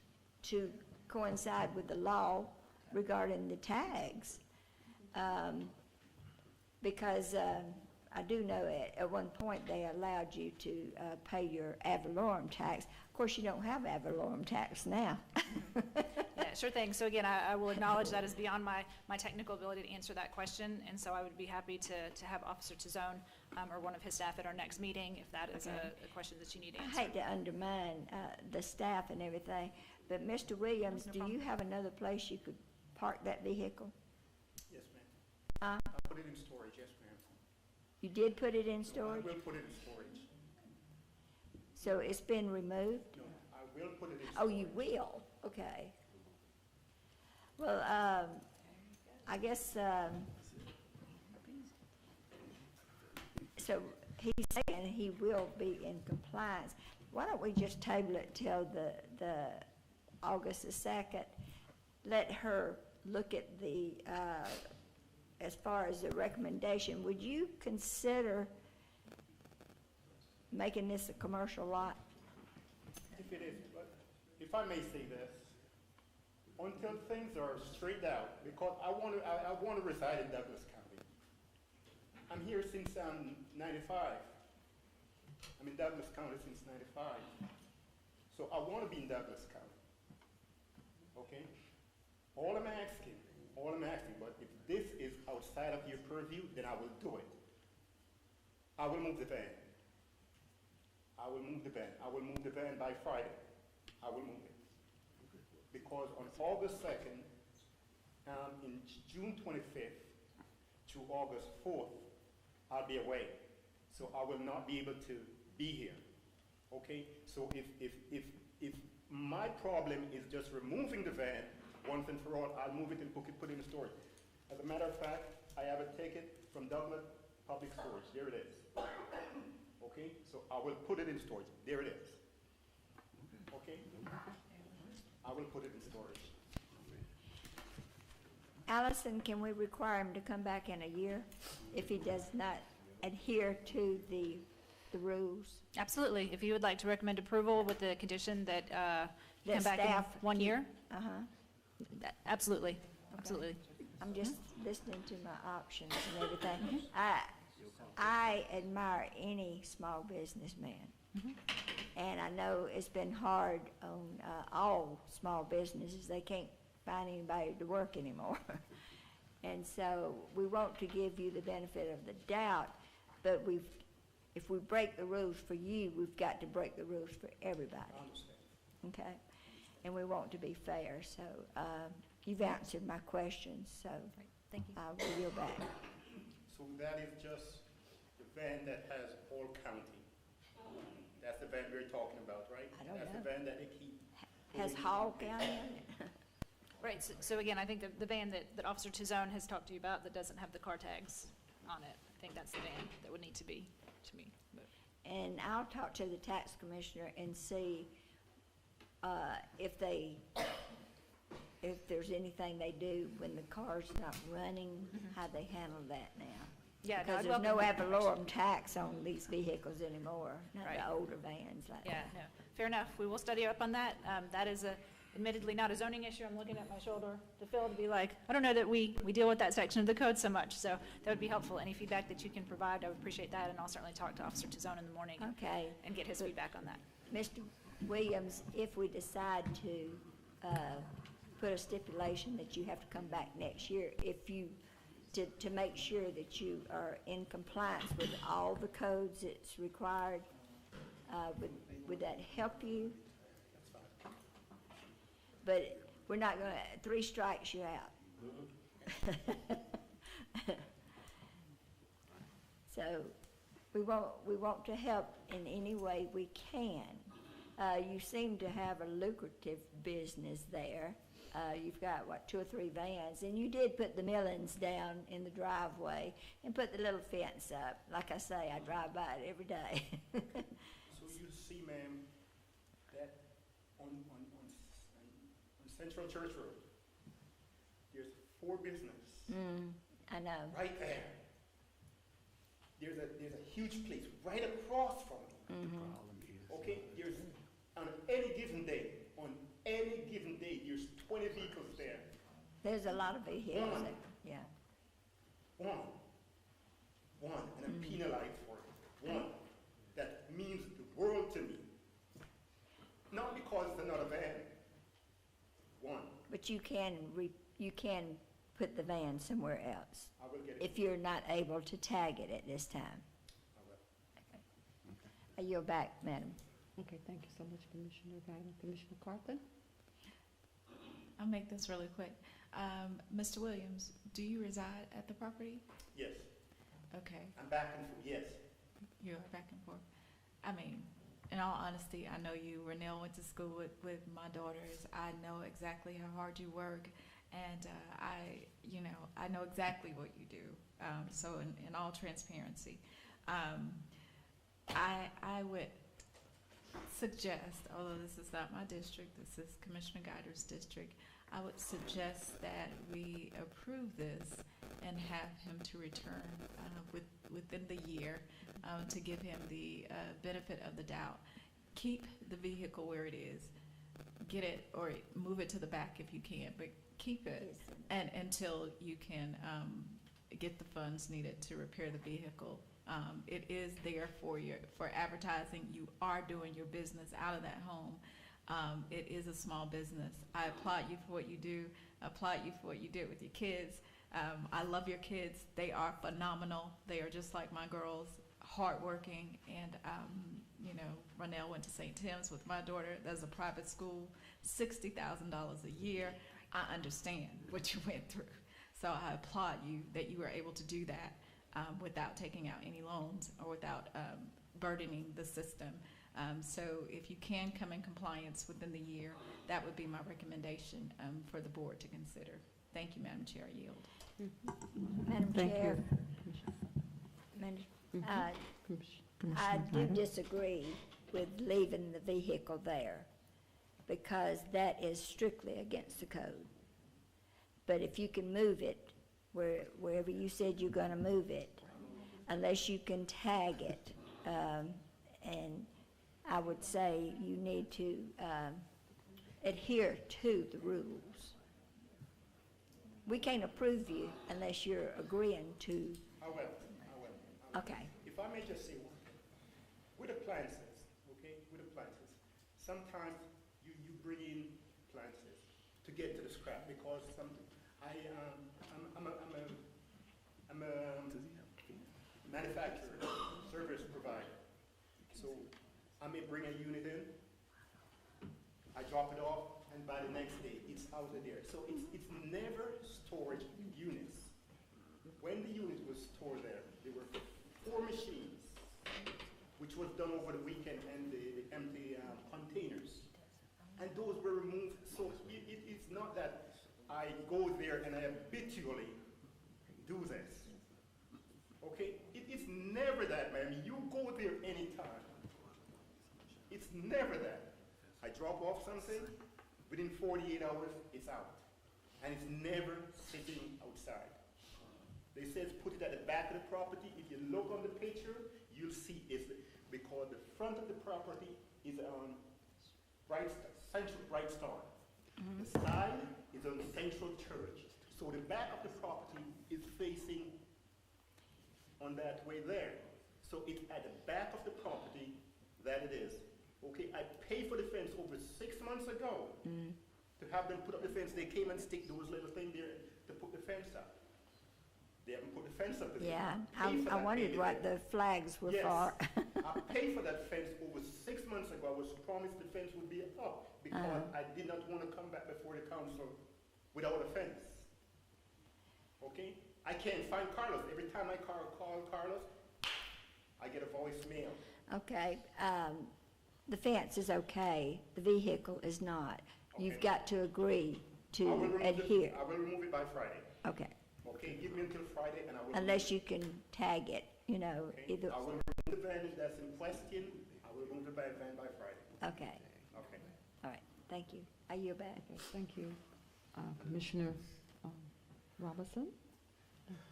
to coincide with the law regarding the tags. Because I do know at one point they allowed you to pay your ad valorem tax. Of course, you don't have ad valorem tax now. Yeah, sure thing. So again, I will acknowledge that is beyond my technical ability to answer that question, and so I would be happy to have Officer Tizone or one of his staff at our next meeting if that is a question that you need answered. I hate to undermine the staff and everything, but Mr. Williams, do you have another place you could park that vehicle? Yes, ma'am. I put it in storage, yes, ma'am. You did put it in storage? I will put it in storage. So it's been removed? No, I will put it in storage. Oh, you will? Okay. Well, I guess, so he's saying he will be in compliance. Why don't we just table it till the August the 2nd? Let her look at the, as far as the recommendation. Would you consider making this a commercial lot? If it is, but if I may say this, until things are straightened out, because I want to reside in Douglas County. I'm here since 95. I'm in Douglas County since 95. So I want to be in Douglas County. Okay? All I'm asking, but if this is outside of your purview, then I will do it. I will move the van. I will move the van by Friday. I will move it. Because on August 2nd, in June 25th to August 4th, I'll be away. So I will not be able to be here. Okay? So if my problem is just removing the van once and for all, I'll move it and put it in storage. As a matter of fact, I have a ticket from Douglas Public Storage. There it is. Okay? So I will put it in storage. There it is. Okay? I will put it in storage. Allison, can we require him to come back in a year if he does not adhere to the rules? Absolutely. If you would like to recommend approval with the condition that That come back in staff 1 year? Absolutely. Absolutely. I'm just listening to my options and everything. I admire any small businessman. And I know it's been hard on all small businesses. They can't find anybody to work anymore. And so we want to give you the benefit of the doubt, but if we break the rules for you, we've got to break the rules for everybody. I understand. Okay? And we want to be fair, so you've answered my questions, so Thank you. I will yield back. So that is just the van that has all county. That's the van we're talking about, right? I don't That's know. the van that they keep. Has Hall County in it? Right. So again, I think the van that Officer Tizone has talked to you about that doesn't have the car tags on it, I think that's the van that would need to be, to me. But And I'll talk to the tax commissioner and see if there's anything they do when the car's not running, how they handle that now. Yeah, no, Because I'd there's no welcome ad that valorem tax on these vehicles anymore, not Right. the older vans like Yeah, that. no, fair enough. We will study up on that. That is admittedly not a zoning issue. I'm looking at my shoulder to Phil to be like, I don't know that we deal with that section of the code so much, so that would be helpful. Any feedback that you can provide, I would appreciate that, and I'll certainly talk to Officer Tizone in the morning Okay. and get his feedback on that. Mr. Williams, if we decide to put a stipulation that you have to come back next year, if you, to make sure that you are in compliance with all the codes that's required, would that help you? But we're not gonna, 3 strikes, you're out. So we want to help in any way we can. You seem to have a lucrative business there. You've got, what, 2 or 3 vans, and you did put the millings down in the driveway and put the little fence up. Like I say, I drive by it every day. So you see, ma'am, that on Central Church Road, there's 4 businesses. I know. Right there. There's a huge place right across from it. Okay, there's, on any given day, there's 20 vehicles there. There's a lot of vehicles there, yeah. One, and I'm penalized for it. One, that means the world to me. Not because it's another van. One. But you can put the van somewhere else. I will get it. If you're not able to tag it at this time. I yield back, madam. Okay, thank you so much, Commissioner Guyton. Commissioner Carthen? I'll make this really quick. Mr. Williams, do you reside at the property? Yes. Okay. I'm back and forth, yes. You are back and forth. I mean, in all honesty, I know you. Renelle went to school with my daughters. I know exactly how hard you work, and I know exactly what you do. So in all transparency, I would suggest, although this is not my district, this is Commissioner Guyton's district, I would suggest that we approve this and have him to return within the year to give him the benefit of the doubt. Keep the vehicle where it is. Get it or move it to the back if you can, but keep it and until you can get the funds needed to repair the vehicle. It is there for advertising. You are doing your business out of that home. It is a small business. I applaud you for what you do. I applaud you for what you did with your kids. I love your kids. They are phenomenal. They are just like my girls, hardworking. And, Ronell went to St. Tim's with my daughter. That's a private school, $60,000 a year. I understand what you went through. So I applaud you that you were able to do that without taking out any loans or without burdening the system. So if you can come in compliance within the year, that would be my recommendation for the board to consider. Thank you, Madam Chair. I yield. Madam Thank Chair, you. I do Guyton? disagree with leaving the vehicle there because that is strictly against the code. But if you can move it wherever you said you're going to move it, unless you can tag it, and I would say you need to adhere to the rules. We can't approve you unless you're agreeing to. I will. Okay. If I may just say one thing. With appliances, sometimes you bring in appliances to get to the scrap because I'm a manufacturer, service provider. So I may bring a unit in, I drop it off, and by the next day, it's out of there. So it's never storage units. When the unit was stored there were 4 machines, which was done over the weekend, and the empty containers. And those were removed. So it's not that I go there and I habitually do this. Okay? It's never that, ma'am. You go there anytime. It's never that. I drop off something, within 48 hours, it's out. And it's never sitting outside. They says put it at the back of the property. If you look on the picture, you'll see it's because the front of the property is on Central Bright Star. The side is on Central Church. So the back of the property is facing on that way there. So it's at the back of the property that it is. Okay, I paid for the fence over 6 months ago to have them put up the fence. They came and stick those little things there to put the fence up. They haven't put the fence up. Yeah, I wondered what the flags were for. I paid for that fence over 6 months ago. I was promised the fence would be up because I did not want to come back before the council without a fence. Okay? I can't find Carlos. Every time I call Carlos, I get a voicemail. Okay, the fence is okay, the vehicle is not. You've got to agree to adhere. I will remove it by Friday. Okay, Okay, give me until Friday and I will. unless you can tag it, you know, Okay, either. I will remove the van that's in question. I will remove the van by Friday. Okay, Okay. all right, thank you. I yield back. Thank you. Commissioner Robinson,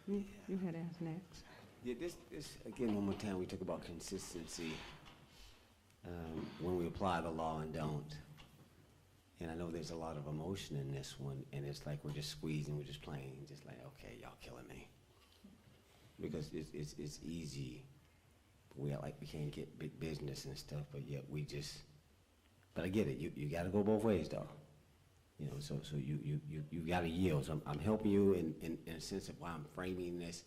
you had asked next. Yeah, this, again, one more time, we talk about consistency when we apply the law and don't. And I know there's a lot of emotion in this one, and it's like we're just squeezing, we're just playing, just like, okay, y'all killing me. Because it's easy. We act like we can't get big business and stuff, but yet we just, but I get it, you gotta go both ways though. You know, so you gotta yield. So I'm helping you in a sense of why I'm framing this,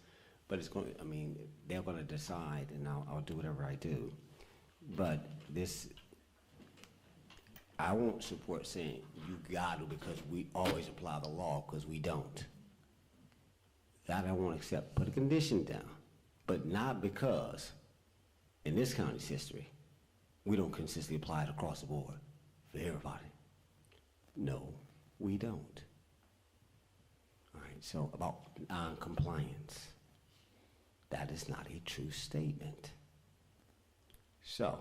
but it's going, I mean, they're gonna decide and I'll do whatever I do. But this, I won't support saying you got to because we always apply the law, because we don't. That I won't accept. Put a condition down, but not because in this county's history, we don't consistently apply it across the board for everybody. No, we don't. All right, so about non-compliance. That is not a true statement. So,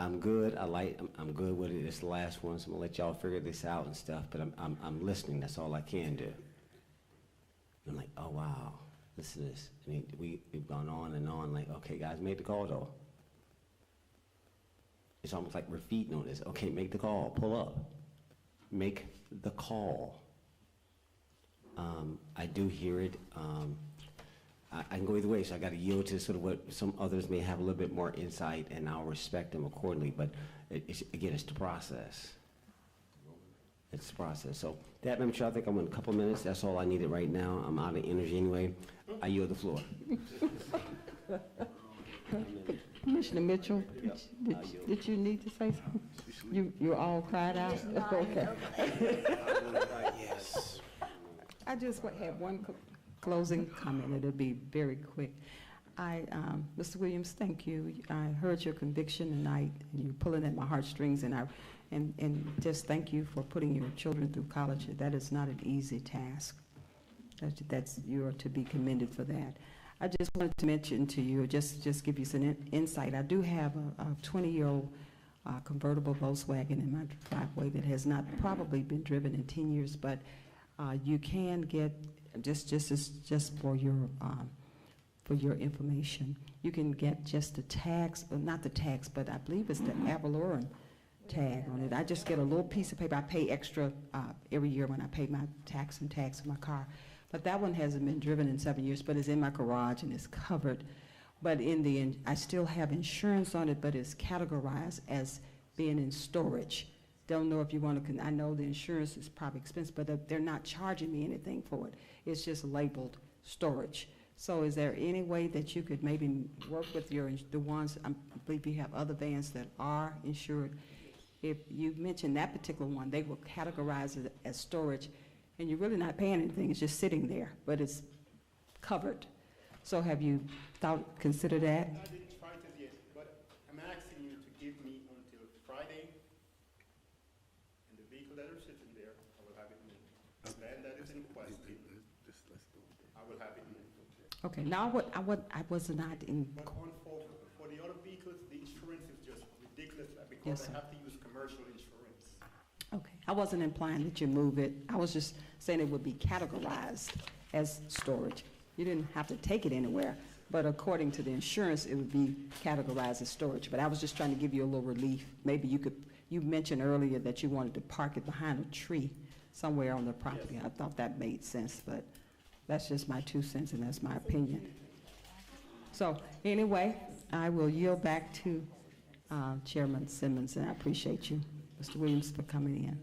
I'm good. I'm good with it. It's the last one, so I'm gonna let y'all figure this out and stuff. But I'm listening. That's all I can do. I'm like, oh wow, listen to this. I mean, we've gone on and on. Like, okay, guys, make the call though. It's almost like we're feeding on this. Okay, make the call. Pull up. Make the call. I do hear it. I can go either way, so I got to yield to sort of what some others may have a little bit more insight, and I'll respect them accordingly. But again, it's the process. It's the process. So that, Madam Chair, I think I'm in a couple minutes. That's all I needed right now. I'm out of energy anyway. I yield the floor. Commissioner Mitchell, did you need to say something? You all cried out? Okay. Yes. I just have one closing comment. It'll be very quick. Mr. Williams, thank you. I heard your conviction tonight, and you're pulling at my heartstrings, and just thank you for putting your children through college. That is not an easy task. You are to be commended for that. I just wanted to mention to you, just give you some insight. I do have a 20-year-old convertible Volkswagen in my driveway that has not probably been driven in 10 years, but you can get, just for your information, you can get just the tax, not the tax, but I believe it's the Avalorum tag on it. I just get a little piece of paper. I pay extra every year when I pay my tax on my car. But that one hasn't been driven in 7 years, but it's in my garage and it's covered. But I still have insurance on it, but it's categorized as being in storage. Don't know if you want to, I know the insurance is probably expensive, but they're not charging me anything for it. It's just labeled storage. So is there any way that you could maybe work with the ones, I believe you have other vans that are insured. If you mentioned that particular one, they will categorize it as storage, and you're really not paying anything. It's just sitting there, but it's covered. So have you considered that? I didn't try it yet, but I'm asking you to give me until Friday, and the vehicle that are sitting there, I will have it moved. The van that is in question, I will have it moved. Okay, now I was not in. But for the other vehicles, the insurance is just ridiculous because Yes, sir. I have to use commercial insurance. Okay, I wasn't implying that you move it. I was just saying it would be categorized as storage. You didn't have to take it anywhere, but according to the insurance, it would be categorized as storage. But I was just trying to give you a little relief. Maybe you you mentioned earlier that you wanted to park it behind a tree somewhere on the property. I thought that made sense, but that's just my 2 cents, and that's my opinion. So anyway, I will yield back to Chairman Simmons, and I appreciate you, Mr. Williams, for coming in.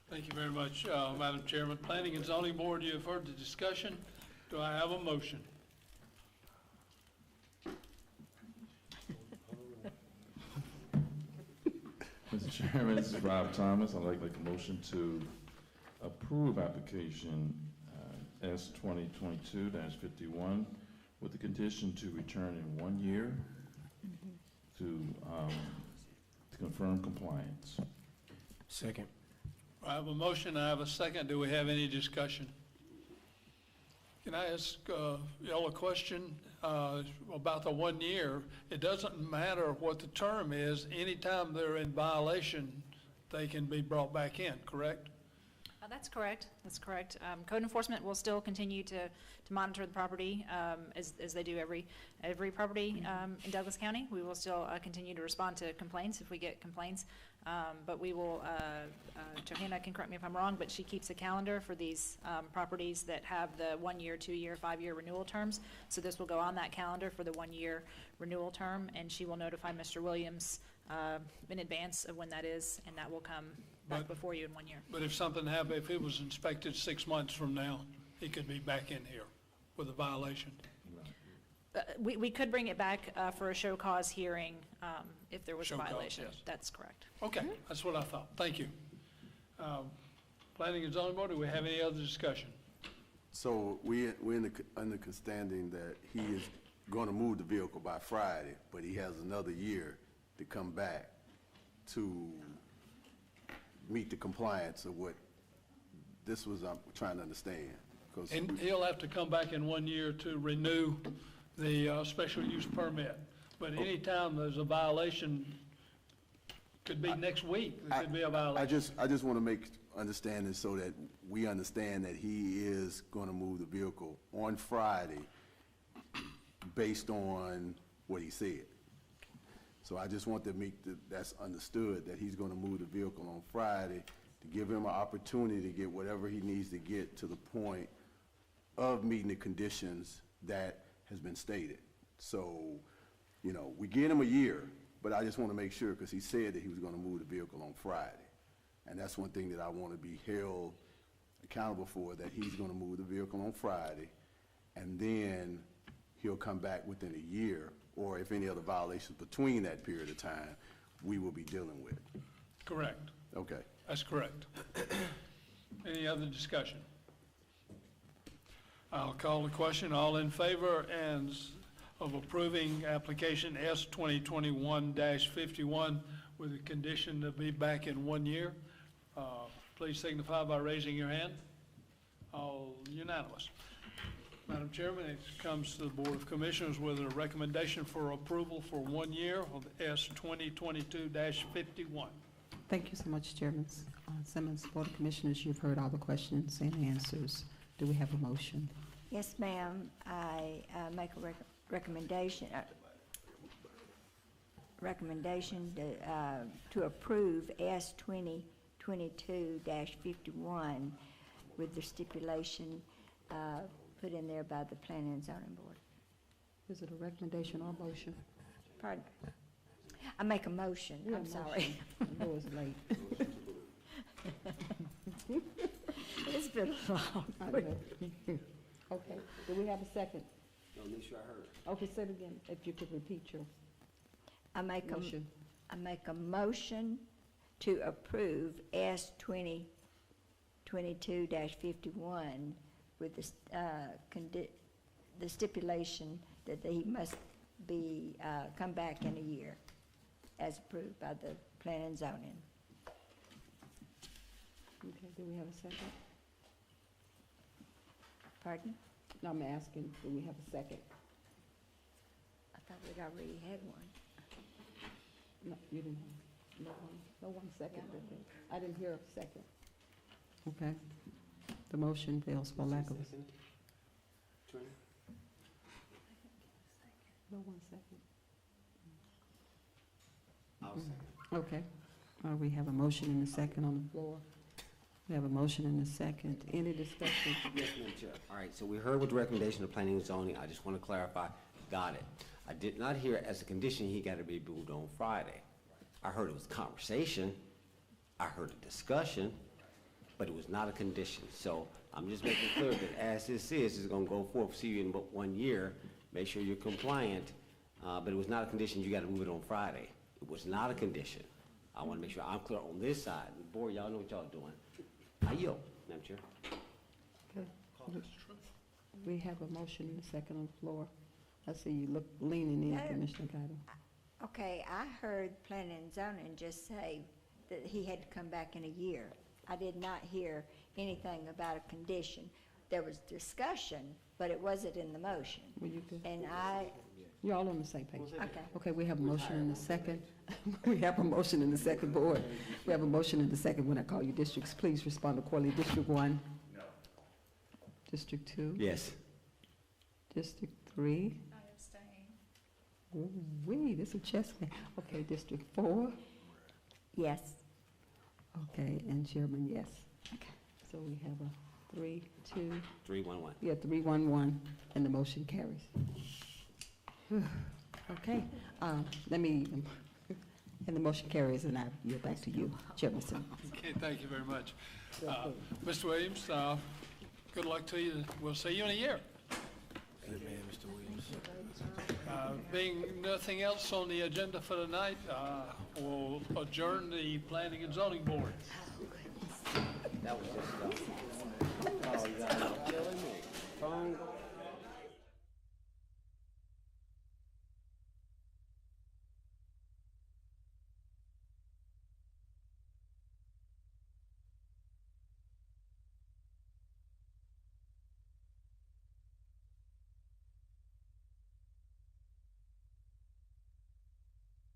Thank you very much, Madam Chairman. Planning and Zoning Board, you have heard the discussion. Do I have a motion? Mr. Chairman, this is Rob Thomas. I'd like to make a motion to approve application S 2022-51 with the condition to return in 1 year to confirm compliance. Second. I have a motion, I have a second. Do we have any discussion? Can I ask y'all a question about the 1 year? It doesn't matter what the term is. Anytime they're in violation, they can be brought back in, correct? That's correct. That's correct. Code enforcement will still continue to monitor the property as they do every property in Douglas County. We will still continue to respond to complaints if we get complaints. But we will, Johanna can correct me if I'm wrong, but she keeps a calendar for these properties that have the 1 year, 2 year, 5 year renewal terms. So this will go on that calendar for the 1 year renewal term, and she will notify Mr. Williams in advance of when that is, and that will come back before you in 1 year. But if something happened, if it was inspected 6 months from now, he could be back in here with a violation. We could bring it back for a show cause hearing if there was a Show cause, violation. yes. That's correct. Okay, that's what I thought. Thank you. Planning and Zoning Board, do we have any other discussion? So we're in the understanding that he is going to move the vehicle by Friday, but he has another year to come back to meet the compliance of what this was, I'm trying to understand. And he'll have to come back in 1 year to renew the special use permit. But anytime there's a violation, could be next week, there could be a violation. I just want to make understanding so that we understand that he is going to move the vehicle on Friday based on what he said. So I just want to make that's understood, that he's going to move the vehicle on Friday to give him an opportunity to get whatever he needs to get to the point of meeting the conditions that has been stated. So, you know, we get him a year, but I just want to make sure, because he said that he was going to move the vehicle on Friday. And that's one thing that I want to be held accountable for, that he's going to move the vehicle on Friday, and then he'll come back within a year, or if any other violations between that period of time, we will be dealing with. Correct. Okay. That's correct. Any other discussion? I'll call the question. All in favor of approving application S 2021-51 with the condition to be back in 1 year, please signify by raising your hand. All unanimous. Madam Chairman, it comes to the Board of Commissioners with a recommendation for approval for 1 year of S 2022-51. Thank you so much, Chairman Simmons. Board of Commissioners, you've heard all the questions and answers. Do we have a motion? Yes, ma'am. I make a recommendation to approve S 2022-51 with the stipulation put in there by the Planning and Zoning Board. Is it a recommendation or a motion? Pardon? I make a motion. Yeah, I'm sorry. I know it's late. It's been long. Okay, do we have a second? No, make sure I heard. Okay, say it again, if you could repeat your motion. I make a motion to approve S 2022-51 with the stipulation that he must be, come back in a year, as approved by the Planning and Zoning. Okay, do we have a second? Pardon? No, I'm asking, do we have a second? I thought we'd already had one. No, you didn't have, no one seconded it. I didn't hear a second. Okay, the motion fails for lack of. No one second. I'll second. Okay, We have a motion and a second on the floor. We have a motion and a second. Any discussion? Yes, Madam Chair. All right, so we heard what the recommendation of planning and zoning. I just want to clarify. Got it. I did not hear as a condition he got to be moved on Friday. I heard it was conversation. I heard a discussion, but it was not a condition. So I'm just making clear that as this is, it's going to go forth, see you in about 1 year, make sure you're compliant, but it was not a condition you got to move it on Friday. It was not a condition. I want to make sure I'm clear on this side. The board, y'all know what y'all doing. I yield, Madam Chair. Okay. We have a motion and a second on the floor. I see you look leaning in, Commissioner Guido. Okay, I heard planning and zoning just say that he had to come back in a year. I did not hear anything about a condition. There was discussion, but it wasn't in the motion. Were you good? And You're all on the same page. okay. Okay, we have a motion and a second. We have a motion and a second, board. We have a motion and a second. When I call you districts, please respond accordingly. District 1? No. District 2? Yes. District 3? I abstain. Wait, this is a chess game. Okay, District 4? Yes. Okay, and Chairman, yes. Okay. So we have a 3-2. 3-1-1. Yeah, 3-1-1, and the motion carries. Okay, let me, and the motion carries, and I yield back to you, Chairman Simmons. Okay, thank you very much. Mr. Williams, good luck to you. We'll see you in a year. Good man, Mr. Williams. Being nothing else on the agenda for tonight, we'll adjourn the Planning and Zoning Board. That was just, oh, you got killing me. Phone.